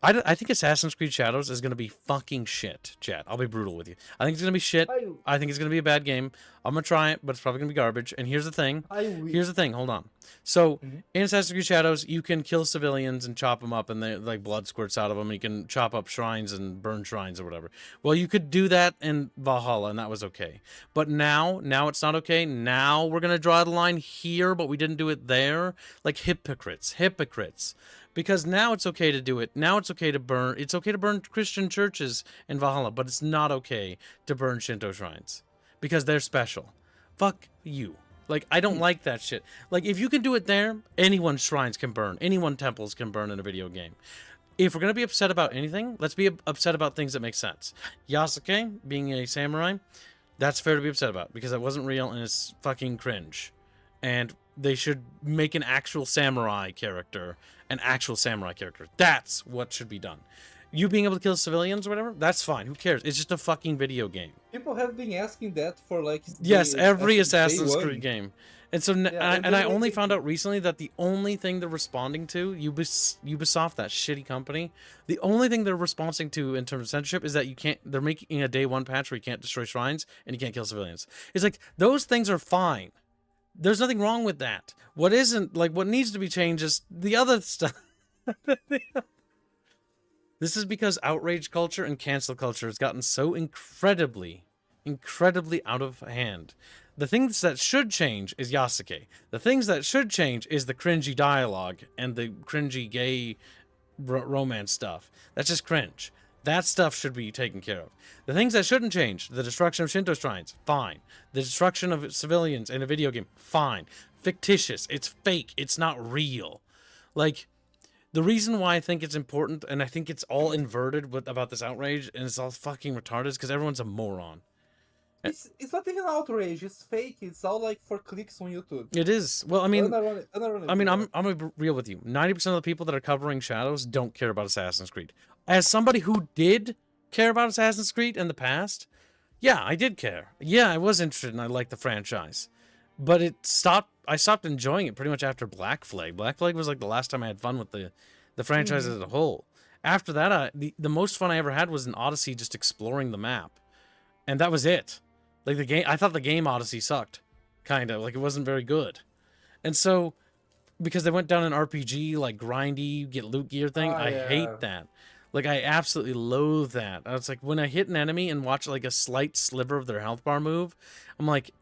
I think Assassin's Creed Shadows is going to be fucking shit, chat. I'll be brutal with you. I think it's going to be shit. I think it's going to be a bad game. I'm going to try it, but it's probably going to be garbage. And here's the thing. Hold on. So, in Assassin's Creed Shadows, you can kill civilians and chop them up, and they, like, blood squirts out of them. And you can chop up shrines and burn shrines or whatever. Well, you could do that in Valhalla, and that was okay. But now it's not okay. Now we're going to draw the line here, but we didn't do it there. Like, hypocrites. Because now it's okay to do it. Now it's okay to burn. It's okay to burn Christian churches in Valhalla, but it's not okay to burn Shinto shrines because they're special. Fuck you. Like, I don't like that shit. Like, if you can do it there, anyone's shrines can burn. Anyone's temples can burn in a video game. If we're going to be upset about anything, let's be upset about things that make sense. Yasuke being a samurai, that's fair to be upset about because it wasn't real and it's fucking cringe. And they should make an actual samurai character. That's what should be done. You being able to kill civilians or whatever, that's fine. Who cares? It's just a fucking video game. People have been asking that for like every Assassin's Creed game. And so I only found out recently that the only thing they're responding to, Ubisoft, that shitty company, the only thing they're responding to in terms of censorship is that they're making a day one patch where you can't destroy shrines and you can't kill civilians. It's like, those things are fine. There's nothing wrong with that. What needs to be changed is the other stuff. This is because outrage culture and cancel culture has gotten so incredibly out of hand. The things that should change is Yasuke. The things that should change is the cringy dialogue and the cringy gay romance stuff. That's just cringe. That stuff should be taken care of. The things that shouldn't change, the destruction of Shinto shrines, fine. The destruction of civilians in a video game, fine. Fictitious. It's fake. It's not real. Like, The reason why I think it's important, and I think it's all inverted about this outrage, and it's all fucking retarded, is because everyone's a moron. It's not even outrage. It's fake. It's all like for clicks on YouTube. It is. Well, I mean, Unironically, I'm gonna be real with you. 90% of the people that are covering Shadows don't care about Assassin's Creed. As somebody who did care about Assassin's Creed in the past, yeah, I did care. Yeah, I was interested and I liked the franchise. But I stopped enjoying it pretty much after Black Flag. Black Flag was like the last time I had fun with the franchise as a whole. After that, the most fun I ever had was in Odyssey, just exploring the map. And that was it. Like the game, I thought the game Odyssey sucked. Kind of. Like it wasn't very good. And so, because they went down an RPG, like grindy, get loot gear thing, I hate that. Like, I absolutely loathe that. I was like, when I hit an enemy and watch like a slight sliver of their health bar move, I'm like,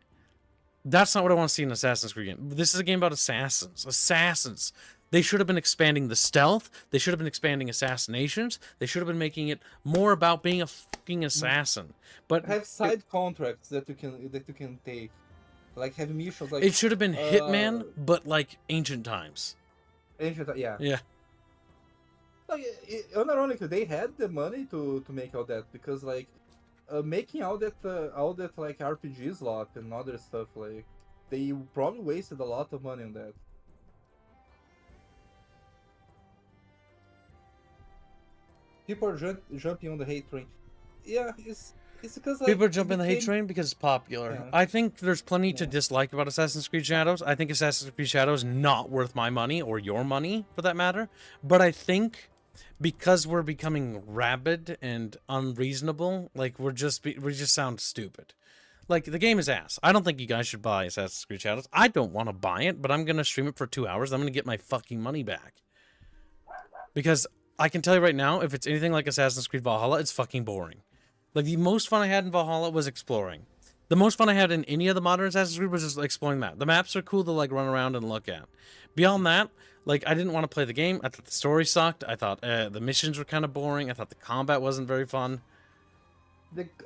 that's not what I want to see in an Assassin's Creed game. This is a game about assassins. Assassins. They should have been expanding the stealth. They should have been expanding assassinations. They should have been making it more about being a fucking assassin. But have side contracts that you can take, like have missions. Like it should have been Hitman, but like ancient times. Ancient, yeah. Yeah. Like, unironically, they had the money to make all that because like making all that like RPG slot and other stuff, like they probably wasted a lot of money on that. People are jumping on the hate train. Yeah, it's because like, people are jumping on the hate train because it's popular. Yeah. I think there's plenty to dislike about Assassin's Creed Shadows. I think Assassin's Creed Shadows is not worth my money or your money for that matter. But I think because we're becoming rabid and unreasonable, like we just sound stupid. Like the game is ass. I don't think you guys should buy Assassin's Creed Shadows. I don't want to buy it, but I'm gonna stream it for 2 hours. I'm gonna get my fucking money back because I can tell you right now, if it's anything like Assassin's Creed Valhalla, it's fucking boring. Like, the most fun I had in Valhalla was exploring. The most fun I had in any of the modern Assassin's Creed was just exploring that. The maps are cool to, like, run around and look at. Beyond that, like, I didn't want to play the game. I thought the story sucked. I thought the missions were kind of boring. I thought the combat wasn't very fun.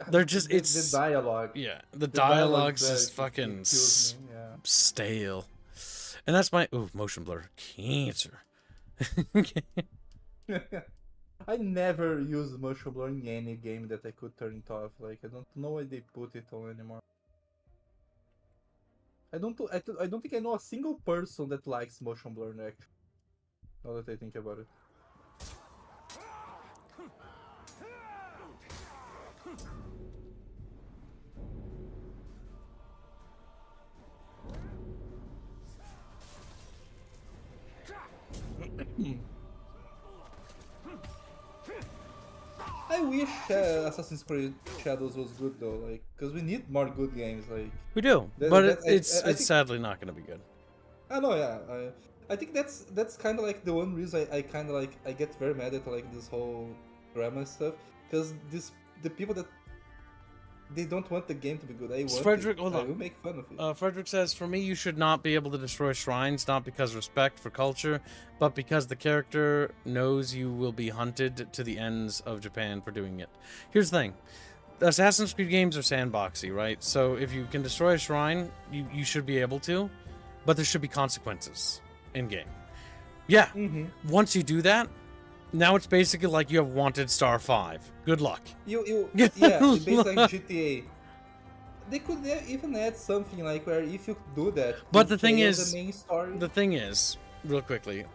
They're just, the dialogue. Yeah, the dialogue's just fucking stale. And that's my, motion blur. Cancer. I never use motion blur in any game that I could turn it off. Like I don't know why they put it on anymore. I don't think I know a single person that likes motion blur actually. Now that I think about it. I wish Assassin's Creed Shadows was good though, like, because we need more good games. Like we do, but it's sadly not going to be good. I know, yeah. I think that's kind of like the one reason I kind of like I get very mad at like this whole drama stuff, because the people that they don't want the game to be good. I want Frederick, it. hold I on. will make fun of it. Frederick says, for me, you should not be able to destroy shrines, not because respect for culture, but because the character knows you will be hunted to the ends of Japan for doing it. Here's the thing. Assassin's Creed games are sandboxy, right? So if you can destroy a shrine, you should be able to, but there should be consequences in-game. Yeah, once you do that, now it's basically like you have Wanted Star 5. Good luck. Yeah, it's basically like GTA. They could even add something like where if you do that, but the thing is, the main story. The thing is, real quickly,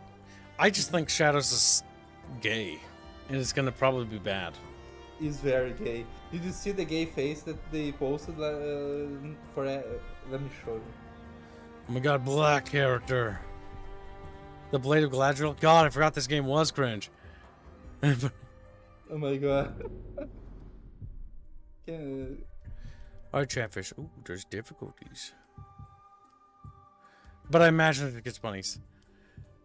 I just think Shadows is gay, and it's gonna probably be bad. It's very gay. Did you see the gay face that they posted for? Let me show you. Oh my god, black character. The Blade of Galadriel. God, I forgot this game was cringe. Oh my god. Alright, Chatfish. Ooh, there's difficulties. But I imagine it gets bunnies.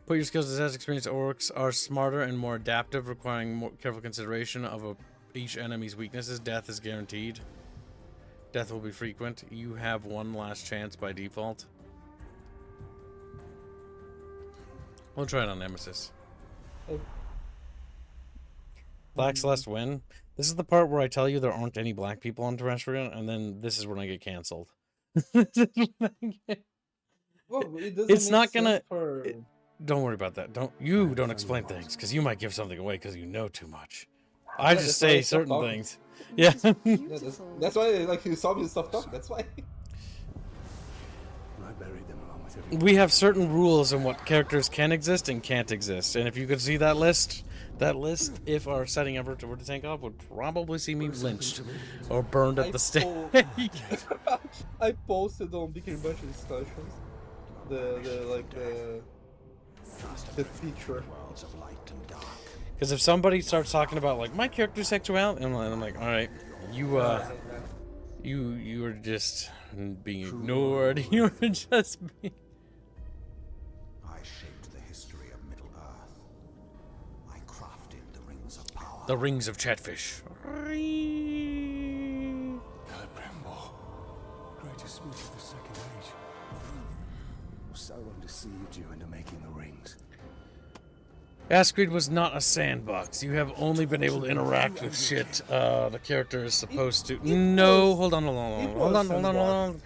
Put your skills as experienced orcs are smarter and more adaptive, requiring more careful consideration of each enemy's weaknesses. Death is guaranteed. Death will be frequent. You have one last chance by default. We'll try it on Nemesis. Black Celeste win. This is the part where I tell you there aren't any black people on Terrestrial, and then this is when I get canceled. Well, it doesn't it's make not sense gonna. For Don't worry about that. Don't explain things, because you might give something away because you know too much. I just say certain things. Yeah. That's why, like, you saw me stop talking. That's why. I buried them along with everything. We have certain rules on what characters can exist and can't exist, and if you could see that list, if our setting ever were to take off, would probably see me lynched or burned at the stake. I posted on Bickering bunch of discussions the feature. Because if somebody starts talking about like my character's sexuality, and I'm like, all right, you were just being ignored. You were just being. I shaped the history of Middle Earth. I crafted the rings of power. The rings of Chatfish. Greatest smith of the Second Age. So undeceived you into making the rings. Ascreed was not a sandbox. You have only been able to interact with shit the character is supposed to. No, hold on.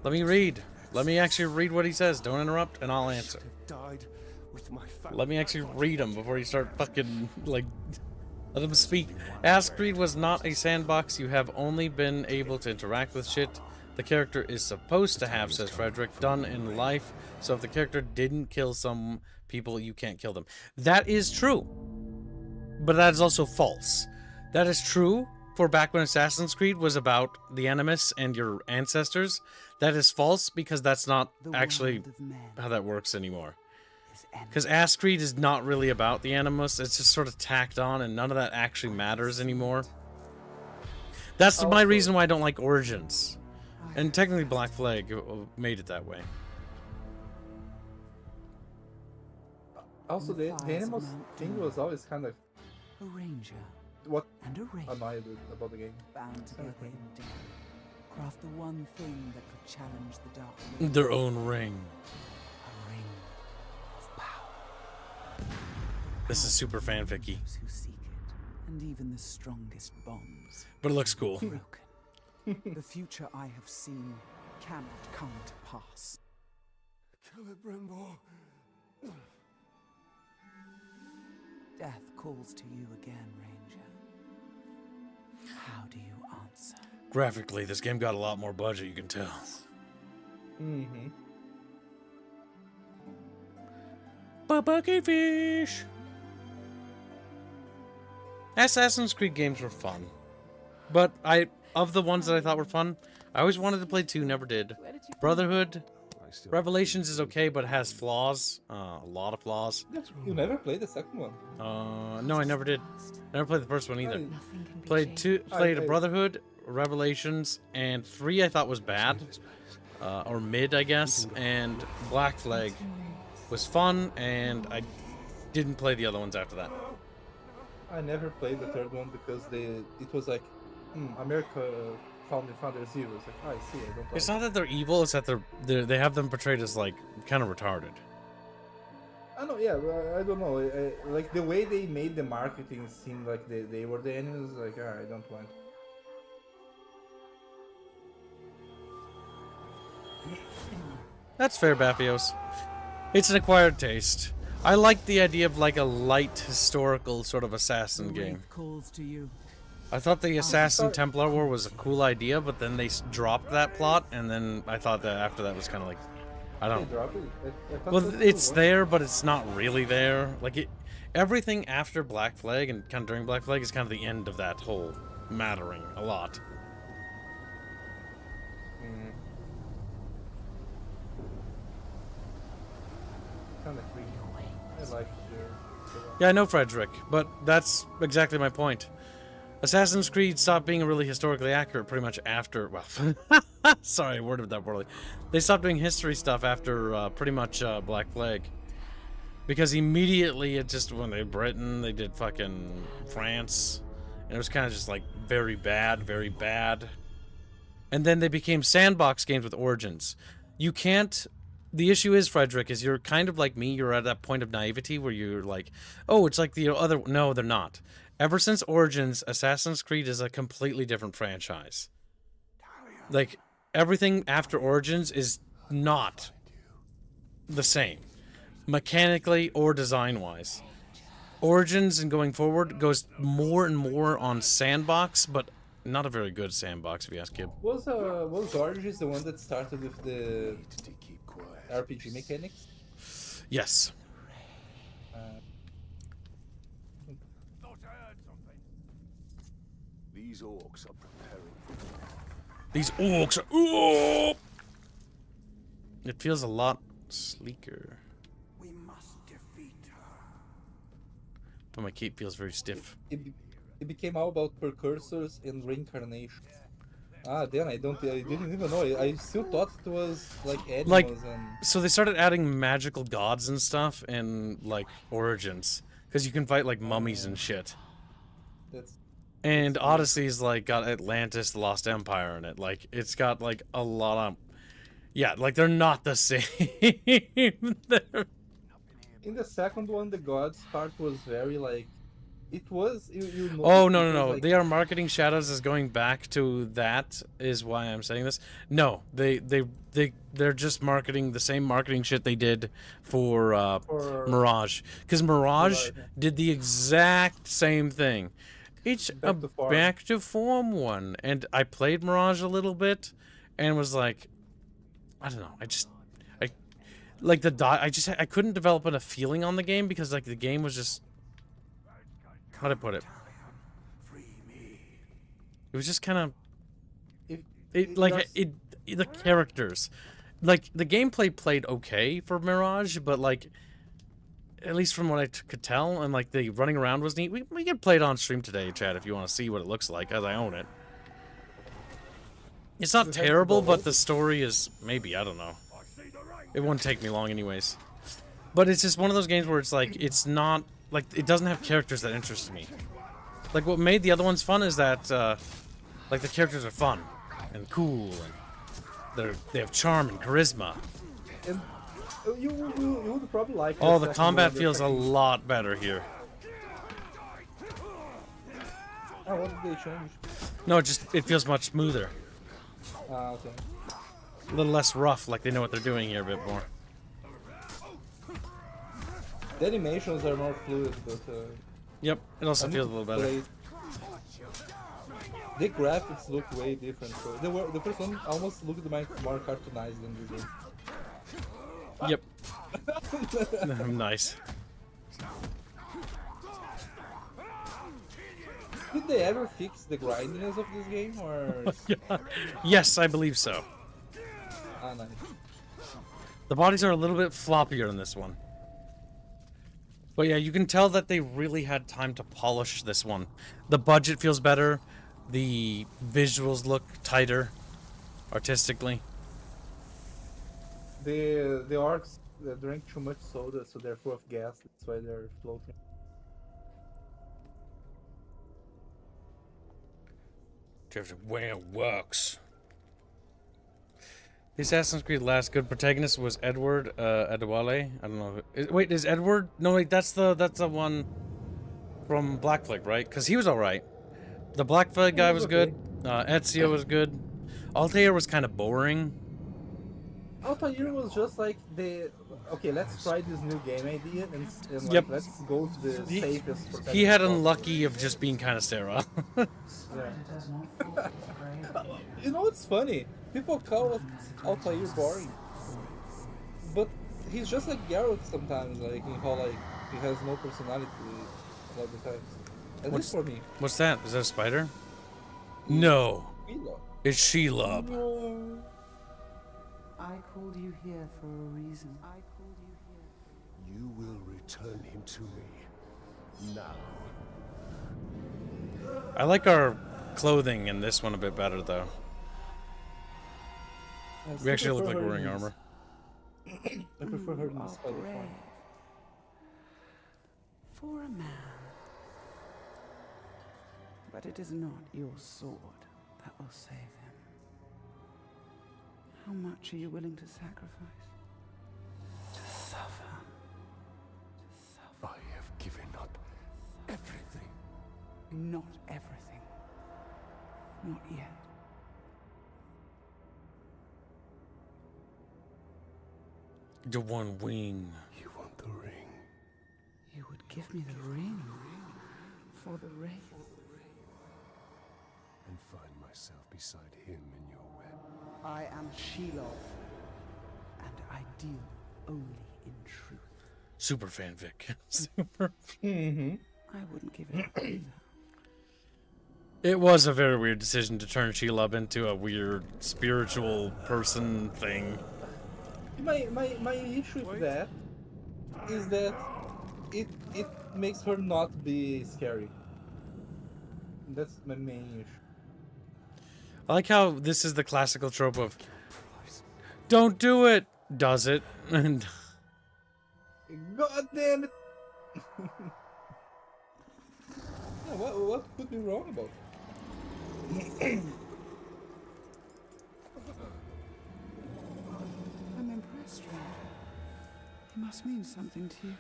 Let me read. Let me actually read what he says. Don't interrupt, and I'll answer. Let me actually read him before you start fucking, like, let him speak. Ascreed was not a sandbox. You have only been able to interact with shit the character is supposed to have, says Frederick, done in life. So if the character didn't kill some people, you can't kill them. That is true. But that is also false. That is true for back when Assassin's Creed was about the Animus and your ancestors. That is false because that's not actually how that works anymore. Because Ascreed is not really about the Animus. It's just sort of tacked on, and none of that actually matters anymore. That's my reason why I don't like Origins. And technically Black Flag made it that way. Also, the Animus thing was always kind of a ranger. What and a ranger annoyed about the game. Bound together in death. Craft the one thing that could challenge the dark. Their own ring. A ring of power. This is super fanficky. Who seek it, and even the strongest bonds. But it looks cool. Broken. The future I have seen cannot come to pass. Kill it, Brembo. Death calls to you again, Ranger. How do you answer? Graphically, this game got a lot more budget, you can tell. Mm-hmm. Bucky fish. Assassin's Creed games were fun. But of the ones that I thought were fun, I always wanted to play 2, never did. Brotherhood, Revelations is okay, but it has flaws. A lot of flaws. You never played the second one? No, I never did. Never played the first one either. Played Brotherhood, Revelations, and 3 I thought was bad. Or mid, I guess. And Black Flag was fun, and I didn't play the other ones after that. I never played the third one because it was like, America found zero. It's like, I see, I don't. It's not that they're evil; it's that they have them portrayed as like kind of retarded. I know, yeah, I don't know. Like the way they made the marketing seemed like they were the enemies. Like, I don't want. That's fair, Baphios. It's an acquired taste. I like the idea of like a light historical sort of assassin game. Calls to you. I thought the Assassin Templar War was a cool idea, but then they dropped that plot, and then I thought that after that was kind of like, I don't know. Well, it's there, but it's not really there. Like everything after Black Flag and kind of during Black Flag is kind of the end of that whole mattering a lot. Kind of creepy. I like Yeah, I know Frederick, but that's exactly my point. Assassin's Creed stopped being really historically accurate pretty much after, well, sorry, I worded that poorly. They stopped doing history stuff after pretty much Black Flag. Because immediately it just, when they did Britain, they did fucking France, and it was kind of just like very bad, very bad. And then they became sandbox games with Origins. You can't, the issue is, Frederick, is you're kind of like me, you're at that point of naivety where you're like, oh, it's like the other, no, they're not. Ever since Origins, Assassin's Creed is a completely different franchise. Like, everything after Origins is not the same. mechanically or design-wise. Origins and going forward goes more and more on sandbox, but not a very good sandbox, if you ask Kib. Was Origins the one that started with the RPG mechanics? Yes. These orcs are preparing for war. These orcs are... Ooh! It feels a lot sleeker. We must defeat her. But my cape feels very stiff. It became all about precursors and reincarnation. Ah, then I didn't even know. I still thought it was like animals and... So they started adding magical gods and stuff in, like, Origins. Because you can fight, like, mummies and shit. And Odyssey's, like, got Atlantis, the Lost Empire in it. Like, it's got, like, a lot of... Yeah, like, they're not the same. In the second one, the gods part was very, like... It was... Oh, no. Like... They are marketing Shadows as going back to that, is why I'm saying this. No, they're just marketing the same marketing shit they did for Mirage. Because Mirage did the exact same thing. It's back to form one. And I played Mirage a little bit and was like, I don't know, I couldn't develop a feeling on the game because, like, the game was just... How'd I put it? It was just kind of... The characters. Like, the gameplay played okay for Mirage, but, like, at least from what I could tell, and, like, the running around was neat. We can play it on stream today, Chad, if you want to see what it looks like, as I own it. It's not terrible, but the story is... Maybe, I don't know. It won't take me long anyways. But it's just one of those games where it's, like, it's not... Like, it doesn't have characters that interest me. Like, what made the other ones fun is that, like, the characters are fun and cool, and they have charm and charisma. And you would probably like... Oh, the combat feels a lot better here. Oh, what did they change? No, it feels much smoother. Ah, okay. A little less rough, like they know what they're doing here a bit more. The animations are more fluid, but... Yep, it also feels a little better. The graphics look way different. So the first one almost looked more cartoonized than this one. Yep. Nice. Did they ever fix the grindiness of this game, or...? Yes, I believe so. Ah, nice. The bodies are a little bit floppier in this one. But yeah, you can tell that they really had time to polish this one. The budget feels better. The visuals look tighter, artistically. The orcs drank too much soda, so they're full of gas. That's why they're floating. Just where it works. The Assassin's Creed last good protagonist was Edward Adewale. I don't know. Wait, is Edward? No, wait, that's the one from Black Flag, right? Because he was all right. The Black Flag guy was good. Ezio was good. Altair was kind of boring. Altair was just like the... Okay, let's try this new game idea and like, Yep. let's go to the safest protagonist. He had unlucky of just being kind of sterile. You know what's funny? People call Altair boring, but he's just like Geralt sometimes. Like in how like he has no personality a lot of the times. At least for me. What's that? Is that a spider? No. It's Shelob. No. I called you here for a reason. I called you here. You will return him to me. Now. I like our clothing in this one a bit better, though. We actually look like we're wearing armor. I prefer her in the spider form. For a man. But it is not your sword that will save him. How much are you willing to sacrifice? To suffer. I have given up everything. Not everything. Not yet. The one wing. You want Give me the ring for the wraith. And find myself beside him in your web. I am Shelob, and I deal only in truth. Super fanfic. Super. I wouldn't give it up either. It was a very weird decision to turn Shelob into a weird spiritual person thing. My issue with that is that it makes her not be scary. That's my main issue. I like how this is the classical trope of don't do it, does it? And God damn it! Yeah, what could be wrong about it? I'm impressed, Ranger. He must mean something to you.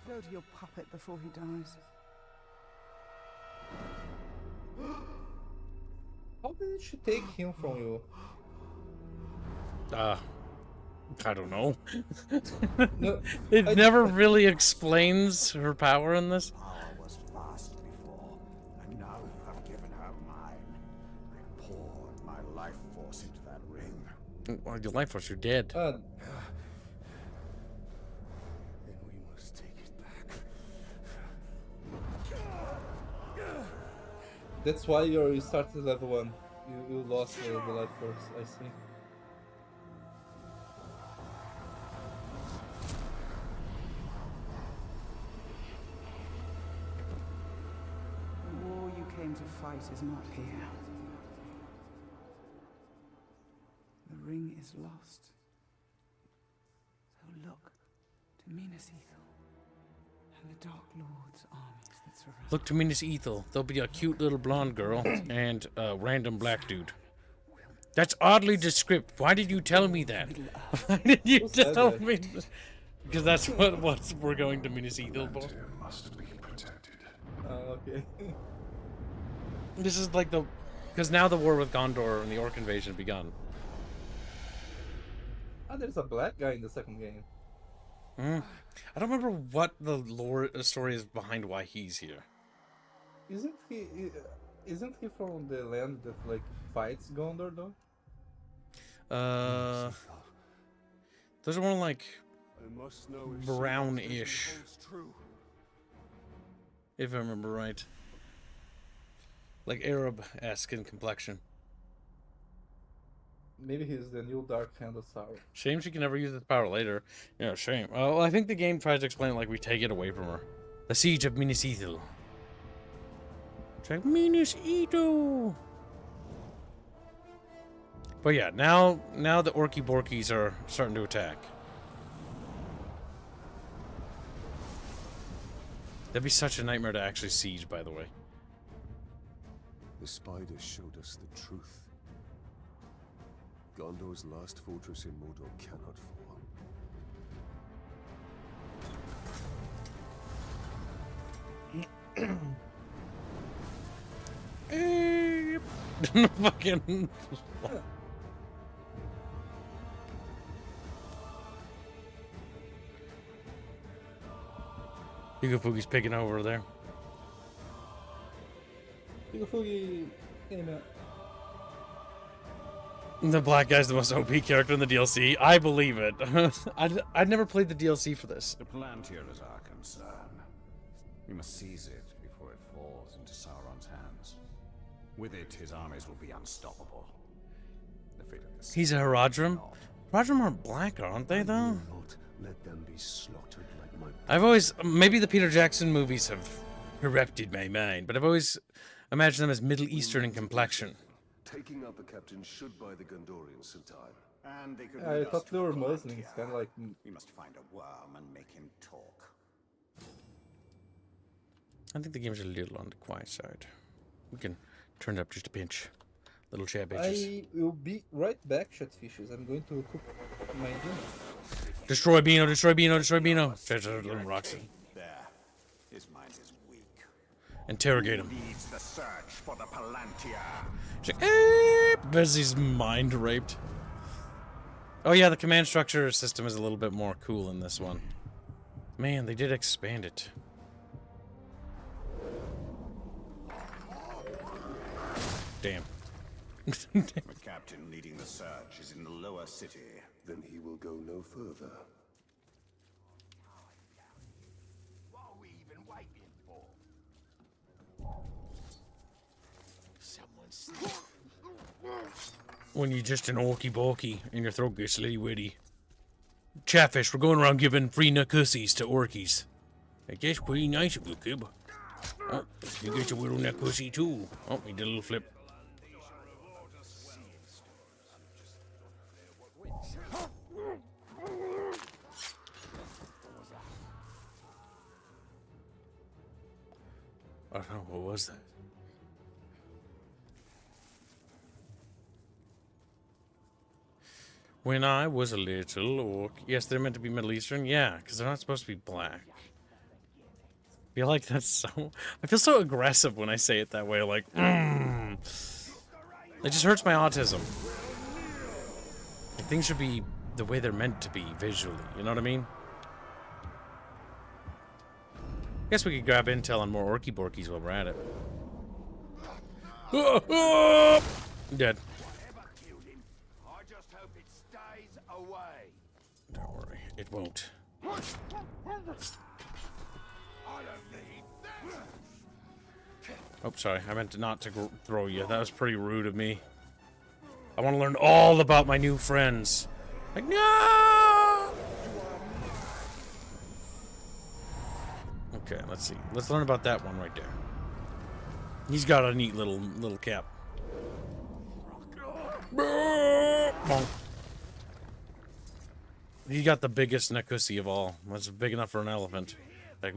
Go to your puppet before he dies. How did she take him from you? I don't know. No, It never really explains her power in this. Power was vast before, and now you have given her mine. I poured my life force into that ring. Well, your life force, you're dead. Then we must take it back. That's why you started level 1. You lost the life force, I see. The war you came to fight is not here. The ring is lost. So look to Minas Ithil and the Dark Lord's armies that surround. Look to Minas Ithil. There'll be a cute little blonde girl and a random black dude. That's oddly descriptive. Why did you tell me that? Why did you tell me? Because that's what we're going to Minas Ithil for. Must be protected. Okay. This is like the... Because now the war with Gondor and the Orc invasion begun. Ah, there's a black guy in the second game. I don't remember what the lore story is behind why he's here. Isn't he from the land that like fights Gondor though? Those are more like I must know if brownish, holds true. if I remember right. Like Arab-esque in complexion. Maybe he's the new Dark Hand of Sauron. Shame she can never use this power later. Yeah, shame. Well, I think the game tries to explain it like we take it away from her. The Siege of Minas Ithil. It's like, Minas Ithil! But yeah, now the Orky Borkies are starting to attack. That'd be such a nightmare to actually siege, by the way. The spider showed us the truth. Gondor's last fortress in Mordor cannot fall. Fucking... Hugo Fugi's picking over there. Hugo Fugi came out. The black guy's the most OP character in the DLC. I believe it. I'd never played the DLC for this. The Palantir is our concern. We must seize it before it falls into Sauron's hands. With it, his armies will be unstoppable. The fate of the He's a Haradrim? Haradrim aren't black, aren't they, though? Let them be slaughtered like my... I've always... Maybe the Peter Jackson movies have corrupted my mind, but I've always imagined them as Middle Eastern in complexion. Taking out the captain should buy the Gondorians some time. And they could I thought they were Muslims, kind of like... We must find a worm and make him talk. I think the game's a little on the quiet side. We can turn it up just a pinch. Little chat bitches. I will be right back, Chatfishes. I'm going to cook my dinner. Destroy Beano, destroy Beano, destroy Beano. Little Roxy. There. His mind is weak. Interrogate him. Leads the search for the Palantir. Bezzy's mind raped. Oh yeah, the command structure system is a little bit more cool in this one. Man, they did expand it. Damn. The captain leading the search is in the lower city. Then he will go no further. What are we even waiting for? Someone's... When you're just an orky balky and your throat gets litty witty. Chatfish, we're going around giving free nucussies to orkies. I guess pretty nice of you, Kib. Oh, you get your little nucussie too. Oh, he did a little flip. I don't know, what was that? When I was a little orc. Yes, they're meant to be Middle Eastern. Yeah, because they're not supposed to be black. I feel like that's so... I feel so aggressive when I say it that way. Like, It just hurts my autism. Like, things should be the way they're meant to be visually. You know what I mean? Guess we could grab intel on more orky borkies while we're at it. Dead. I just hope it stays away. Don't worry, it won't. I don't need that. Oh, sorry. I meant not to throw you. That was pretty rude of me. I want to learn all about my new friends. Like, no! Okay, let's see. Let's learn about that one right there. He's got a neat little cap. Bonk. He got the biggest nakusi of all. That's big enough for an elephant. Like,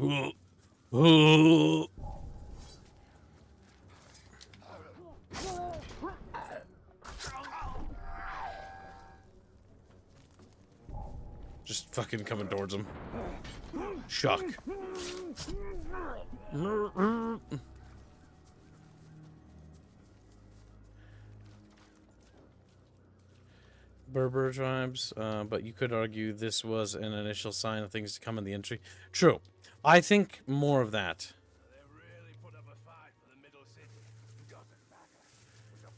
just fucking coming towards him. Shock. Berber tribes, but you could argue this was an initial sign of things to come in the entry. True. I think more of that.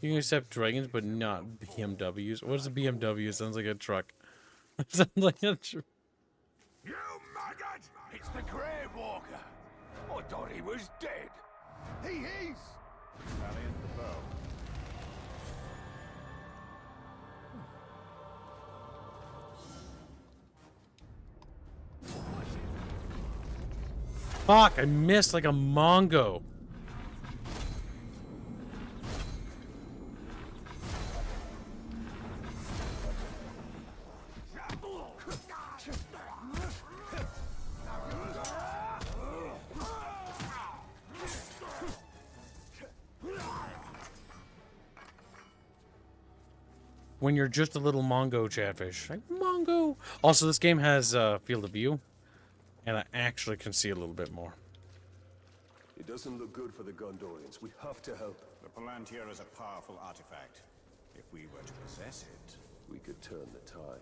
You can accept dragons, but not BMWs. What is a BMW? It sounds like a truck. It sounds like a truck. You maggot! It's the Grey Walker. I thought he was dead. He is. Valiant the bow. Fuck, I missed like a Mongo. When you're just a little Mongo chatfish. Like, Mongo! Also, this game has field of view. And I actually can see a little bit more. It doesn't look good for the Gondorians. We have to help. The Palantir is a powerful artifact. If we were to possess it, we could turn the tide.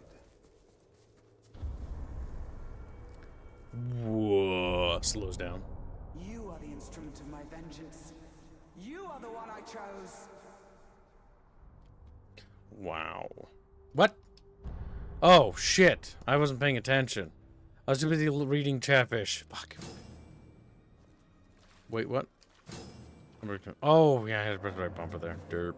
Whoa, slows down. You are the instrument of my vengeance. You are the one I chose. Wow. What? Oh, shit. I wasn't paying attention. I was too busy reading Chatfish. Fuck. Wait, what? Oh, yeah, I had to press the right bumper there. Derp.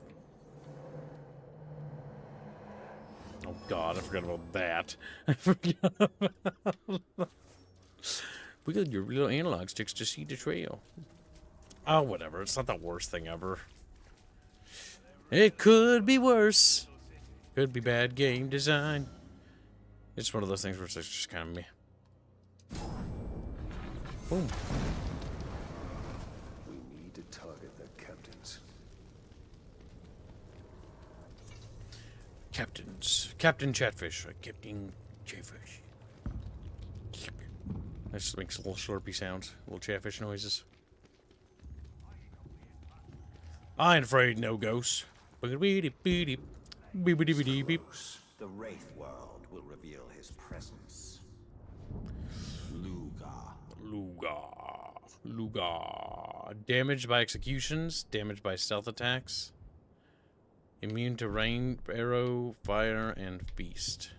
Oh, God, I forgot about that. I forgot about... Wiggle your little analog sticks to see the trail. Oh, whatever. It's not the worst thing ever. It could be worse. Could be bad game design. It's one of those things where it's just kind of meh. Boom. We need to target their captains. Captains. Captain Chatfish. Captain Chatfish. That just makes little slurpy sounds. Little chatfish noises. I ain't afraid no ghosts. the Wraith world will reveal his presence. Luga. Damaged by executions. Damaged by stealth attacks. Immune to rain, arrow, fire, and beast.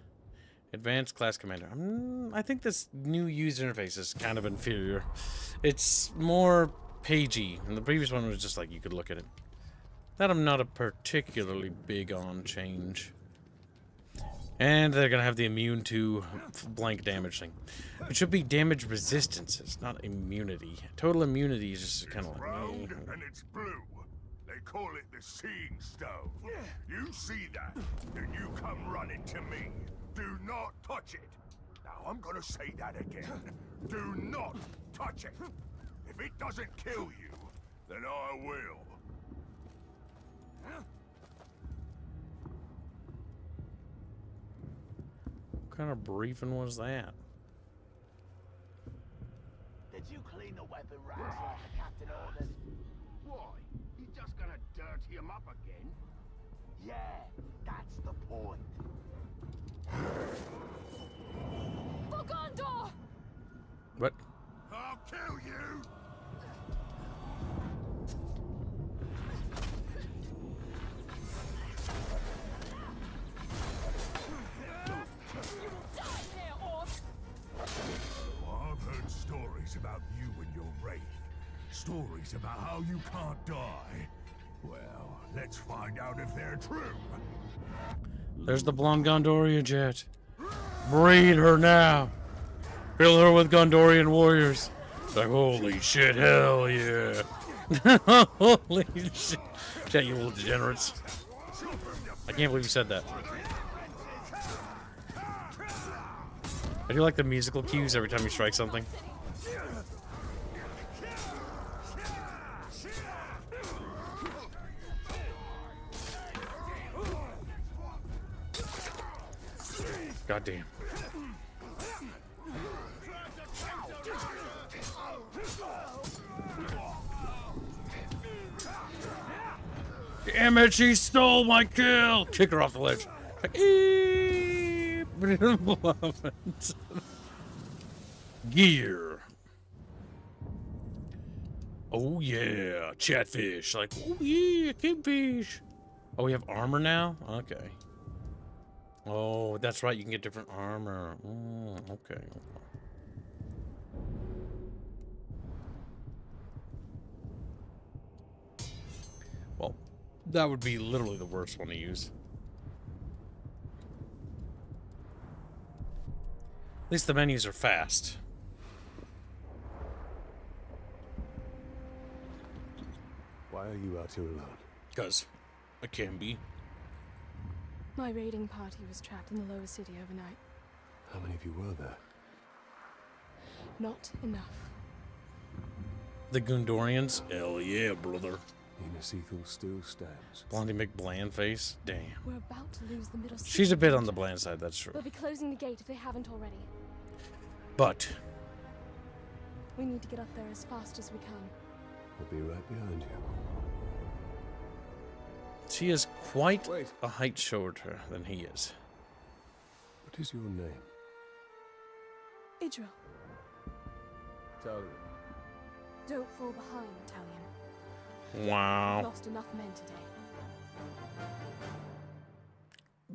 Advanced class commander. I think this new user interface is kind of inferior. It's more pagey, and the previous one was just like you could look at it. That I'm not a particularly big on change. And they're gonna have the immune to blank damage thing. It should be damage resistances, not immunity. Total immunity is just kind of like. Round and it's blue. They call it the Seeing Stone. You see that, then you come running to me. Do not touch it. Now I'm gonna say that again. Do not touch it. If it doesn't kill you, then I will. What kind of briefing was that? Did you clean the weapon racks like the captain ordered? Why? You just gonna dirty him up again? Yeah, that's the point. For Gondor! What? I'll kill you! I've heard stories about you and your wraith. Stories about how you can't die. Well, let's find out if they're true. There's the blonde Gondorian jet. Breed her now. Fill her with Gondorian warriors. Like, holy shit, hell yeah. Holy shit. Shit, you little degenerates. I can't believe you said that. I do like the musical cues every time you strike something. God damn. Damn it, she stole my kill! Kick her off the ledge. Gear. Oh yeah, chatfish. Like, oh yeah, kingfish. Oh, we have armor now? Okay. Oh, that's right, you can get different armor. Okay. Well, that would be literally the worst one to use. At least the menus are fast. Why are you out here alone? Because I can be. My raiding party was trapped in the lower city overnight. How many of you were there? Not enough. The Gundorians? Hell yeah, brother. Inacethal still stands. Blondie McBland face? Damn. We're about to lose the middle city. She's a bit on the bland side, that's true. They'll be closing the gate if they haven't already. But we need to get up there as fast as we can. We'll be right behind you. She is quite a height shorter than he is. What is your name? Idril. Talion. Don't fall behind, Talion. Wow. We've lost enough men today.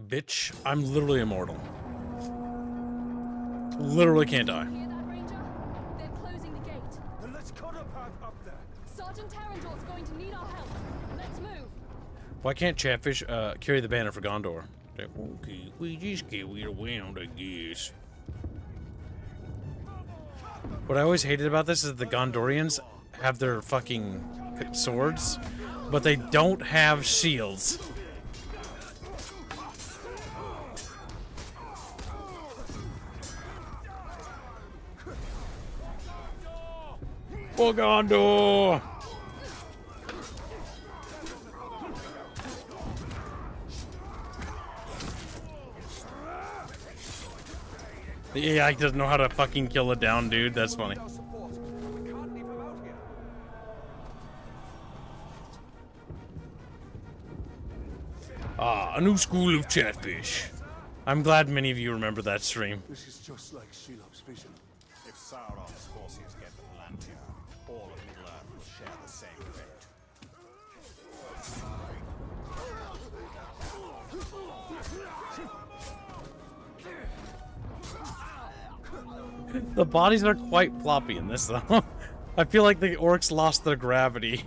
Bitch, I'm literally immortal. Literally can't die. Hear that, Ranger? They're closing the gate. Then let's cut a path up there. Sergeant Tarandor's going to need our help. Let's move. Why can't Chatfish carry the banner for Gondor? Okay, we just get around, I guess. What I always hated about this is the Gondorians have their fucking swords, but they don't have shields. For Gondor! Yeah, he doesn't know how to fucking kill a down dude. That's funny. Ah, a new school of Chatfish. I'm glad many of you remember that stream. This is just like Shelob's vision. If Sauron's forces get Atlantia, all of Middle-earth will share the same fate. The bodies are quite floppy in this, though. I feel like the orcs lost their gravity.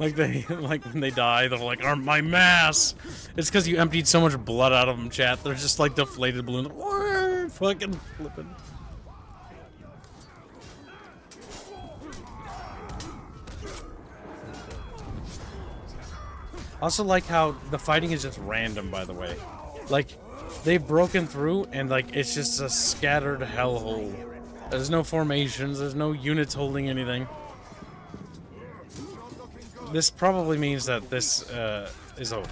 Like when they die, they're like, "Aren't my mass?" It's because you emptied so much blood out of them, chat. They're just like deflated balloons. Fucking flipping. Also like how the fighting is just random, by the way. Like, they've broken through and like it's just a scattered hellhole. There's no formations, there's no units holding anything. This probably means that this is over.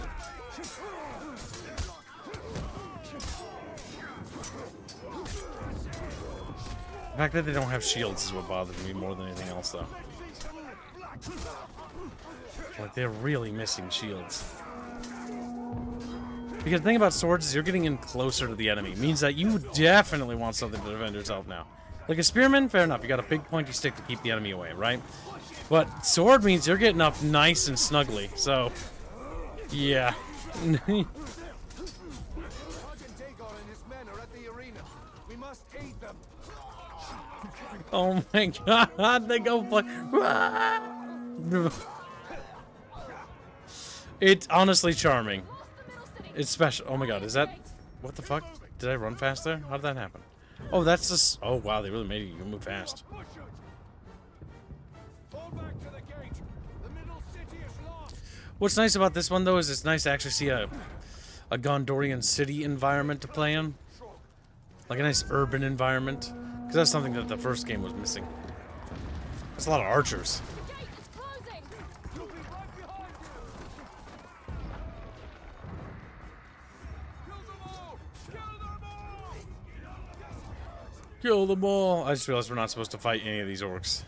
The fact that they don't have shields is what bothers me more than anything else, though. Like, they're really missing shields. Because the thing about swords is you're getting in closer to the enemy. It means that you definitely want something to defend yourself now. Like a spearman, fair enough. You got a big pointy stick to keep the enemy away, right? But sword means you're getting up nice and snugly, so... yeah. Oh my god, they go play. It's honestly charming. It's special. Oh my god, is that... what the fuck? Did I run fast there? How did that happen? Oh, that's just... oh wow, they really made you move fast. What's nice about this one, though, is it's nice to actually see a Gondorian city environment to play in. Like a nice urban environment. Because that's something that the first game was missing. That's a lot of archers. Kill them all! I just realized we're not supposed to fight any of these orcs.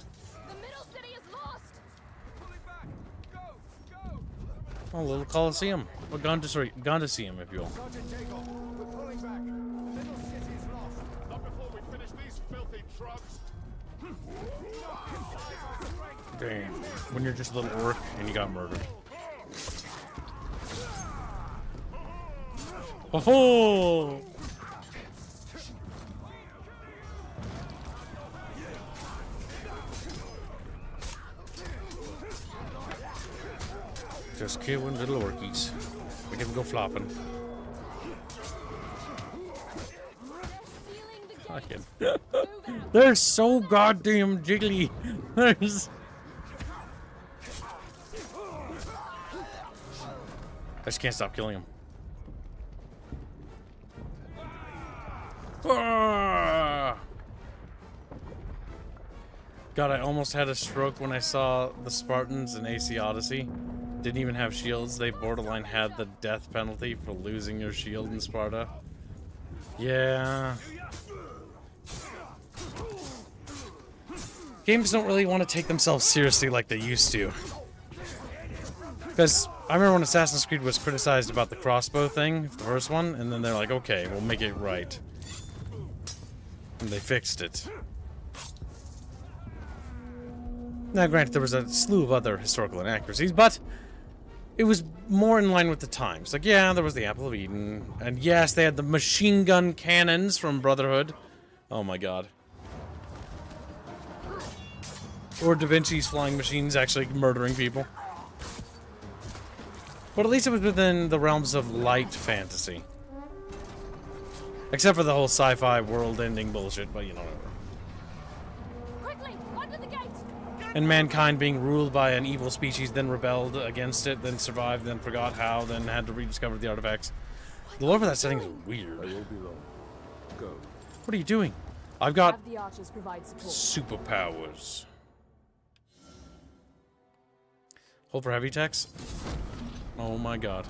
Oh, a little Colosseum. Or Gondosium, if you will. Damn. When you're just a little orc and you got murdered. Oh-ho! Just killing little orkies. We can go flopping. Fucking. They're so goddamn jiggly. There's... I just can't stop killing them. Ah! God, I almost had a stroke when I saw the Spartans in AC Odyssey. Didn't even have shields. They borderline had the death penalty for losing your shield in Sparta. Yeah. Games don't really want to take themselves seriously like they used to. Because I remember when Assassin's Creed was criticized about the crossbow thing, the first one, and then they're like, okay, we'll make it right. And they fixed it. Now, granted, there was a slew of other historical inaccuracies, but it was more in line with the times. Like, yeah, there was the Apple of Eden, and yes, they had the machine gun cannons from Brotherhood. Oh my god. Or Da Vinci's flying machines actually murdering people. But at least it was within the realms of light fantasy. Except for the whole sci-fi world-ending bullshit, but you know, whatever. Quickly, under the gate. And mankind being ruled by an evil species, then rebelled against it, then survived, then forgot how, then had to rediscover the artifacts. The lore for that setting is weird. I will be long. Go. What are you doing? I've got Have the archers provide support. superpowers. Hold for heavy techs. Oh my god.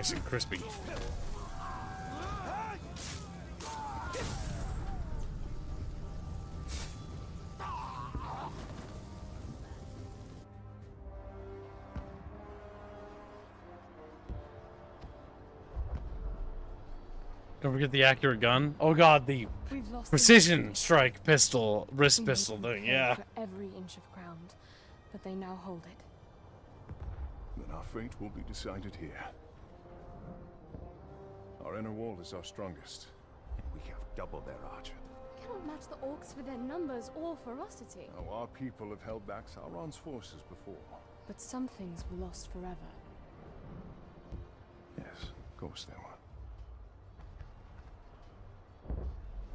Nice and crispy. Don't forget the accurate gun. Oh god, the precision strike pistol, wrist pistol thing, yeah. For every inch of ground, but they now hold it. Then our fate will be decided here. Our inner wall is our strongest. We have double their archer. We cannot match the orcs for their numbers or ferocity. Now, our people have held back Sauron's forces before. But some things were lost forever. Yes, of course they were.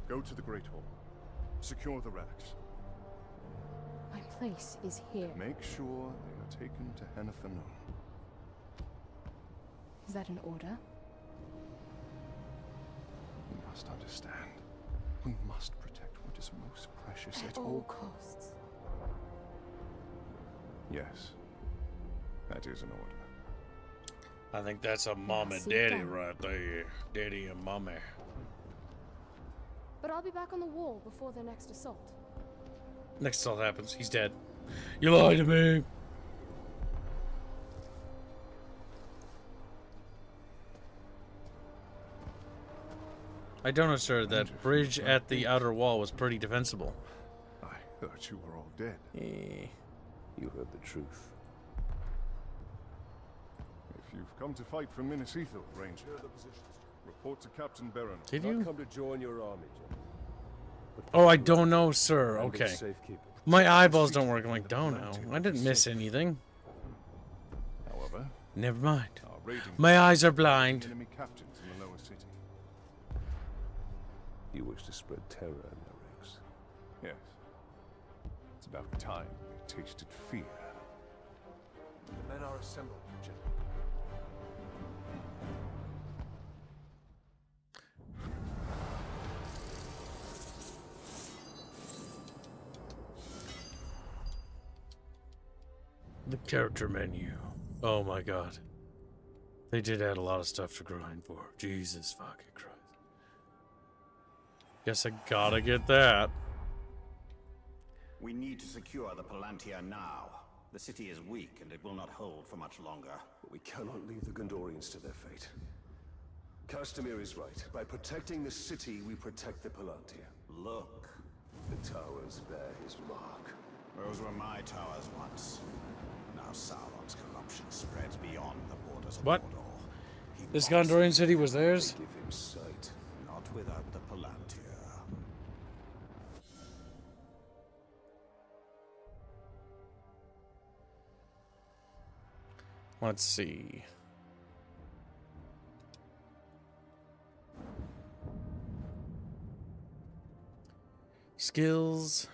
Go to the Great Hall. Secure the relics. My place is here. Make sure they are taken to Henathanum. Is that an order? You must understand. We must protect what is most precious At all costs. Yes. That is an order. I think that's a mom and daddy right there. Daddy and mommy. But I'll be back on the wall before their next assault. Next assault happens. He's dead. You lied to me. I don't know, sir. That bridge at the outer wall was pretty defensible. I thought you were all dead. You heard the truth. If you've come to fight for Minas Ithil, Ranger, report to Captain Baron. Did you? Come to join your army, Oh, I don't know, sir. Okay. My eyeballs don't work. I'm like, don't know. I didn't miss anything. However, never mind. My eyes are blind. enemy captains in the lower city. You wish to spread terror in their ranks. Yes. It's about time they tasted fear. The men are assembled, General. The character menu. Oh my god. They did add a lot of stuff to grind for. Jesus fucking Christ. Guess I gotta get that. We need to secure the Palantir now. The city is weak and it will not hold for much longer. But we cannot leave the Gondorians to their fate. Castamir is right. By protecting the city, we protect the Palantir. Look. The towers bear his mark. Those were my towers once. Now Sauron's corruption spreads beyond the borders of What? Mordor. This Gondorian city was theirs? Give him sight. Not without the Palantir. Let's see. Skills.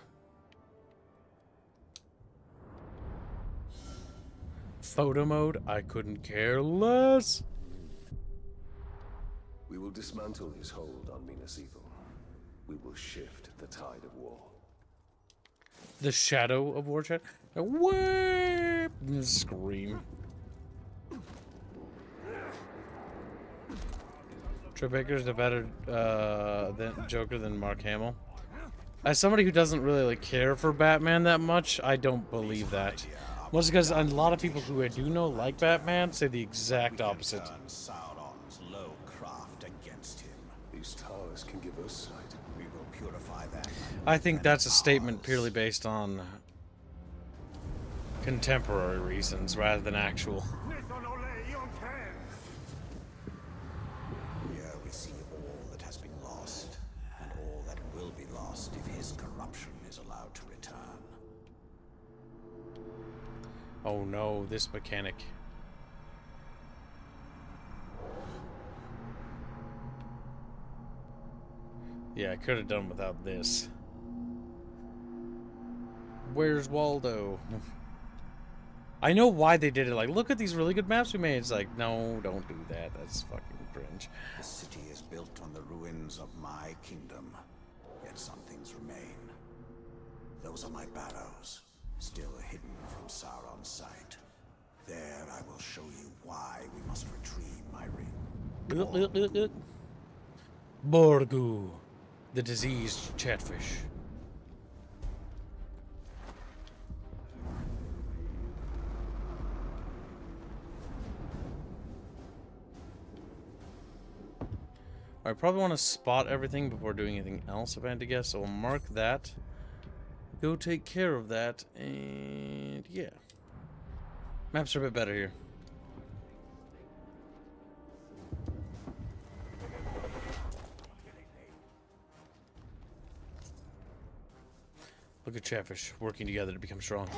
Photo mode, I couldn't care less. We will dismantle his hold on Minas Ithil. We will shift the tide of war. The shadow of war chat. Whip! Scream. Troy Baker's a better Joker than Mark Hamill. As somebody who doesn't really like care for Batman that much, I don't believe that. Mostly because a lot of people who I do know like Batman say the exact opposite. Sauron's low craft against him. These towers can give us sight. We will purify them. I think that's a statement purely based on contemporary reasons rather than actual. Here we see all that has been lost, and all that will be lost if his corruption is allowed to return. Oh no, this mechanic. Yeah, I could have done without this. Where's Waldo? I know why they did it. Like, look at these really good maps we made. It's like, no, don't do that. That's fucking cringe. The city is built on the ruins of my kingdom, yet some things remain. Those are my barrows, still hidden from Sauron's sight. There I will show you why we must retrieve my ring. Borgu, the diseased chatfish. I probably want to spot everything before doing anything else if I had to guess, so we'll mark that. Go take care of that, and yeah. Maps are a bit better here. Look at Chatfish working together to become strong.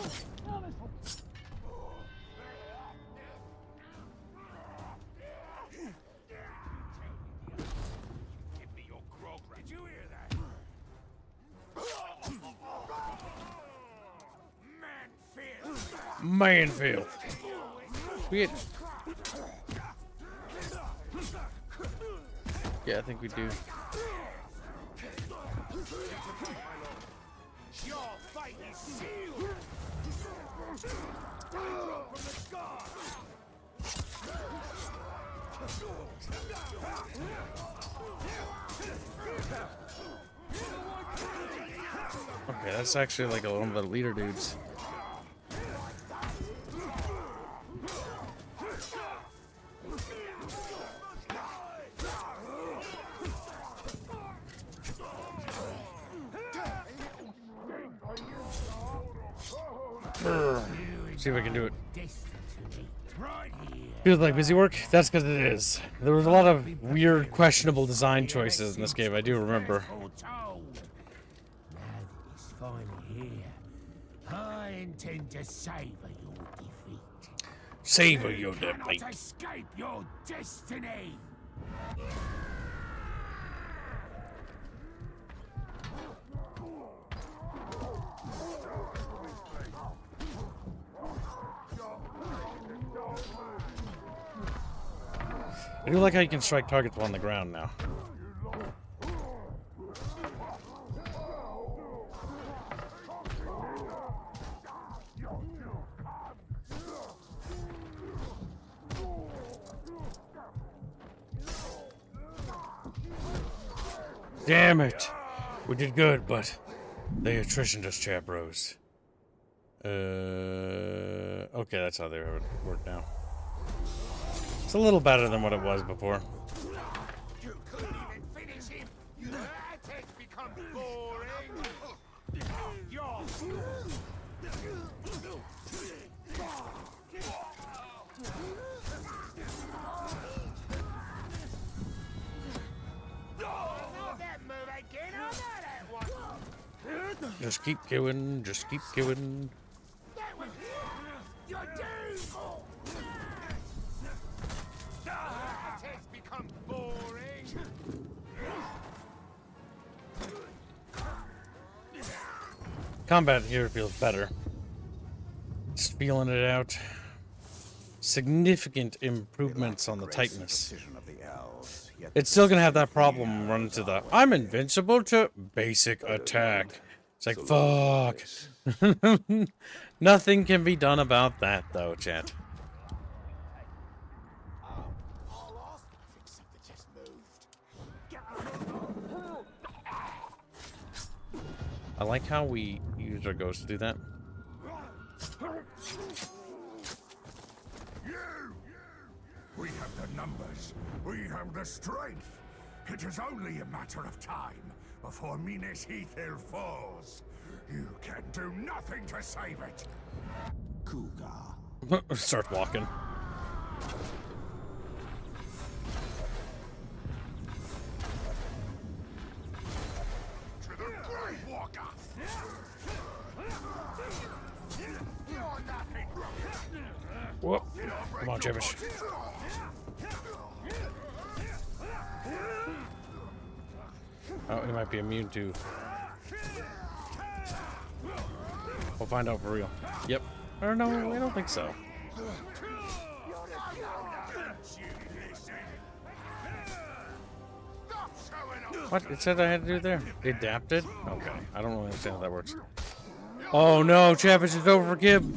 Manfield. Sweet. Yeah, I think we do. Your fight is sealed. From the sky. Okay, that's actually like one of the leader dudes. See if I can do it. Feels like busy work? That's because it is. There was a lot of weird, questionable design choices in this game, I do remember. Now that it's finally here, I intend to savor your defeat. Savor your You defeat. cannot escape your destiny. I do like how you can strike targets while on the ground now. Damn it! We did good, but they attritioned us, chat bros. Okay, that's how they work now. It's a little better than what it was before. You couldn't even finish him. That has become boring. You're Just keep going, just keep going. You're doomed. That has become boring. Combat here feels better. Just feeling it out. Significant improvements on the tightness. It's still gonna have that problem run into the I'm invincible to basic attack. It's like fuck. Nothing can be done about that though, chat. I like how we use our ghost to do that. We have the numbers. We have the strength. It is only a matter of time before Minas Ithil falls. You can do nothing to save it. Kuga. Start walking. To the Grave Walker. You're nothing. Whoop. Come on, Javish. Oh, he might be immune to. We'll find out for real. Yep. Or no, I don't think so. What? It said I had to do there. Adapted? Okay. I don't really understand how that works. Oh no, Chavish is over for Kib.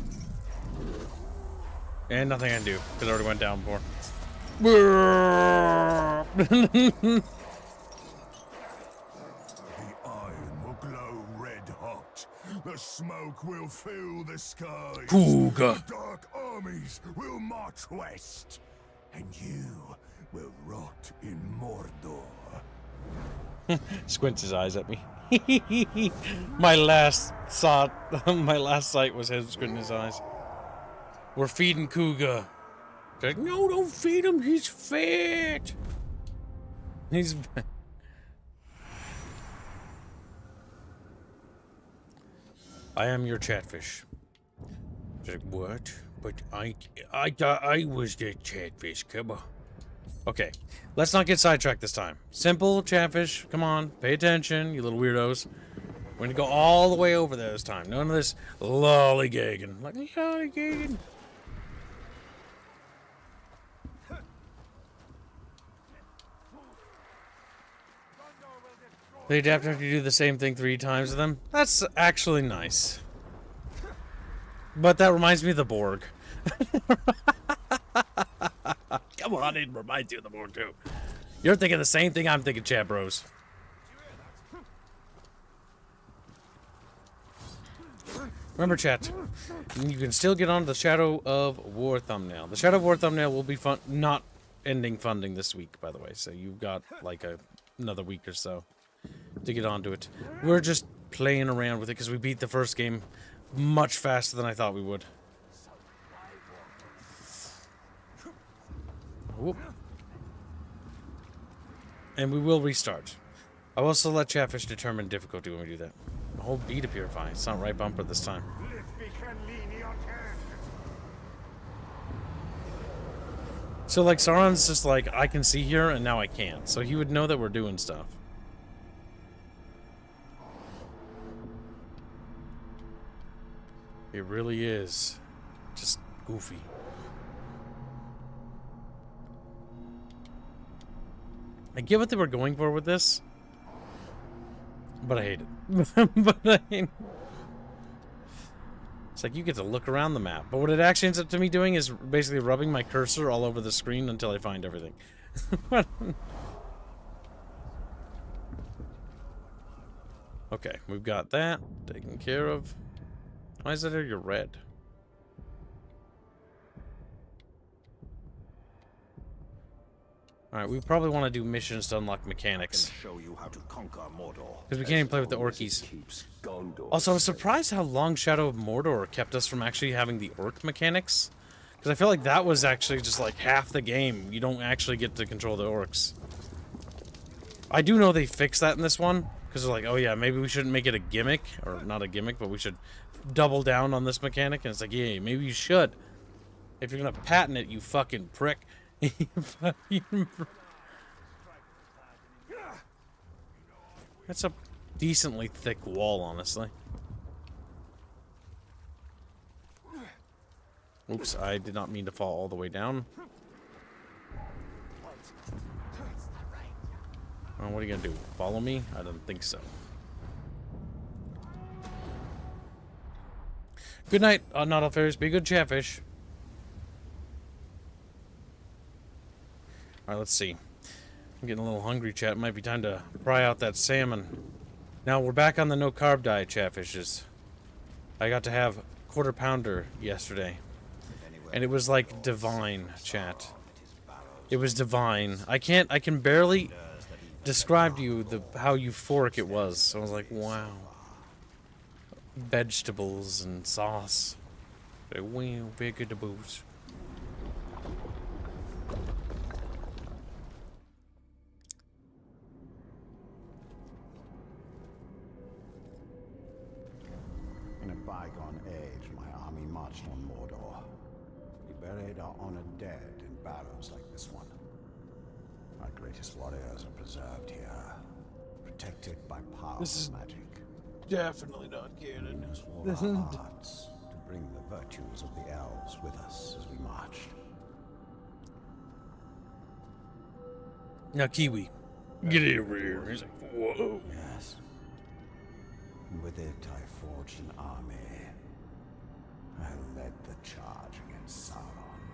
And nothing I can do, because I already went down before. The smoke will fill the skies. Kooga. Dark armies will march west. And you will rot in Mordor. Squints his eyes at me. my last sight was him squinting his eyes. We're feeding Kooga. Like, no, don't feed him. He's fat. He's... I am your chatfish. She's like, what? But I thought I was the chatfish. Come on. Okay, let's not get sidetracked this time. Simple chatfish. Come on, pay attention, you little weirdos. We're gonna go all the way over there this time. None of this lollygagging. Like lollygagging. They adapt after you do the same thing 3 times to them. That's actually nice. But that reminds me of the Borg. Come on, it reminds you of the Borg too. You're thinking the same thing I'm thinking, chat bros. Remember, chat, you can still get on the Shadow of War thumbnail. The Shadow of War thumbnail will be not ending funding this week, by the way. So you've got like another week or so to get onto it. We're just playing around with it because we beat the first game much faster than I thought we would. Whoop. And we will restart. I'll also let Chatfish determine difficulty when we do that. The whole B to purify. It's not right bumper this time. So like Sauron's just like, I can see here and now I can't. So he would know that we're doing stuff. It really is just goofy. I get what they were going for with this, but I hate it. It's like you get to look around the map, but what it actually ends up to me doing is basically rubbing my cursor all over the screen until I find everything. Okay, we've got that taken care of. Why is that area red? Alright, we probably want to do missions to unlock mechanics. Show you how to conquer Mordor. Because we can't even play with the Orkies. Also, I was surprised how long Shadow of Mordor kept us from actually having the Orc mechanics. Because I feel like that was actually just like half the game. You don't actually get to control the Orcs. I do know they fixed that in this one. Because they're like, oh yeah, maybe we shouldn't make it a gimmick. Or not a gimmick, but we should double down on this mechanic. And it's like, yeah, maybe you should. If you're going to patent it, you fucking prick. That's a decently thick wall, honestly. Oops, I did not mean to fall all the way down. Well, what are you gonna do? Follow me? I don't think so. Good night, not all fairies. Be a good chatfish. Alright, let's see. I'm getting a little hungry, chat. It might be time to fry out that salmon. Now, we're back on the no-carb diet, chatfishes. I got to have quarter pounder yesterday. And it was like divine, chat. It was divine. I can barely describe to you how euphoric it was. I was like, wow. Vegetables and sauce. Wow, vegetables. In a bygone age, my army marched on Mordor. We buried our honored dead in barrows like this one. Our greatest warriors are preserved here, protected by powerful magic. Definitely not canon. We swore our hearts to bring the virtues of the elves with us as we marched. Now, Kiwi, get over here. He's like, whoa. Yes. And with it, I forged an army. I led the charge against Sauron.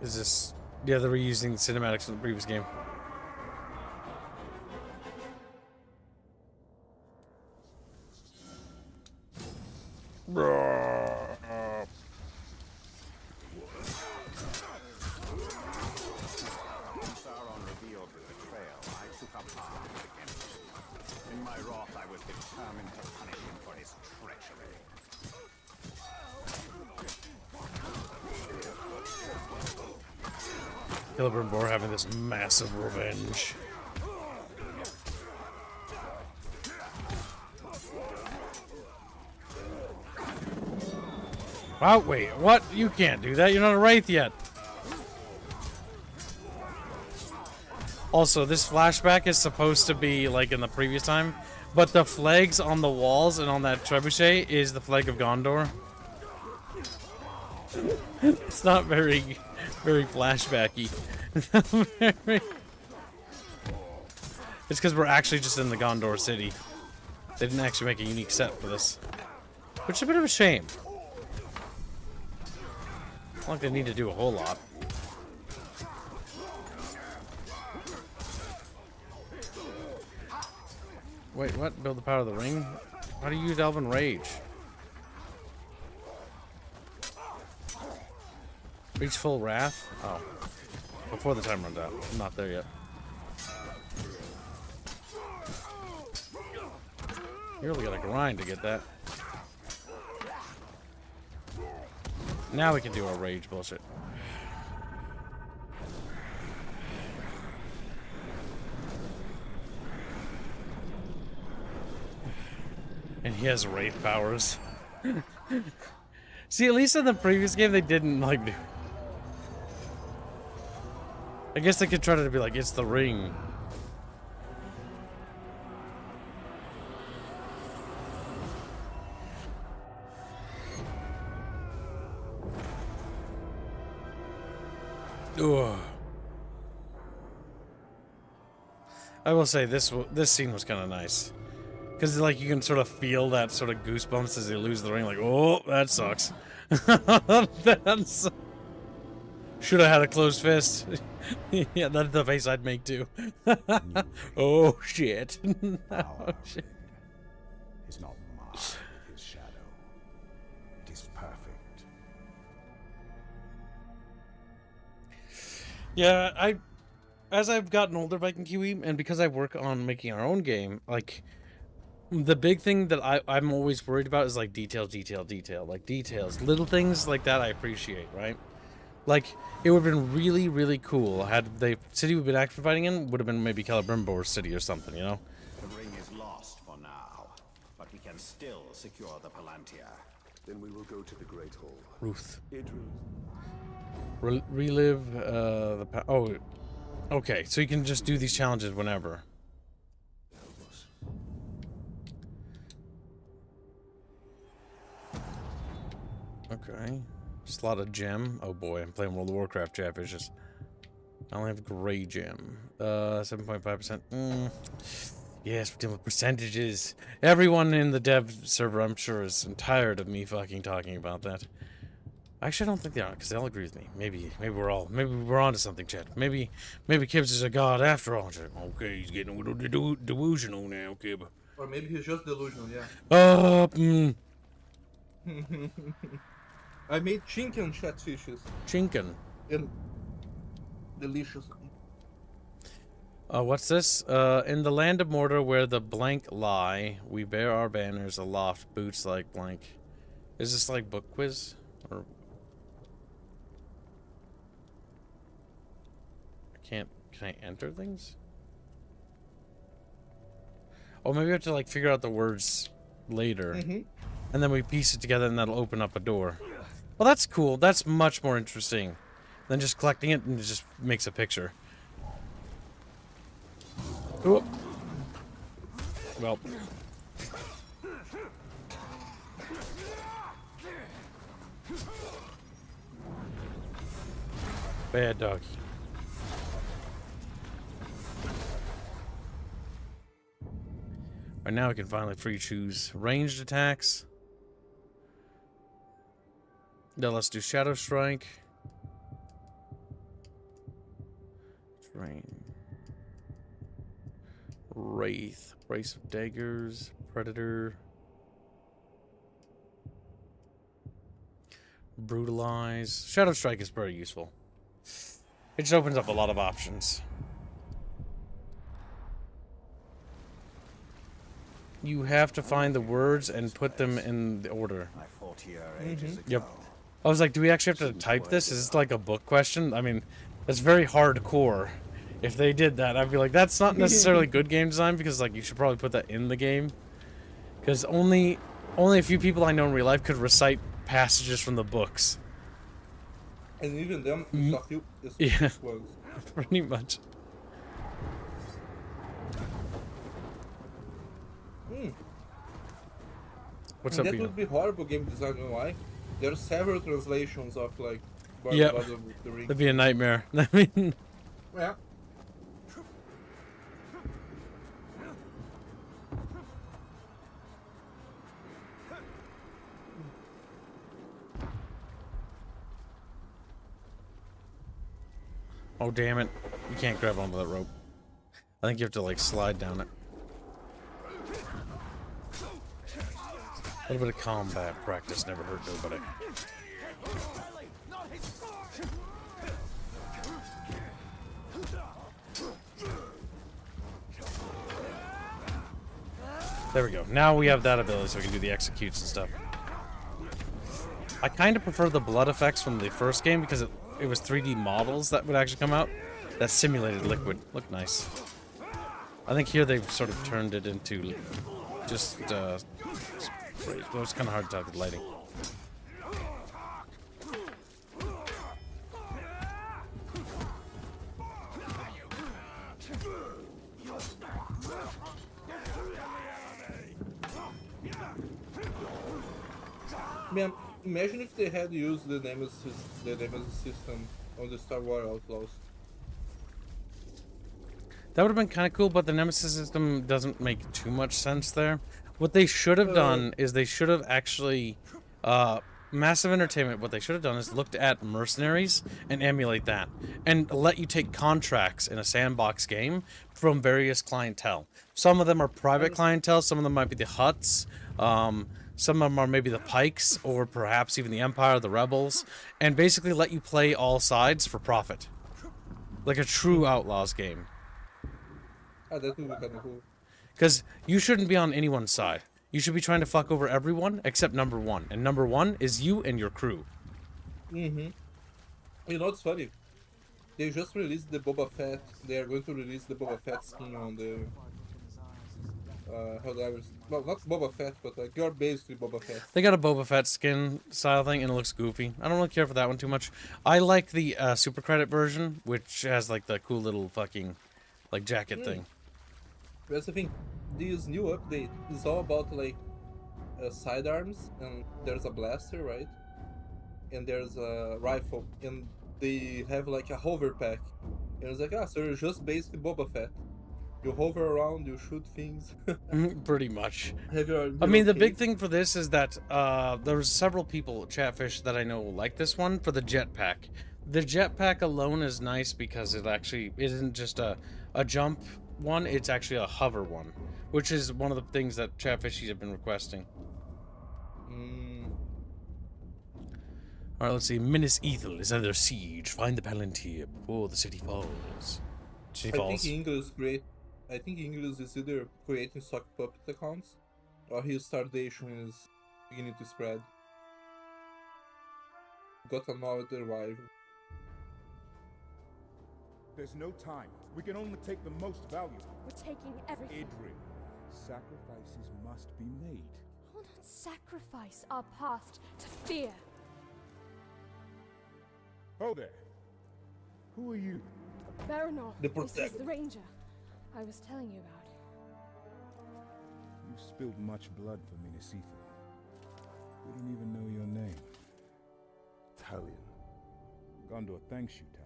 Is this... Yeah, they were using the cinematics from the previous game. Sauron revealed the betrayal. I took up arms against him. In my wrath, I was determined to punish him for his treachery. Celebrimbor having this massive revenge. Wow, wait, what? You can't do that. You're not a Wraith yet. Also, this flashback is supposed to be like in the previous time, but the flags on the walls and on that trebuchet is the flag of Gondor. It's not very flashbacky. It's because we're actually just in the Gondor city. They didn't actually make a unique set for this, which is a bit of a shame. Not like they need to do a whole lot. Wait, what? Build the power of the ring? How do you use Elven Rage? Reach full wrath? Oh. Before the time runs out. I'm not there yet. You really gotta grind to get that. Now we can do our rage bullshit. And he has Wraith powers. See, at least in the previous game they didn't like do. I guess they could try to be like, it's the ring. Ugh. I will say this scene was kind of nice, because like you can sort of feel that sort of goosebumps as they lose the ring. Like, oh, that sucks. That's should have had a closed fist. Yeah, that's the face I'd make too. Oh shit! Oh shit! Is not marred with his shadow. It is perfect. Yeah, as I've gotten older, Viking Kiwi, and because I work on making our own game, like, the big thing that I'm always worried about is, like, detail. Like, details. Little things like that I appreciate, right? Like, it would have been really, really cool had the city we've been active fighting in would have been maybe Celebrimbor's city or something, you know? The ring is lost for now, but we can still secure the Palantir. Then we will go to the Great Hall. Ruth. Idris. Relive the... Oh, okay, so you can just do these challenges whenever. Okay. Slot a gem. Oh boy, I'm playing World of Warcraft Chatfishes. I only have gray gem. 7.5%. Yes, we're dealing with percentages. Everyone in the dev server, I'm sure, is tired of me fucking talking about that. Actually, I don't think they are, because they'll agree with me. Maybe we're onto something, Chat. Maybe Kibs is a god after all. Okay, he's getting a little delusional now, Kib. Or maybe he's just delusional, yeah. I made Chinken Chatfishes. Chinken. And delicious. What's this? In the land of Mordor where the blank lie, we bear our banners aloft, boots like blank. Is this like book quiz? Or... Can I enter things? Oh, maybe I have to like figure out the words later. And then we piece it together and that'll open up a door. Well, that's cool. That's much more interesting than just collecting it and it just makes a picture. Ooh. Well. Bad doggy. Right now we can finally free choose ranged attacks. Now let's do Shadow Strike. Train. Wraith. Brace of Daggers. Predator. Brutalize. Shadow Strike is pretty useful. It just opens up a lot of options. You have to find the words and put them in the order. I fought here ages ago. Yep. I was like, do we actually have to type this? Is this like a book question? I mean, that's very hardcore. If they did that, I'd be like, that's not necessarily good game design, because like you should probably put that in the game. Because only a few people I know in real life could recite passages from the books. And even them, yeah, pretty much. What's and up, that would be horrible game design, you know why? There are several translations of like Yeah, Lord of the Rings. that'd be a nightmare. I mean, Yeah. oh damn it! You can't grab onto that rope. I think you have to like slide down it. A little bit of combat practice never hurt nobody. There we go. Now we have that ability so we can do the executes and stuff. I kind of prefer the blood effects from the first game because it was 3D models that would actually come out that simulated liquid. Looked nice. I think here they've sort of turned it into just spray. It was kind of hard to talk with lighting. Man, imagine if they had used the Nemesis system on the Star Wars Outlaws. That would have been kind of cool, but the Nemesis system doesn't make too much sense there. What they should have done is they should have actually... Massive Entertainment, what they should have done is looked at Mercenaries and emulate that. And let you take contracts in a sandbox game from various clientele. Some of them are private clientele, some of them might be the Hutts, some of them are maybe the Pikes, or perhaps even the Empire, the Rebels, and basically let you play all sides for profit. Like a true Outlaws game. Ah, that would be kind of cool. Because you shouldn't be on anyone's side. You should be trying to fuck over everyone except number one. And number one is you and your crew. Mm-hmm. You know what's funny? They just released the Boba Fett. They are going to release the Boba Fett skin on the... well, not Boba Fett, but like you're basically Boba Fett. They got a Boba Fett skin style thing, and it looks goofy. I don't really care for that one too much. I like the super credit version, which has like the cool little fucking like jacket thing. That's the thing. This new update is all about like sidearms, and there's a blaster, right? And there's a rifle, and they have like a hover pack. And it's like, so you're just basically Boba Fett. You hover around, you shoot things. Pretty much. I mean, the big thing for this is that there's several people, Chatfish, that I know like this one for the jetpack. The jetpack alone is nice because it actually isn't just a jump one, it's actually a hover one, which is one of the things that Chatfishies have been requesting. Alright, let's see. Minas Ethel is under siege. Find the Palantir before the city falls. City falls. I think English is either creating sock puppet accounts, or his starvation is beginning to spread. Got another rival. There's no time. We can only take the most valuable. We're taking everything. Idrin, sacrifices must be made. We'll not sacrifice our past to fear. Oh there. Who are you? Baranor, The this is Protector. the Ranger I was telling you about. You've spilled much blood for Minas Ethel. We don't even know your name. Talion. Gondor thanks you, Talion.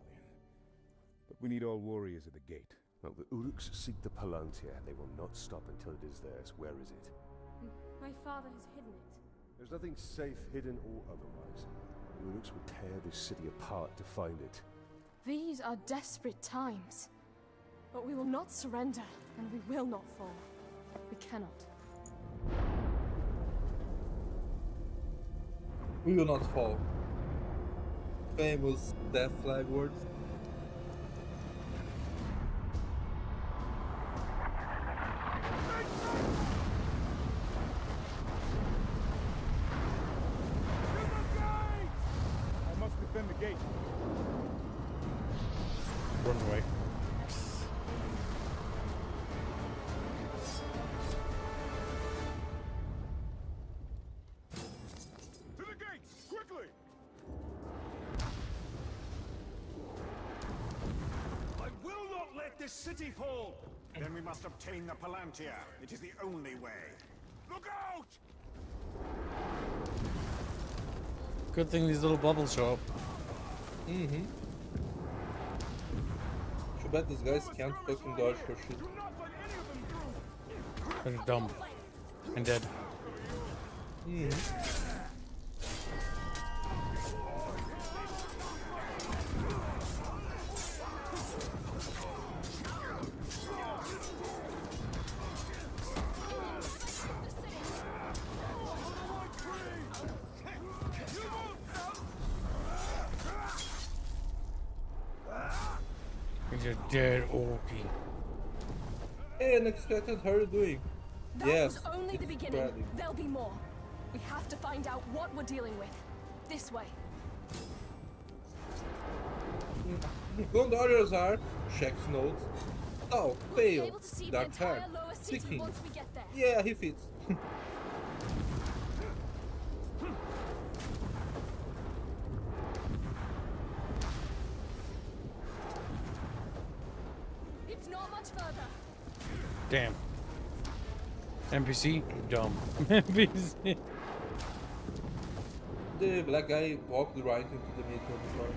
But we need all warriors at the gate. Well, the Uruks seek the Palantir. They will not stop until it is theirs. Where is it? My father has hidden it. There's nothing safe, hidden or otherwise. Uruks would tear this city apart to find it. These are desperate times. But we will not surrender, and we will not fall. We cannot. We will not fall. Famous death flag words. I must defend the gate. Runs away. To the gates, quickly! I will not let this city fall! Then we must obtain the Palantir. It is the only way. Look out! Good thing these little bubbles show up. Mm-hmm. Too bad these guys can't fucking dodge for shit. They're dumb. And dead. Mm-hmm. He's a dead Orky. Hey, unexpected, how are you doing? That Yes, was only the it's beginning. spreading. There'll be more. We have to find out what we're dealing with. This way. Gondorians are checks notes. Oh, We'll be fail. able to see the Dark entire hair. lower city Sticking. once we get there. Yeah, he fits. It's not much further. Damn. NPC? Dumb. NPC. The black guy walked right into the middle of the floor.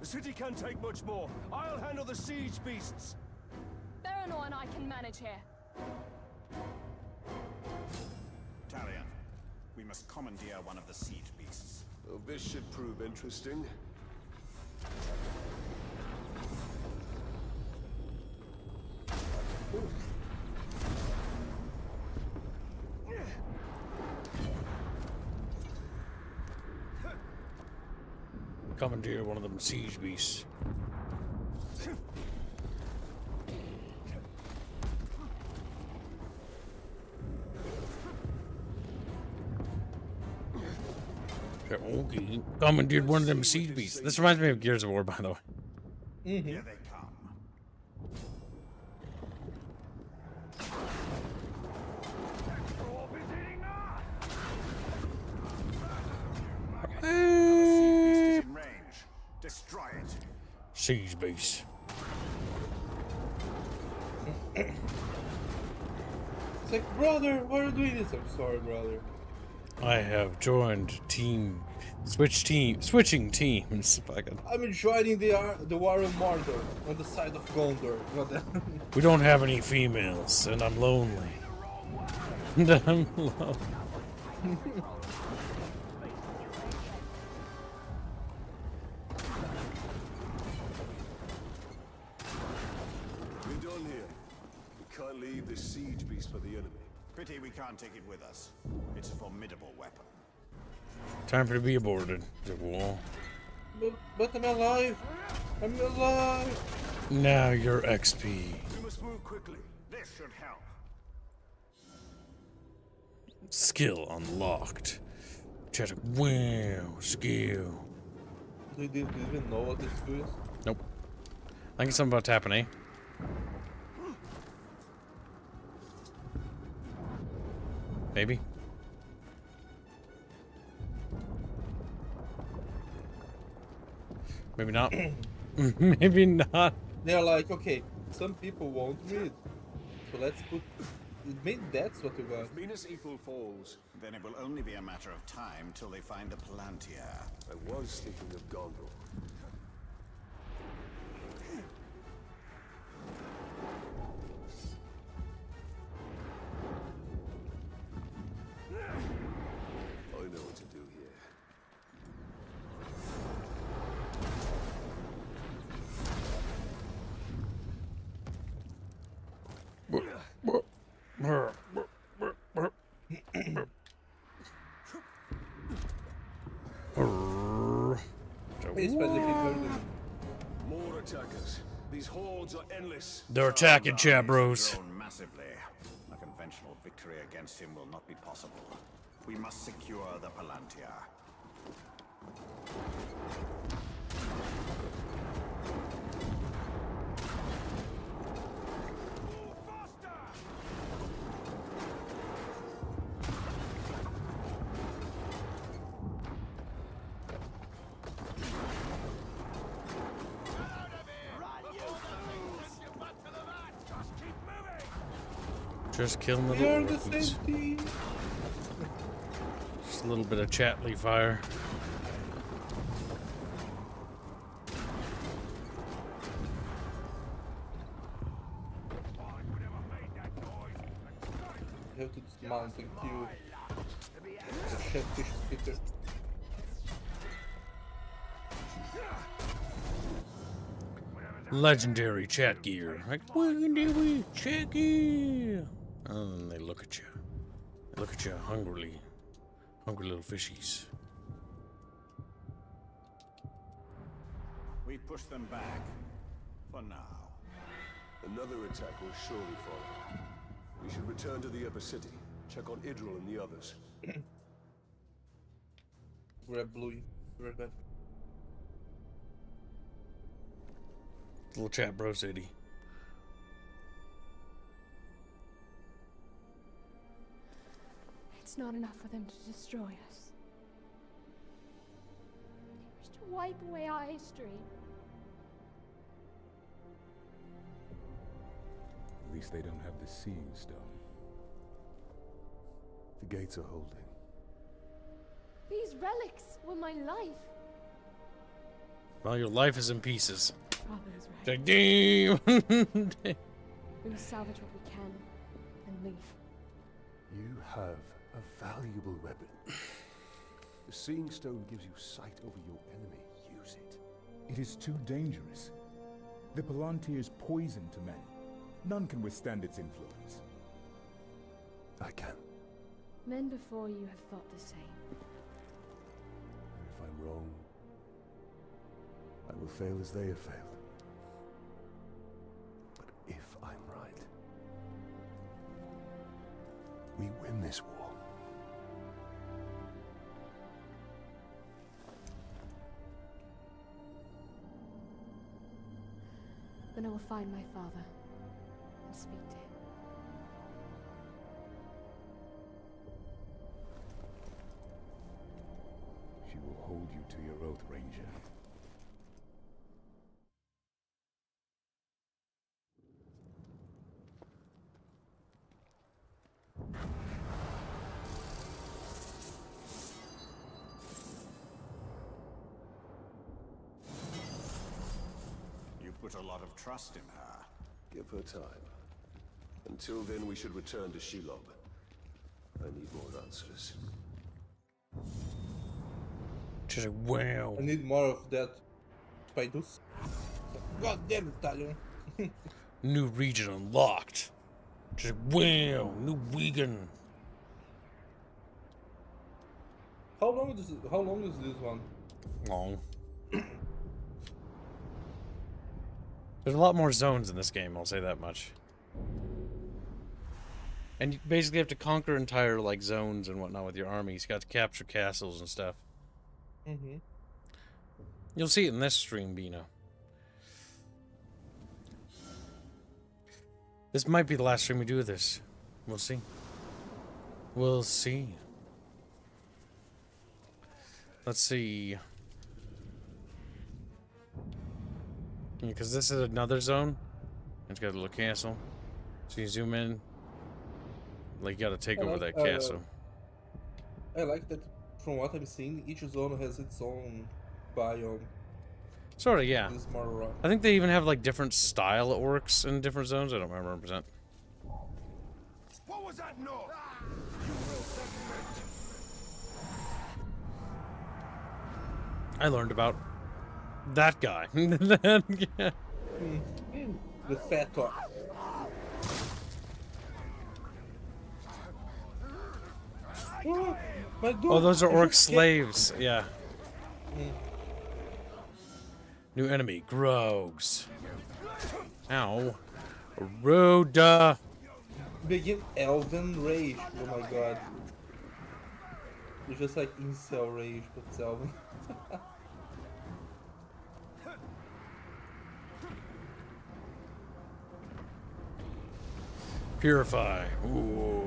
The city can't take much more. I'll handle the siege beasts. Baranor and I can manage here. Talion, we must commandeer one of the siege beasts. Well, this should prove interesting. Commandeer one of them siege beasts. Okay, commandeered one of them siege beasts. This reminds me of Gears of War, by the way. Mm-hmm. Here they come. Hey. In range. Destroy it. Siege beast. It's like, brother, why are you doing this? I'm sorry, brother. I have joined switching teams. Fucking. I'm joining the war of Mordor on the side of Gondor. We don't have any females, and I'm lonely. And I'm lonely. We're done here. We can't leave this siege beast for the enemy. Pity we can't take it with us. It's a formidable weapon. Time for to be aborted. The wall. But I'm alive. I'm alive. Now you're XP. We must move quickly. This should help. Skill unlocked. Chat. Wow. Skill. Do you even know what this is? Nope. I think it's something about tapping A. Maybe. Maybe not. Maybe not. They're like, okay, some people won't read, so let's put. Maybe that's what we got. If Minas Ithil falls, Then it will only be a matter of time till they find the Palantir. I was thinking of Gondor. I know what to do. attackers. These hordes are endless. They're attacking, chat bros. Grown massively. A conventional victory against him will not be possible. We must secure the Palantir. Just killing the We are the orphans. same team. Just a little bit of Chatley fire. You have to dismount and kill the Chatfish speaker. Legendary chat gear. Like, legendary chat gear. And then they look at you. They look at you hungrily. Hungry little fishies. We push them back. For now. Another attack will surely follow. We should return to the upper city. Check on Idril and the others. Grab Bluey. Very bad. Little chat bro city. It's not enough for them to destroy us. They wish to wipe away our history. At least they don't have the Seeing Stone. The gates are holding. These relics were my life. Well, your life is in pieces. Father is right. Like, damn. We must salvage what we can and leave. You have a valuable weapon. The Seeing Stone gives you sight over your enemy. Use it. It is too dangerous. The Palantir is poison to men. None can withstand its influence. I can. Men before you have thought the same. And if I'm wrong, I will fail as they have failed. But if I'm right, we win this war. Then I will find my father and speak to him. She will hold you to your oath, Ranger. You put a lot of trust in her. Give her time. Until then, we should return to Shelob. I need more answers. Just like, wow. I need more of that spiders. God damn it, Italian. New region unlocked. Just wow. New vegan. How long is this one? Long. There's a lot more zones in this game, I'll say that much. And you basically have to conquer entire like zones and whatnot with your armies. You got to capture castles and stuff. Mm-hmm. You'll see it in this stream, Bino. This might be the last stream we do of this. We'll see. We'll see. Let's see. Because this is another zone. It's got a little castle. So you zoom in. Like, you gotta take over that castle. I like that from what I'm seeing, each zone has its own biome. Sort of, yeah. It's more, I think they even have, like, different style it works in different zones. I don't remember 100%. What was that noise? I learned about that guy. That guy. The fat one. Oh, my dog. Oh, those are orc slaves. Yeah. New enemy, Grogs. Ow. Rude. Begin Elven Rage. Oh my god. It's just like Incel Rage, but it's Elven. Purify. Ooh.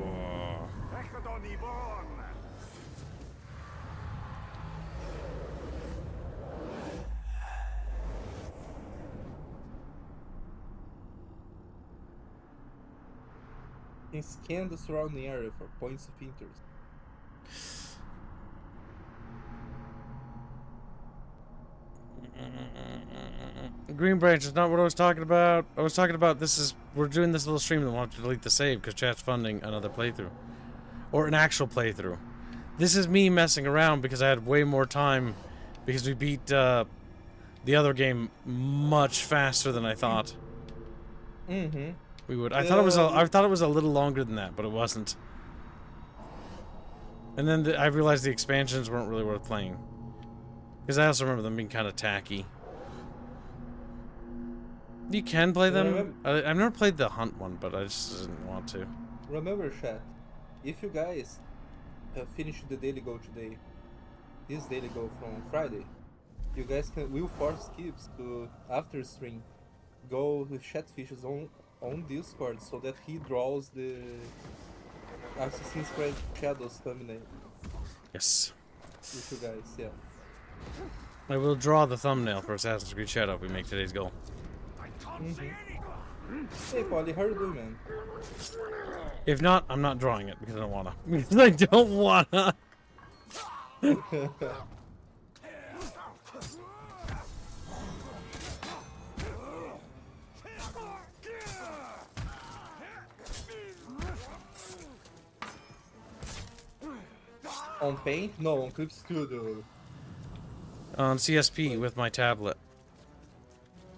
You can scan the surrounding area for points of interest. Green Branch is not what I was talking about. I was talking about we're doing this little stream and want to delete the save because chat's funding another playthrough. Or an actual playthrough. This is me messing around because I had way more time because we beat the other game much faster than I thought. Mm-hmm. We would. I thought it was a little longer than that, but it wasn't. And then I realized the expansions weren't really worth playing. Because I also remember them being kind of tacky. You can play them. I've never played the Hunt one, but I just didn't want to. Remember, chat, if you guys finish the daily goal today, this daily goal from Friday, you guys will force Kibs to, after stream, go with Chatfish's on Discord so that he draws the Assassin's Creed Shadows thumbnail. Yes. With you guys, yeah. I will draw the thumbnail for Assassin's Creed Shadow if we make today's goal. Hey, Polly, how are you doing, man? If not, I'm not drawing it because I don't wanna. Because I don't wanna. On Paint? No, on Clip Studio. On CSP with my tablet.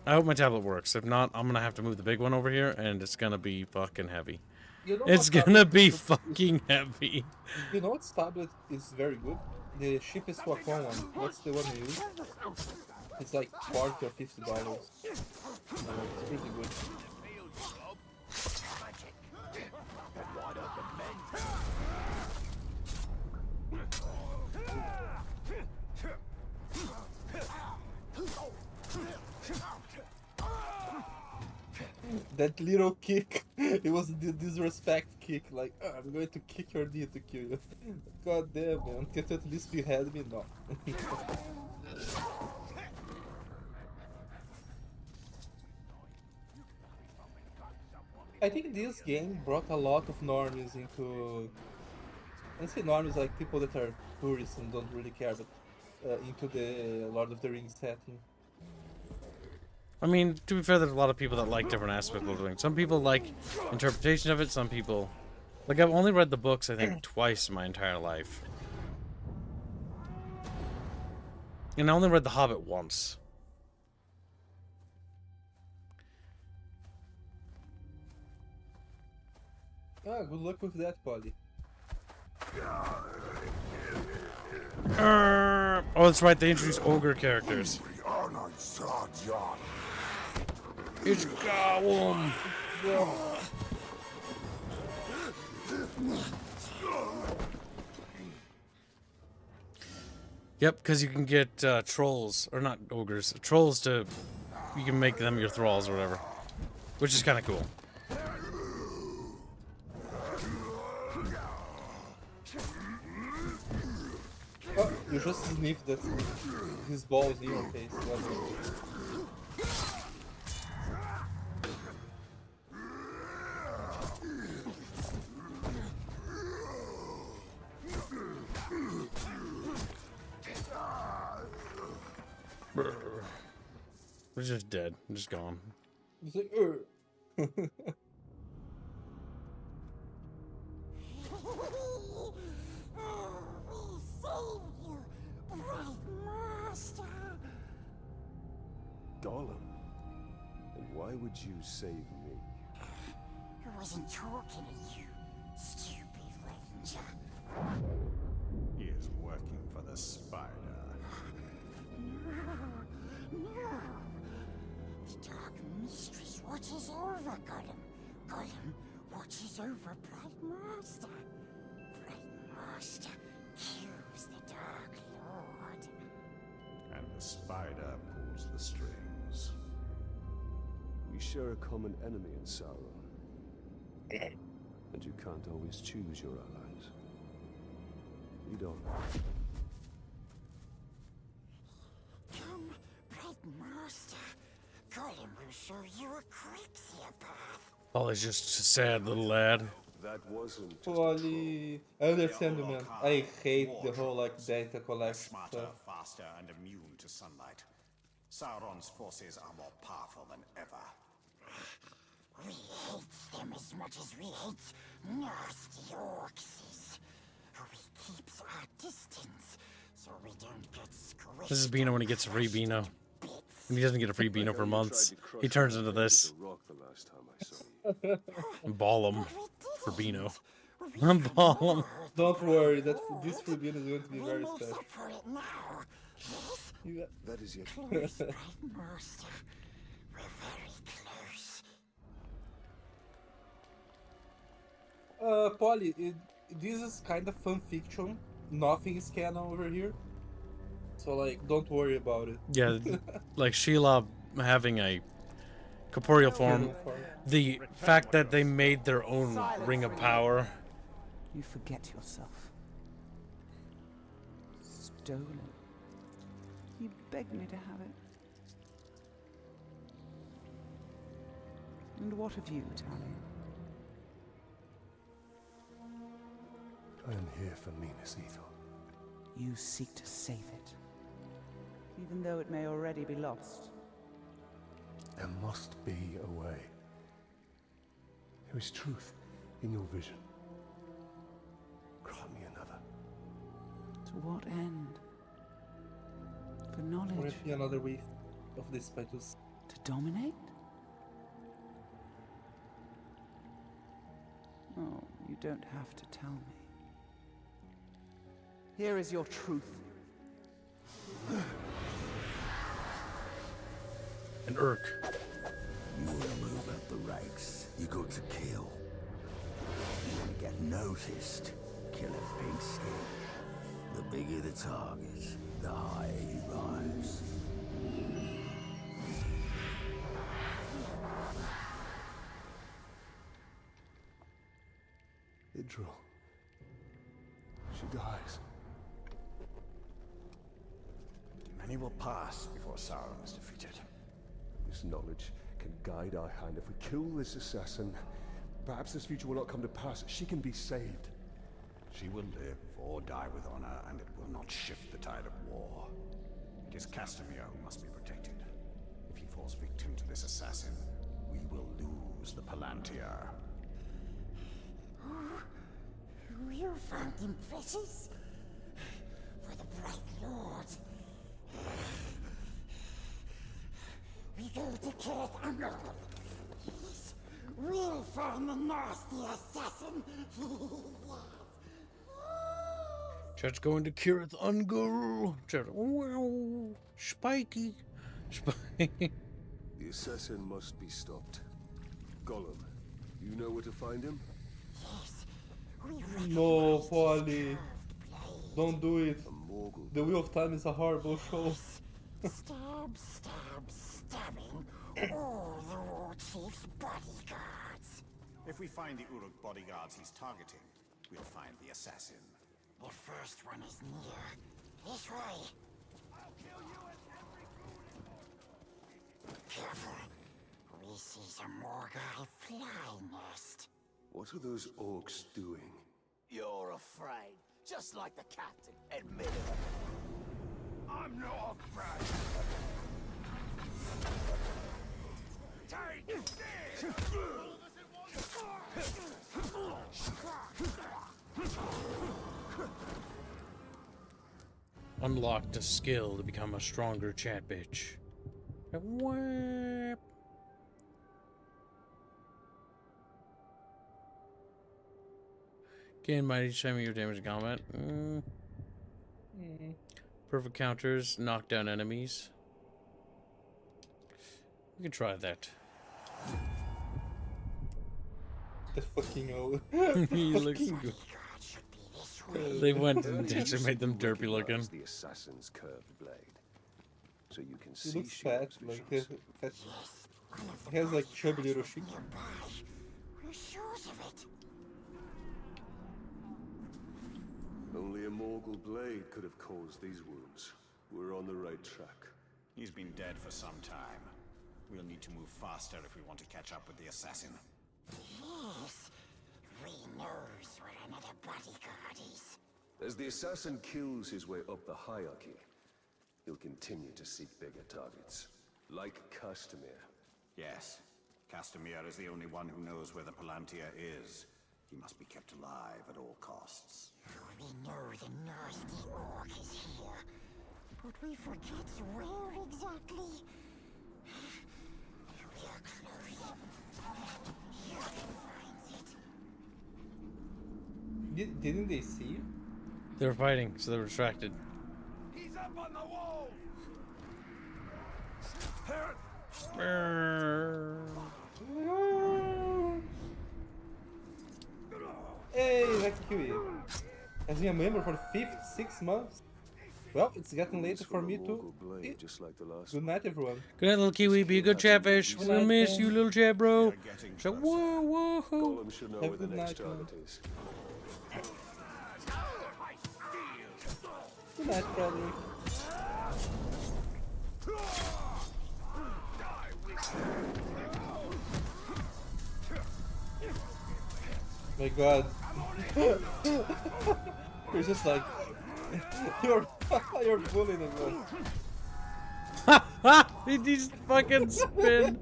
I hope my tablet works. If not, I'm gonna have to move the big one over here, and it's gonna be fucking heavy. You know It's gonna be fucking heavy. You know what tablet is very good? The cheapest Wacom one. What's the one you use? It's like $40 or $50. It's pretty good. That little kick, it was the disrespect kick, like, I'm going to kick your knee to kill you. God damn, man, can't you at least behead me? No. I think this game brought a lot of normies into... I don't say normies like people that are tourists and don't really care, but into the Lord of the Rings setting. I mean, to be fair, there's a lot of people that like different aspects of living. Some people like interpretation of it, some people... Like, I've only read the books, I think, twice in my entire life. And I only read The Hobbit once. Ah, good luck with that, Polly. Oh, that's right, they introduced ogre characters. It's Gollum! Yep, because you can get trolls, or not ogres, trolls to... You can make them your thralls or whatever. Which is kind of cool. Oh, you just sniffed that his balls in your face. We're just dead. I'm just gone. He's like, Gollum? And why would you save me? I wasn't talking to you, stupid ranger. He is working for the spider. No, no. The Dark Mistress What is over, Gollum? Gollum, what is over, Bright Master? Bright Master kills the Dark Lord. And the spider pulls the strings. We share a common enemy in Sauron. And you can't always choose your allies. You don't. Come, Bright Master. Gollum will show you a quicker path. Oh, he's just a sad little lad. That wasn't Polly, I understand you, man. I hate the whole like data collection Smarter, stuff. faster, and immune to sunlight. Sauron's forces are more powerful than ever. We hate them as much as we hate nasty orcs. We keeps our distance so we don't get squished. This is Beano when he gets a free Beano. And he doesn't get a free Beano for months. He turns into this. Ball him for Beano. Ball him. Don't worry, this free bean is going to be very special. That is yet. Close, Bright Master. We're very close. Polly, this is kind of fan fiction. Nothing is canon over here. So, like, don't worry about it. Yeah, like Sheila having a corporeal form. The fact that they made their own ring of power. You forget yourself. Stolen. You begged me to have it. And what of you, Talion? I am here for Minas Ithil. You seek to save it, even though it may already be lost. There must be a way. There is truth in your vision. Grant me another. To what end? For Will knowledge? it be another week of this Petus? To dominate? Oh, you don't have to tell me. Here is your truth. An Urk. You want to move up the ranks, you got to kill. You want to get noticed, kill a pink skin. The bigger the target, the higher you rise. Idril. She dies. Many will pass before Sauron is defeated. This knowledge can guide our hand. If we kill this assassin, perhaps this future will not come to pass. She can be saved. She will live or die with honor, and it will not shift the tide of war. It is Castamere who must be protected. If he falls victim to this assassin, we will lose the Palantir. You found him precious? For the Bright Lord. We go to Kirith Ungol. Yes, we'll find the nasty assassin. Church going to Kirith Ungol. Church, wow, spiky. Spiky. The assassin must be stopped. Gollum, you know where to find him? Yes, No, Polly. Don't do it. The Wheel of Time is a horrible show. Stab, stab, stabbing all the war chief's bodyguards. If we find the Uruk bodyguards he's targeting, we'll find the assassin. The first one is near. This way. I'll kill you at every Careful. We see some Morgai fly nest. What are those orcs doing? You're afraid, just like the captain. Admit it. I'm not afraid. Take this! Unlocked a skill to become a stronger chat bitch. Whap. Gain might each time you damage combat. Perfect counters, knock down enemies. We can try that. The fucking old. He looks good. They went and actually made them derpy looking. The assassin's curved blade, so you can He see looks fat, Shield's like visions. fat. He has like chubby little cheeks. We're sure of it. Only a Morgul blade could have caused these wounds. We're on the right track. He's been dead for some time. We'll need to move faster if we want to catch up with the assassin. Yes. We knows where another bodyguard is. As the assassin kills his way up the hierarchy, he'll continue to seek bigger targets, like Castamere. Yes. Castamere is the only one who knows where the Palantir is. He must be kept alive at all costs. We know the nasty orc is here, but we forget where exactly. We are close. Here finds it. Didn't they see you? They were fighting, so they were distracted. He's up on the wall. Hey, I can kill you. Has been a member for 6 months. Well, it's getting later for me too. Just like the last Good night, everyone. Good night, little Kiwi. Be a good chatfish. Good We'll night, miss man. you, little chat, bro. So, whoa, whoa. Golem should know Have where the good next night, man. target is. Good night, Frederick. My God. You're just like you're bullying him. He just fucking spin.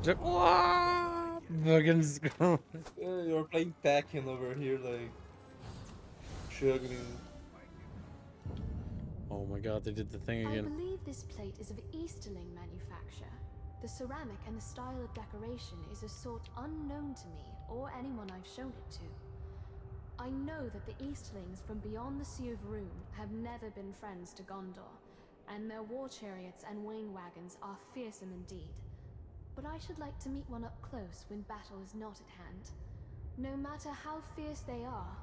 Just, wah! Fucking screw. You're playing Tekken over here, like struggling. Oh my God, they did the thing I again. believe this plate is of Easterling manufacture. The ceramic and the style of decoration is a sort unknown to me or anyone I've shown it to. I know that the Easterlings from beyond the Sea of Rune have never been friends to Gondor, and their war chariots and wing wagons are fearsome indeed. But I should like to meet one up close when battle is not at hand. No matter how fierce they are,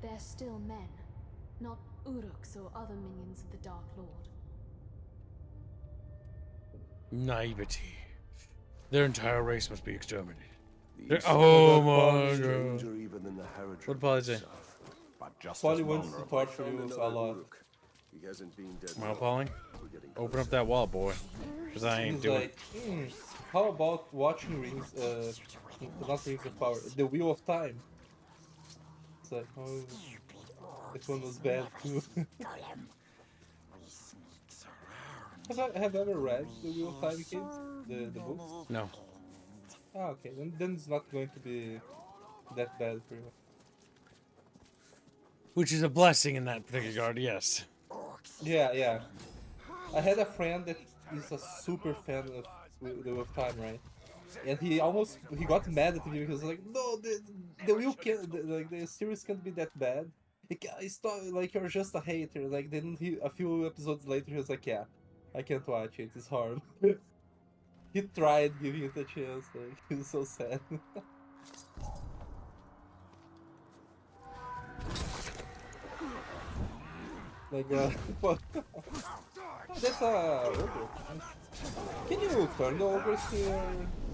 they're still men, not Uruks or other minions of the Dark Lord. Naivety. Their entire race must be exterminated. These Oh my stranger God. even than the Haradrim What Polly say? himself. But just Polly as wants to vulnerable. torture you a lot. He hasn't been dead Well, long. Polly, We're getting open up closer. that wall, boy. Because I ain't He's doing like, how about watching Rings, not Rings of Power, The Wheel of Time? It's like, oh, this one was bad too. have you ever read The Wheel of Time, kids? The books? No. Ah, okay, then it's not going to be that bad for you. Which is a blessing in that particular regard, yes. Yeah. I had a friend that is a super fan of The Wheel of Time, right? And he got mad at me because like, no, the wheel can't, the series can't be that bad. It's not, like, you're just a hater. Like, then a few episodes later he was like, yeah, I can't watch it, it's hard. He tried giving it a chance, like, he was so sad. My God, what? That's a ogre. Can you turn the ogres here?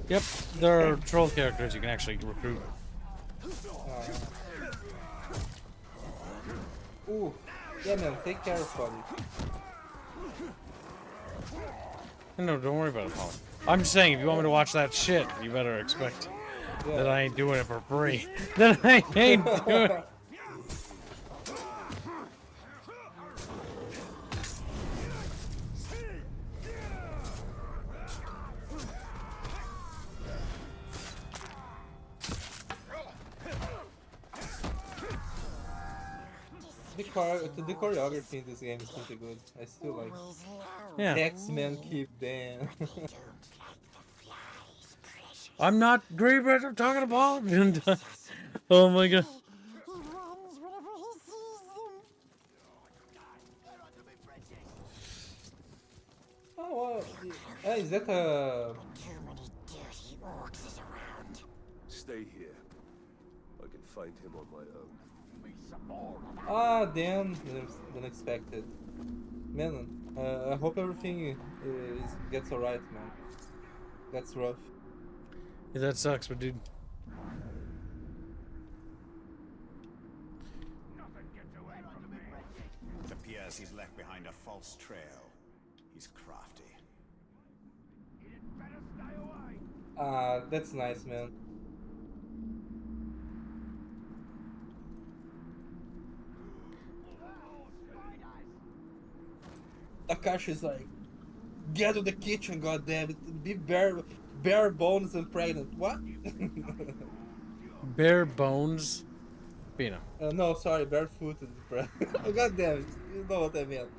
Yep, there are troll characters you can actually recruit. Ooh, yeah, man, take care of Buddy. No, don't worry about it, Polly. I'm just saying, if you want me to watch that shit, you better expect that I ain't doing it for free. That I ain't doing it. The choreography in this game is pretty good. I still like Yeah. X-Men keep damn. I'm not great at talking about Oh my God. Oh, well, is that a orcs is around. Stay here. I can find him on my own. Ah, damn, than expected. Man, I hope everything gets alright, man. That's rough. Yeah, that sucks, but dude. It appears he's left behind a false trail. He's crafty. Ah, that's nice, man. Takashi's like, get to the kitchen, goddammit. Be bare bones and pregnant. What? Bare bones? Bina. No, sorry, barefooted and pregnant. Oh, goddammit. You know what I meant.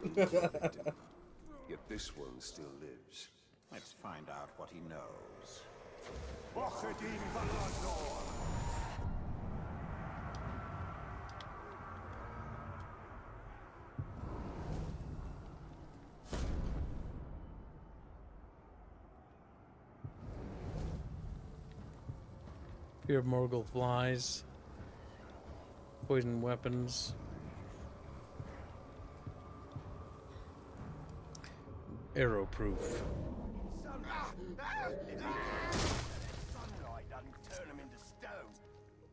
Yet this one still lives. Let's find out what he knows. Fear of Morgul flies. Poison weapons. Arrow proof.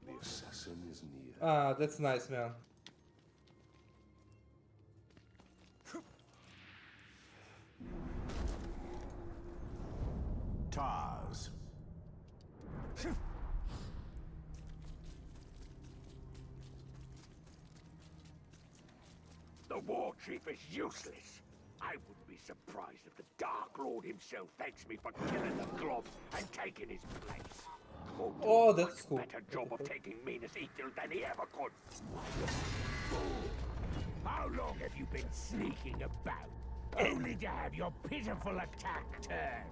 The assassin is near. Ah, that's nice, man. Tars. The war chief is useless. I wouldn't be surprised if the Dark Lord himself thanks me for killing the glob and taking his place. Oh, that's cool. Better job of taking Minas Ithil than he ever could. How long have you been sneaking about? Only to have your pitiful attack turned.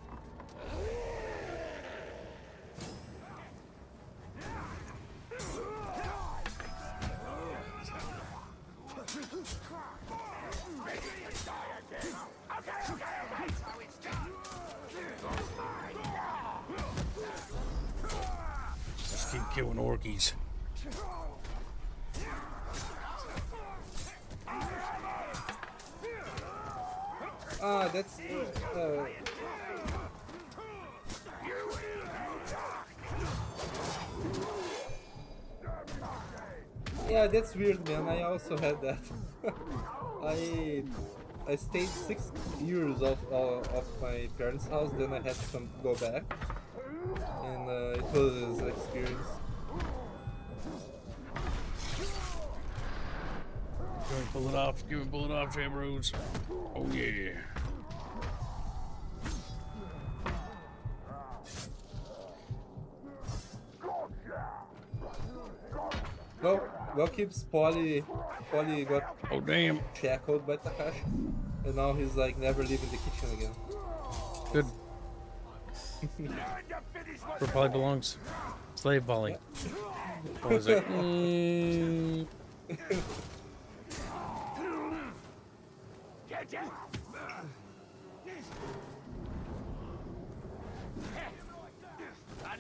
Just keep killing orkies. Ah, that's yeah, that's weird, man. I also had that. I stayed 6 years of my parents' house, then I had to go back, and it was an experience. Pull it off. Give it, pull it off, Jamroos. Oh yeah. Well, keeps Polly got shackled by Takashi, and now he's like never leaving the kitchen again. Good. Where Polly belongs. Slave Polly. Polly's like,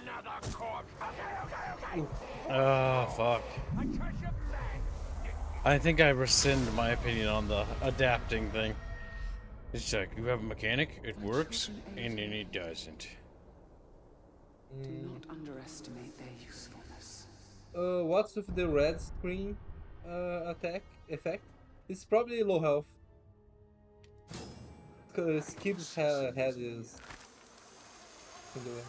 Another corpse. oh, fuck. I think I rescind my opinion on the adapting thing. It's like, you have a mechanic, it works, and then it doesn't. Do not underestimate their usefulness. What's with the red screen attack effect? It's probably low health. Because Kib's head is in the way.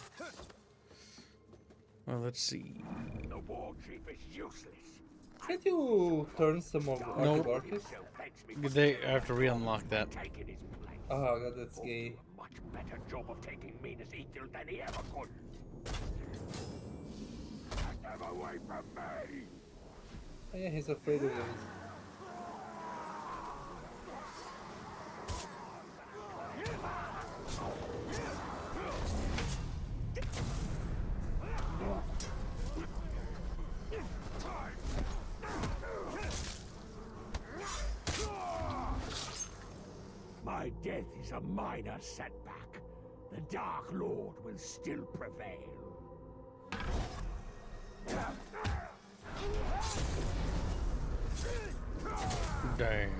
Well, let's see. The war chief is useless. Can't you turn some of Nope. Archibald? They have to re-unlock that. Oh god, that's gay. Much better job of taking Minas Ithil than he ever could. Get them away from me! Oh, yeah, he's afraid of those. My death is a minor setback. The Dark Lord will still prevail. Damn.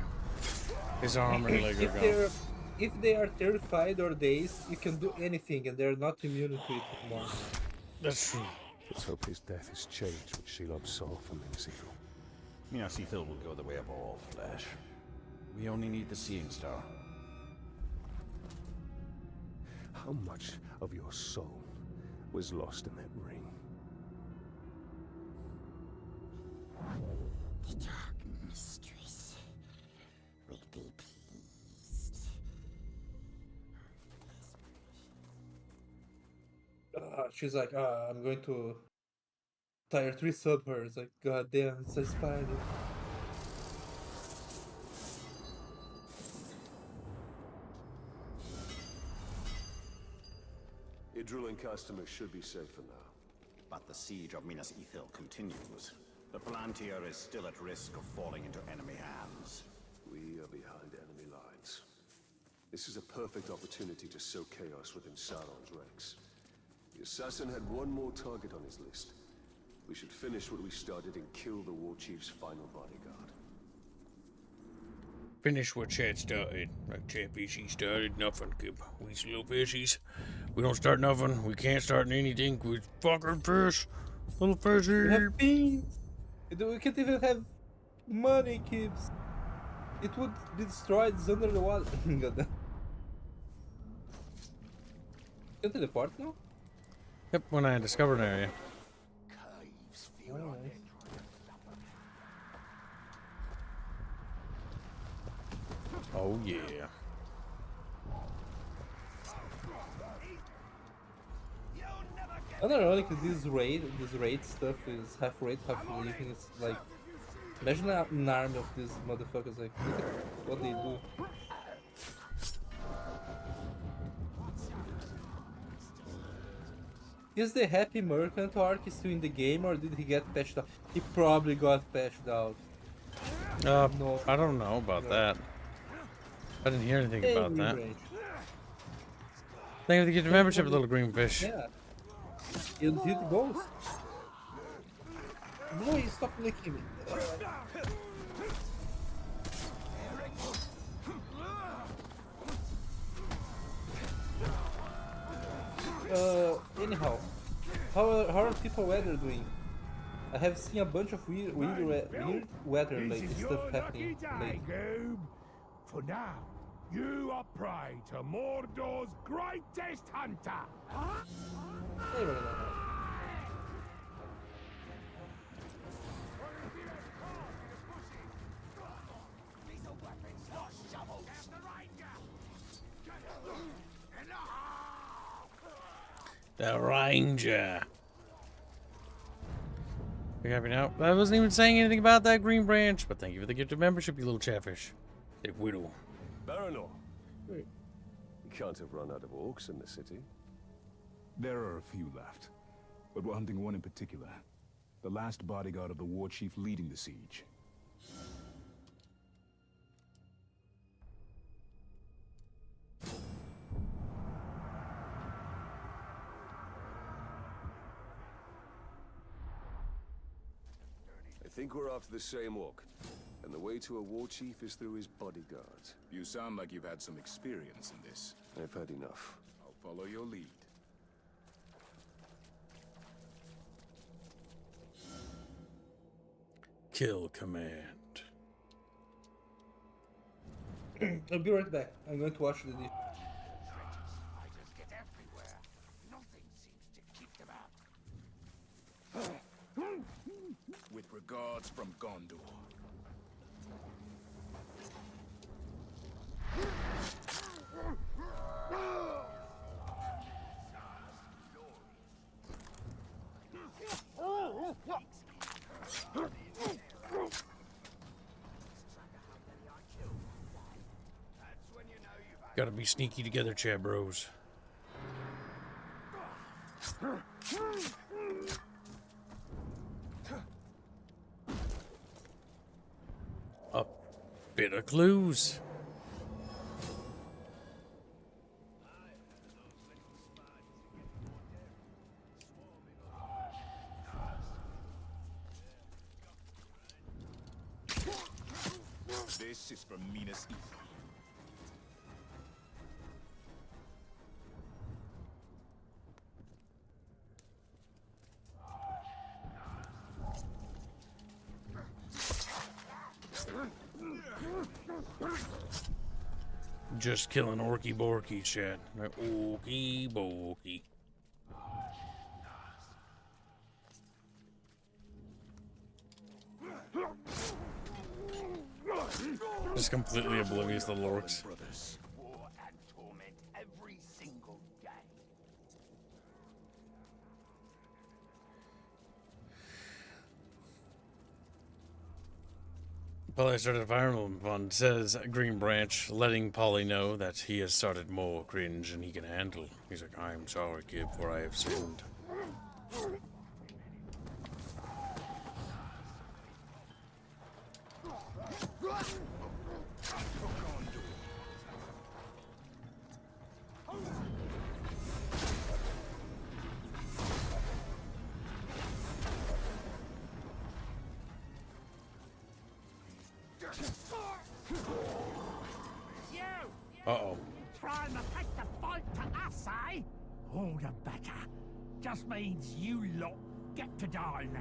His arm and leg are If gone. they are terrified or dazed, you can do anything and they're not immune to it anymore. That's true. Let's hope his death has changed what Shelob saw from Minas Ithil. Minas Ithil will go the way of all flesh. We only need the Seeing Star. How much of your soul was lost in that ring? The Dark Mistress will be pleased. She's like, I'm going to tier 3 sub her. It's like, god damn, it's a spider. Idril and customers should be safer now. But the siege of Minas Ithil continues. The Palantir is still at risk of falling into enemy hands. We are behind enemy lines. This is a perfect opportunity to sow chaos within Sauron's ranks. The assassin had one more target on his list. We should finish what we started and kill the war chief's final bodyguard. Finish what Chad started. Like Chatfish, he started nothing, Kib. We little fishies. We don't start nothing. We can't start anything. We fucking fish. Little fishy. We have beans. We can't even have money, kids. It would be destroyed under the water. God damn. Can teleport now? Yep, when I discovered an area. Oh, nice. Oh yeah. Unironically, this raid stuff is half raid, half living. It's like, imagine an army of these motherfuckers. Like, look at what they do. Is the happy merchant arc still in the game, or did he get patched out? He probably got patched out. No. I don't know about that. I didn't hear anything about that. Thank you for the gift of membership, little green fish. Yeah. He'll hit the ghost. Boy, stop licking me. Anyhow, how are people weather doing? I have seen a bunch of weird weather like This is stuff your happening lucky day, lately. Goob. For now, you are prey to Mordor's greatest hunter. Hey, brother. The Ranger. You happy now? I wasn't even saying anything about that green branch, but thank you for the gift of membership, you little chatfish. A widow. Baranor. You can't have run out of orcs in the city. There are a few left, but we're hunting one in particular. The last bodyguard of the war chief leading the siege. I think we're after the same orc. And the way to a war chief is through his bodyguards. You sound like you've had some experience in this. I've had enough. I'll follow your lead. Kill command. I'll be right back. I'm going to watch the dish. Spiders get everywhere. Nothing seems to keep them out. With regards from Gondor. Gotta be sneaky together, Chad bros. A bit of clues. This is from Minas Ether. Just killing Orky Borky, chat. Orky Borky. Just completely oblivious to the orcs. War and torment every single day. Polly started a Fire Emblem Fund, says Green Branch, letting Polly know that he has started more cringe and he can handle. He's like, I'm sorry, kid, for I have sinned. Uh-oh. Trying to take the fight to us, eh? All the better. Just means you lot get to die now.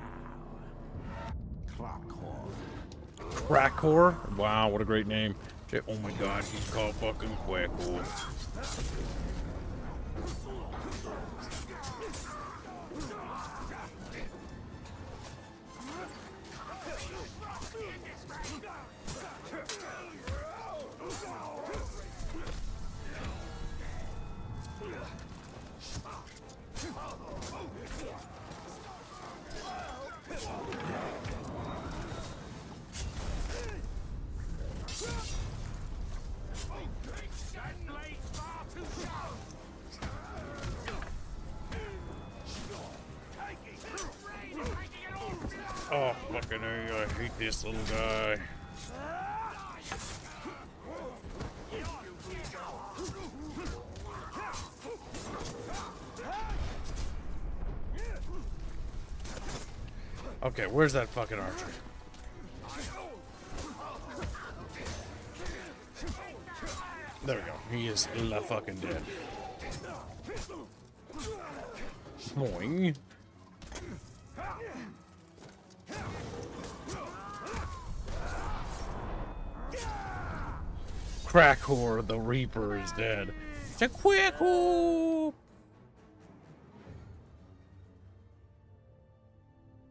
Crackor? Wow, what a great name. Oh my god, he's called fucking Quackor. Oh, fucking A, I hate this little guy. Okay, where's that fucking archer? There we go. He is la fucking dead. Boing. Crackor, the Reaper, is dead. It's a quick hoop.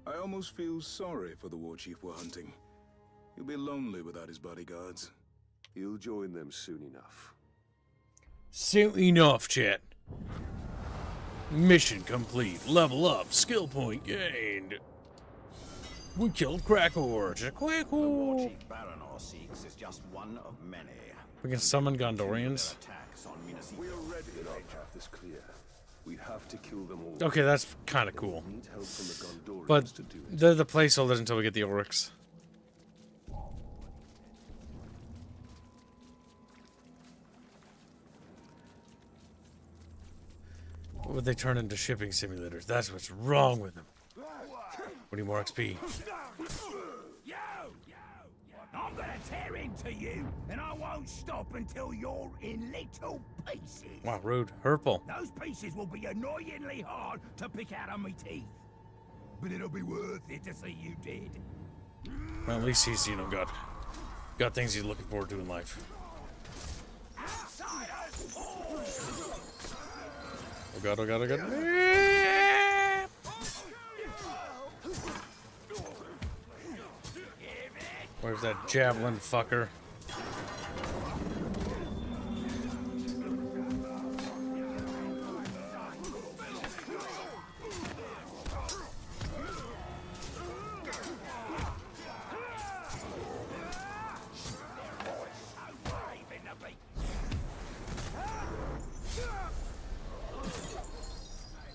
I almost feel sorry for the war chief we're hunting. He'll be lonely without his bodyguards. He'll join them soon enough. Soon enough, chat. Mission complete. Level up. Skill point gained. We killed Crackor. Just a quick hoop. The war chief Baranor seeks is just one of many. We can summon Gondorians. We're ready. Our path is clear. We have to kill them all. Okay, that's kind of cool. We need help from the Gondorians But to do it. they're the placeholders until we get the Oryx. What would they turn into shipping simulators? That's what's wrong with them. We need more XP. I'm gonna tear into you, and I won't stop until you're in little pieces. Wow, rude. Hurtful. Those pieces will be annoyingly hard to pick out of my teeth. But it'll be worth it to see you dead. Well, at least he's, you know, got things he's looking forward to in life. Oh god, oh god, oh god. Where's that javelin fucker?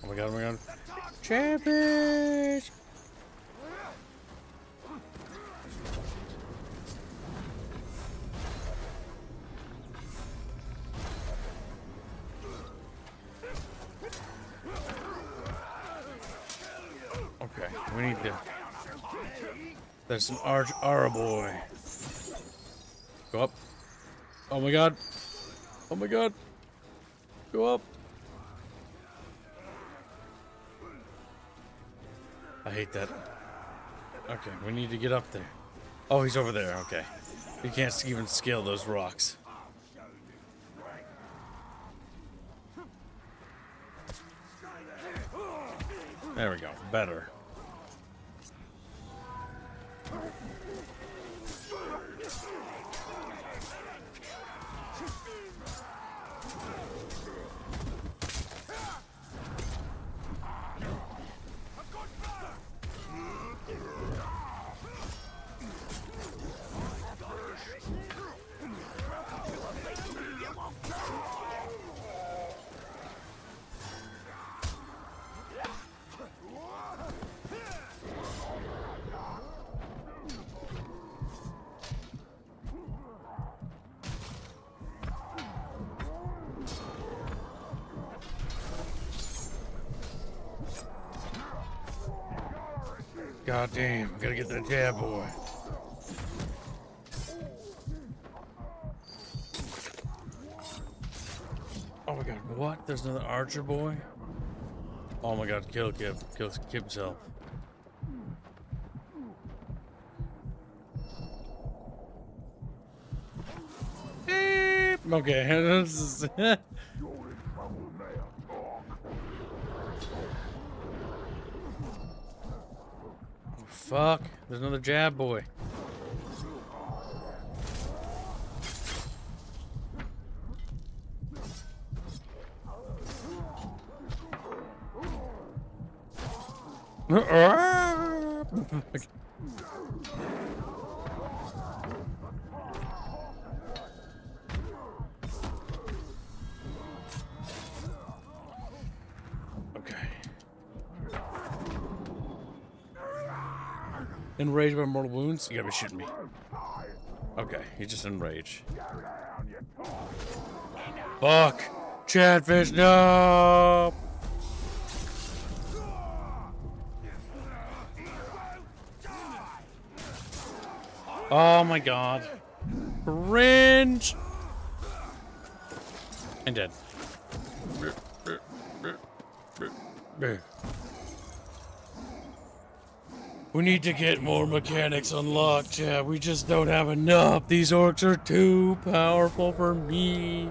Oh my god, oh my god. Champions! Okay, we need to... There's some Ara boy. Go up. Oh my god. Oh my god. Go up. I hate that. Okay, we need to get up there. Oh, he's over there. Okay. You can't even scale those rocks. There we go. Better. God damn, gotta get that jab boy. Oh my god, what? There's another archer boy? Oh my god, kill Kib. Kill Kib himself. Beep. Okay, this is fuck, there's another jab boy. Enraged by mortal wounds? You gotta be shooting me. Okay, he's just enraged. Fuck! Chatfish, no! Oh my god. Cringe! I'm dead. We need to get more mechanics unlocked, yeah. We just don't have enough. These orcs are too powerful for me.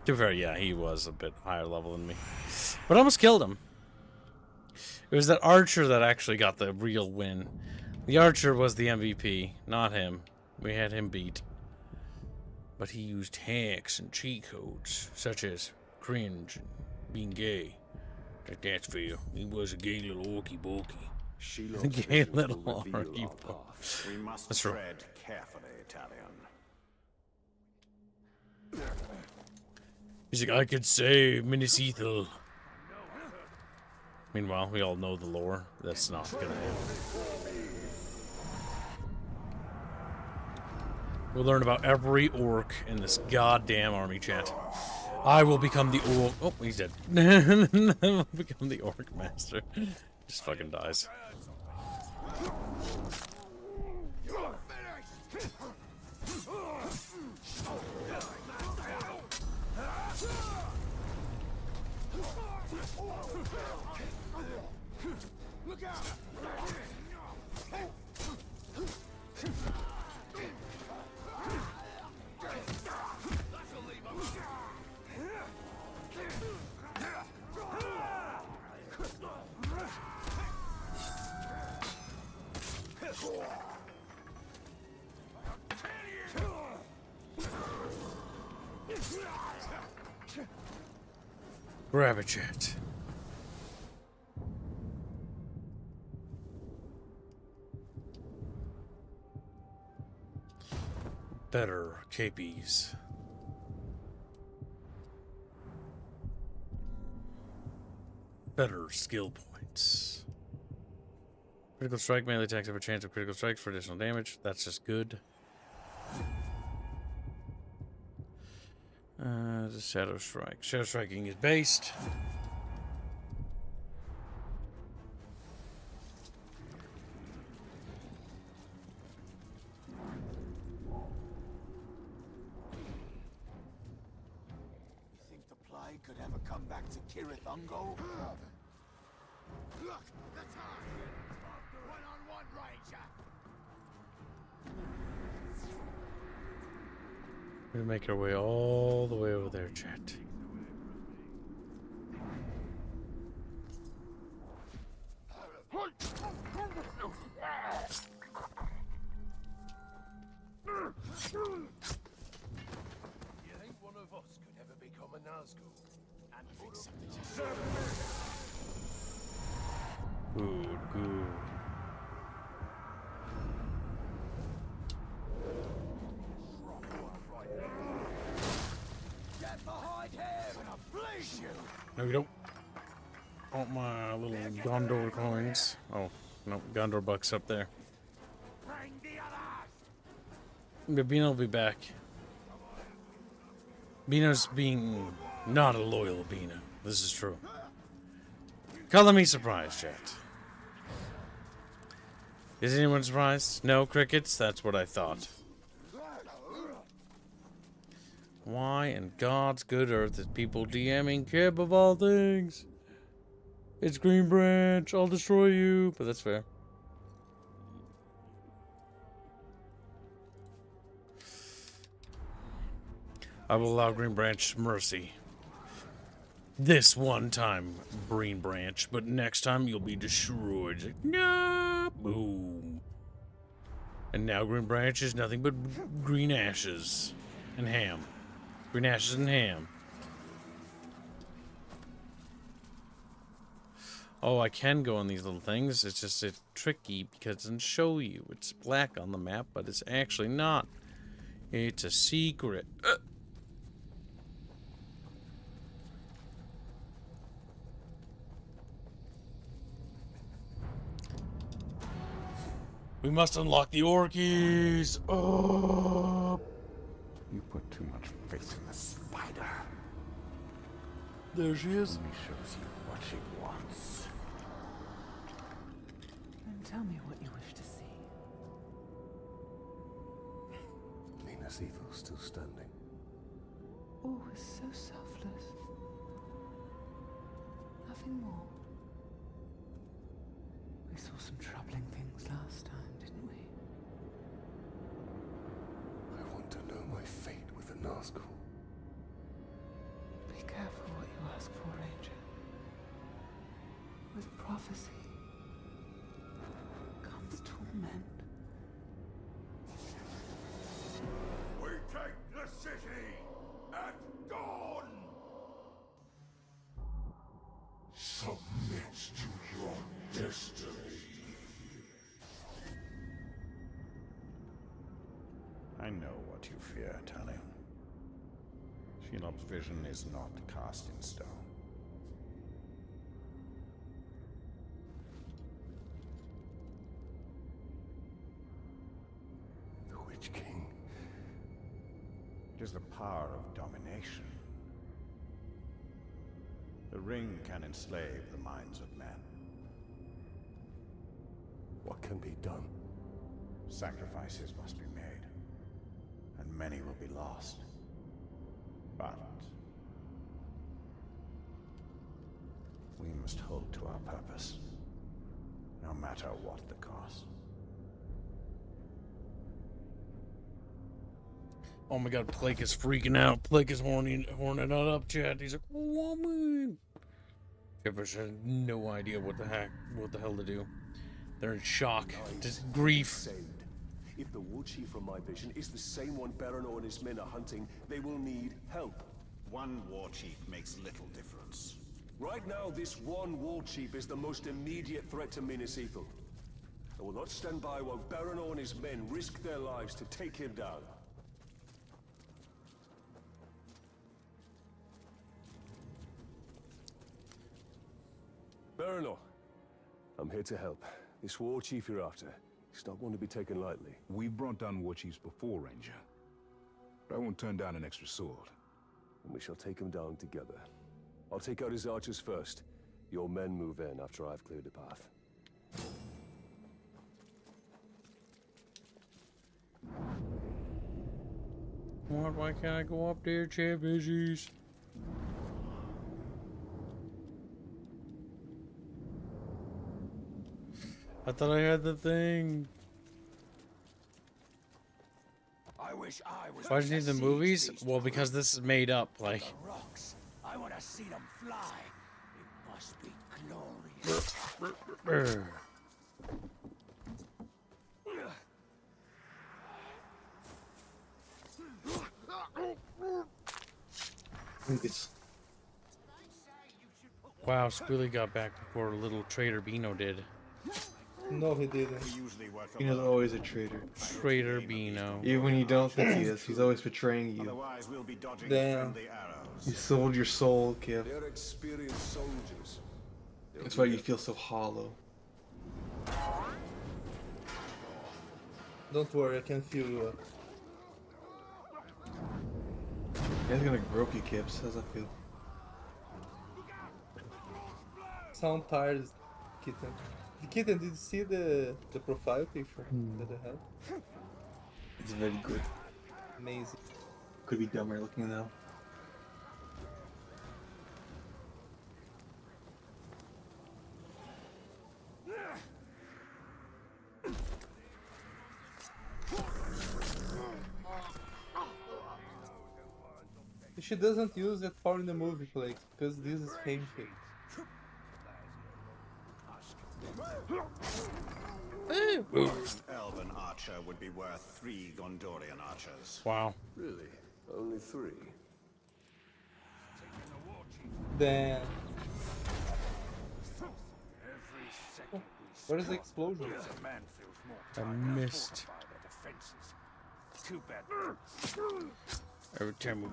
To be fair, yeah, he was a bit higher level than me. But I almost killed him. It was that archer that actually got the real win. The archer was the MVP, not him. We had him beat. But he used hacks and cheat codes, such as cringe and being gay. That's fair. He was a gay little orky bulky. Gay little orky bulky. We must That's true. tread carefully, Italian. He's like, I could save Minisethel. Meanwhile, we all know the lore. That's not gonna happen. We'll learn about every orc in this goddamn army, chat. I will become the orc. Oh, he's dead. I'll become the orc master. Just fucking dies. Look out! Grab a chat. Better KPs. Better skill points. Critical strike, melee attacks have a chance of critical strikes for additional damage. That's just good. The Shadow Strike. Shadow Striking is based. come back to Kirith Ungol? Look, the time! One-on-one, Ranger! We're gonna make our way all the way over there, chat. You think one of us could ever become a Nazgul? And fix something Good, good. Get behind him and I'll bleed you! No, you don't. Want my little Gondor coins. Oh, no, Gondor bucks up there. Bring the others! Bino will be back. Bino's being not a loyal Bino. This is true. Color me surprised, chat. Is anyone surprised? No crickets? That's what I thought. Why in God's good earth is people DMing Kib of all things? It's Green Branch. I'll destroy you. But that's fair. I will allow Green Branch mercy. This one time, Green Branch, but next time you'll be destroyed. Like, no, boom. And now Green Branch is nothing but green ashes and ham. Green ashes and ham. Oh, I can go on these little things. It's just tricky because it doesn't show you. It's black on the map, but it's actually not. It's a secret. We must unlock the Orkies. Oh. You put too much faith in the spider. There she is. He shows you what she wants. Then tell me what you wish to see. Nina's evil still standing. Oh, it's so selfless. Nothing more. We saw some troubling things last time, didn't we? I want to know my fate with the Nazgul. Be careful what you ask for, Ranger. With prophecy comes torment. We take the city at dawn! Submit to your destiny. I know what you fear, Talion. Shelob's vision is not cast in stone. The Witch King. It is the power of domination. The ring can enslave the minds of men. What can be done? Sacrifices must be made, and many will be lost. But we must hold to our purpose, no matter what the cost. Oh my God, Plake is freaking out. Plake is horning it up, chat. He's like, woman. Shepherds has no idea what the hell to do. They're in shock, just grief. Saved. If the war chief from my vision is the same one Baranor and his men are hunting, they will need help. One war chief makes little difference. Right now, this one war chief is the most immediate threat to Minas Ithil. I will not stand by while Baranor and his men risk their lives to take him down. Baranor, I'm here to help. This war chief you're after, he's not one to be taken lightly. We've brought down war chiefs before, Ranger. But I won't turn down an extra sword. And we shall take him down together. I'll take out his archers first. Your men move in after I've cleared the path. What? Why can't I go up there, chat? Bushies? I thought I had the thing. I wish I was. Why do you need the movies? Well, because this is made up. Like. Rocks. I want to see them fly. It must be glorious. Wow, Squilly got back before little Trader Beano did. No, he didn't. Beano's always a traitor. Trader Beano. Even when you don't think he is, he's always betraying you. Damn. You sold your soul, Kib. They're experienced soldiers. That's why you feel so hollow. Don't worry, I can feel you up. He's gonna grope you, Kibs. How's that feel? Sound tired, Kitten. Kitten, did you see the profile picture that I have? It's very good. Amazing. Could be dumber looking now. She doesn't use that power in the movie, Blake, because this is fame fake. Elven archer would be worth 3 Gondorian archers. Wow. Really? Only 3? Then... Where is the explosion? I missed. Too bad. Every time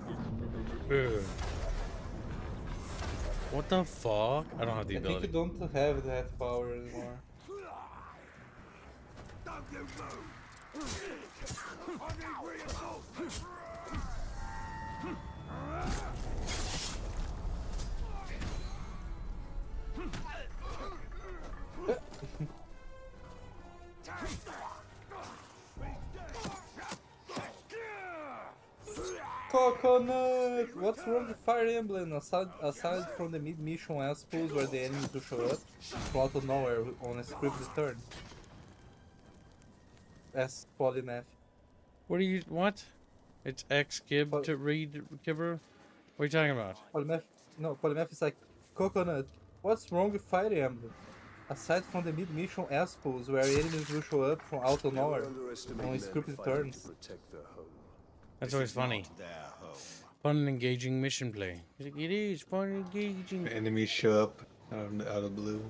what the fuck? I don't have the I ability. think you don't have that power anymore. Don't you move! I need reinforcements! Coconut! What's wrong with Fire Emblem? Aside from the mid-mission assholes where the enemies will show up from out of nowhere on a scripted turn. That's polymath. What are you? What? It's X Kib to read Kibber. What are you talking about? Polymath. No, polymath is like Coconut. What's wrong with Fire Emblem? Aside from the mid-mission assholes where enemies will show up from out of nowhere on scripted turns. That's always funny. Fun and engaging mission play. It is fun and engaging. Enemies show up out of blue.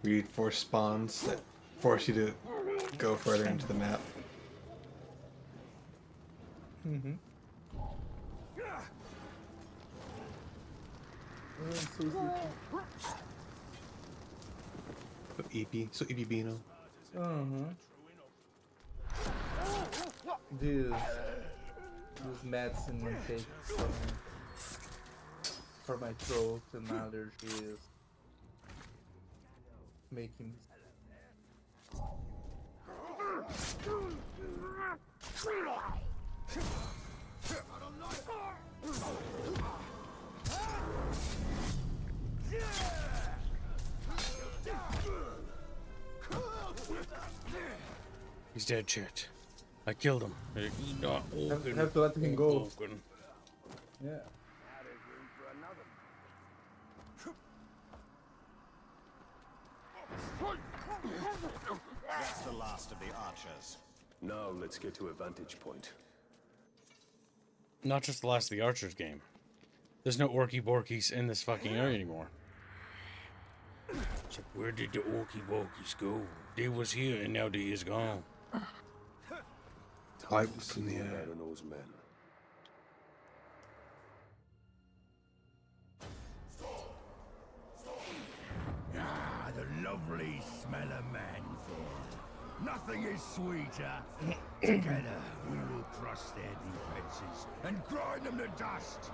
Reinforce spawns that force you to go further into the map. Mm-hmm. So EP Beano. This medicine will take for my throat and allergies. Making He's dead, shit. I killed him. He's not open. have to let him go. Open. Yeah. That's the last of the archers. Now let's get to a vantage point. Not just the last of the Archers game. There's no Orky Borkies in this fucking area anymore. So where did the Orky Borkies go? They was here and now they is gone. Pipes in the air. Men. Ah, the lovely smell of manthorn. Nothing is sweeter. Together, we will crush their defenses and grind them to dust.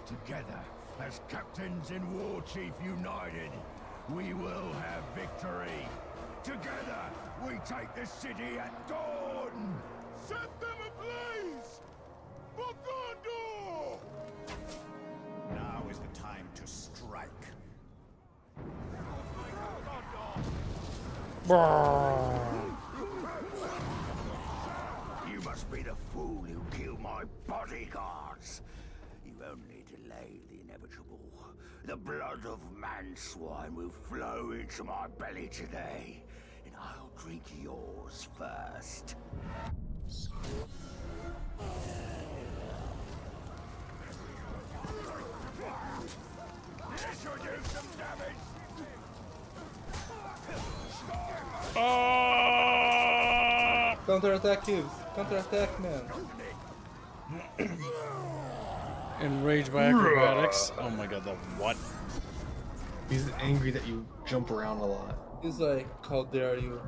Together, as captains and war chief united, we will have victory. Together, we take the city at dawn. Set them ablaze! For Gondor! Now is the time to strike. You must be the fool who killed my bodyguards. You only delay the inevitable. The blood of man-swine will flow into my belly today, and I'll drink yours first. This should do some damage. Counter-attack, Cubes. Counter-attack, man. Enraged by acrobatics. Oh my god, the what? He's angry that you jump around a lot. He's like, how dare you?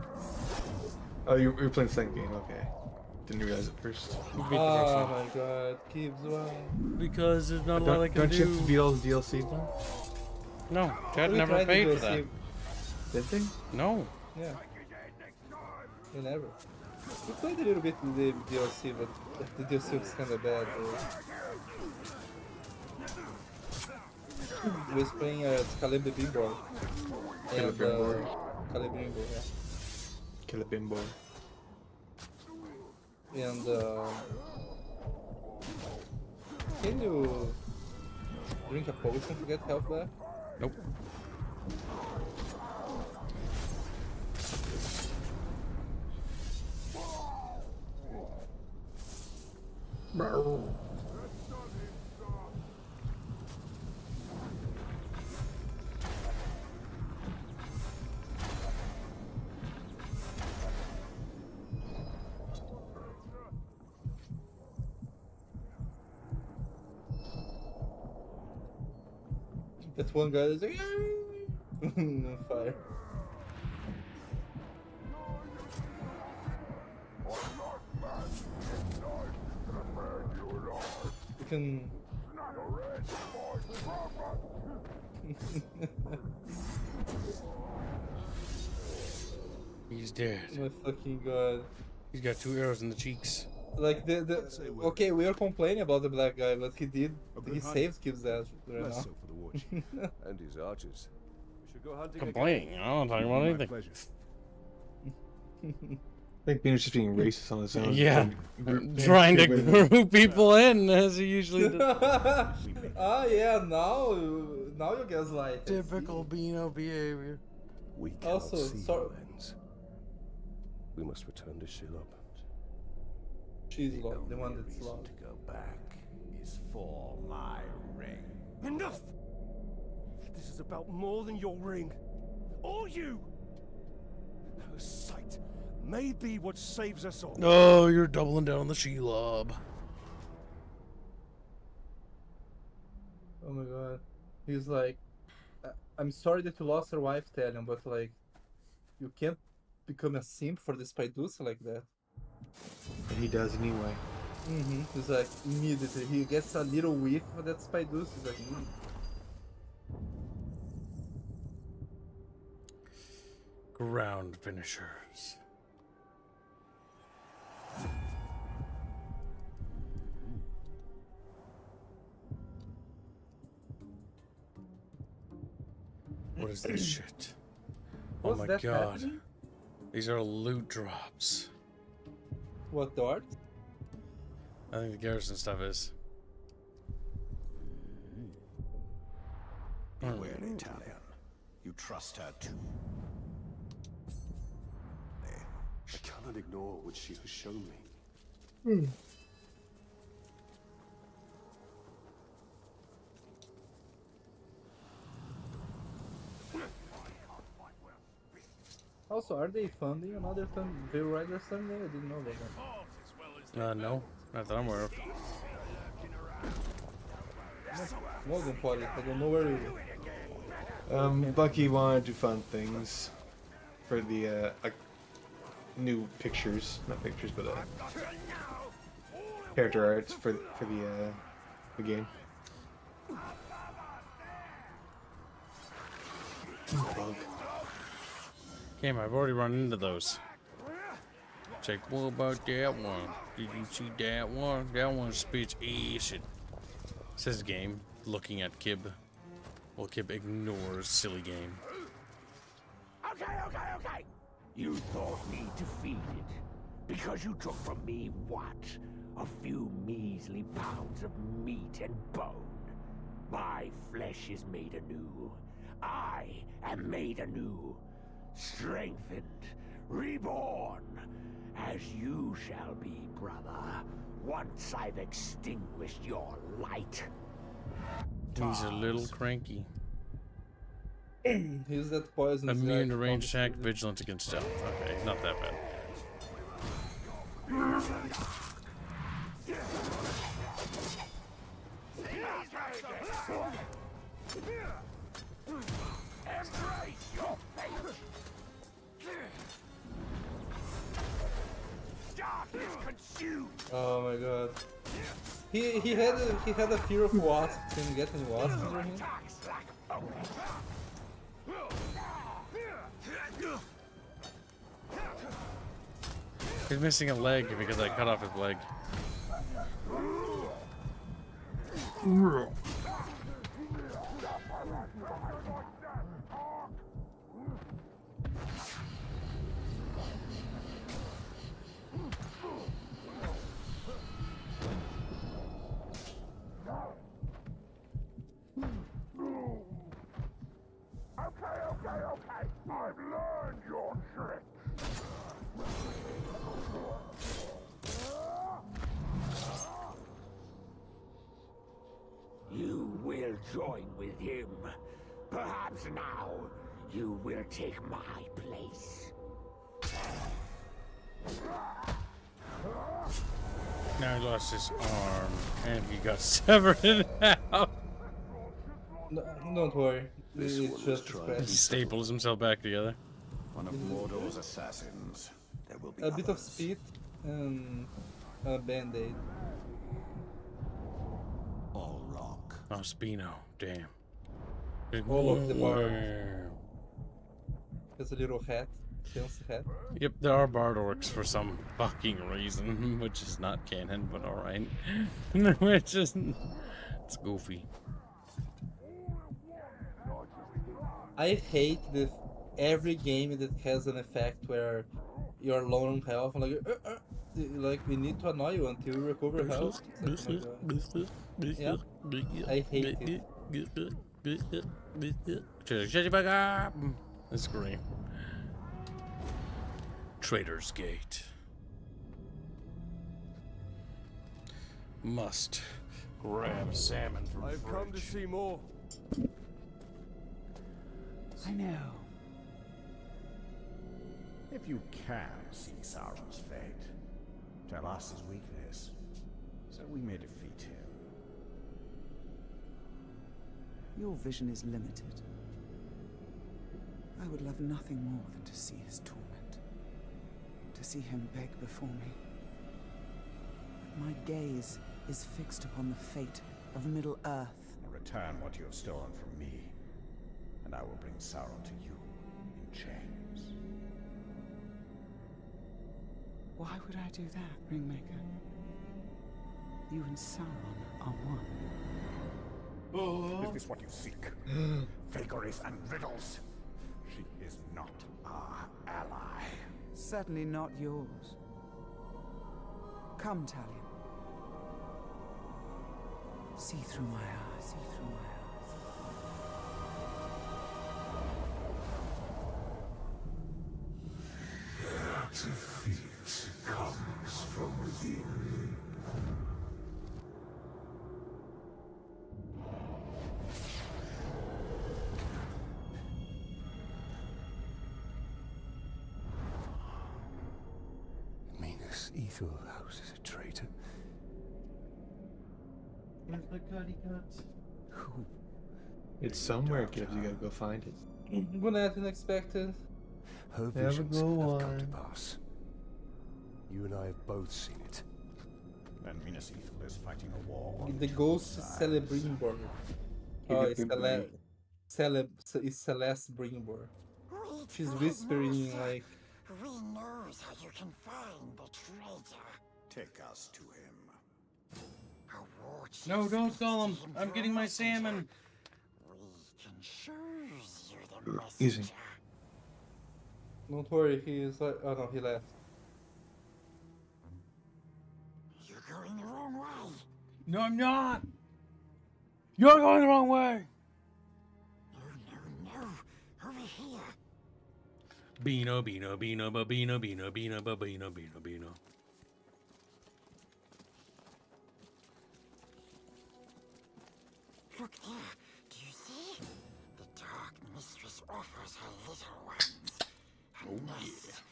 Oh, you're playing the second game, okay. Didn't realize it first. Oh my god, Cubes, wow. Because there's not a lot I can Don't do. you have to beat all the DLC though? No, Chad We never tried the paid for DLC. that. Did they? No. Yeah. We never. We played a little bit with the DLC, but the DLC was kinda bad. We was playing Calibri Bimbo. And Calibrimbo, yeah. Calibrimbo. And can you drink a potion to get health back? Nope. That one guy is like, on fire. You can. He's dead. My fucking god. He's got 2 arrows in the cheeks. Like okay, we are complaining about the black guy, but he saved Kib's ass right Less now. so for the war chief and his archers. We should go hunting Complaining. again. I don't talk about My anything. pleasure. I think Beaner's just being racist on his own. Yeah. Trying to group people in as he usually does. Ah yeah, now you gaslight. Typical Beano behavior. We cannot Also, see sorry. your ends. We must return to Shelob. She's locked, the one that's locked. To go back is for my ring. Enough! This is about more than your ring. Or you! Her sight may be what saves us all. Oh, you're doubling down on the Shelob. Oh my god. He's like, I'm sorry that you lost your wife, Talion, but like, you can't become a simp for the Spydusa like that. And he does anyway. He's like, immediately, he gets a little whiff of that Spydusa, he's like, Ground finishers. What is this shit? Oh What's my that god. happening? These are loot drops. What, darts? I think the garrison stuff is. Beware, Italian. You trust her too. I cannot ignore what she has shown me. Also, are they funding another Veil Rider Sunday? I didn't know about that. No, not that I'm aware of. More than probably, I don't know where you Bucky wanted to fund things for the new pictures, not pictures, but character arts for the game. Bug. Game, I've already run into those. It's like, what about that one? Did you see that one? That one spits acid. Says game, looking at Kib. Well, Kib ignores silly game. Okay. You thought me defeated because you took from me what? A few measly pounds of meat and bone. My flesh is made anew. I am made anew, strengthened, reborn, as you shall be, brother, once I've extinguished your light. He's a little cranky. He's that poison. Immune to range attack, vigilant against stealth. Okay, he's not that bad. Oh my god. He had a fear of wasps. Can you get any wasps under him? He's missing a leg because I cut off his leg. Okay. I've learned your trick. You will join with him. Perhaps now you will take my place. Now he lost his arm and he got severed in half. No, don't worry. It's just He staples himself back together. One of Mordor's assassins. There will be a bit of speed and a band-aid. All rock. Oh, Spino. Damn. All of the bar. There's a little hat. Fancy hat. Yep, there are bard orcs for some fucking reason, which is not canon, but alright. Which is... It's goofy. I hate this every game that has an effect where you're low on health and like we need to annoy you until you recover health. Yeah, I hate it. Shut your back up! That's great. Trader's Gate. Must grab salmon from I've come to see more. I know. If you can see Sauron's fate, tell us his weakness, so we may defeat him. Your vision is limited. I would love nothing more than to see his torment, to see him beg before me. But my gaze is fixed upon the fate of Middle-earth. Return what you have stolen from me, and I will bring Sauron to you in chains. Why would I do that, Ringmaker? You and Sauron are one. Is this what you seek? Vagaries and riddles? She is not our ally. Certainly not yours. Come, Talion. See through my eyes, see through my eyes. Defeat comes from within. Minas Ethelhouse is a traitor. Where's the cutty cuts? Who? It's somewhere, Gibbs. You gotta go find it. Gonna have unexpected. Her visions have come to pass. You and I have both seen it. Then Minas Ithil is fighting a war on The ghost is Celebrimborg. Oh, it's Celeste Brimborg. She's whispering like... We knows how you can find the traitor. Take us to him. No, don't call him. I'm getting my salmon. We can choose you the Easy. messenger. Don't worry, he is like. Oh no, he left. You're going the wrong way. No, I'm not. You're going the wrong way. No. Over here. Beano, beano, beano, babino, beano, beano, babino, beano, beano. Look there. Do you see? The Dark Mistress offers her little ones a nest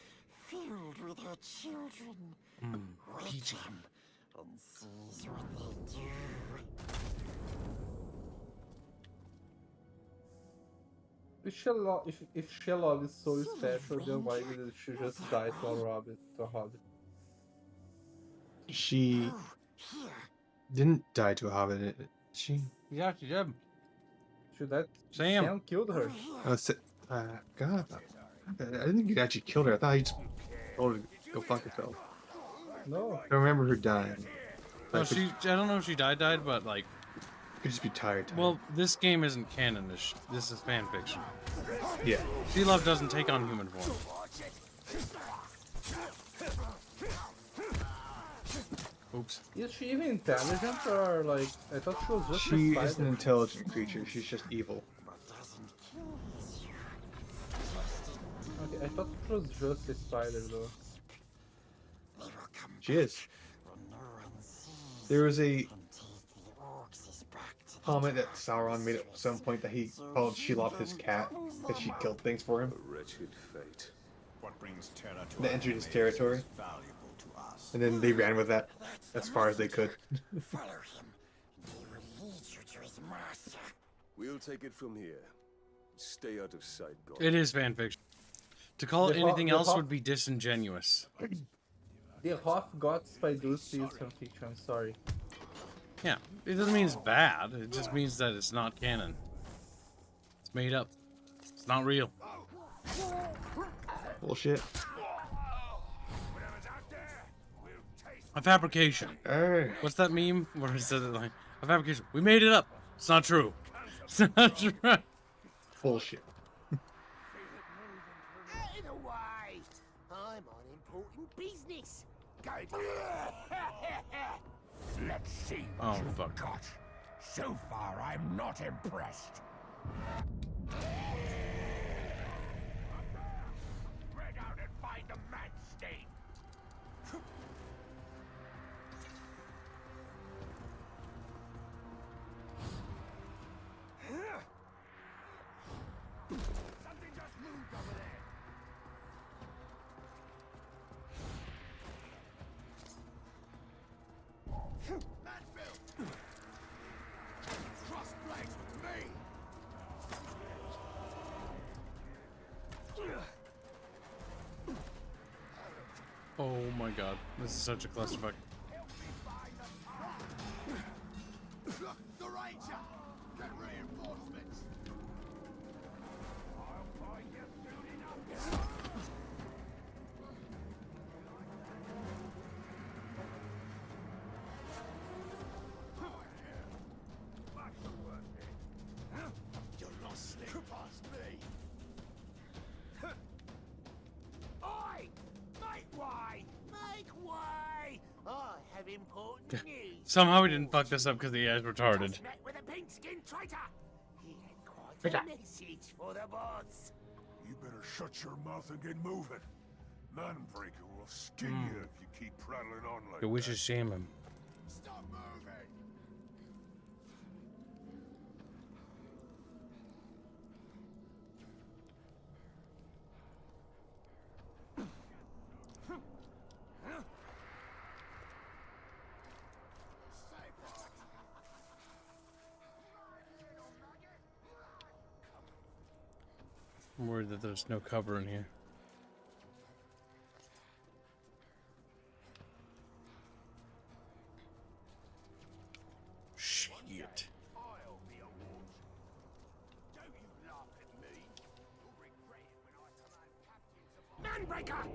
filled with her children. Wake them and sees what they do. If Shelog is so special, then why did she just die to a rabbit? To a hobbit? She didn't die to a hobbit, did she? Yeah, she did. Should that Sam killed her? God, I didn't think he actually killed her. I thought he just told her to go fuck herself. No. I don't remember her dying. No, I don't know if she died, but like. Could just be tired. Well, this game isn't canon. This is fan fiction. Yeah. Shelob doesn't take on human form. Oops. Is she even intelligent, or like I thought she was just? She a is an spider. intelligent creature. She's just evil. Okay, I thought it was just a spider though. She is. There was a comment that Sauron made at some point that he called Shelob his cat because she killed things for him. A wretched fate. What brings terror to That entered his territory. valuable to us. And then they ran with that as far as they could. Follow him. He will lead you to his master. We'll take it from here. Stay out of sight, God. It is fan fiction. To call it The anything Ho- the else Ho- would be disingenuous. The Hofgods by Lucy is fanfiction. I'm sorry. Yeah, it doesn't mean it's bad. It just means that it's not canon. It's made up. It's not real. Bullshit. A fabrication. What's that meme where it says it like a fabrication? We made it up. It's not true. It's not true. Bullshit. Out of the way! I'm on important business. Go Let's see Oh, what you've fuck. got. So far, I'm not impressed. Spread out and find the man stain. Something just moved over there. Manfield! Cross blades with me! Oh my god, this is such a clusterfuck. Look, the Ranger! Get reinforcements! I'll find you soon enough! You're not slick past me! Oi! Make way! Make way! I have important news. Somehow we didn't fuck this up because the guy's retarded. Just met with a pink-skinned traitor. He had quite a message for the boss. You better shut your mouth and get moving. Manbreaker will skin you if you keep prattling on like Okay, we should shame him. Stop moving! I'm worried that there's no cover in here. Shit. Manbreaker!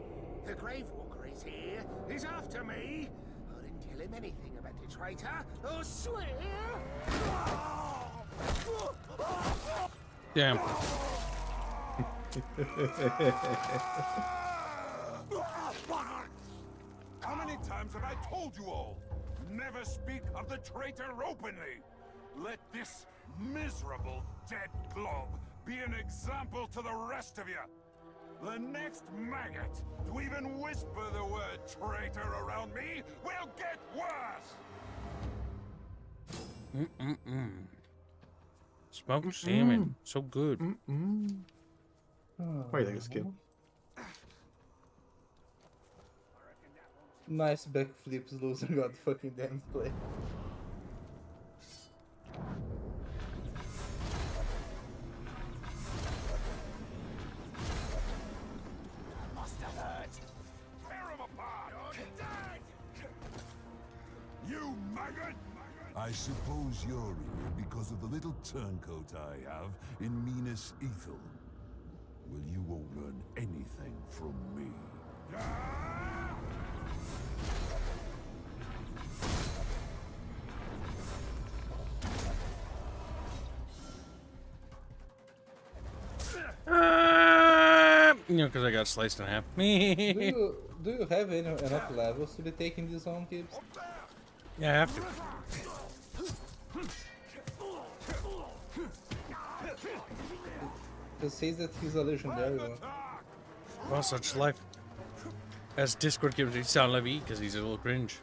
The Gravewalker is here. He's after me. I didn't tell him anything about the traitor. I swear. Damn. How many times have I told you all? Never speak of the traitor openly. Let this miserable dead glob be an example to the rest of you. The next maggot to even whisper the word traitor around me will get worse! Smoked salmon. So good. What do you think, Skip? Nice backflips, loser got fucking damn play. Must have hurt. Tear him apart! You're dead! You maggot! I suppose you're here because of the little turncoat I have in Minas Ethel. Well, you won't learn anything from me. You know, because I got sliced in half. do you have enough levels to be taking this on, Gibbs? Yeah, I have to. It says that he's a legendary one. Well, such life. As Discord gives me sound levy because he's a little cringe.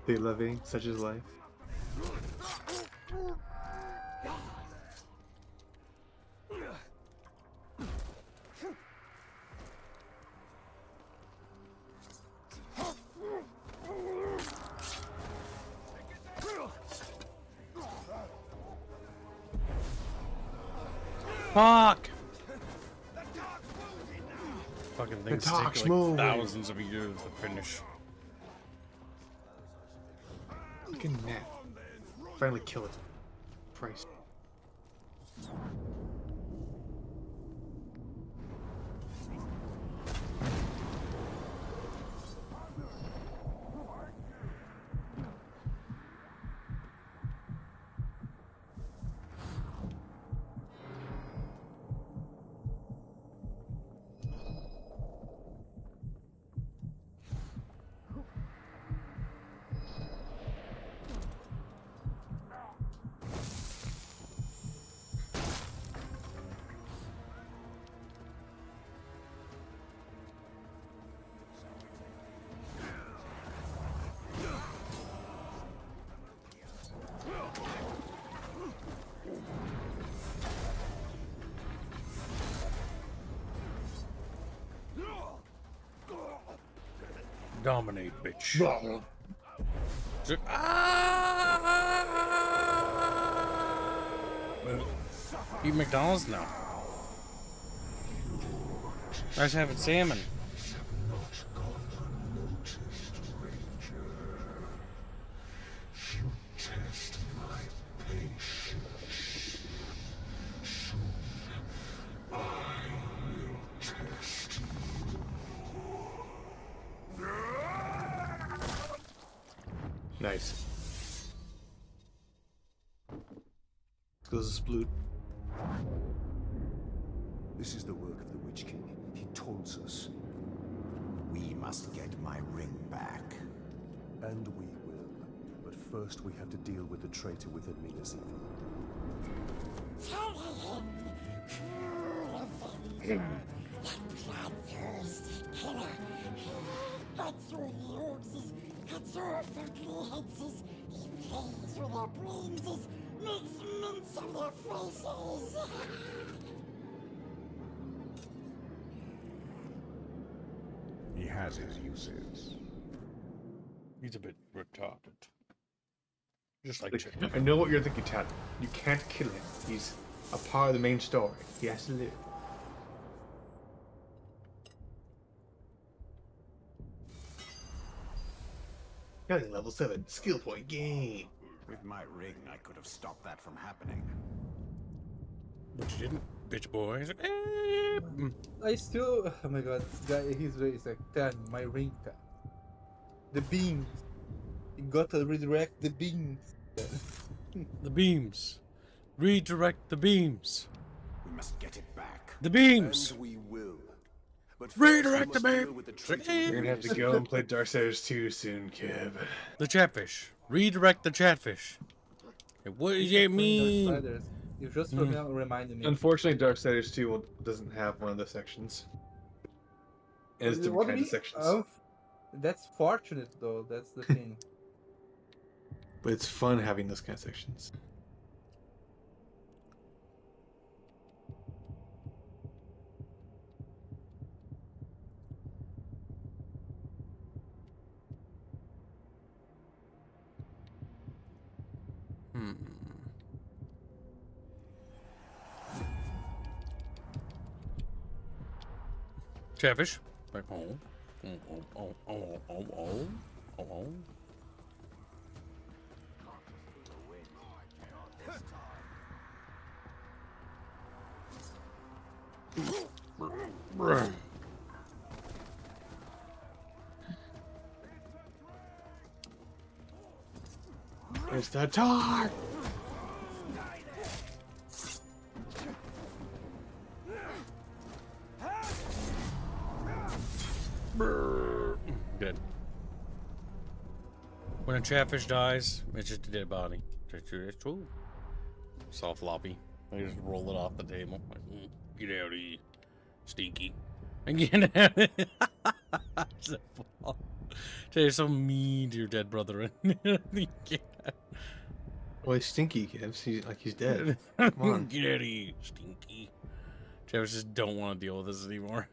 They levy, such is life. Fuck! Fucking things The take talk's like moving. thousands of years to finish. Fucking net. Finally kill it. Christ. Dominate, bitch. Eat McDonald's now. I was having salmon. Nice. Goes a sploot. This is the work of the Witch King. He taunts us. We must get my ring back. And we will. But first we have to deal with the traitor within Minas Ethel. Tell him, cruel of them, that bloodthirsty killer. Cuts through the orcs, cuts off their clear heads, he plays with their brains, makes mince of their faces. He has his uses. He's a bit retarded. Just like Chip. I know what you're thinking, Tad. You can't kill him. He's a part of the main story. He has to live. Getting level 7. Skill point game. With my ring, I could have stopped that from happening. But you didn't, bitch boy. He's like, I still, oh my god, this guy, he's very like, Tan, my ring, Tan. The beams. You gotta redirect the beams. The beams. Redirect the beams. We must get it back. The beams. And we will. But Redirect the beam. beam. You're gonna have to go and play Darksiders 2 soon, Kib. The chatfish. Redirect the chatfish. Hey, what does that mean? Darksiders. You just reminded me. Unfortunately, Darksiders 2 doesn't have one of the sections. It has different What do kinds you of sections. mean? That's fortunate, though. That's the thing. But it's fun having those kind of sections. Chatfish. Back home. Oh. It's the tar! Good. When a chatfish dies, it's just a dead body. It's true. Soft floppy. They just roll it off the table. Like, get out of here, stinky. And get out of here. You're so mean to your dead brother. Well, he's stinky, Kib. He's dead. Come on. Get out of here, stinky. Chatfish just don't want to deal with this anymore.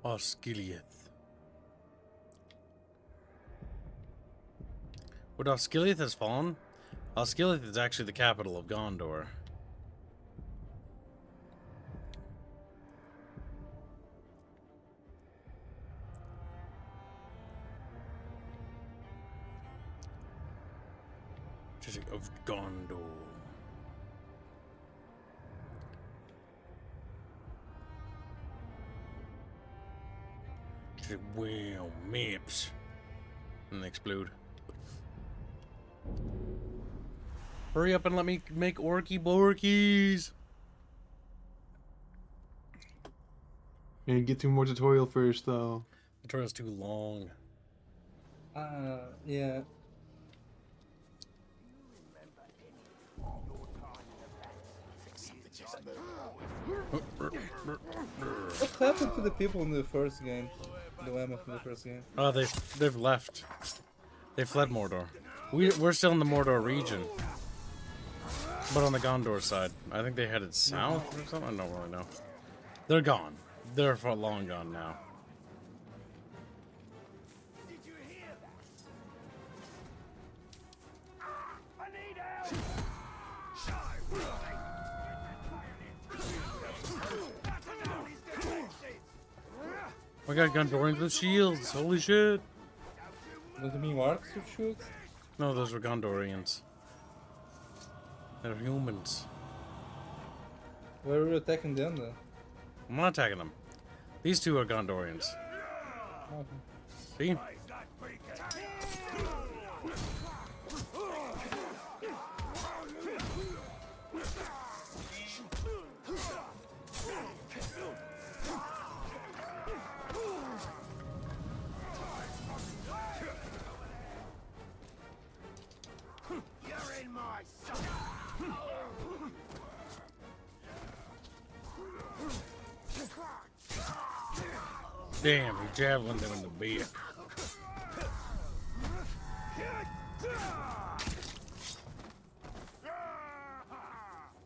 Osgiliath. Would Osgiliath has fallen? Osgiliath is actually the capital of Gondor. Of Gondor. Wow, maps. And they explode. Hurry up and let me make orky borkies. You get through more tutorial first, though. The tutorial's too long. Yeah. What happened to the people in the first game? The women from the first game? Oh, they've left. They fled Mordor. We're still in the Mordor region, but on the Gondor side. I think they headed south or something. I don't really know. They're gone. They're for long gone now. We got Gondorians with shields. Holy shit! Does it mean orcs with shields? No, those were Gondorians. They're humans. Why are we attacking them then? I'm not attacking them. These two are Gondorians. Okay. See? Damn, he javelined them in the beak.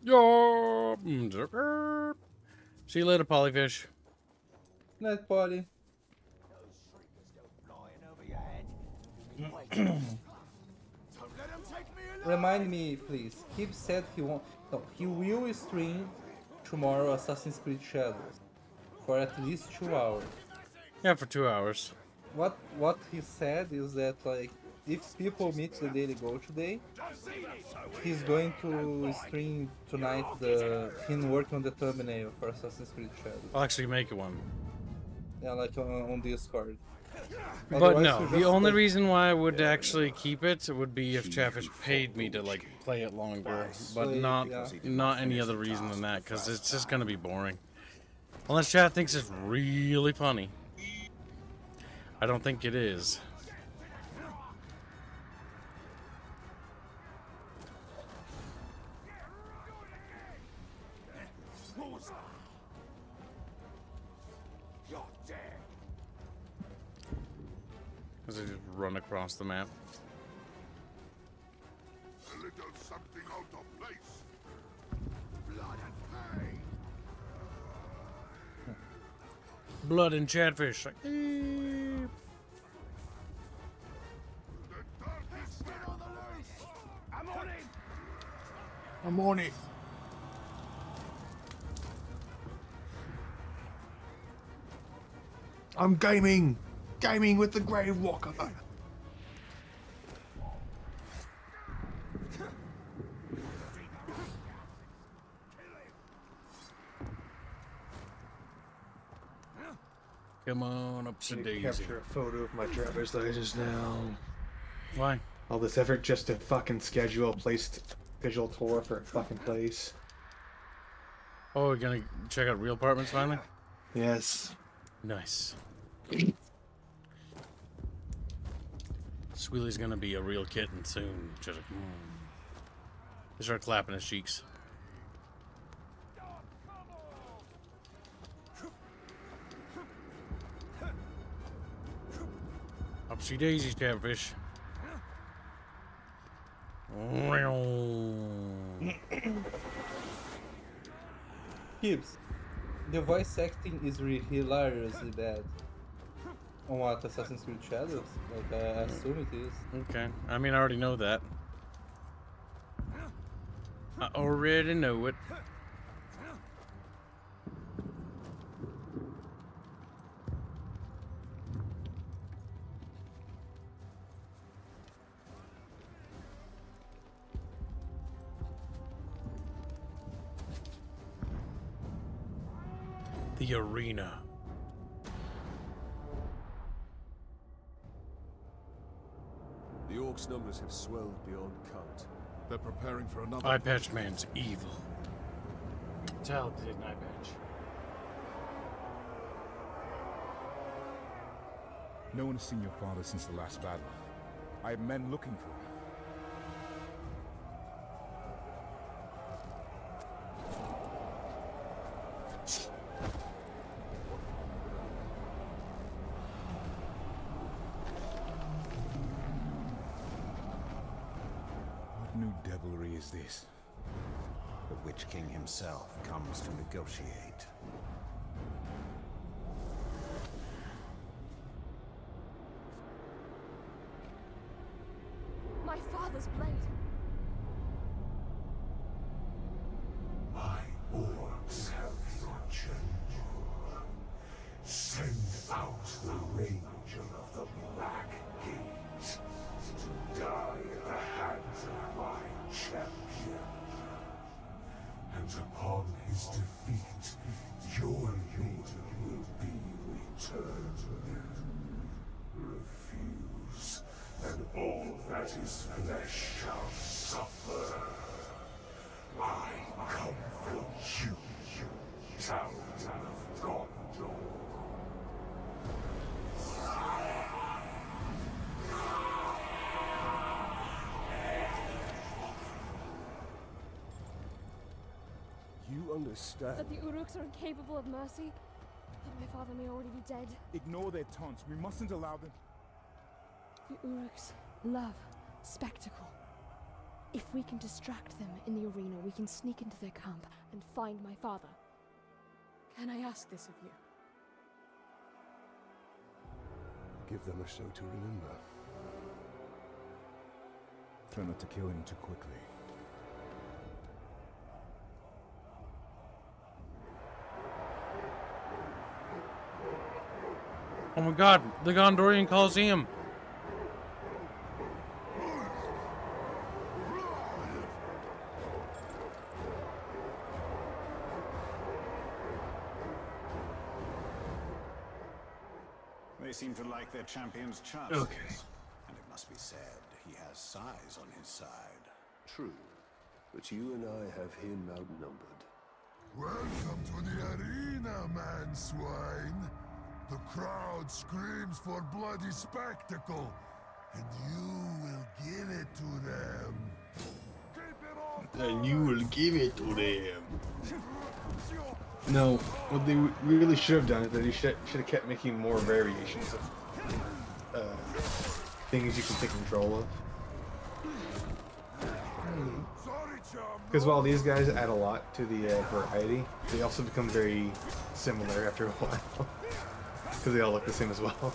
Yo! See you later, Polyfish. Night party. Remind me, please. Kib said he won't. No, he will stream tomorrow Assassin's Creed Shadows. for at least 2 hours. Yeah, for 2 hours. What he said is that like if people meet the daily goal today, he's going to stream tonight him working on the thumbnail for Assassin's Creed Shadows. I'll actually make one. Yeah, like on Discord. But Otherwise, no, you the just, only like, reason why I would actually keep it would be if Chatfish paid me to like play it longer, but Play it, not yeah. not any other reason than that, because it's just gonna be boring. Unless Chat thinks it's really funny. I don't think it is. As I just run across the map. A little something out of place. Blood and pain. Blood and Chatfish. Like, eep. I'm on it. I'm gaming with the Grave Walker. Come on, up to daisy. Capture a photo of my driver's license now. Why? All this effort just to fucking schedule a tour for a fucking place. Oh, we're gonna check out real apartments finally? Yes. Nice. Squealy's gonna be a real kitten soon. Just like, They start clapping his cheeks. Upsy daisy, Chatfish. Gibbs, the voice acting is hilariously bad. On what, Assassin's Creed Shadows? Like, I assume it is. Okay. I mean, I already know that. I already know it. The arena. The Orcs' numbers have swelled beyond count. They're preparing for another. Eye Patch Man's evil. Tell did Eye Patch. No one has seen your father since the last battle. I have men looking for him. What new devilry is this? The Witch King himself comes to negotiate. My father's blade. My orcs have your chamber. Send out the Ranger of the Black Gate to die at the hands of my champion. And upon his defeat, your leader will be returned. Refuse, and all that is flesh shall suffer. I come for you, town of Gondor. You understand? That the Uruks are incapable of mercy? That my father may already be dead? Ignore their taunts. We mustn't allow them. The Uruks love spectacle. If we can distract them in the arena, we can sneak into their camp and find my father. Can I ask this of you? Give them a show to remember. Try not to kill him too quickly. Oh my god, the Gondorian Coliseum. They seem to like their champion's chances. Okay. And it must be said, he has size on his side. True, but you and I have him outnumbered. Welcome to the arena, man swine. The crowd screams for bloody spectacle, and you will give it to them. And you will give it to them. No, what they really should have done is that he should have kept making more variations of things you can take control of. Because while these guys add a lot to the variety, they also become very similar after a while. Because they all look the same as well.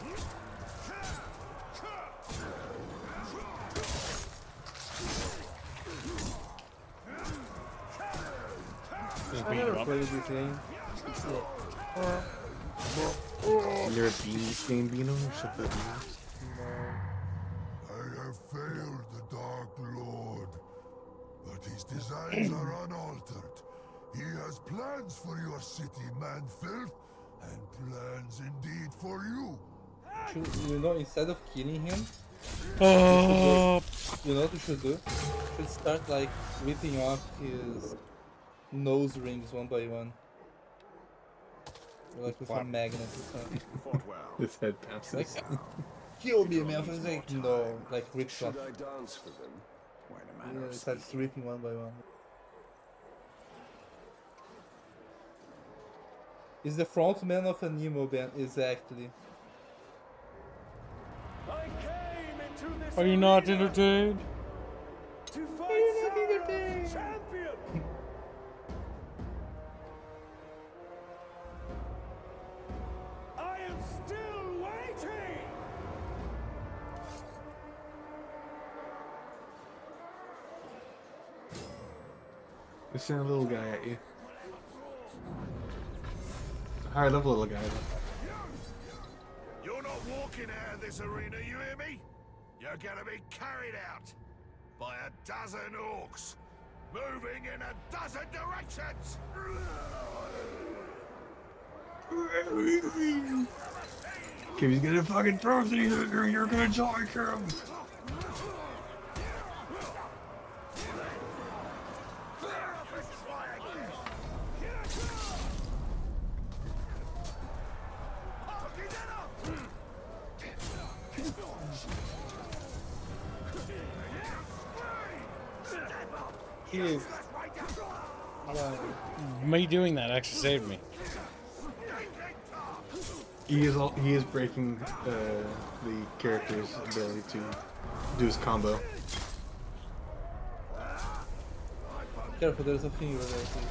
I never played this game. You're a beast game, Beano, or something? I have failed the Dark Lord, but his designs are unaltered. He has plans for your city, man-filth, and plans indeed for you. You know, instead of killing him, Oh. you know what you should do? You should start like ripping off his nose rings one by one. Like with a magnet or something. His head bounces. Like, kill me, man. It's like, no, like rips off. Should I dance for them? Yeah, it starts ripping one by one. He's the frontman of a Nemo band, exactly. Are you not entertained? To fight champion. I am still waiting. They send a little guy at you. It's a higher level little guy, though. You're not walking out of this arena, you hear me? You're gonna be carried out by a dozen orcs, moving in a dozen directions. If he's gonna fucking throw things at you, you're gonna die, Kim. Me doing that actually saved me. He is breaking the character's ability to do his combo. Careful, there's a finger there, please.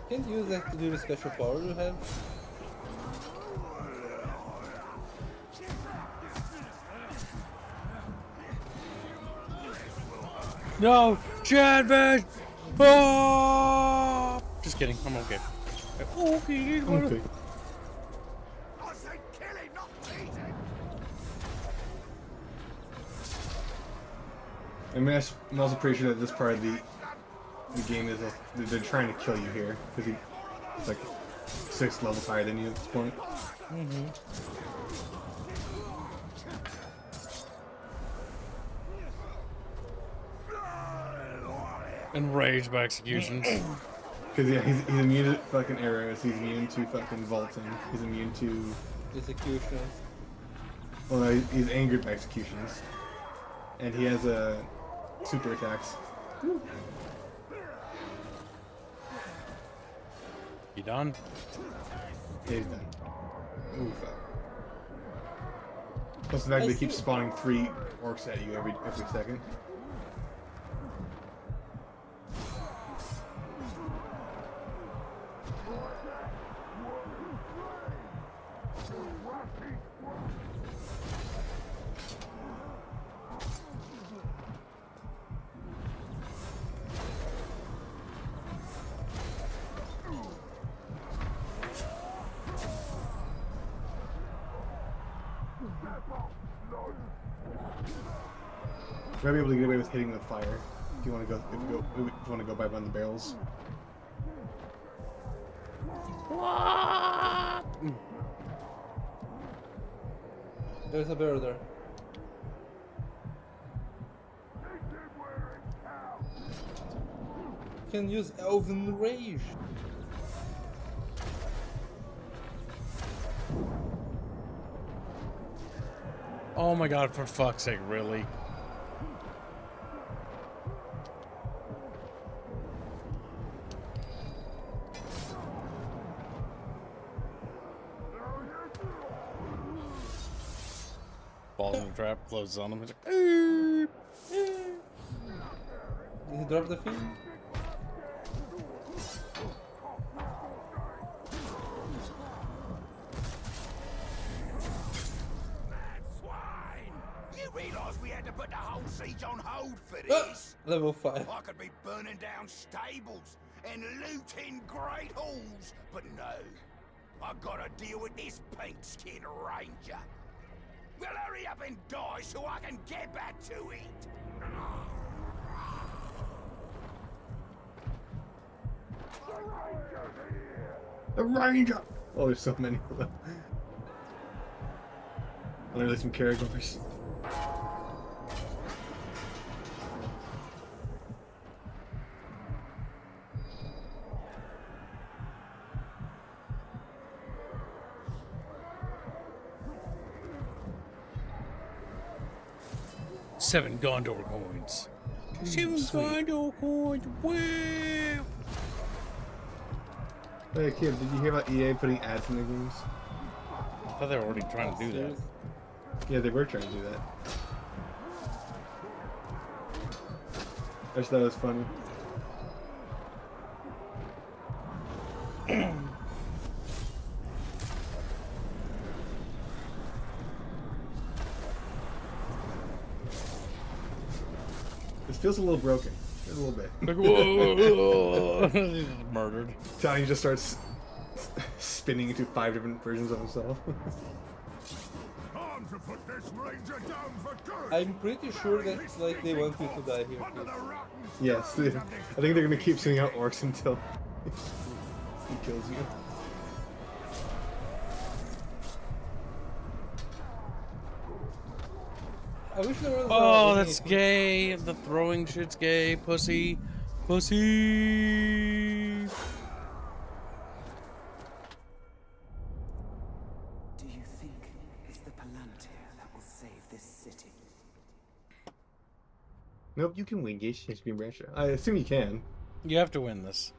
Can't use that to do the special power you have. No, Chatfish! Oh! Just kidding, I'm okay. Okay, Okay. I mean, I'm also pretty sure that this part of the game is they're trying to kill you here because he's like 6 levels higher than you at this point. Enraged by executions. Because yeah, he's immune to fucking arrows. He's immune to fucking vaulting. He's immune to executions. Well, no, he's angered by executions, and he has a super attacks. You done? Yeah, he's done. Oof. Plus the fact they keep spawning 3 orcs at you every second. You might be able to get away with hitting the fire if you want to go. If you want to go by one of the barrels. There's a barrel there. You can use Elven Rage. Oh my god, for fuck's sake, really? Falls in the trap, closes on him. He's like, Did he drop the thing? You realise we had to put the whole siege on hold for this? Level 5. I could be burning down stables and looting great halls, but no. I gotta deal with this pink-skinned ranger. Well, hurry up and die so I can get back to it. The ranger! Oh, there's so many of them. Oh, there's some Caragors. Seven Gondor coins. 7 Gondor coins. Wow! Hey kid, did you hear about EA putting ads in their games? I thought they were already trying to do that. Yeah, they were trying to do that. I just thought it was funny. This feels a little broken. A little bit. Like, whoa. Murdered. Tony just starts spinning into 5 different versions of himself. Time to put this ranger down for good. I'm pretty sure that like they want you to die here. Yes, I think they're gonna keep sending out orcs until he kills you. I wish there was. Oh, that's gay. The throwing shit's gay. Pussy. Pussy. Do you think it's the Palantir that will save this city? Nope, you can win Gage Screen Rancher. I assume you can. You have to win this.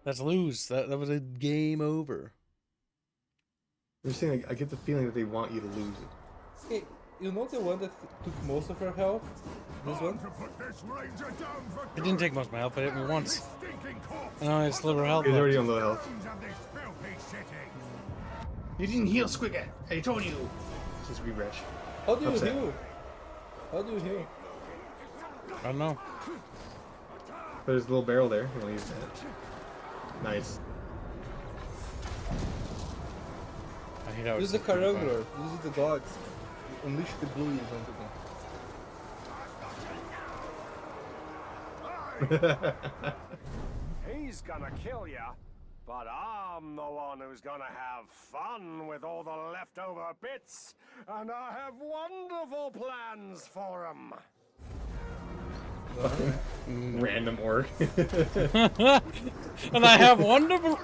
That's lose. That was a game over. I'm just saying, I get the feeling that they want you to lose it. Hey, you know the one that took most of her health? This one? It didn't take most of my health, but it hit me once. And I had a sliver of health. He's left. already on low health. You didn't heal, Squigga! I told you! Just refresh. How do you Upset. heal? How do you heal? I don't know. There's a little barrel there. You want to use that. Nice. I hate how Use the Karangler. Use the dogs. Unleash the blues onto them. He's gonna kill ya, but I'm the one who's gonna have fun with all the leftover bits, and I have wonderful plans for him. Random orc. And I have wonderful.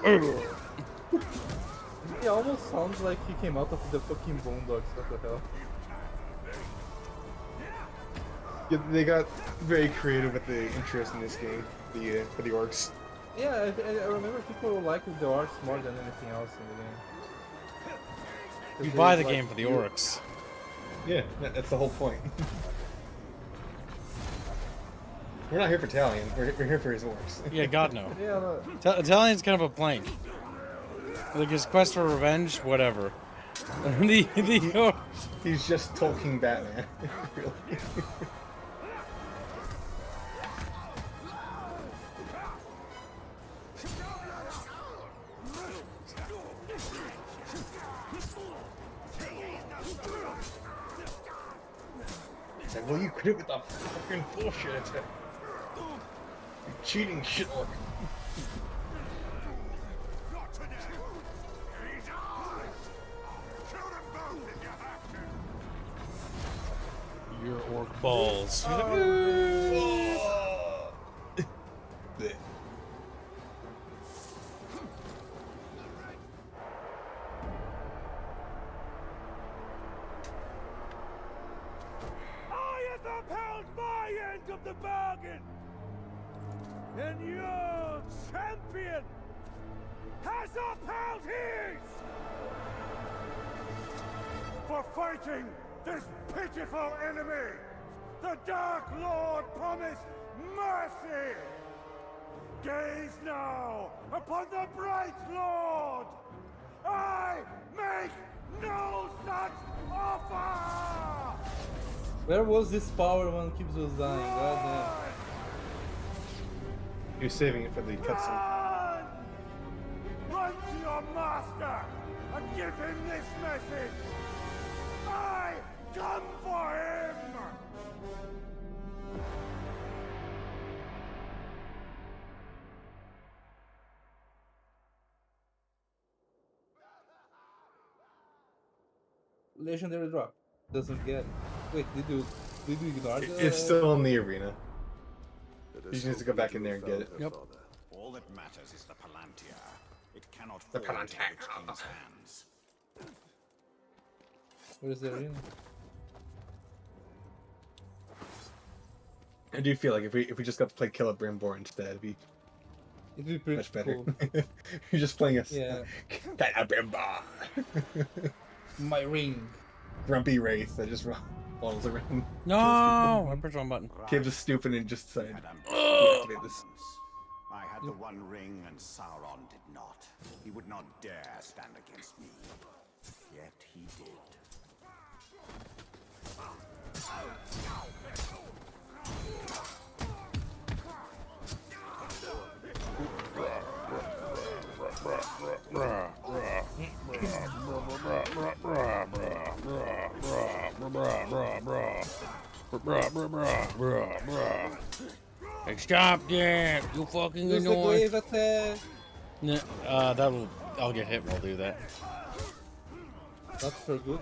He almost sounds like he came out of the fucking Boondocks. What the hell? Yeah, they got very creative with the interest in this game, for the orcs. Yeah, I remember people like the orcs more than anything else in the game. You buy the game for the orcs. Yeah, that's the whole point. We're not here for Talion. We're here for his orcs. Yeah, God no. Yeah, look. Italian's kind of a plank. Like his quest for revenge, whatever. He's just Tolkien Batman. Really. Like, well, you quit with the fucking bullshit attack. You cheating shit. Your orc balls. Upheld my end of the bargain, and your champion has upheld his for fighting this pitiful enemy. The Dark Lord promised mercy. Gaze now upon the Bright Lord. I make no such offer. Where was this power when Kib was dying? God damn. He was saving it for the cutscene. Run to your master and give him this message. I come for him. Legendary drop. Doesn't get it. Wait, did you ignore the... It's still in the arena. You just need to go back in there and get it. Yep. All that matters is the Palantir. It cannot The fall into Palantir. its king's hands. Where's the arena? I do feel like if we just got to play Celebrimbor instead, it'd be pretty much better. cool. You're just playing us. Yeah. Celebrimbor. My ring. Grumpy Wraith that just follows around. No, I pressed the wrong button. Kib is stupid and just decided to activate this. I had the One Ring and Sauron did not. He would not dare stand against me. Yet he did. Hey, stop that! You fucking There's the annoying. glaive attack. That'll. I'll get hit while I'll do that. That's for good.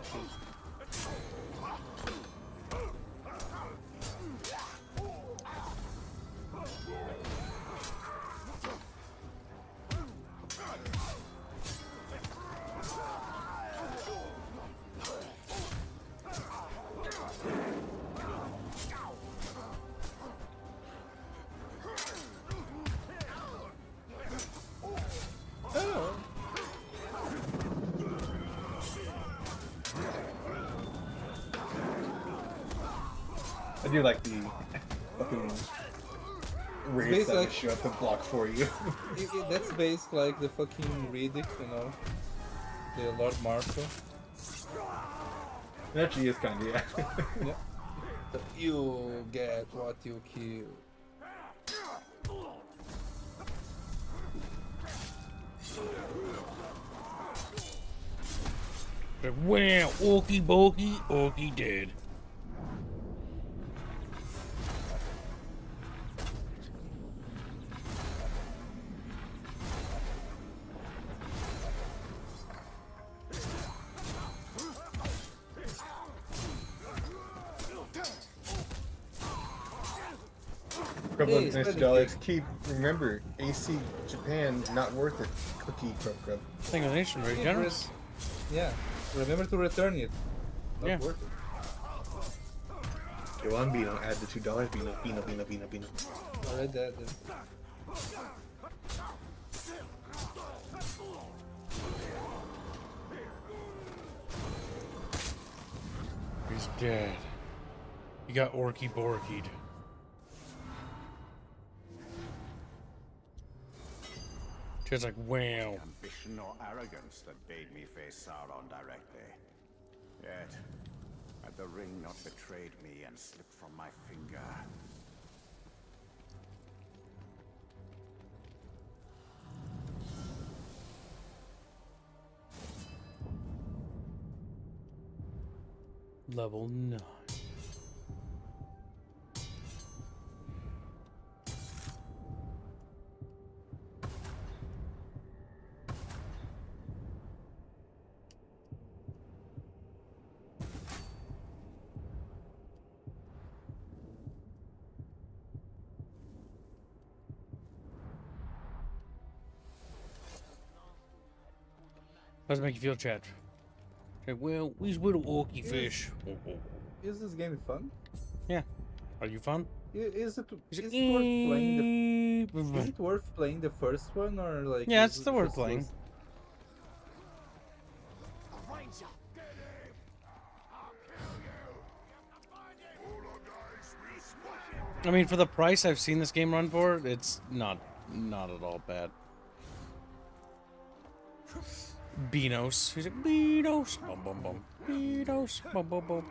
I do like the fucking wraiths that would show up and block for you. That's based like the fucking Riddick, you know, the Lord Marshal. It actually is kind of, yeah. Yeah. You get what you kill. Wow, orky bulky, orky dead. Couple Hey, of nice Spending dollars. Keep remember, AC Japan not worth it. Cookie Grub. Thing of the nation, very generous. Yeah, remember to return it. Not Yeah. worth it. Yo, I'm Beano. Add the $2. Beano. Alright, that. He's dead. He got orky borkied. Just like, wow. Ambition or arrogance that bade me face Sauron directly. Yet, had the ring not betrayed me and slipped from my finger. Level 9. How does it make you feel, Chad? Well, these little orky fish. Is this game fun? Yeah. Are you fun? Is it worth playing the first one, or like? Yeah, it's still worth playing. I mean, for the price I've seen this game run for, it's not at all bad. Beanos. He's like, Beanos. Bum, bum, bum. Beanos. Bum, bum, bum.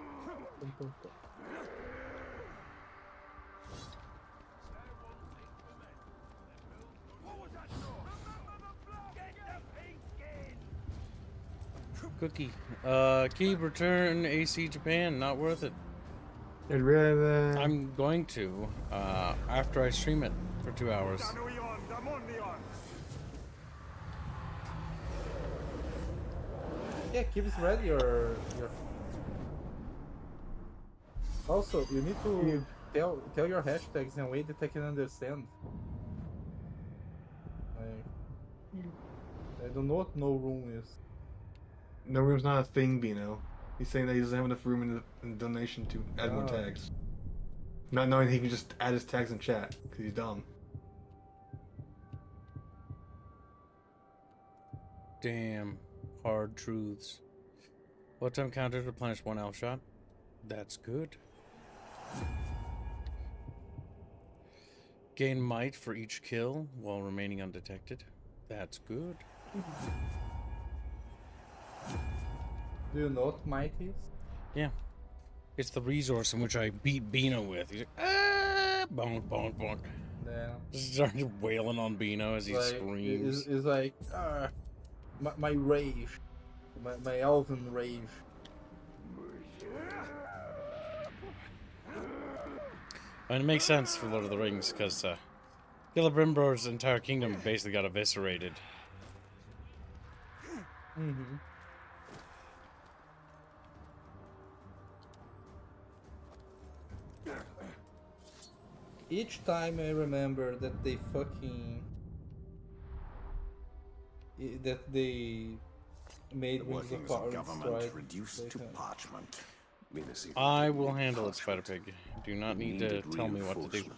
Cookie. Kib, return AC Japan. Not worth it. I'd rather... I'm going to, after I stream it for 2 hours. Yeah, Kib is ready, or... Also, you need to tell your hashtags in a way that I can understand. I don't know what no room is. No room's not a thing, Beano. He's saying that he doesn't have enough room in the donation to add more tags. Not knowing he can just add his tags in chat, because he's dumb. Damn. Hard truths. What time counter to replenish 1 elf shot? That's good. Gain might for each kill while remaining undetected. That's good. Do you know what might is? Yeah. It's the resource in which I beat Beano with. He's like, ah, bonk, bonk, bonk. Yeah. Just started wailing on Beano as he screams. It's like, my rage. My elven rage. And it makes sense for Lord of the Rings, because Celebrimbor's entire kingdom basically got eviscerated. Mm-hmm. Each time I remember that they fucking... that they made Wings of Power government reduced to parchment. I will handle it, Spider-Pig. Do not need to tell me what to do.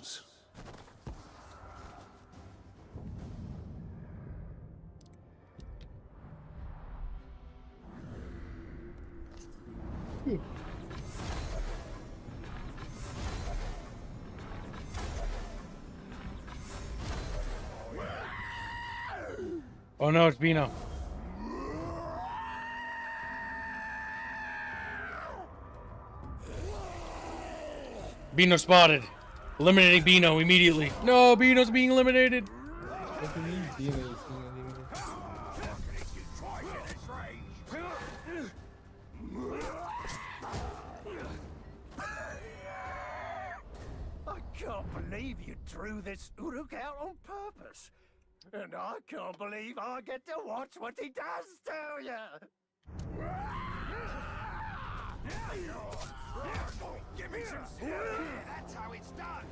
Oh no, it's Beano. Beano spotted. Eliminating Beano immediately. No, Beano's being eliminated. What do you mean Beano is being eliminated? I can't believe you drew this Uruk out on purpose. And I can't believe I get to watch what he does to you. Give me some steel. That's how it's done.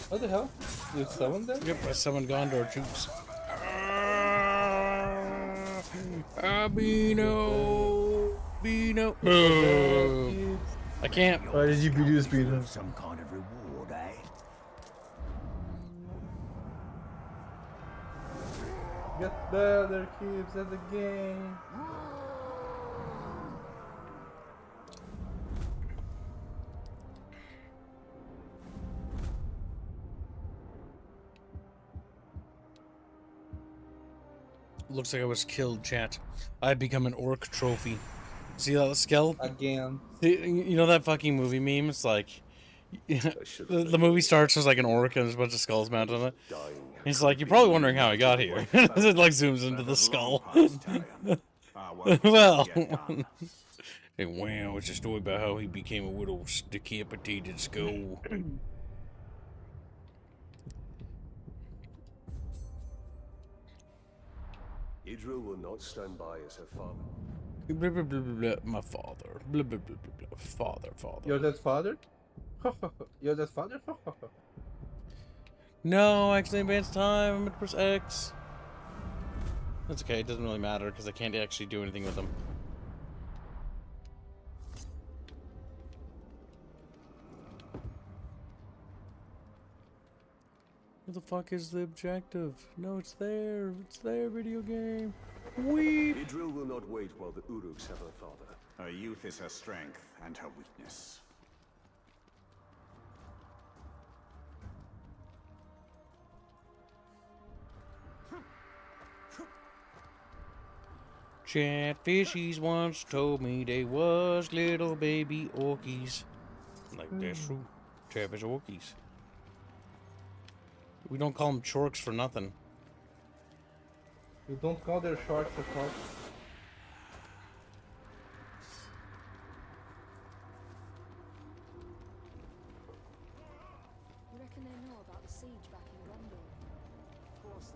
What the hell? You summoned them? Yep, I summoned Gondor troops. Beano. I can't. Why did you do this, Beano? Some kind of reward, eh? Get better, Kibs, at the game. Looks like I was killed, chat. I've become an orc trophy. See that skull? Again. You know that fucking movie meme? It's like... the movie starts as like an orc and there's a bunch of skulls mounted on it. He's like, you're probably wondering how I got here. It like zooms into the skull. Well... Hey, wow, it's a story about how he became a widow's decapitated skull. Idril will not stand by as her father. Blah, blah, blah, blah, blah, my father. Blah, blah, blah, blah, blah. Father. You're that father? You're that father? No, I accidentally advanced time. I'm gonna press X. That's okay, it doesn't really matter because I can't actually do anything with them. What the fuck is the objective? No, it's there. It's there, video game. Wee! Idril will not wait while the Uruks have her father. Her youth is her strength and her weakness. Chatfishies once told me they was little baby orkies. Like, that's true. Chatfish orkies. We don't call them chorks for nothing. You don't call their sharks a shark. You reckon they know about the siege back in Mordor? Of course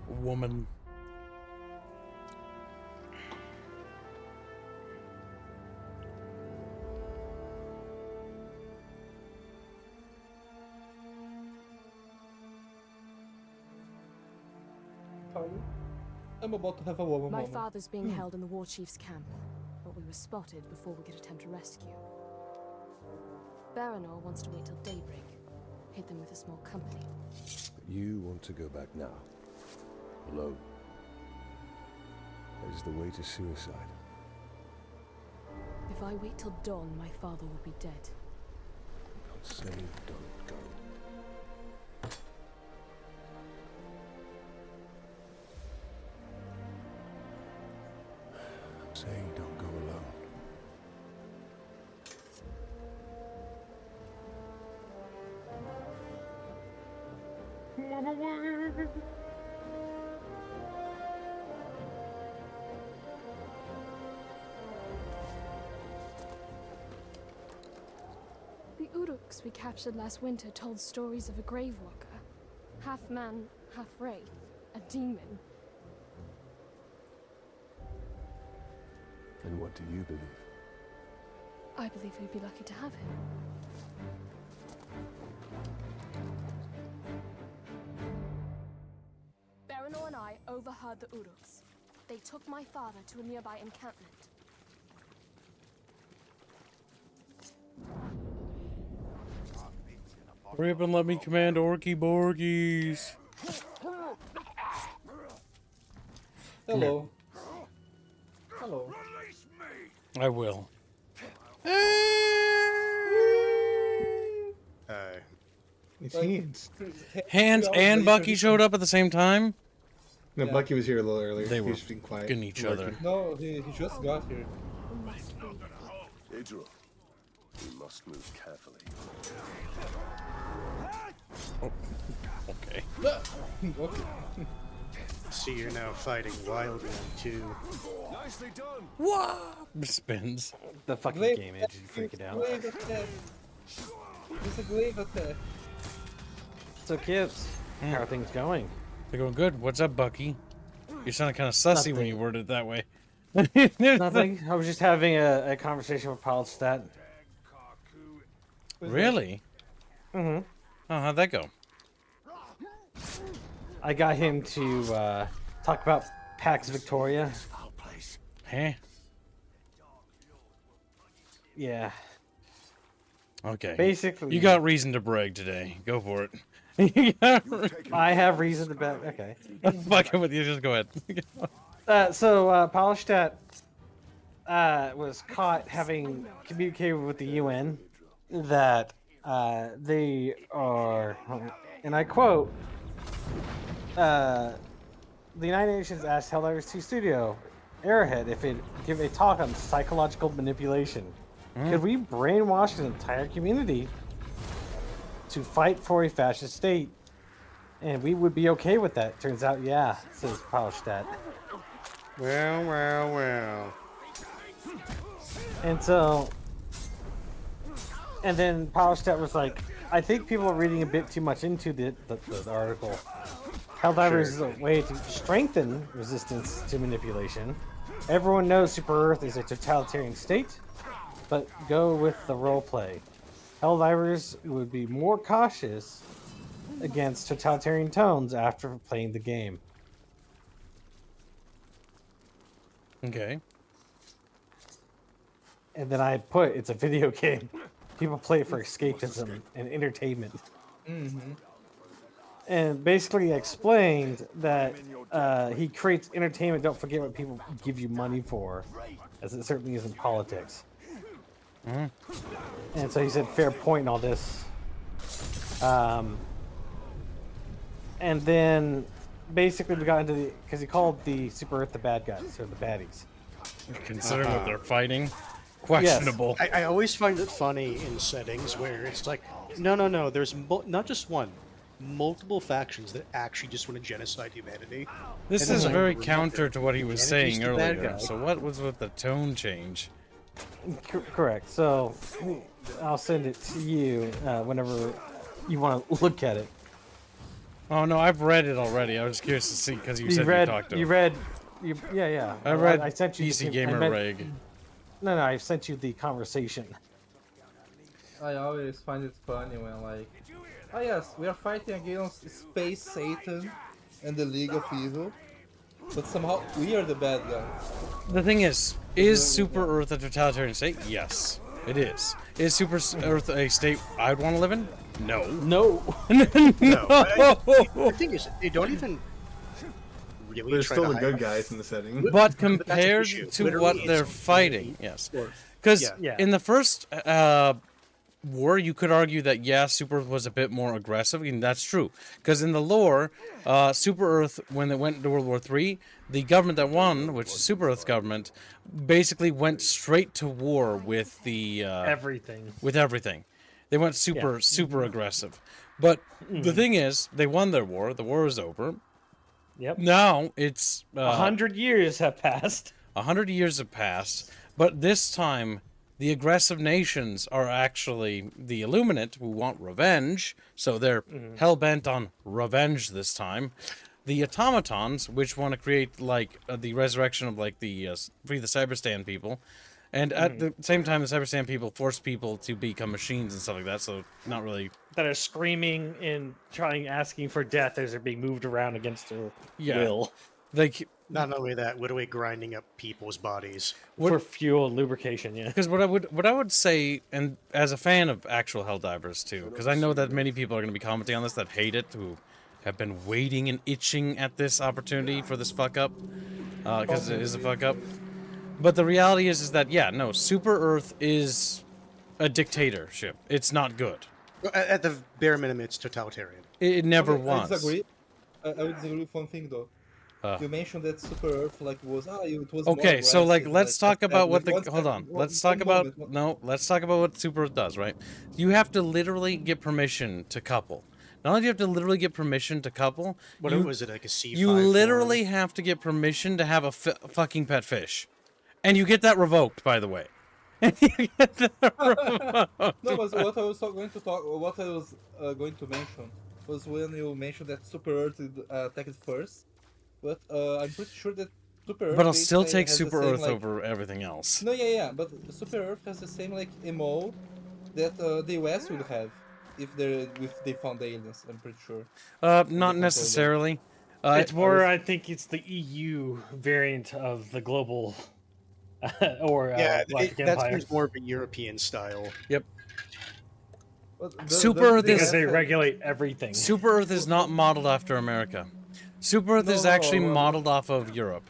they Woman. I'm about to have a woman My moment. father's being held in the war chief's camp, but we were spotted before we could attempt a rescue. Baranor wants to wait till daybreak, hit them with a small company. You want to go back now, alone. That is the way to suicide. If I wait till dawn, my father will be dead. Don't say don't go. Saying don't go alone. The Uruks we captured last winter told stories of a grave walker. Half man, half wraith. A demon. And what do you believe? I believe we'd be lucky to have him. Baranor and I overheard the Uruks. They took my father to a nearby encampment. Hurry up and let me command Orky Borgies. Hello. Hello. I will. It's hands. Hands and Bucky showed up at the same time? No, Yeah. Bucky was here a little earlier. They He were was being quiet. fucking each other. No, he just got here. Idril, we must move carefully. Oh, okay. Okay. See, you're now fighting wildly too. Nicely done. What? Spins. The fucking Glaive game made you freak it out. Glaive attack. It's a glaive attack. So, Kibs, how are things going? They're going good. What's up, Bucky? You sounded kind of sussy when you worded it that way. Nothing. I was just having a conversation with Palstat. Really? Mm-hmm. Oh, how'd that go? I got him to talk about Pax Victoria. Huh? Yeah. Okay. Basically, you got reason to brag today. Go for it. I have reason to bet. Okay. Fuck it with you. Just go ahead. So Palstat was caught having communicated with the UN that they are, and I quote, the United Nations asked Helldivers 2 Studio Arrowhead if it give a talk on psychological manipulation. Could we brainwash an entire community to fight for a fascist state? And we would be okay with that. Turns out, yeah, says Palstat. Well. And so, and then Palstat was like, I think people are reading a bit too much into the article. Helldivers is a way to strengthen resistance to manipulation. Everyone knows Super Earth is a totalitarian state, but go with the roleplay. Helldivers would be more cautious against totalitarian tones after playing the game. Okay. And then I put, it's a video game. People play it for escapism and entertainment. Mm-hmm. And basically explained that he creates entertainment. Don't forget what people give you money for, as it certainly isn't politics. Mm-hmm. And so he said, fair point and all this. And then basically we got into the, because he called the Super Earth the bad guys, or the baddies. Considering what they're fighting, questionable. Yes. I always find it funny in settings where it's like, no, there's not just one, multiple factions that actually just want to genocide humanity. This And is then, very like, counter to what he was humanity's saying the bad earlier. guy. So what was with the tone change? Correct. So I'll send it to you whenever you want to look at it. Oh no, I've read it already. I was curious to see because you said you talked to him. Yeah. I read I sent you PC the, Gamer Reg. No, I sent you the conversation. I always find it funny when like, oh yes, we are fighting against Space Satan and the League of Evil, but somehow we are the bad guys. The thing is Super Earth a totalitarian state? Yes, it is. Is Super Earth a state I'd want to live in? No. No. No. The thing is, they don't even really There's try still to the good hide guys in the setting. But that's an compared issue. to Literally, what it's they're fighting, yes. Because in the first war, you could argue that, yeah, Super Earth was a bit more aggressive, and that's true. Because in the lore, Super Earth, when they went into World War III, the government that won, which is Super Earth's government, basically went straight to war with the... everything. With everything. They went super aggressive. But the thing is, they won their war. The war is over. Yep. Now it's 100 years have passed. 100 years have passed, but this time the aggressive nations are actually the Illuminate, who want revenge, so they're hell-bent on revenge this time. The automatons, which want to create like the resurrection of like the free the Cyberstan people, and at the same time the Cyberstan people force people to become machines and stuff like that, so not really That are screaming and asking for death as they're being moved around against their will. Like, not only that, literally grinding up people's bodies for fuel and lubrication. Yeah. Because what I would say, and as a fan of actual Helldivers too, because I know that many people are going to be commenting on this that hate it, who have been waiting and itching at this opportunity for this fuck up, because it is a fuck up. But the reality is that yeah, no, Super Earth is a dictatorship. It's not good. At the bare minimum, it's totalitarian. It never Okay, was. I disagree. I would disagree with one thing though. You mentioned that Super Earth like was it was more Okay, so like aggressive, let's talk about what the hold on. one- Let's one talk about moment, one- no. Let's talk about what Super Earth does. Right, you have to literally get permission to couple. Not only do you have to literally get permission to couple, What you, was it, like a C5 you literally have to get permission to have a fucking pet fish, and you get that revoked, by the way. No, but what I was going to mention was when you mentioned that Super Earth attacked first, but I'm pretty sure that Super Earth But I'll still take has the Super same, Earth like... over everything else. No, yeah, but Super Earth has the same like MO that the US would have if they found the aliens. I'm pretty sure. Not If they control them. necessarily. It's more, I think it's the EU variant of the global or Galactic that Empire. seems more of a European style. Yep. Super Earth because they regulate everything. Super Earth is not modeled after America. Super Earth is actually modeled off of Europe.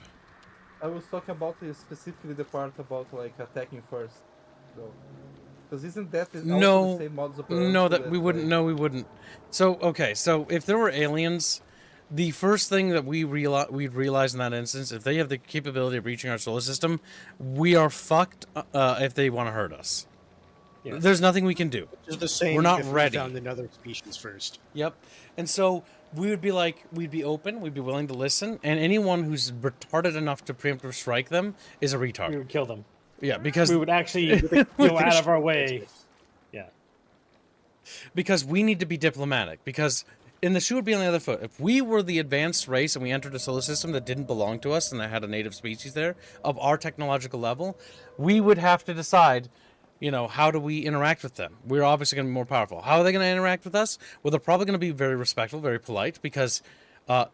I was talking about specifically the part about like attacking first, though. Because isn't that also the same models operandi? No, that we wouldn't. No, we wouldn't. So okay, so if there were aliens, the first thing that we'd realize in that instance, if they have the capability of reaching our solar system, we are fucked. If they want to hurt us, there's nothing we can do. It's the same. We're not if ready. We found another species first. Yep. And so we would be like, we'd be open, we'd be willing to listen, and anyone who's retarded enough to preemptive strike them is a retard. We would kill them. Yeah, because we would actually go out of our way. Yeah. Because we need to be diplomatic. Because in the shoe would be on the other foot. If we were the advanced race and we entered a solar system that didn't belong to us and that had a native species there of our technological level, we would have to decide, you know, how do we interact with them? We're obviously going to be more powerful. How are they going to interact with us? Well, they're probably going to be very respectful, very polite, because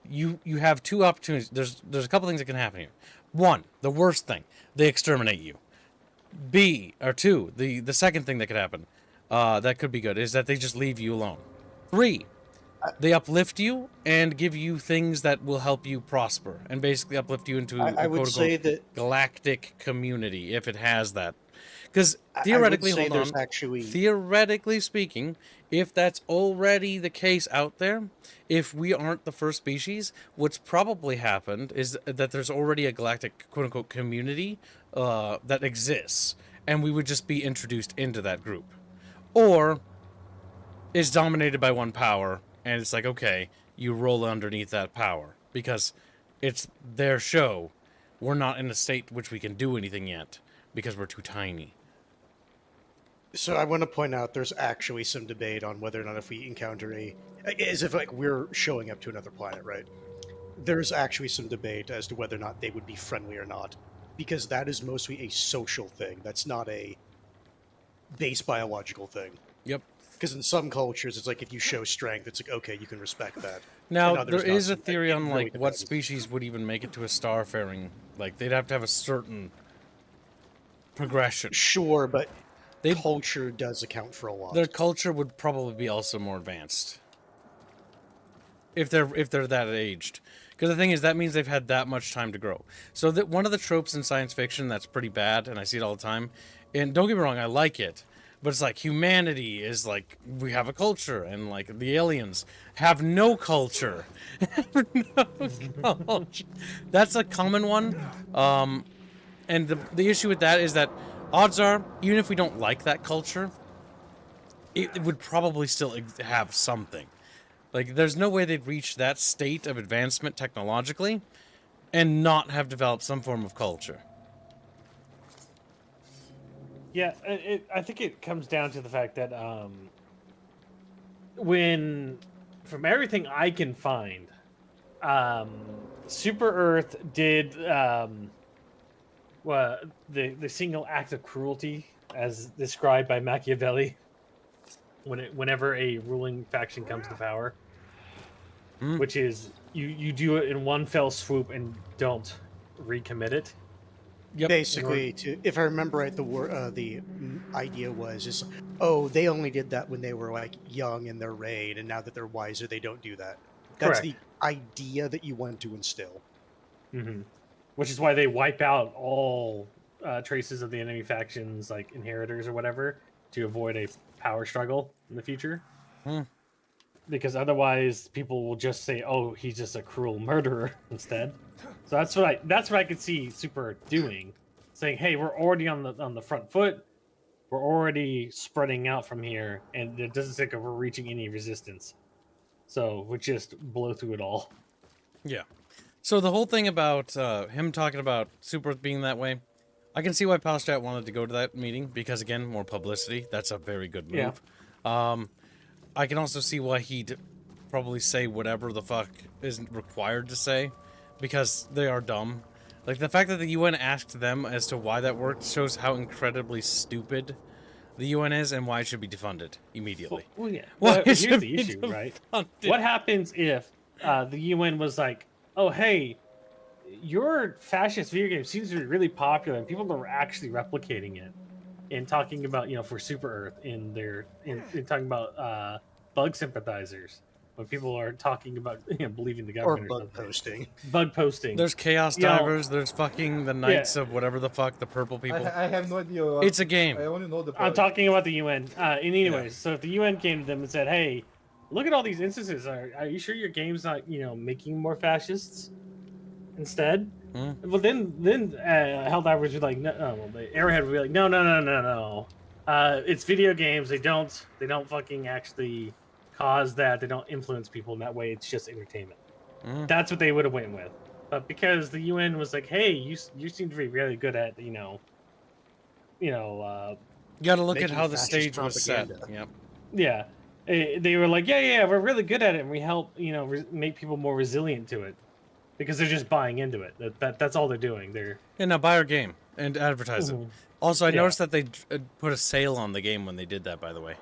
you have two opportunities. There's a couple things that can happen here. One, the worst thing, they exterminate you. Two, the second thing that could happen, that could be good, is that they just leave you alone. 3, they uplift you and give you things that will help you prosper, and basically uplift you into I would say that galactic community, if it has that. Because theoretically, theoretically speaking, if that's already the case out there, if we aren't the first species, what's probably happened is that there's already a galactic quote-unquote community that exists, and we would just be introduced into that group. Or is dominated by one power, and it's like, okay, you roll underneath that power, because it's their show. We're not in a state which we can do anything yet, because we're too tiny. So I want to point out there's actually some debate on whether or not if we encounter as if like we're showing up to another planet, right? There's actually some debate as to whether or not they would be friendly or not, because that is mostly a social thing. That's not a base biological thing. Yep. Because in some cultures, it's like if you show strength, it's like, okay, you can respect that. Now, there is a theory on like what species would even make it to a starfaring. Like, they'd have to have a certain progression. Sure, but culture does account for a lot. Their culture would probably be also more advanced if they're that aged. Because the thing is, that means they've had that much time to grow. So that one of the tropes in science fiction that's pretty bad, and I see it all the time, and don't get me wrong, I like it, but it's like humanity is like, we have a culture, and like the aliens have no culture. No culture. That's a common one. And the issue with that is that odds are, even if we don't like that culture, it would probably still have something. Like, there's no way they'd reach that state of advancement technologically and not have developed some form of culture. Yeah, I think it comes down to the fact that when, from everything I can find, Super Earth did the single act of cruelty, as described by Machiavelli, whenever a ruling faction comes to power, which is you do it in one fell swoop and don't recommit it. Yep. Basically, if I remember right, the idea was they only did that when they were like young in their reign, and now that they're wiser, they don't do that. That's Correct. the idea that you want to instill. Mm-hmm. Which is why they wipe out all traces of the enemy factions, like inheritors or whatever, to avoid a power struggle in the future. Because otherwise, people will just say, "Oh, he's just a cruel murderer" instead. So that's what I could see Super doing, saying, "Hey, we're already on the front foot. We're already spreading out from here, and it doesn't seem like we're reaching any resistance. So we just blow through it all." Yeah. So the whole thing about him talking about Super Earth being that way, I can see why Palstrat wanted to go to that meeting, because again, more publicity. That's a very good move. Yeah. I can also see why he'd probably say whatever the fuck isn't required to say, because they are dumb. Like, the fact that the UN asked them as to why that worked shows how incredibly stupid the UN is and why it should be defunded immediately. Well, yeah. Why But it here's should the be issue, right? defunded. What happens if the UN was like, "Oh, hey, your fascist video game seems to be really popular, and people are actually replicating it and talking about, for Super Earth in talking about bug sympathizers." When people are talking about believing the Or government or bug something. posting. Bug posting. There's Chaos Divers, there's fucking the Knights of whatever the fuck, the purple people. I have no idea. It's a game. I only know the. I'm talking about the UN. Anyways, so if the UN came to them and said, "Hey, look at all these instances. Are you sure your game's not, making more fascists instead?" Well, then Helldivers would be like, "No." Well, the Arrowhead would be like, "No. It's video games. They don't fucking actually cause that. They don't influence people in that way. It's just entertainment." That's what they would have went with. But because the UN was like, "Hey, you seem to be really good at you got to look at how the stage was set. Yep. Yeah, they were like, yeah, we're really good at it, and we help make people more resilient to it because they're just buying into it. That's all they're doing. Now buy our game and advertise it. Also, I Yeah. noticed that they put a sale on the game when they did that. By the way.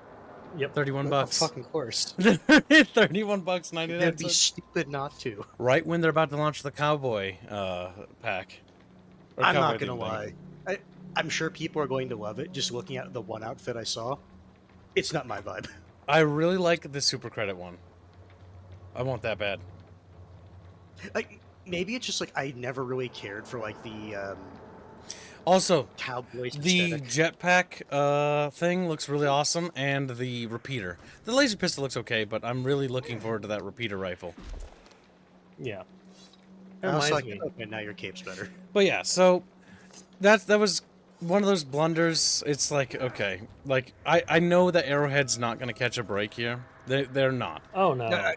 Yep. $31. Fucking course. $31, 99 That'd be cents. stupid not to. Right when they're about to launch the cowboy pack. Or I'm cowboy not gonna thing. lie. I'm sure people are going to love it. Just looking at the one outfit I saw, it's not my vibe. I really like the super credit one. I want that bad. Maybe it's just like I never really cared for like the Also, Cowboys the aesthetic. jetpack thing looks really awesome, and the repeater. The laser pistol looks okay, but I'm really looking forward to that repeater rifle. Yeah. I was reminds like, me. okay, now your cape's better. But yeah, so that was one of those blunders. It's like, okay, like I know that Arrowhead's not going to catch a break here. They're not. Oh no.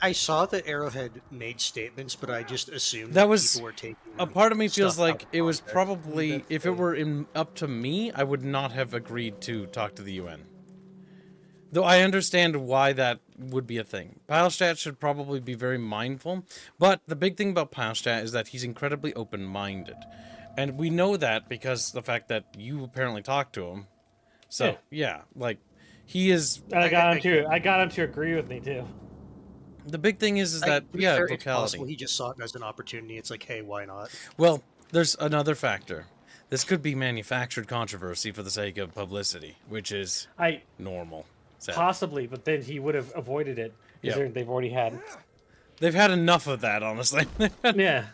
I saw that Arrowhead made statements, but I just assumed That was people were taking a part of me feels stuff out like of it was context. probably, if it were up to me, I would not have agreed to talk to the UN. Though I understand why that would be a thing. Pilestat should probably be very mindful, but the big thing about Pilestat is that he's incredibly open-minded. And we know that because the fact that you apparently talked to him. So, yeah, like, he is... I got him to agree with me too. The big thing is that, yeah, It's possible vocality. he just saw it as an opportunity. It's like, hey, why not? Well, there's another factor. This could be manufactured controversy for the sake of publicity, which is normal. Sadly. Possibly, but then he would have avoided it because Yep. they've already had. They've had enough of that, honestly. Yeah,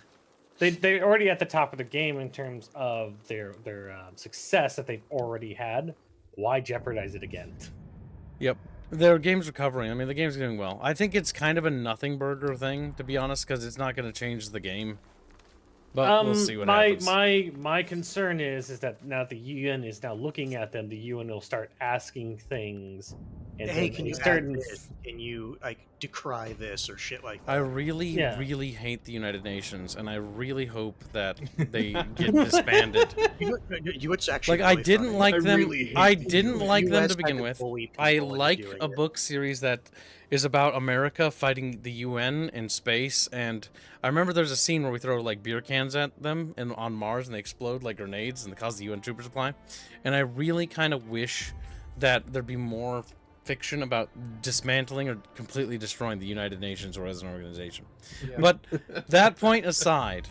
they're already at the top of the game in terms of their success that they've already had. Why jeopardize it again? Yep. Their game's recovering. I mean, the game's doing well. I think it's kind of a nothing burger thing, to be honest, because it's not going to change the game. But we'll see what happens. My concern is that now the UN is now looking at them. The UN will start asking things. And Hey, then can you start? add this? Can you decry this or shit like that? I really, really hate the United Nations, and I really hope that they get disbanded. You know what's actually Like, I really didn't funny? like them. really hate I the didn't US. like them US to begin had with. bully people I into like doing a it. book series that is about America fighting the UN in space, and I remember there's a scene where we throw like beer cans at them and on Mars, and they explode like grenades, and they cause the UN troopers to fly. And I really kind of wish that there'd be more fiction about dismantling or completely destroying the United Nations or as an organization. Yeah. But that point aside,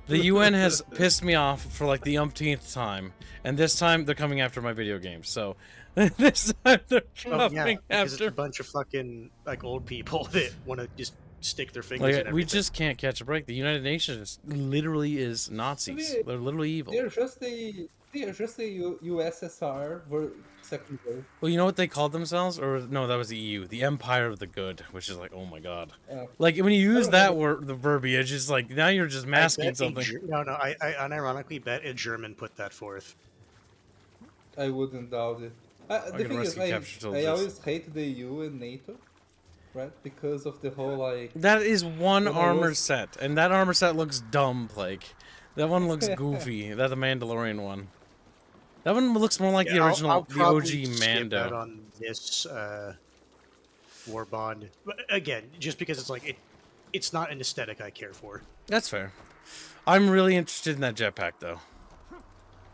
the UN has pissed me off for like the umpteenth time, and this time they're coming after my video games. So this time they're Oh, yeah, coming because after. it's a bunch of fucking like old people that want to just stick their fingers in Like, everything. we just can't catch a break. The United Nations literally is Nazis. They're literally evil. They're just the USSR second wave. Well, you know what they called themselves? Or no, that was the EU. The Empire of the Good, which is like, oh my god. Like when you use that word, the verbiage, it's like now you're just masking something. I unironically bet a German put that forth. I wouldn't doubt it. The can thing is, rescue capture I soldiers. always hate the EU and NATO, right? Because of the whole like. That is one when I armor was- set, and that armor set looks dumb, like. That one looks goofy. That the Mandalorian one. That one looks more like the original, I'll the probably OG skip Mando. out on this war bond, but again, just because it's like it's not an aesthetic I care for. That's fair. I'm really interested in that jetpack, though.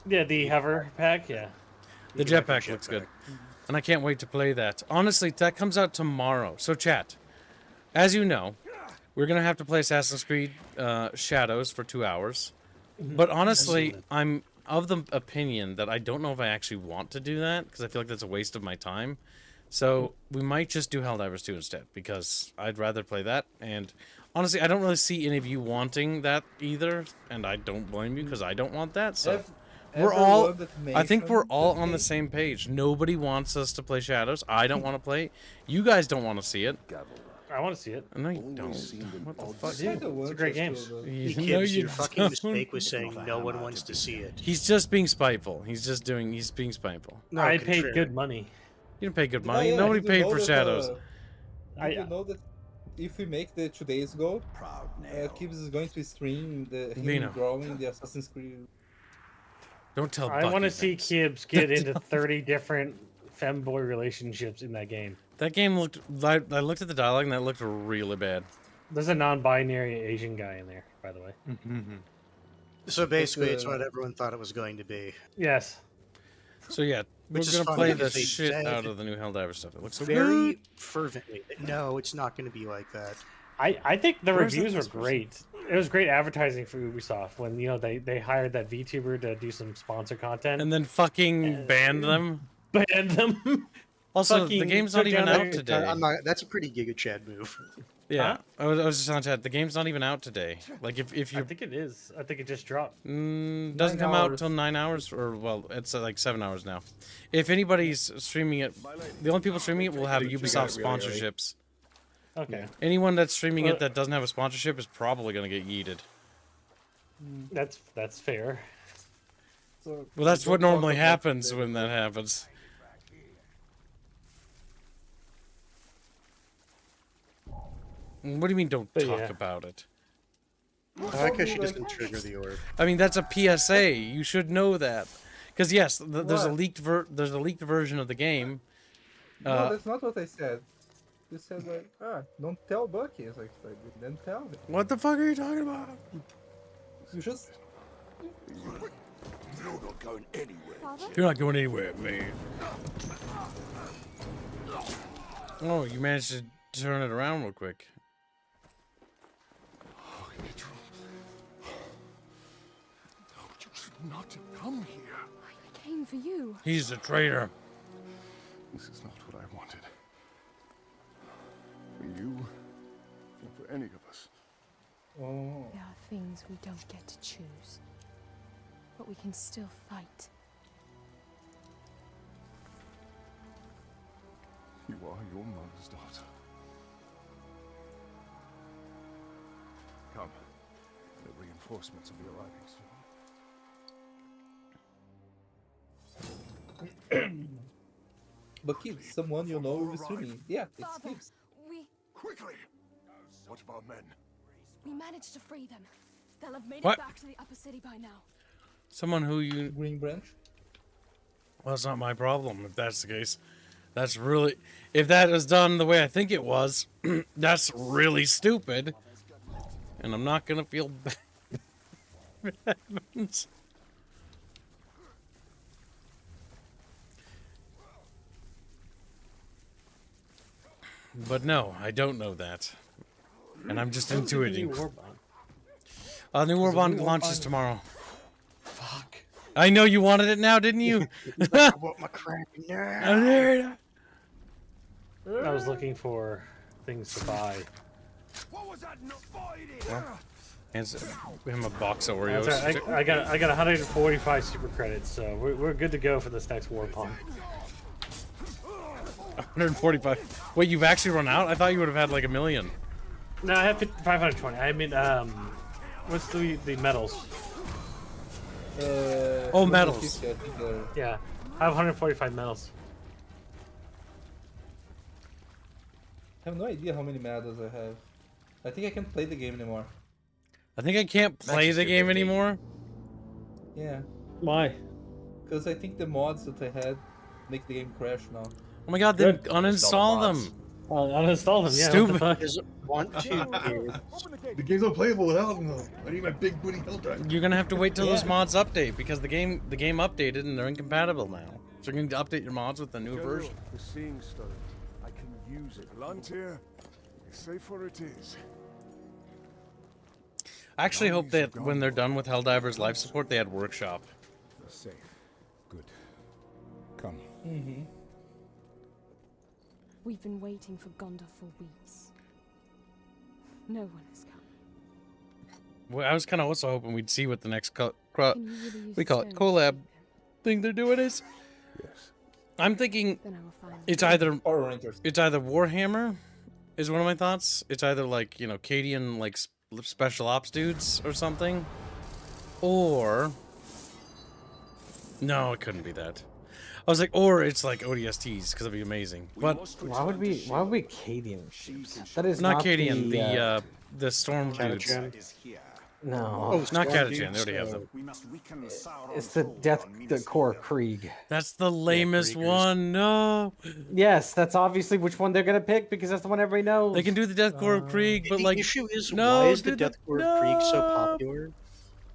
Yeah, the hover pack, yeah. The jetpack looks good. And I can't wait to play that. Honestly, that comes out tomorrow. So, chat, as you know, we're going to have to play Assassin's Creed Shadows for 2 hours. But honestly, I'm of the opinion that I don't know if I actually want to do that, because I feel like that's a waste of my time. So, we might just do Helldivers 2 instead, because I'd rather play that. And honestly, I don't really see any of you wanting that either, and I don't blame you, because I don't want that, so... We're all, I think we're all on the same page. Nobody wants us to play Shadows. I don't want to play. You guys don't want to see it. I want to see it. No, you don't. What the fuck? It's a great game. Your fucking mistake was saying no one wants to see it. He's just being spiteful. He's being spiteful. No, I paid good money. You didn't pay good money. Nobody paid for Shadows. You know that if we make the 2 days ago, Kib is going to stream him drawing the Assassin's Creed. Don't tell I want to see Kibbs get into 30 different femboy relationships in that game. That game looked... I looked at the dialogue and that looked really bad. There's a non-binary Asian guy in there, by the way. So basically, it's what everyone thought it was going to be. Yes. So yeah, we're going to play the shit out of the new Helldivers stuff. It looks so very fervently. No, it's not going to be like that. I think the reviews were great. It was great advertising for Ubisoft when they hired that VTuber to do some sponsor content and then fucking banned them. Banned them. Also, the game's not even out today. That's a pretty Giga Chad move. Yeah, I was just on chat. The game's not even out today. Like if you, I think it is. I think it just dropped. Doesn't come out till 9 hours, or well, it's like 7 hours now. If anybody's streaming it, the only people streaming it will have Ubisoft sponsorships. Okay. Anyone that's streaming it that doesn't have a sponsorship is probably going to get yeeted. That's fair. Well, that's what normally happens when that happens. What do you mean don't talk about it? I like how she doesn't trigger the orb. I mean, that's a PSA. You should know that. Because yes, there's a leaked version of the game. No, that's not what I said. You said like, don't tell Bucky. It's like, then tell me. What the fuck are you talking about? You just... You're not going anywhere. You're not going anywhere, man. Oh, you managed to turn it around real quick. You should not have come here. I came for you. He's a traitor. This is not what I wanted. For you, or for any of us. Oh. There are things we don't get to choose, but we can still fight. You are your mother's daughter. Come. The reinforcements will be arriving soon. But Kib, someone you know is streaming. Yeah, it's Kib. Quickly! What about men? We managed to free them. They'll have made What? it back to the upper city by now. Someone who you... Green Branch? Well, it's not my problem if that's the case. That's really... If that is done the way I think it was, that's really stupid. And I'm not going to feel bad. But no, I don't know that. And I'm just intuiting. The new Warbond launches tomorrow. Fuck. I know you wanted it now, didn't you? I want my crack now. I was looking for things to buy. Well, hands him a box of Oreos. That's right. I got 145 super credits, so we're good to go for this next war pond. 145. Wait, you've actually run out? I thought you would have had like 1 million. No, I have 520. I mean, what's the medals? Oh, medals. Yeah, I have 145 medals. I have no idea how many medals I have. I think I can't play the game anymore. I think I can't play the game anymore. Yeah. Why? Because I think the mods that I had make the game crash now. Oh my god, then uninstall them. Uninstall them, yeah. Stupid. want to. The game's unplayable without them. I need my big booty hell drive. You're gonna have to wait till those mods update because the game updated and they're incompatible now. So you're going to update your mods with the new version. The seeing stone. I can use it. Lantir, safer it is. I actually hope that when they're done with Helldivers life support, they add workshop. Safe. Good. Come. We've been waiting for Gondor for weeks. No one has come. Well, I was kind of also hoping we'd see what the next Can you really use we call it stones? collab thing they're doing is. Yes. I'm thinking Then I will find it's them. either Rangers. it's either Warhammer is one of my thoughts. It's either like, you know, Cadian like special ops dudes or something, or no, it couldn't be that. I was like, or it's like ODSTs because it'd be amazing. But Why would we Cadian ships? That is not not Cadian, the storm dudes. Catachan. No. Oh, Not Storm Catachan, dudes, they already have them. It's the core Krieg. That's the lamest one. No. Yes, that's obviously which one they're gonna pick because that's the one everybody knows. They can do the Deathcore of Krieg, but The like issue is, no, why is the dude, Deathcore no. Krieg so popular?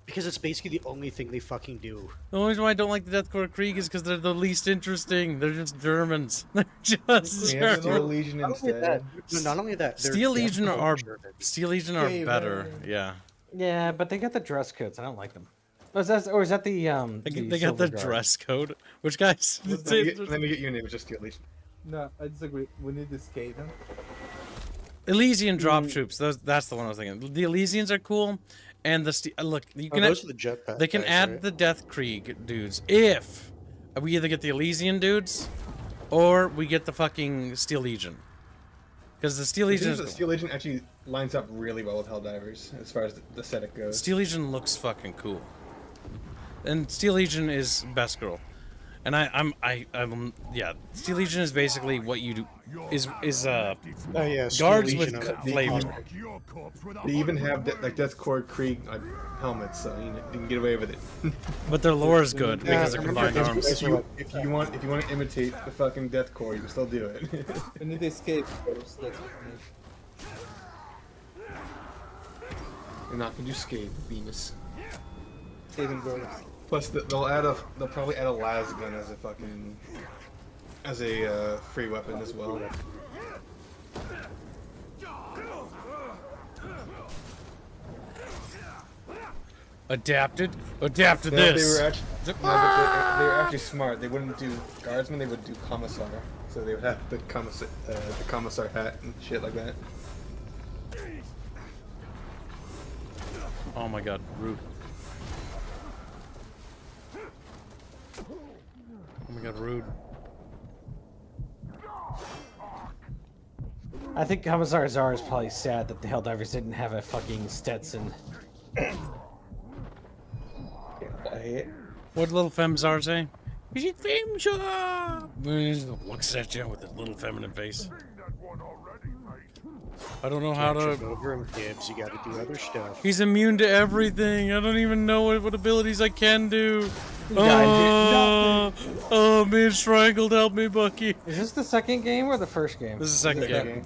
Because it's basically the only thing they fucking do. The only reason why I don't like the Deathcore Krieg is because they're the least interesting. They're just Germans. They're just We have Steel Germans. Legion Not only instead. that, no, not only that, they're Steel Legion Deathcore are Germans. better. Yeah. Yeah, but they got the dress codes. I don't like them. Or is that the They got the dress code. Which guys? Let me get you a name. It's just Steel Legion. No, I disagree. We need this Skaven. Elysian drop troops. That's the one I was thinking. The Elysians are cool, and the look. You can those are the jetpack they can guys, add right? the Death Krieg dudes if we either get the Elysian dudes, or we get the fucking Steel Legion. Because the Steel Legion, The Steel Legion actually lines up really well with Helldivers as far as the aesthetic goes. Steel Legion looks fucking cool, and Steel Legion is best girl, and I'm yeah. Steel Legion is basically what you do is yeah, Steel guards Legion with are- flavor. They even have like Deathcore Krieg like helmets, so you can get away with it. But their lore is good because they're remember combined those arms. If you want to imitate the fucking Deathcore, you can still do it. We need escape first. That's what we need. You're not gonna do Skate, Venus. Skaven girls. Plus, they'll probably add a las gun as a free weapon as well. Adapt to No, this. They were actually smart. They wouldn't do guardsmen. They would do commissar. So they would have the commissar hat and shit like that. Oh my god, rude. Oh my god, rude. I think Commissar Czar is probably sad that the Helldivers didn't have a fucking Stetson. What little femzar say? Is it femzar? Looks at you with his little feminine face. I don't know how Can't to. jump over him, Gibbs. You gotta do other stuff. He's immune to everything. I don't even know what abilities I can do. Oh, I'm being strangled. Help me, Bucky. Is this the second game or the first game? This is the second game.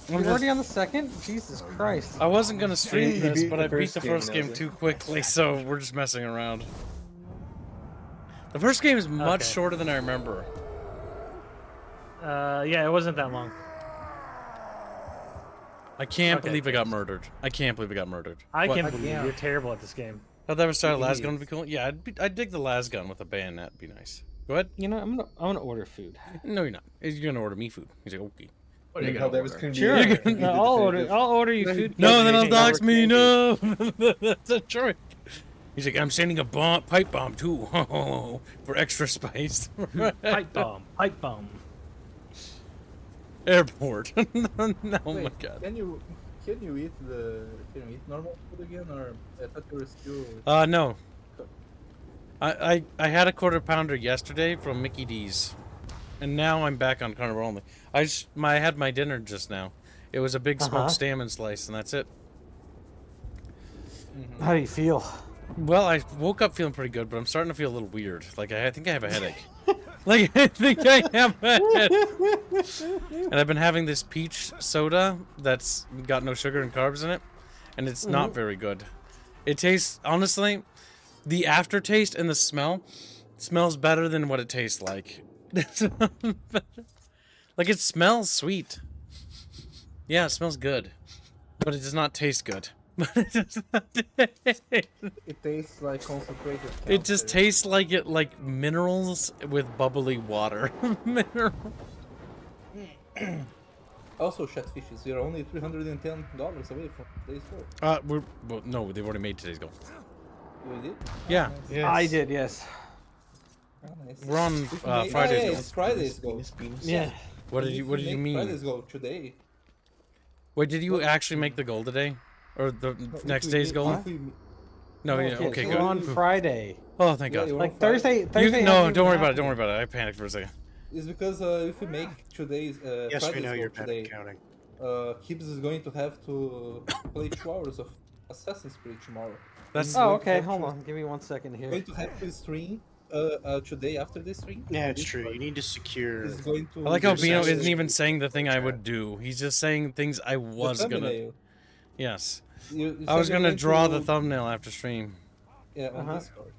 We're already on the second? Jesus Christ. I wasn't gonna stream He this, beat but the I beat first the game, first game Nelson. too quickly, so we're just messing around. The first game is much Okay. shorter than I remember. Yeah, it wasn't that long. I can't Okay. believe I got murdered. I can't believe I got murdered. I What? can't believe you're terrible at this game. Thought that was started las gun would be cool. Yeah, I'd dig the las gun with a bayonet. Be nice. Go ahead. You know, I'm gonna order food. No, you're not. You're gonna order me food. He's like, okay. What, you gonna order? Sure. I'll order you food. No, then I'll dox me. No, that's a trick. He's like, I'm sending a pipe bomb too, for extra spice. Pipe bomb. Pipe bomb. Airport. No, oh my Wait, god. Can you eat normal food again, or I thought you were still? No. I had a quarter pounder yesterday from Mickey D's, and now I'm back on carnivore only. I had my dinner just now. It was a big smoked salmon slice, and that's it. How do you feel? Well, I woke up feeling pretty good, but I'm starting to feel a little weird. Like I think I have a headache. Like, I think I have it. And I've been having this peach soda that's got no sugar and carbs in it, and it's not very good. It tastes, honestly, the aftertaste and the smell smells better than what it tastes like. Like, it smells sweet. Yeah, it smells good. But it does not taste good. It tastes like concentrated. It just tastes like minerals with bubbly water. Mineral. Also, Chatfishes, you're only $310 away from today's goal. No, they've already made today's goal. You did? Yeah. Yes. I did, yes. Oh, nice. We're on Friday's yeah, goal. it's Friday's goal. Yeah. What did you mean? Friday's goal today. Wait, did you actually make the goal today, or the next day's goal? No, yeah, okay, We're good. on Friday. Oh, thank God. Like Thursday. No, don't worry about it. Don't worry about it. I panicked for a second. It's because if we make today's Yes, we Friday's know goal you're today, panic counting. Kibbs is going to have to play 2 hours of Assassin's Creed tomorrow. That's okay. Hold on. Give me 1 second here. Going to have to stream today after this stream. Yeah, it's true. You need to secure. He's going to. I like how Bino isn't even saying the thing I would do. He's just saying things I was gonna. thumbnail. Yes. You I was said you're gonna going draw to- the thumbnail after stream. Yeah, on Discord.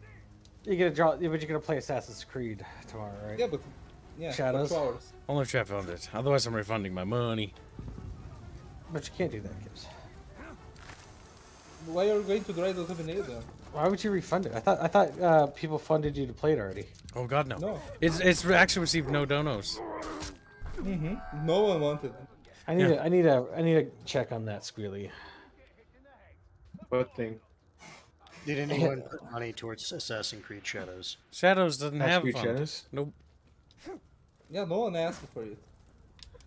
You're gonna draw, but you're gonna play Assassin's Creed tomorrow, right? Yeah, but yeah, Shadows. for 2 hours. Only if chat found it. Otherwise, I'm refunding my money. But you can't do that, kids. Why are you going to draw the thumbnail then? Why would you refund it? I thought people funded you to play it already. Oh God, no. No. It's actually received no donos. No one wanted. I need a check on that, Squealy. What thing? Did anyone put money towards Assassin's Creed Shadows? Shadows doesn't have Creed fund. Shadows? Nope. Yeah, no one asked for it.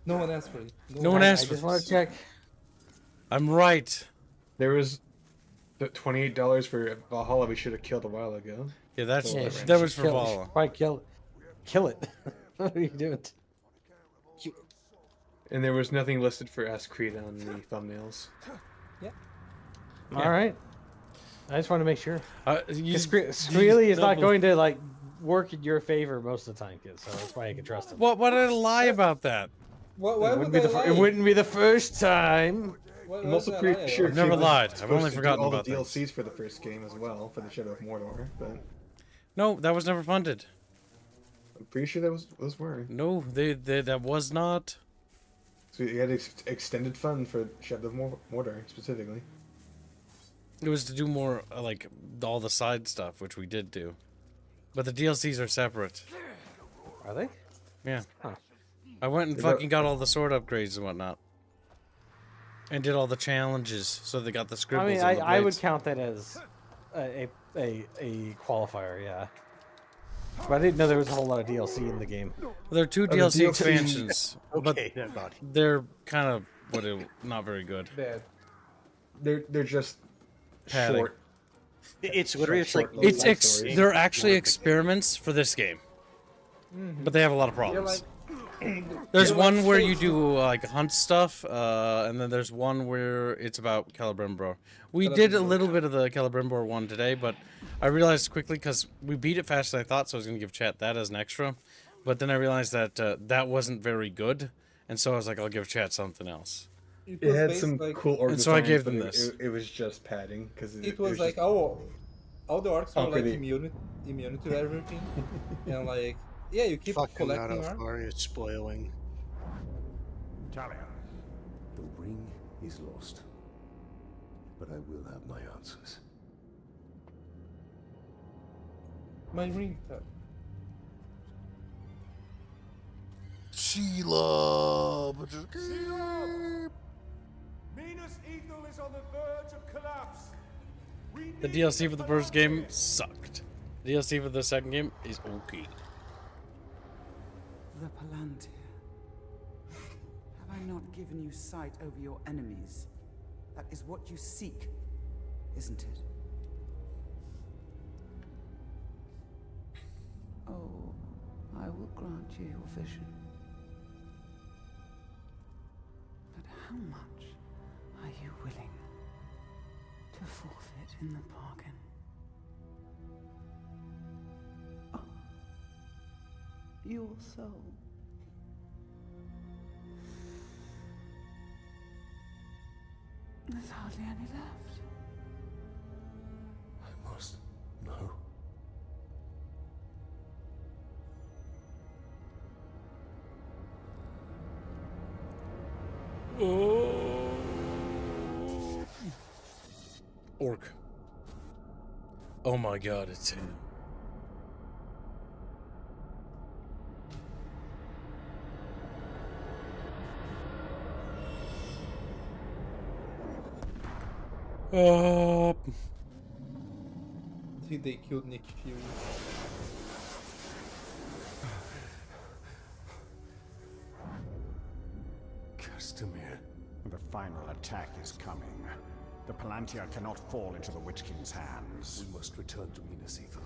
No one asked for it. No one asked I for just want to check. I'm right. There was the $28 for Valhalla we should have killed a while ago. Yeah, that's So, that was for Kill it. Valhalla. Why kill it? What are you doing? And there was nothing listed for S Creed on the thumbnails. Yeah. All right. I just want to make sure. You- Squealy is not double- going to like work in your favor most of the time, kids. So that's why I can trust him. Why did I lie about that? Why It would wouldn't, be I the, lie? it wouldn't be the first time. Why I'm would also I pretty lie? sure I've never Creed was lied. I've supposed only to do forgotten all about the things. DLCs for the first game as well, for the Shadow of Mordor, but No, that was never funded. I'm pretty sure those were. No, that was not. So you had extended fund for Shadow of Mordor specifically. It was to do more like all the side stuff, which we did do. But the DLCs are separate. Are they? Yeah. Huh. I went and They're fucking got all the sword upgrades and whatnot. And did all the challenges, so they got the I scribbles. mean, and the I would blades. count that as a qualifier, yeah. But I didn't know there was a whole lot of DLC in the game. Well, there are two the DLC DLC expansions, but Okay, that body. they're kind of not very good. Bad. They're just Padding. short. It's literally it's like Short little stories. They're actually experiments for this game, but they have a lot of You're problems. like, There's you're one like where Fate. you do like hunt stuff, and then there's one where it's about Celebrimbor. We did a little bit of the Celebrimbor one today, but I realized quickly because we beat it faster than I thought, so I was gonna give chat that as an extra. But then I realized that that wasn't very good, and so I was like, I'll give chat something else. it It was had based some like, cool org And so I designs, gave but them this. It was just padding because It was like all the orcs were Oh, like really? immune to everything, and like yeah, you keep fucking not collecting how art. far it's spoiling. Talia. The ring is lost, but I will have my answers. My ring. Sheila. Minas Ethel is on the verge of collapse. The DLC for the first game sucked. The DLC for the second game is okay. The Palantir. Have I not given you sight over your enemies? That is what you seek, isn't it? Oh, I will grant you your vision. But how much are you willing to forfeit in the bargain? 1 your soul. There's hardly any left. I must know. Orc. Oh my god, it's him. I think they killed Nick Fury. Castamere. The final attack is coming. The Palantir cannot fall into the Witch King's hands. We must return to Minas Ithil.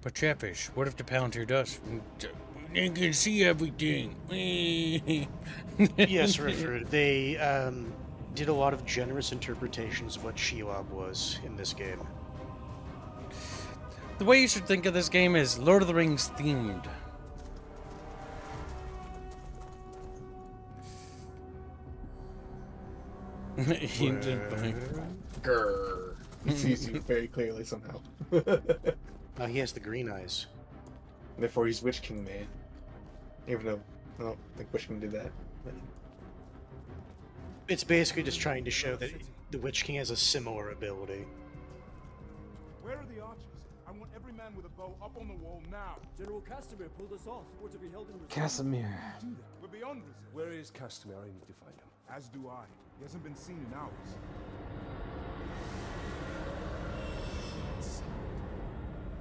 But Chatfish, what if the Palantir does? They can see everything. Yes, Rifford. They did a lot of generous interpretations of what Shelob was in this game. The way you should think of this game is Lord of the Rings themed. He did blink. Grrr. He sees you very clearly somehow. He has the green eyes. Therefore, he's Witch King man. Even though I don't think Witch King did that. But... It's basically just trying to show that the Witch King has a similar ability. Where are the archers? I want every man with a bow up on the wall now. General Castamere pulled us off. We're to be held in reserve. Casimir. We're beyond reserve. Where is Castamere? I need to find him. As do I. He hasn't been seen in hours.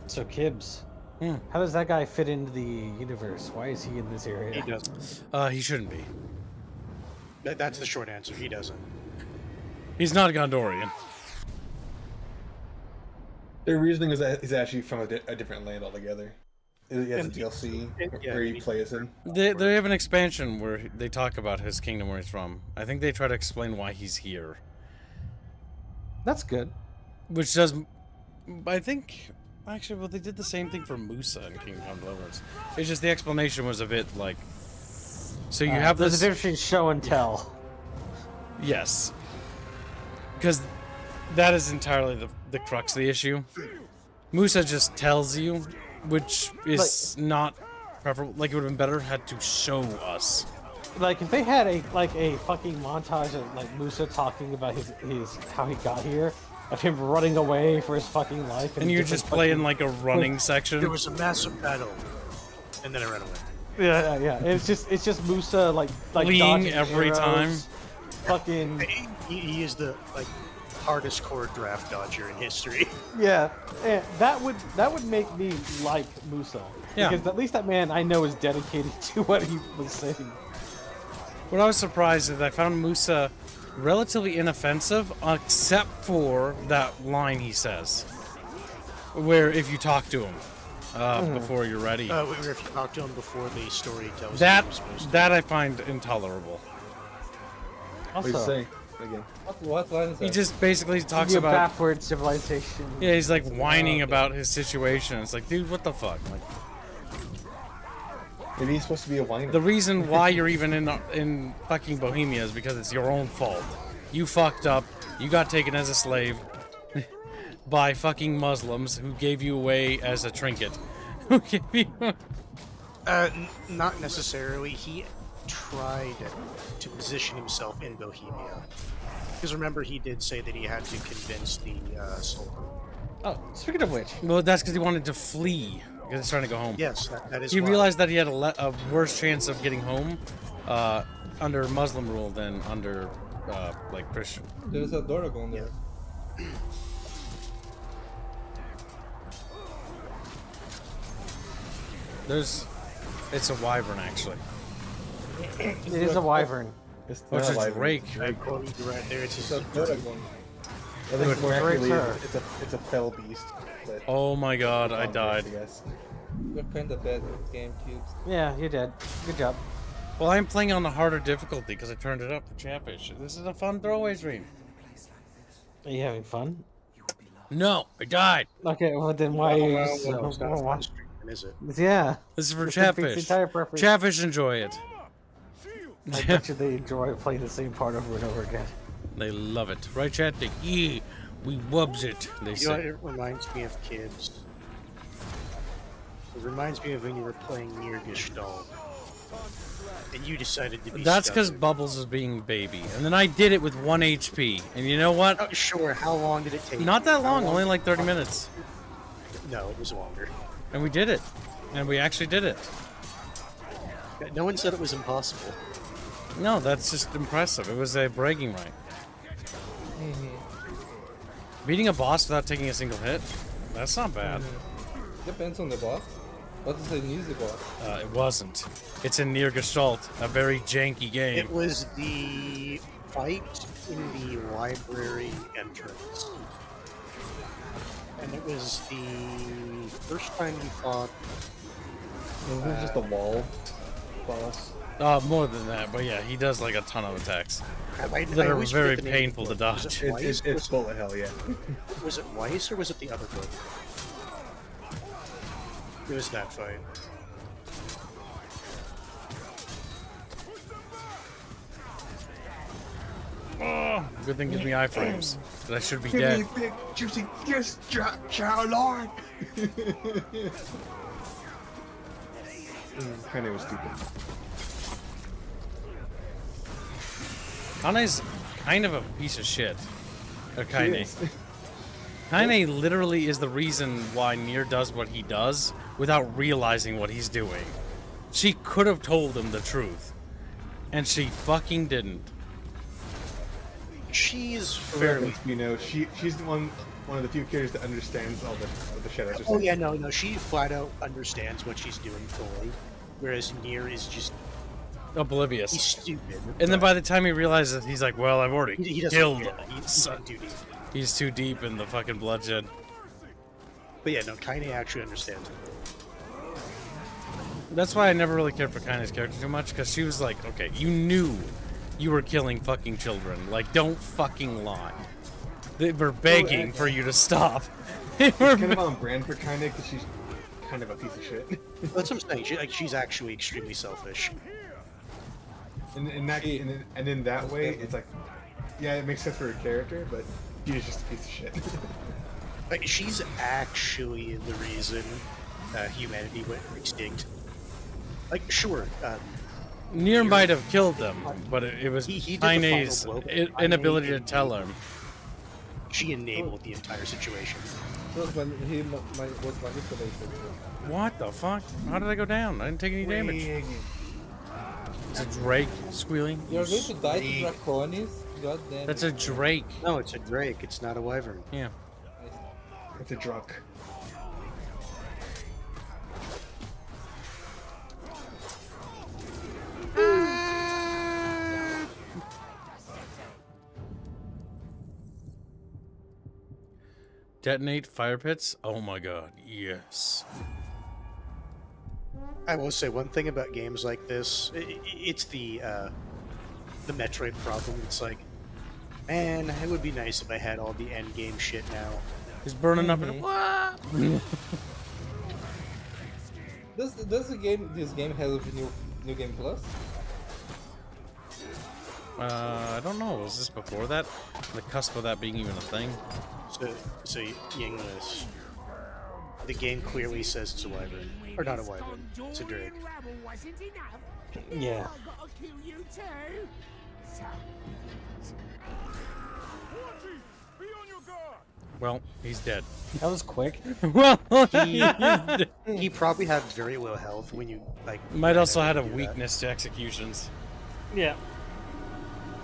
So Kibbs, how does that guy fit into the universe? Why is he in this area? He doesn't. He shouldn't be. That's the short answer. He doesn't. He's not a Gondorian. Their reasoning is that he's actually from a different land altogether. He has a DLC where he plays him. They have an expansion where they talk about his kingdom where he's from. I think they try to explain why he's here. That's good. Which does, I think, actually, well, they did the same thing for Musa in Kingdom Come Deliverance. It's just the explanation was a bit like, so you have there's this. a difference between show and tell. Yes. Because that is entirely the crux of the issue. Musa just tells you, which is not preferable. Like, it would have been better had to show us. Like, if they had a fucking montage of like Musa talking about his how he got here, of him running away for his fucking life, And you're just playing like a running section. There was a massive battle, and then I ran away. Yeah. It's just Musa like fleeing dodging every arrows, time. Fucking. He is the hardest core draft dodger in history. Yeah, and that would make me like Musa. Yeah. Because at least that man I know is dedicated to what he was saying. What I was surprised is I found Musa relatively inoffensive, except for that line he says, where if you talk to him before you're ready. If you talk to him before the story tells That you you're supposed to. that I find intolerable. What do you say? Again. What line is that? He just basically talks Your about backward civilization. Yeah, he's like whining about his situation. It's like, dude, what the fuck? Like, maybe he's supposed to be a whiner. the reason why you're even in fucking Bohemia is because it's your own fault. You fucked up. You got taken as a slave by fucking Muslims who gave you away as a trinket. Who gave you? Not necessarily. He tried to position himself in Bohemia. Because remember, he did say that he had to convince the soldier. Oh, speaking of which. Well, that's because he wanted to flee. Because he's trying to go home. Yes, that is He why. realized that he had a worse chance of getting home under Muslim rule than under like Christian. There's a Doragon there. It's a wyvern actually. It is a wyvern. It's Which not a is wyvern. rake. I quoted you right there. It's a Doragon. I think more accurately, Sure. it's a fell beast. But Oh my god, I died. I guess. You're kind of bad with game cubes. Yeah, you're dead. Good job. Well, I'm playing on the harder difficulty because I turned it up for Chatfish. This is a fun throwaway stream. Are you having fun? No, I died. Okay, well then why are you It's not why- fun stream, is it? Yeah. This is for This defeats the Chatfish. entire purpose. Chatfish enjoy it. I bet you they enjoy playing the same part over and over again. They love it. Right, chat? Yeah, we wubs it, they You know, say. it reminds me of kids. It reminds me of when you were playing near Gestalt. And you decided to be That's because stubborn. Bubbles is being baby. And then I did it with 1 HP. And you know what? Oh, sure, how long did it take? Not you? that How long, only like 30 minutes. No, it was longer. And we did it. And we actually did it. No one said it was impossible. No, that's just impressive. It was a bragging right. Beating a boss without taking a single hit? That's not bad. Depends on the boss. What is an easy boss? It wasn't. It's in Near Gestalt, a very janky game. It was the fight in the library entrance. And it was the first time we fought. It was just a wall boss. More than that, but yeah, he does like a ton of attacks I that are always very forget the name of painful the to book. Was dodge. it Weiss? It's bullet hell, yeah. Was it Weiss or was it the other book? It was that fight. Oh, good thing gives me iframes. That I should be Give dead. me big, juicy, yes, chow lord. Kind of was stupid. Kane's kind of a piece of shit. Or Kaine. is. Kaine literally is the reason why Nier does what he does without realizing what he's doing. She could have told him the truth. And she fucking didn't. She's Fairly, fairly. you know, she's the one of the few characters that understands all the shadows. are Oh saying. yeah, no, she flat out understands what she's doing fully, whereas Nier is just Oblivious. he's stupid. And then by the time he realizes, he's like, well, I've already He doesn't. killed Yeah, him. he's not too deep. He's too deep in the fucking bloodshed. But yeah, no, Kaine actually understands it. That's why I never really cared for Kaine's character too much, because she was like, okay, you knew you were killing fucking children. Like, don't fucking lie. They were begging for you to stop. It's kind of on brand for Kaine because she's kind of a piece of shit. That's what I'm saying. She's actually extremely selfish. And in that way, it's like, yeah, it makes sense for her character, but she's just a piece of shit. Like, she's actually the reason humanity went extinct. Like, sure, Nier might have killed them, but it was he did the final Kaine's blow, but inability to Kaine tell him. she enabled the entire situation. Because when he was manipulated. What the fuck? How did I go down? I didn't take any damage. It's a Drake squealing. You're going to die to Draconis? God damn. That's a Drake. No, it's a Drake. It's not a Wyvern. Yeah. It's a drunk. Detonate fire pits? Oh my god, yes. I will say one thing about games like this. It's the Metroid problem. It's like, man, it would be nice if I had all the end game shit now. He's burning up in Does this game have a new game plus? I don't know. Was this before that? The cusp of that being even a thing? So English. The game clearly says it's a Wyvern. Or not a Wyvern. It's a Drake. Yeah. Well, he's dead. That was quick. Well, he probably had very low health when you like. Might also had a do that. weakness to executions. Yeah.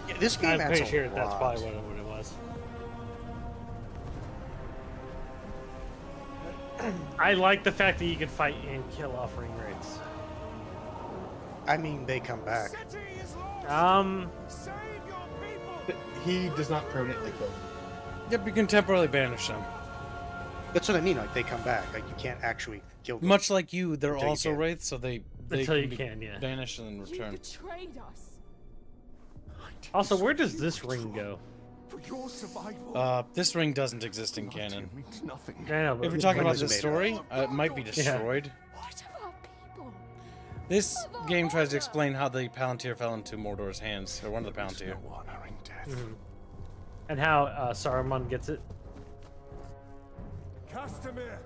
Yeah, this game I'm adds pretty a sure that's lot. probably what it was. I like the fact that you can fight and kill offering rates. I mean, they come back. He does not permanently kill them. Yep, you can temporarily banish them. That's what I mean. Like they come back. Like you can't actually kill them. Much like you, they're Until you also can. wraiths, so they Until you be can, yeah. banished and then return. Betrayed us. Also, where does this ring go? For your survival. This ring doesn't exist in canon. Means nothing. I know, If but we're talking about was this made story, it might be destroyed. What of our people? This game tries to explain how the Palantir fell into Mordor's hands, or one of the Palantir. and how Saruman gets it. Castamere!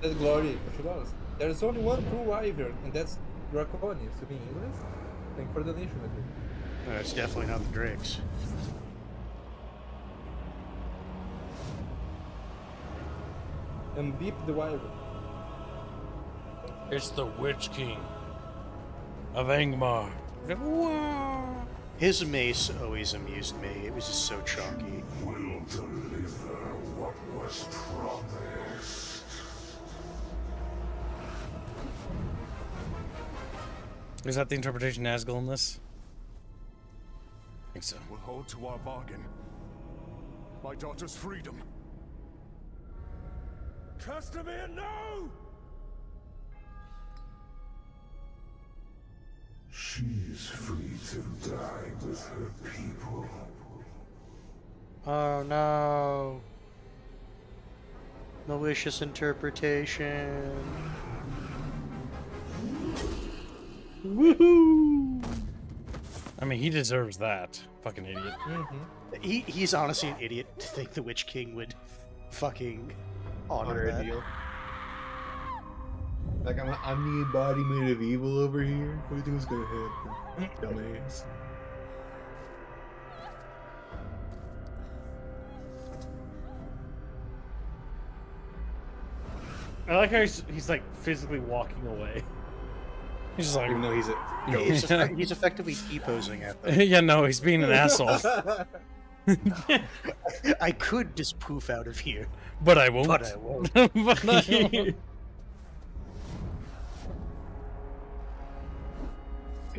That's glory for $2. There's only one true wyvern, and that's Draconius. You mean English? Thank you for the donation, I think. It's definitely not the Drakes. And Beep the wyvern. It's the Witch King of Angmar. His mace always amused me. It was just so chunky. Will deliver what was promised. Is that the interpretation Nazgul in this? I think so. We'll hold to our bargain. My daughter's freedom. Castamere, no! She is free to die with her people. Oh no. Malicious interpretation. Woohoo! I mean, he deserves that. Fucking idiot. He's honestly an idiot to think the Witch King would fucking honor that. deal. Like, I'm the embodiment of evil over here. What do you think is gonna happen? Dumbass. I like how he's like physically walking away. He's just like, even though he's a He's effectively T-posing at them. yeah, no, he's being an asshole. I could just poof out of here. But I won't. But I won't. But I won't.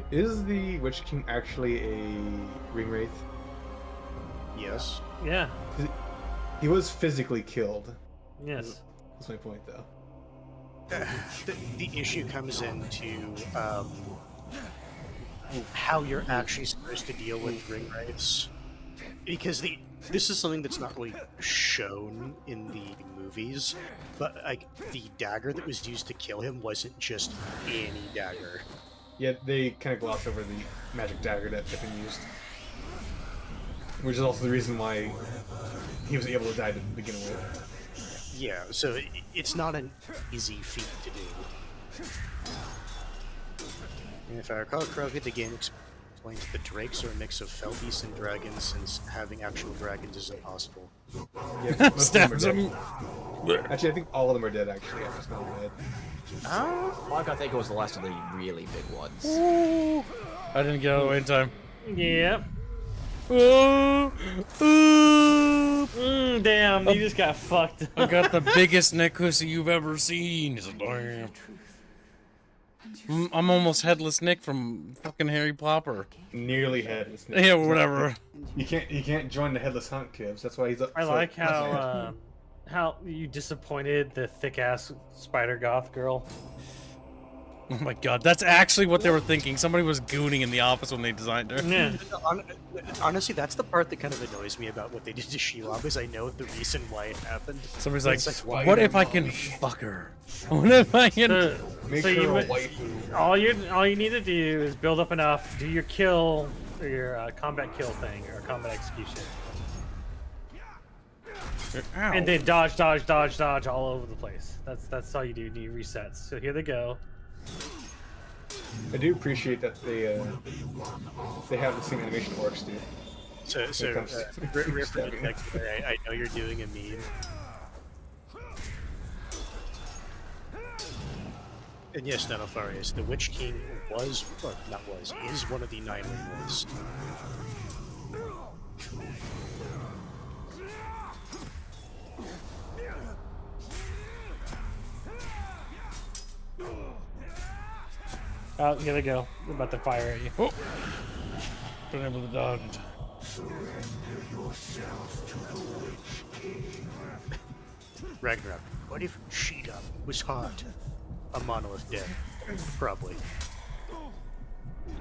Is the Witch King actually a ring wraith? Yes. Yeah. He was physically killed. Yes. That's my point, though. The issue comes into how you're actually supposed to deal with ring wraiths, because this is something that's not really shown in the movies, but like the dagger that was used to kill him wasn't just any dagger. Yeah, they kind of gloss over the magic dagger that had been used, which is also the reason why he was able to die to begin with. Yeah, so it's not an easy feat to do. And if I recall correctly, the game explains that the drakes are a mix of fell beasts and dragons, since having actual dragons is impossible. Yeah, most of them are Stabs dead. him. Actually, I think all of them are dead, actually. I'm just not dead. Like, I think it was the last of the really big ones. Ooh. I didn't get out of the way in time. Yep. Damn, you just got fucked. I got the biggest neck pussy you've ever seen. He's like, damn. I'm almost headless Nick from fucking Harry Popper. Nearly headless. Nick. Yeah, whatever. You can't join the headless hunt, Kibs. That's why he's up. I like how you disappointed the thick ass spider goth girl. Oh my god, that's actually what they were thinking. Somebody was gooning in the office when they designed her. Yeah. Honestly, that's the part that kind of annoys me about what they did to Shelob, is I know the reason why it happened. Somebody's It's like, what if I can fuck her? What if I can... Make her a waifu. All you need to do is build up enough, do your kill, or your combat kill thing, or combat execution. Ow. And then dodge all over the place. That's all you do. You resets. So here they go. I do appreciate that they have the same animation orcs do. I know you're doing a meme. And yes, Nanofarius, the Witch King is one of the 9 ringwraiths. Oh, here they go. They're about to fire at you. Oh. Been able to dodge. Ragnarok, what if Shelob was hot? A monolith dead. Probably.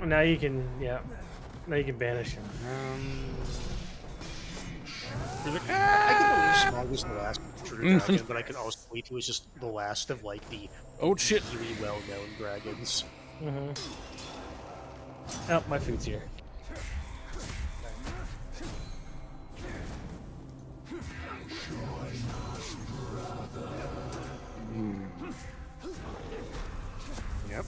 Now you can, yeah. Now you can banish him. I can believe Smog was the last true dragon, but I can also believe he was just the last of like the shit really well-known dragons. Mm-hmm. Oh, my food's here. Yep.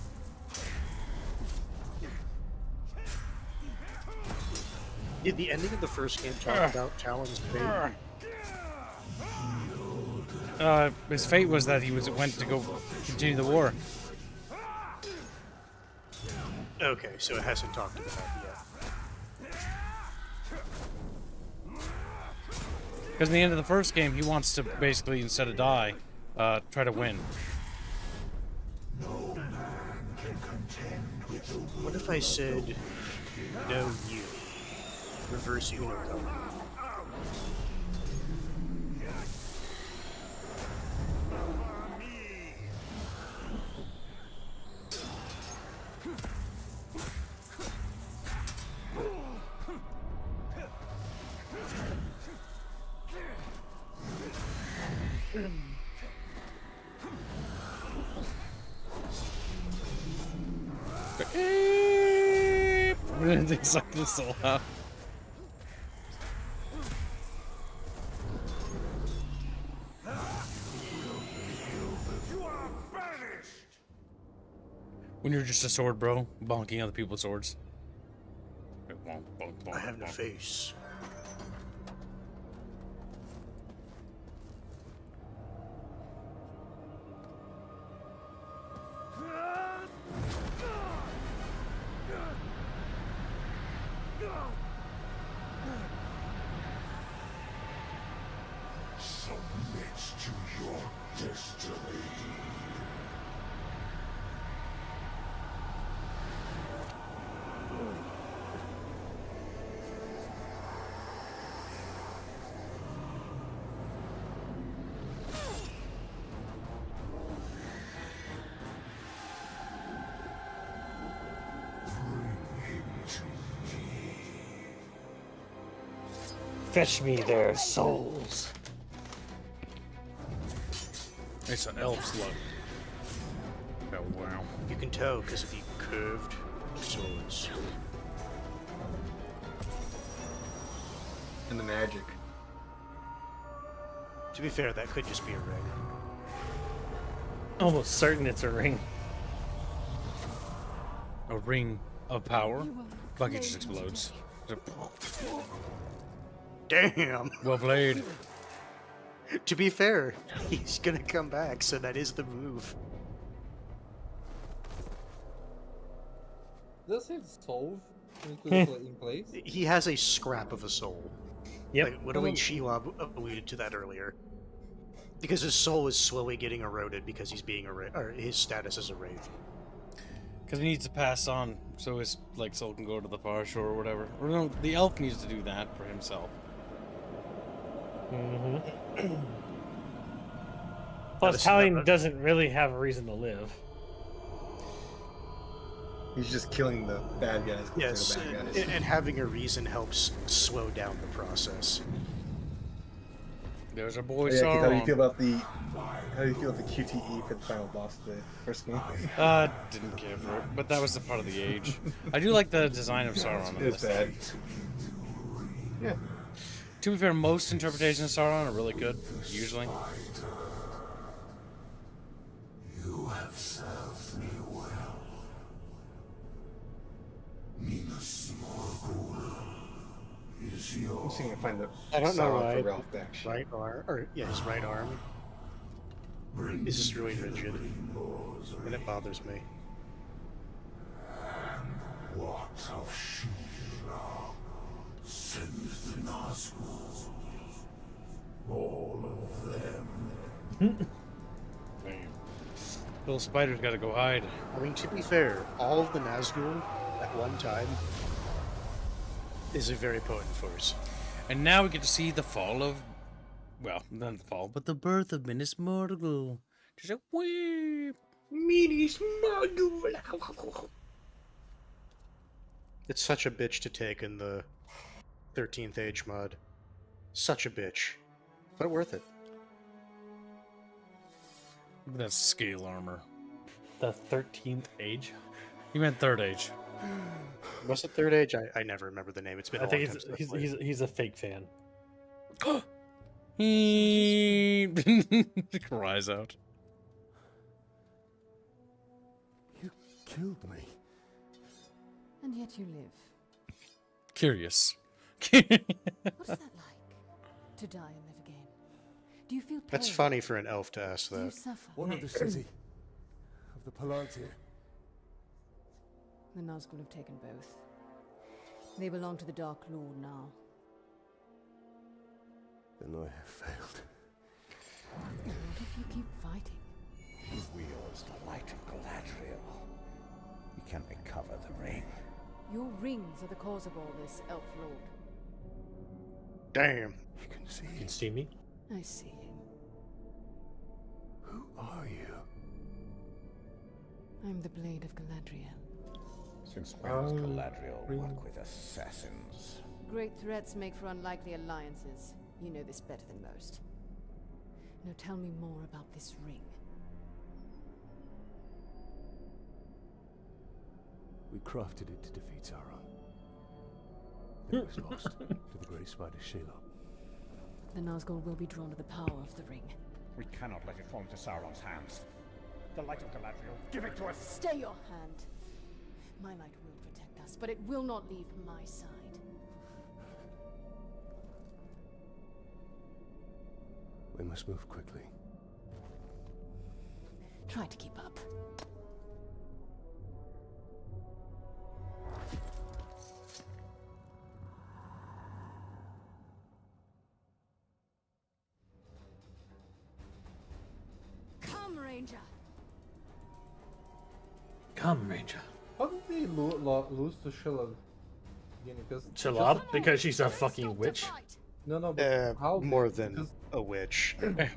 Did the ending of the first game talk about Talon's fate? His fate was that he went to go continue the war. Okay, so it hasn't talked about that yet. Because in the end of the first game, he wants to basically, instead of die, try to win. What if I said, no you? Reverse Uno. They suck the soul out. When you're just a sword bro, bonking other people's swords. I have no face. Submit to your destiny. Fetch me their souls. It's an elf slug. Oh, wow. You can tell because of the curved swords. And the magic. To be fair, that could just be a ring. Almost certain it's a ring. A ring of power? Bucky just explodes. Damn! Well played. To be fair, he's gonna come back, so that is the move. Does he have soul in place? He has a scrap of a soul. Yep. Like, literally, Sheila alluded to that earlier. Because his soul is slowly getting eroded because he's being or his status as a wraith. Because he needs to pass on so his soul can go to the far shore or whatever. Or no, the elf needs to do that for himself. Mm-hmm. Plus, Talion doesn't really have a reason to live. He's just killing the bad guys. Yes, The bad guys. and having a reason helps slow down the process. There's a boy How do you Sauron. feel about the QTE for the final boss of the first game? Didn't care for it, but that was the part of the age. I do like the design of Sauron. in It's this. bad. Yeah. To be fair, most interpretations of Sauron are really good, usually. You have served me well. Minas Morgul is I'm yours. seeing if I find the I don't know Sauron why. for Ralph back. Right arm, or yeah, his right arm is just really rigid, and it bothers me. What of Shura? Send the Nazgûl. All of them. Little spider's gotta go hide. I mean, to be fair, all of the Nazgûl at one time is a very potent force. And now we get to see the fall of... Well, not the fall, but the birth of Minas Morgul. Just a wee... Minas Morgul! It's such a bitch to take in the 13th Age mod. Such a bitch. But worth it. That's scale armor. The 13th Age? You meant Third Age. Was it Third Age? I never remember the name. It's been a I long think time since I played it. he's a fake fan. He cries out. You killed me. And yet you live. Curious. What is that like? To die and live again? Do you feel pain? That's funny for an elf to ask Do you that. suffer? One of the city of the Palantir. The Nazgul have taken both. They belong to the Dark Lord now. Then I have failed. What if you keep fighting? He wields the light of Galadriel. We can recover the ring. Your rings are the cause of all this, Elf Lord. Damn. You can see. You can see me? I see him. Who are you? I'm the Blade of Galadriel. Since when does Galadriel work with assassins? Great threats make for unlikely alliances. You know this better than most. Now tell me more about this ring. We crafted it to defeat Sauron. It was lost to the great spider Shelob. The Nazgul will be drawn to the power of the ring. We cannot let it fall into Sauron's hands. The light of Galadriel, give it to us! Stay your hand. My light will protect us, but it will not leave my side. We must move quickly. Try to keep up. Come, Ranger. Come, Ranger. How did they lose to Shelob? Because Shelob? Because she's a fucking witch? No, but how? More than a witch. Because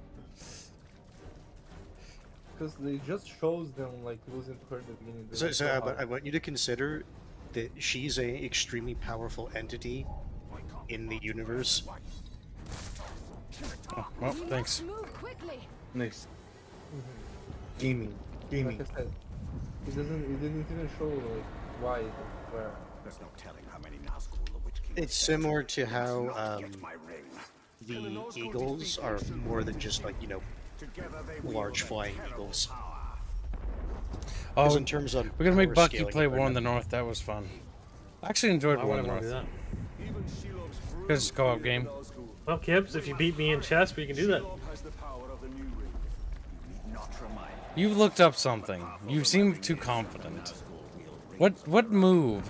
they just shows them like losing to her at the beginning. But I want you to consider that she's a extremely powerful entity in the universe. Oh, well, thanks. Move quickly. Nice. Gaming. Like I said, it didn't even show like why, where. There's no telling how many Nazgul the Witch King It's similar to how the eagles are more than just like, you know, large flying eagles. Oh, in terms of we're gonna make power Bucky scaling play War in equipment- the North. That was fun. I actually enjoyed War in the North. Because it's a co-op game. Well, Kibbs, if you beat me in chess, we can do that. You've looked up something. You seem too confident. What move?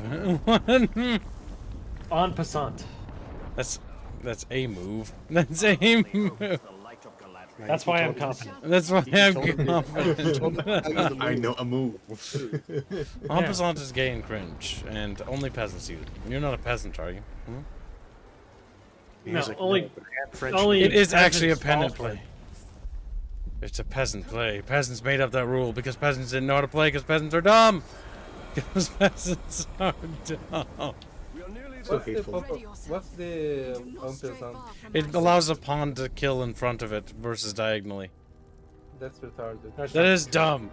En passant. That's a move. That's a move. That's why I'm confident. That's why I'm confident. I know a move. En passant is gay and cringe, and only peasants use it. You're not a peasant, are you? Hmm? No, only it is actually a peasants pennant fall for play. It's a peasant play. Peasants made up that rule because peasants didn't know how to play because peasants are dumb. Because peasants are dumb. What's the unpeasant? It allows a pawn to kill in front of it versus diagonally. That's retarded. That is dumb.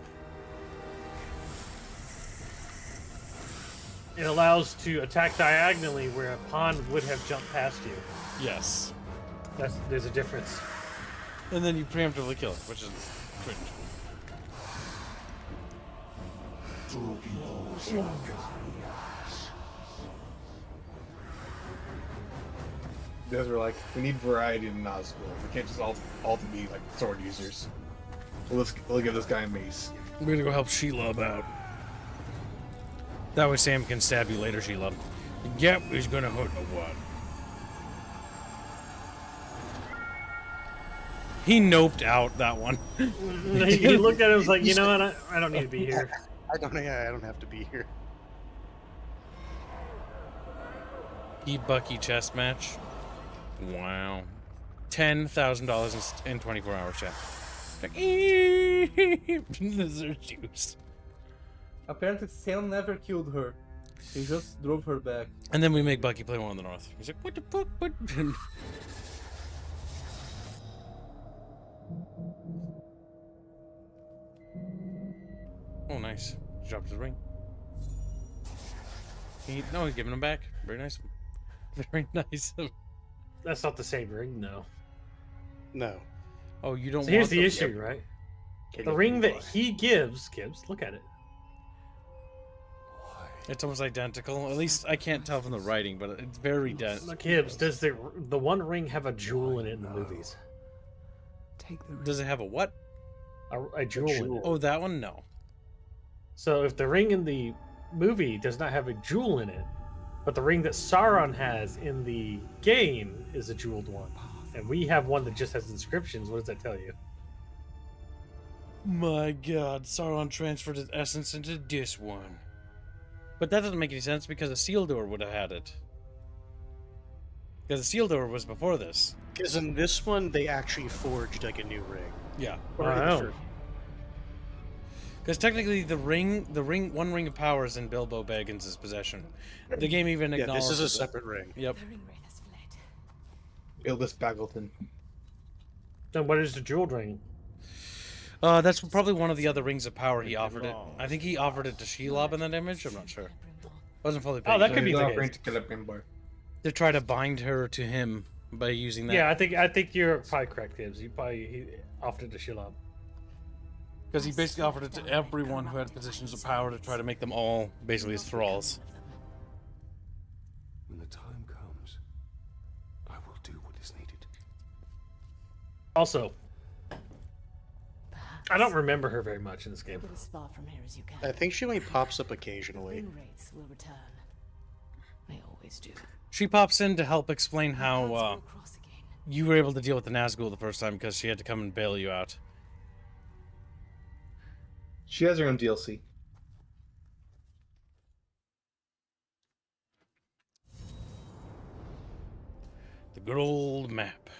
It allows to attack diagonally where a pawn would have jumped past you. Yes. There's a difference. And then you preemptively kill it, which is cringe. Those are like, we need variety in Nazgul. We can't just all to be like sword users. We'll give this guy a mace. We're gonna go help Shelob out. That way Sam can stab you later, Shelob. Yep, he's gonna hurt no one. He noped out that one. He looked at it and was like, you know what, I don't need to be here. I don't have to be here. Bucky chess match. Wow. $10,000 in 24 hours, chat. Like, lizard juice. Apparently, Sam never killed her. He just drove her back. And then we make Bucky play one on the north. He's like, what the fuck? What? Oh, nice. Dropped his ring. No, he's giving him back. Very nice. Very nice. That's not the same ring, though. No. Oh, you don't. So here's want the issue, right? The ring that he gives, Gibbs, look at it. It's almost identical. At least I can't tell from the writing, but it's very dense. Gibbs, does the one ring have a jewel in it in the movies? Does it have a what? A jewel in it. Oh, that one? No. So if the ring in the movie does not have a jewel in it, but the ring that Sauron has in the game is a jeweled one, and we have one that just has inscriptions, what does that tell you? My God, Sauron transferred his essence into this one. But that doesn't make any sense because a seal door would have had it. Because the seal door was before this. Because in this one, they actually forged like a new ring. Yeah. Or because technically the one ring of power is in Bilbo Baggins' possession. The game even acknowledges this is a separate ring. Yep. Ilbus Baggleton. Then what is the jeweled ring? That's probably one of the other rings of power he offered it. I think he offered it to Shelob in that image. I'm not sure. Wasn't fully paid. Oh, that could be the case. To try to bind her to him by using that. Yeah, I think you're probably correct, Gibbs. He offered it to Shelob. Because he basically offered it to everyone who had positions of power to try to make them all basically his thralls. When the time comes, I will do what is needed. Also, I don't remember her very much in this game. As far from here as you can. I think she only pops up occasionally. Win rates will return. They always do. She pops in to help explain how you were able to deal with the Nazgul the first time because she had to come and bail you out. She has her own DLC. The good old map.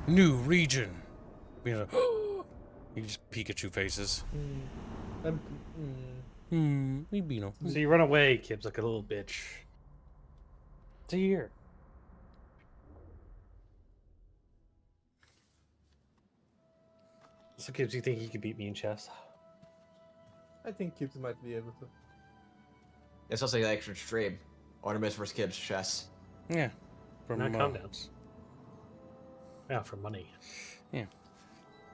New region. You just Pikachu faces. Mibino. So you run away, Gibbs, like a little bitch. It's a year. So Gibbs, you think he could beat me in chess? I think Kibbs might be able to. It's also like an extra stream. Artemis versus Gibbs chess. Yeah. From calm down. Yeah, for money. Yeah.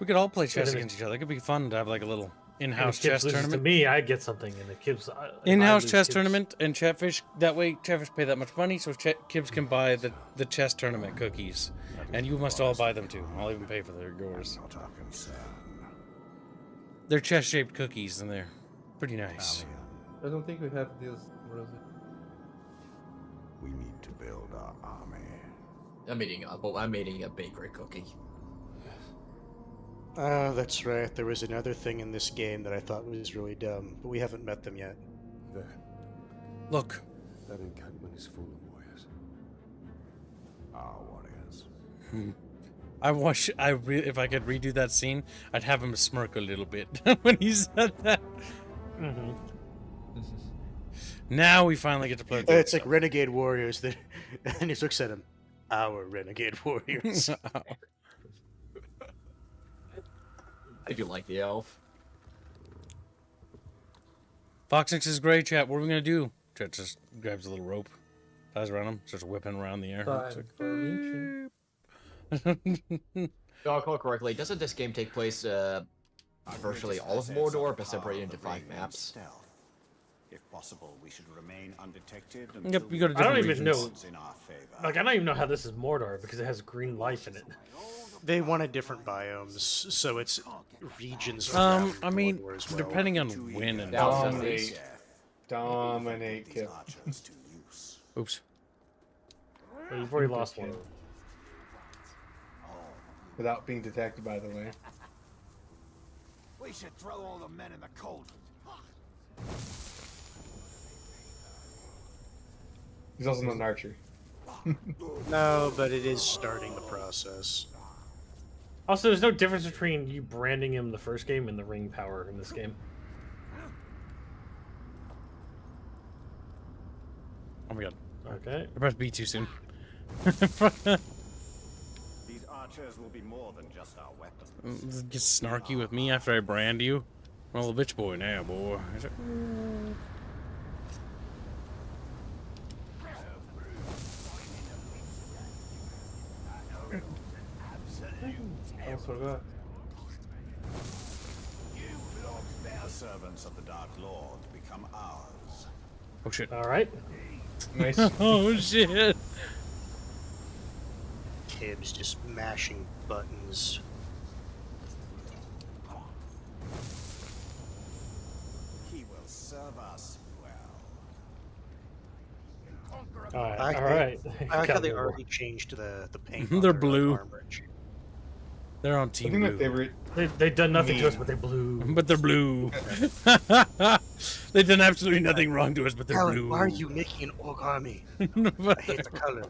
We could all play chess against each other. It could be fun to have like a little in-house chess tournament. To me, I'd get something, and the Gibbs. In-house chess tournament and Chatfish. That way, Chatfish pay that much money, so Gibbs can buy the chess tournament cookies, and you must all buy them too. I'll even pay for yours. They're chess-shaped cookies, and they're pretty nice. I don't think we have this, Rosie. We need to build our army. I'm eating a bakery cookie. Oh, that's right. There was another thing in this game that I thought was really dumb, but we haven't met them yet. There. Look. That encampment is full of warriors. Our warriors. If I could redo that scene, I'd have him smirk a little bit when he said that. Mm-hmm. Now we finally get to play. It's like renegade warriors, that, and he looks at him. Our renegade warriors. I do like the elf. Foxnix is great, chat. What are we gonna do? Chat just grabs a little rope, ties around him, starts whipping around the air. If I recall correctly, doesn't this game take place virtually all of Mordor, but separated into 5 maps? If possible, we should remain undetected. Yep, you go to I don't different even know. regions. Like, I don't even know how this is Mordor because it has green life in it. They wanted different biomes, so it's regions. I mean, Mordor as well. depending on when and Dominate, Kib. Oops. Well, you've already lost one. Without being detected, by the way. We should throw all the men in the cauldron. He's also not an archer. No, but it is starting the process. Also, there's no difference between you branding him in the first game and the ring power in this game. Oh my god. Okay. I pressed B too soon. These archers will be more than just our weapons. Get snarky with me after I brand you. I'm a little bitch boy now, boy. I forgot. The servants of the Dark Lord become ours. Oh shit. Alright. Nice. Oh shit. Kib's just mashing buttons. He will serve us well. Alright. I like how they already changed the paint. on They're their blue. armor. They're on I team think my blue. favorite. They've done nothing to us, but they're blue. But they're blue. They've done absolutely nothing wrong to us, but they're Alan, blue. why are you making an orc army? I hate the color.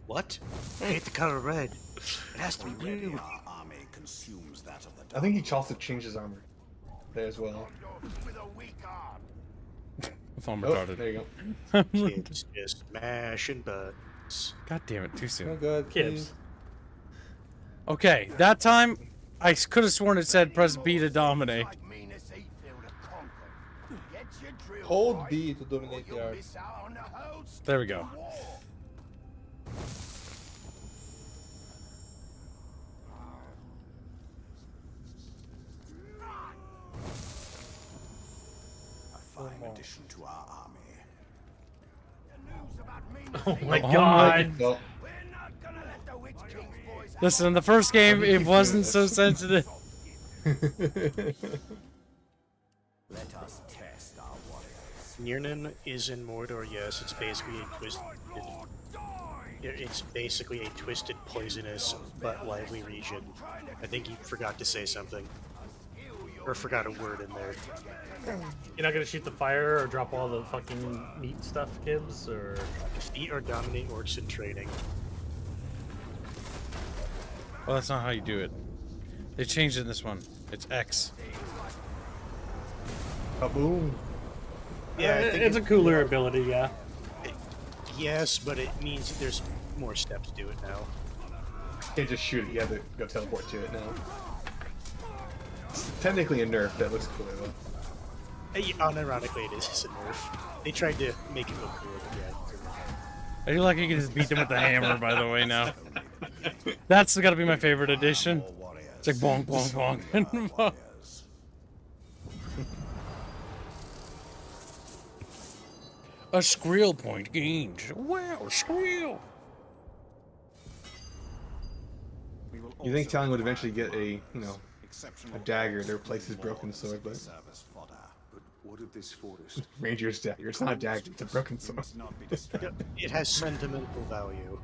What? I hate the color red. It has to be blue. Our army consumes that of the I think he also changed his armor there as well. If I'm Oh, retarded. there you go. Kib's just mashing buttons. God damn it, too soon. Oh god, Kibs. Okay, that time I could have sworn it said press B to dominate. Hold B to dominate the art. There we go. A fine addition to our army. Oh my Oh god. Well, Listen, in the first game, it wasn't so sensitive. Let us test our warriors. Nirnan is in Mordor, yes. It's basically a twisted. It's basically a twisted, poisonous, but lively region. I think he forgot to say something. Or forgot a word in there. You're not gonna shoot the fire or drop all the fucking meat stuff, Kibs? Or Defeat or dominate orcs in training. Well, that's not how you do it. They changed it in this one. It's X. kaboom. Yeah, I think it's a cooler ability, yeah. Yes, but it means there's more steps to it now. You can't just shoot it. You have to go teleport to it now. It's technically a nerf. That looks cooler though. Unironically, it is a nerf. They tried to make it look cool, but yeah. I feel like you can just beat them with the hammer, by the way, now. That's gotta be my favorite addition. It's like bonk, bonk, bonk. A squeal point gained. Wow, squeal! You think Talon would eventually get a, a dagger to replace his broken sword, but what of this forest? Ranger's dagger. It's not a dagger. It's a broken sword. It has sentimental value.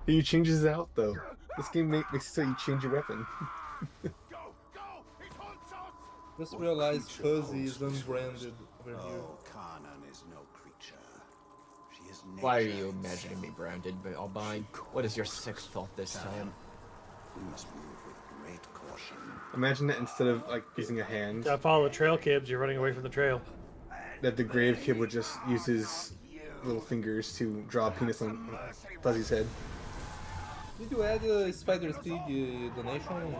He changes it out though. This game makes it so you change your weapon. Just realized Fuzzy is unbranded over here. Kanan is no creature. She is Why are you imagining me branded, Albine? What is your sixth thought this time? We must move with great caution. Imagine that instead of like using a hand, Gotta follow the trail, Kibs. You're running away from the trail. that the grave kid would just use his little fingers to draw a penis on Fuzzy's head. Did you add a Spider Speed donation?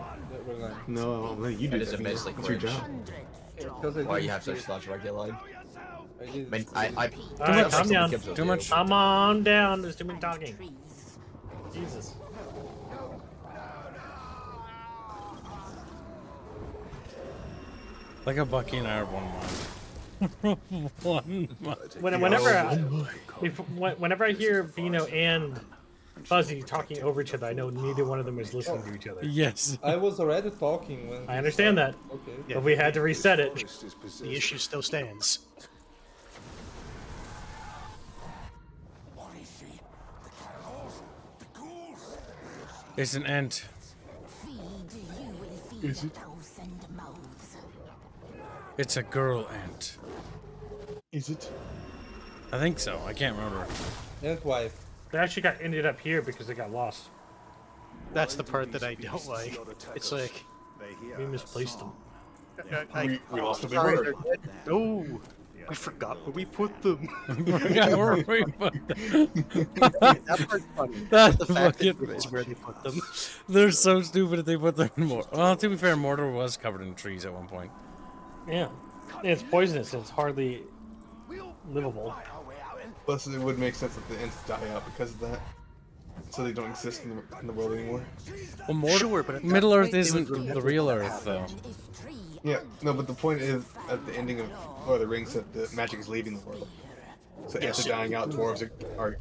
No, no, you do That is that. immensely It's your cringe. job. Why you have such thoughts regularly? Alright, calm down. Too much. Come on down. There's too many talking. Jesus. Like a Bucky and I are one mind. One mind. Whenever I hear Vino and Fuzzy talking over each other, I know neither one of them is listening to each other. Yes. I was already talking when. I understand that. Okay. But we had to reset it. The issue still stands. It's an ant. Is it? It's a girl ant. Is it? I think so. I can't remember. Ant wife. They actually ended up here because they got lost. That's the part that I don't like. It's like We misplaced them. We lost a big sorry, word. they're dead. No, we forgot where we put them. That part's funny. That's But the fact that fucking it's where they put them. They're so stupid if they put them in Mordor. Well, to be fair, Mordor was covered in trees at one point. Yeah, it's poisonous. And it's hardly livable. Plus, it would make sense that the Ents die out because of that. So they don't exist in the world anymore. Well, Mordor, Sure, but at that Middle Earth point, they isn't would the real Earth, though. Yeah, no, but the point is, at the ending of Lord of the Rings, that the magic is leaving the world. So Yes. Ents are dying out, dwarves are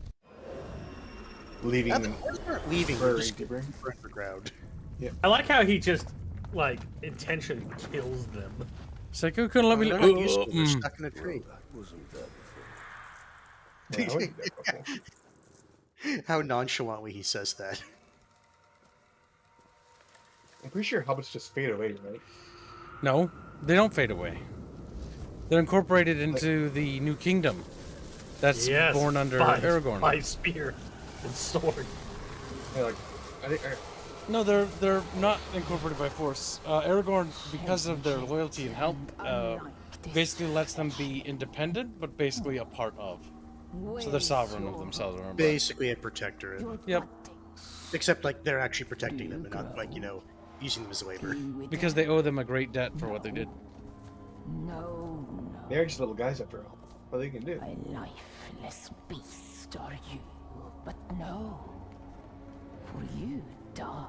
leaving them. Aren't leaving, for they're just Bickering. for underground. Yeah. I like how he just like intentionally kills them. It's like, who couldn't let me? They're not useful, they're stuck in a tree. Yeah, I wasn't there before. How nonchalantly he says that. I'm pretty sure hobbits just fade away, right? No, they don't fade away. They're incorporated into the new kingdom. That's Yes, born under by, Aragorn. by spear and sword. Yeah, like I think. No, they're not incorporated by force. Aragorn, because of their loyalty and help, basically lets them be independent, but basically a part of. So they're sovereign of themselves. Remember? Basically a protectorate. Yep. Except like they're actually protecting them and not like, using them as labor. Because they owe them a great debt for what they did. No, They're just little guys after all. What they can do? a lifeless beast are you, but no. For you die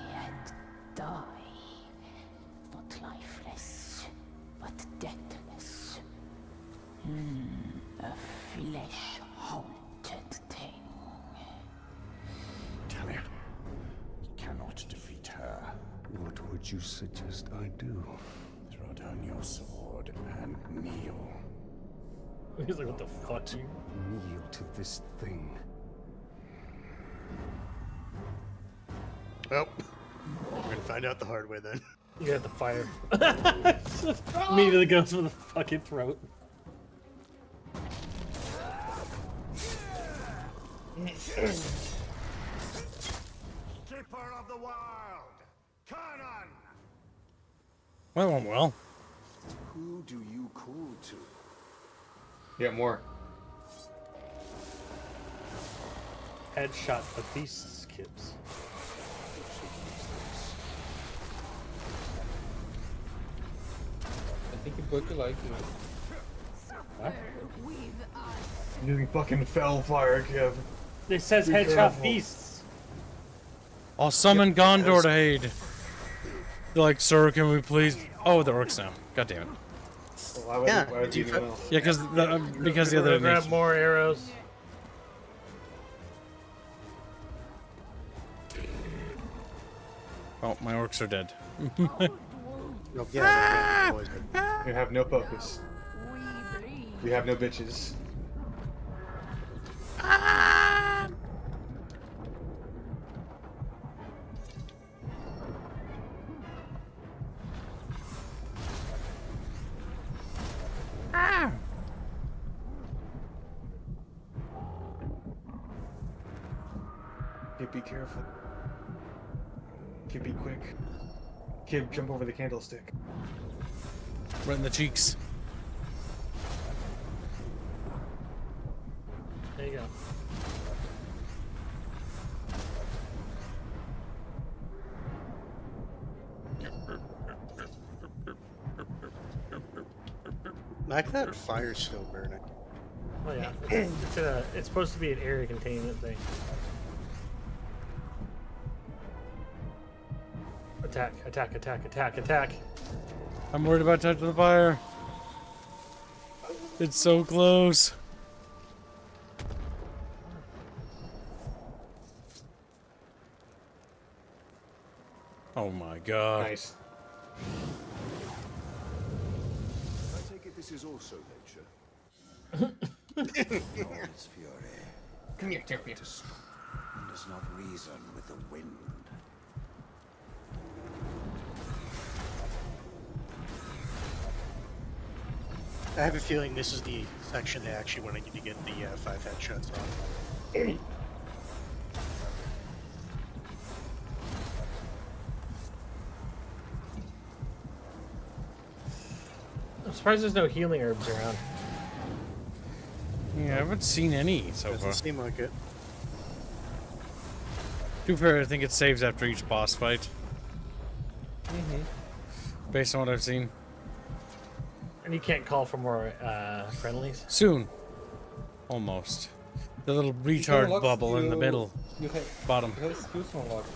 and die. Not lifeless, but deathless. A flesh-haunted thing. Talia, you cannot defeat her. What would you suggest I do? Throw down your sword and kneel. He's like, what the fuck? Kneel to this thing. Well, we're gonna find out the hard way then. You got the fire. Immediately goes for the fucking throat. Keeper of the Wild, Conan! Well, went well. Who do you call to? Yeah, more. Headshot the beast's kids. I think you both like it. What? Using fucking fell fire, Kev. It says Be headshot careful. beasts. I'll summon Gondor to aid. They're like, sir, can we please? Oh, the orcs now. God damn it. Well, why would you anyone else? Yeah, because the We're other gonna grab nation. more arrows. Oh, my orcs are dead. Oh, yeah, boys. You have no focus. You have no bitches. Kid, be careful. Kid, be quick. Kid, jump over the candlestick. Right in the cheeks. There you go. Like that fire's still burning. Oh yeah, it's supposed to be an area containment thing. Attack, attack, attack, attack, attack. I'm worried about touching the fire. It's so close. Oh my god. Nice. I take it this is also nature. His fury. Come here, champion. And does not reason with the wind. I have a feeling this is the section they actually wanted you to get the 5 headshots on. surprised there's no healing herbs around. Yeah, I haven't seen any so Doesn't far. seem like it. To be fair, I think it saves after each boss fight. Based on what I've seen. And you can't call for more friendlies? Soon. Almost. The little retard bubble in the middle. Bottom. You have skills unlocked.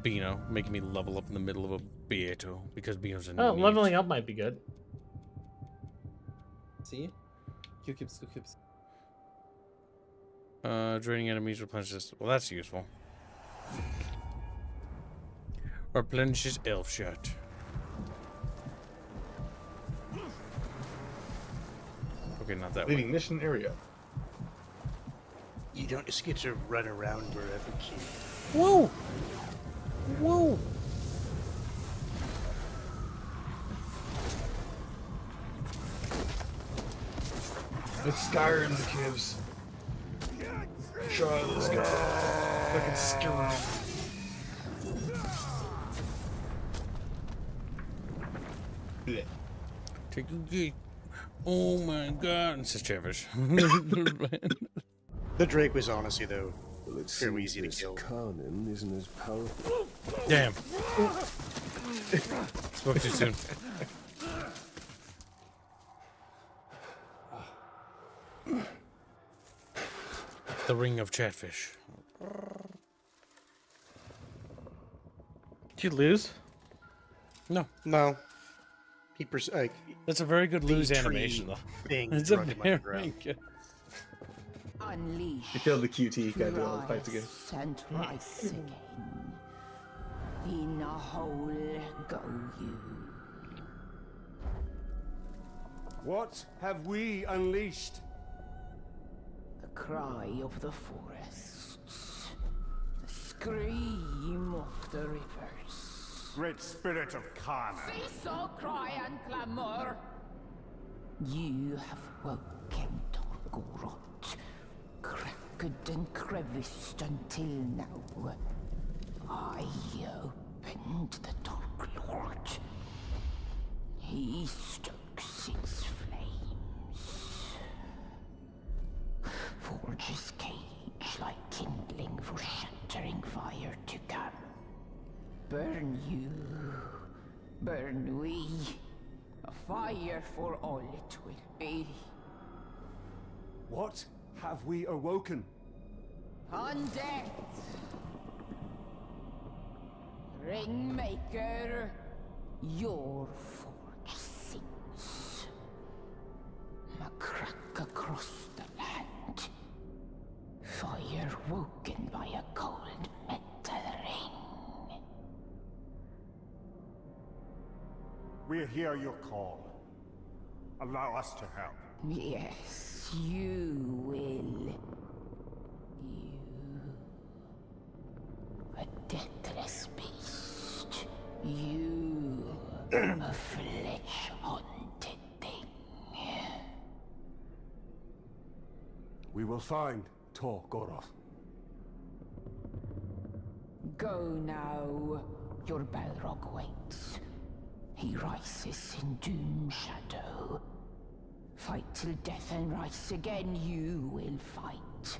Beano, making me level up in the middle of a Beato, because Beano's a Oh, leveling up might be good. See? Q-Kips, Q-Kips. Draining enemies replenishes. Well, that's useful. Replenishes elf shot. Okay, not that Leaving way. mission area. You don't just get to run around wherever you. Whoa! Whoa! It's Skyrim, the kids. Try this guy. Fucking Skyrim. Take a gate. Oh my god. It's just Chatfish. The Drake was honestly, though, Well, it fairly seems easy to this kill. Conan isn't as powerful. Damn. Spoke too soon. The ring of Chatfish. Did you lose? No. No. That's a very good lose tree animation, though. thing It's a drugged him very underground. good. Unleash. You failed the QT, gotta do all the fights again. And rise again. In a hole go you. What have we unleashed? The cry of the forests. The scream of the rivers. Great spirit of Khan. Cease all cry and clamor. You have woken Torgorot, cracked and creviced until now. I opened the Dark Lord. He stokes its flames. Forges cage like kindling for shattering fire to come. Burn you, burn we, a fire for all it will be. What have we awoken? Undead! Ringmaker, your forge sings. A crack across the land. Fire woken by a cold metal ring. We hear your call. Allow us to help. Yes, you will. You. A deathless beast. You. A flesh-haunted thing. We will find Tor Goroth. Go now. Your Balrog waits. He rises in doom shadow. Fight till death and rise again, you will fight.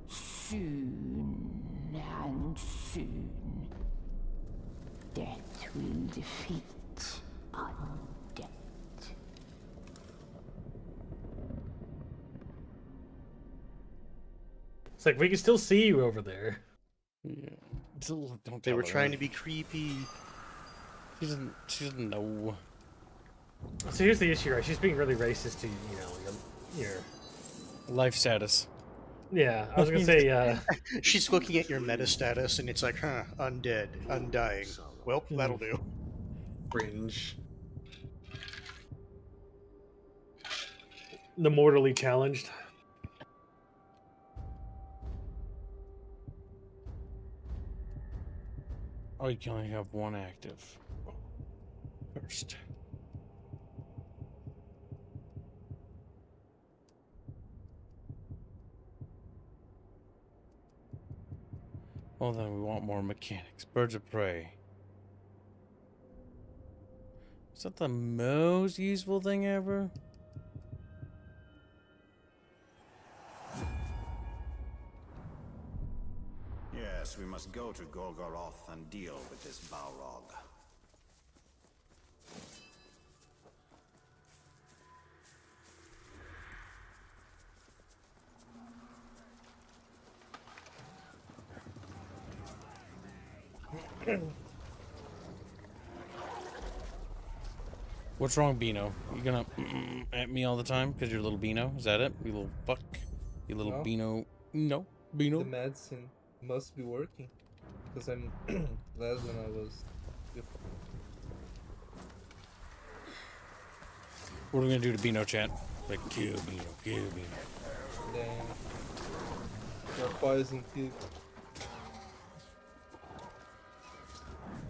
Soon and soon. Death will defeat undead. It's like we can still see you over there. Yeah. Don't They were tell her. trying to be creepy. She doesn't know. So here's the issue, right? She's being really racist to your Life status. Yeah, I was gonna say. She's looking at your meta status, and it's like, huh, undead, undying. Well, that'll do. Fringe. The mortally challenged. Oh, you can only have one active. First. Well, then we want more mechanics. Birds of prey. Is that the most useful thing ever? Yes, we must go to Gorgoroth and deal with this Balrog. What's wrong, Beano? You gonna at me all the time because you're a little Beano? Is that it? You little fuck? You little No. Beano? No, Beano. The medicine must be working because I'm less than I was before. What are we gonna do to Beano, chat? Like, kill Beano, kill Beano. Then you're poison kid.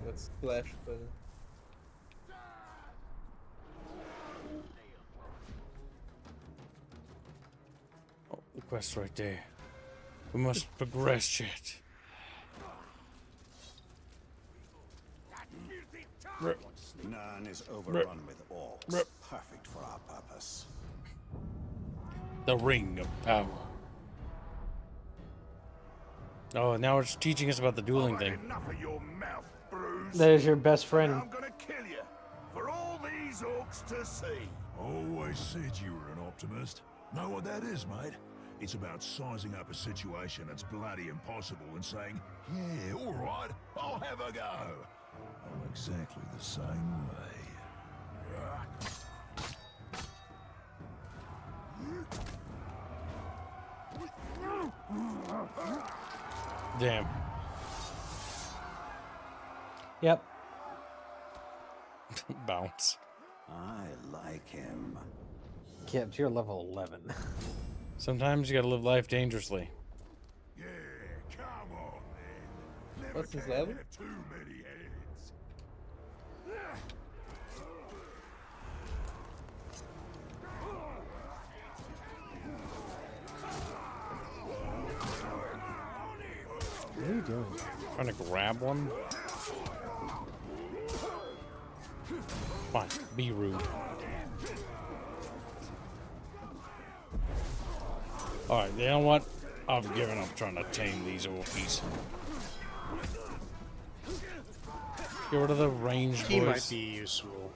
Let's splash, but Oh, the quest right there. We must progress, chat. None is overrun with orcs. Perfect for our purpose. The ring of power. Oh, now it's teaching us about the dueling thing. Enough of your mouth, Bruce. There's your best friend. I'm gonna kill you for all these orcs to see. Always said you were an optimist. Know what that is, mate? It's about sizing up a situation that's bloody impossible and saying, yeah, all right, I'll have a go. I'm exactly the same way. Damn. Yep. Bounce. I like him. Kibs, you're level 11. Sometimes you gotta live life dangerously. Yeah, come on, then. Never What's his can level? have too many heads. What are you doing? Trying to grab one? Fine, be rude. Alright, you know what? I've given up trying to tame these orkies. Get rid of the ranged He boys. might be useful.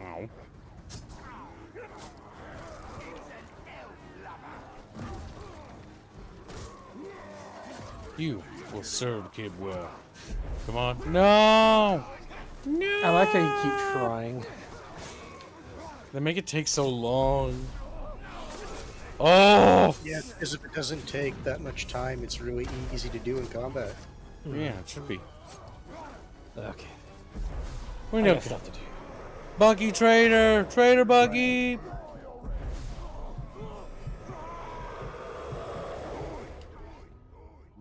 Ow. You will serve Kib well. Come on. No! No! I like how you keep trying. They make it take so long. Oh! Yeah, because if it doesn't take that much time, it's really easy to do in combat. Yeah, it should be. Okay. We I know got stuff to do. Buggy Trader! Trader Buggy!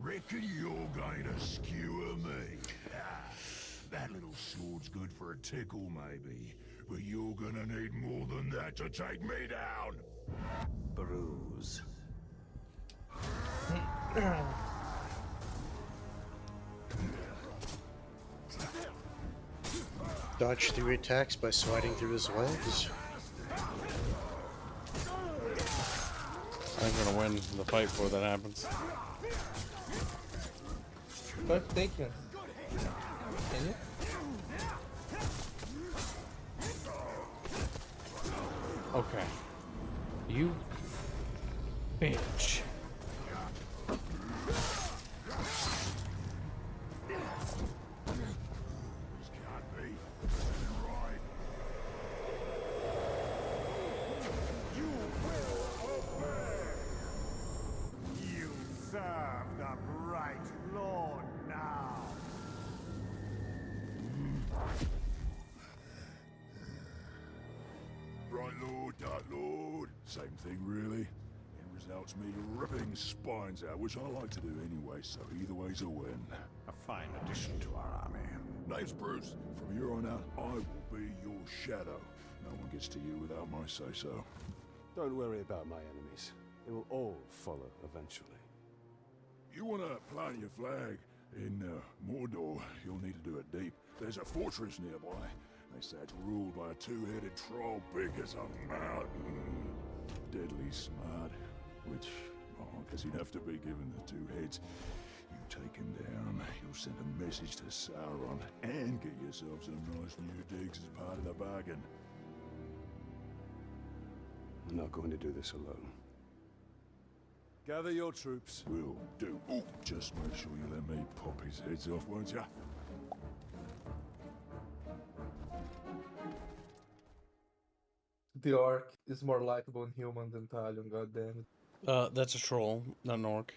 Reckon you're going to skewer me. That little sword's good for a tickle, maybe. But you're gonna need more than that to take me down. Bruise. Dodge 3 attacks by sliding through his legs. I'm gonna win the fight before that happens. Start taking. Can you? Okay. You bitch. You serve the bright Lord now. Bright Lord, Dark Lord. Same thing, really. End result's me ripping spines out, which I like to do anyway, so either way's a win. A fine addition to our army. Name's Bruce. From here on out, I will be your shadow. No one gets to you without my say-so. Don't worry about my enemies. They will all follow eventually. You want to plant your flag in Mordor, you'll need to do it deep. There's a fortress nearby. They say it's ruled by a two-headed troll big as a mountain. Deadly smart, which, well, I guess he'd have to be given the two heads. You take him down, you'll send a message to Sauron, and get yourself some nice new digs as part of the bargain. I'm not going to do this alone. Gather your troops. Will do. Ooh, just make sure you let me pop his heads off, won't ya? The orc is more likable and human than Talion, goddammit. That's a troll, not an orc.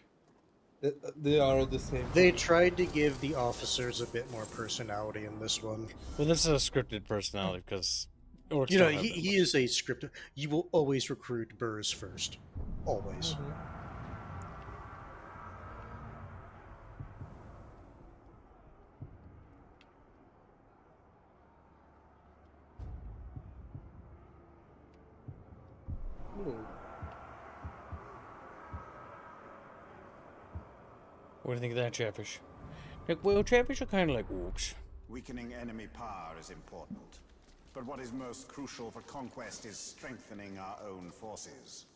They are all the same. They tried to give the officers a bit more personality in this one. Well, this is a scripted personality because orcs. You know, don't have he is a scripted. You will always recruit Burrs first, always. What do you think of that, Chatfish? Like, well, Chatfish are kind of like orcs. Weakening enemy power is important. But what is most crucial for conquest is strengthening our own forces.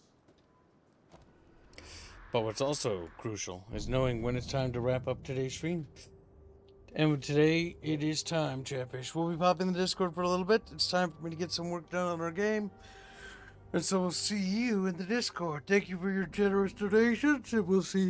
But what's also crucial is knowing when it's time to wrap up today's stream. And today, it is time, Chatfish. We'll be popping the Discord for a little bit. It's time for me to get some work done on our game. And so we'll see you in the Discord. Thank you for your generous donations, and we'll see you.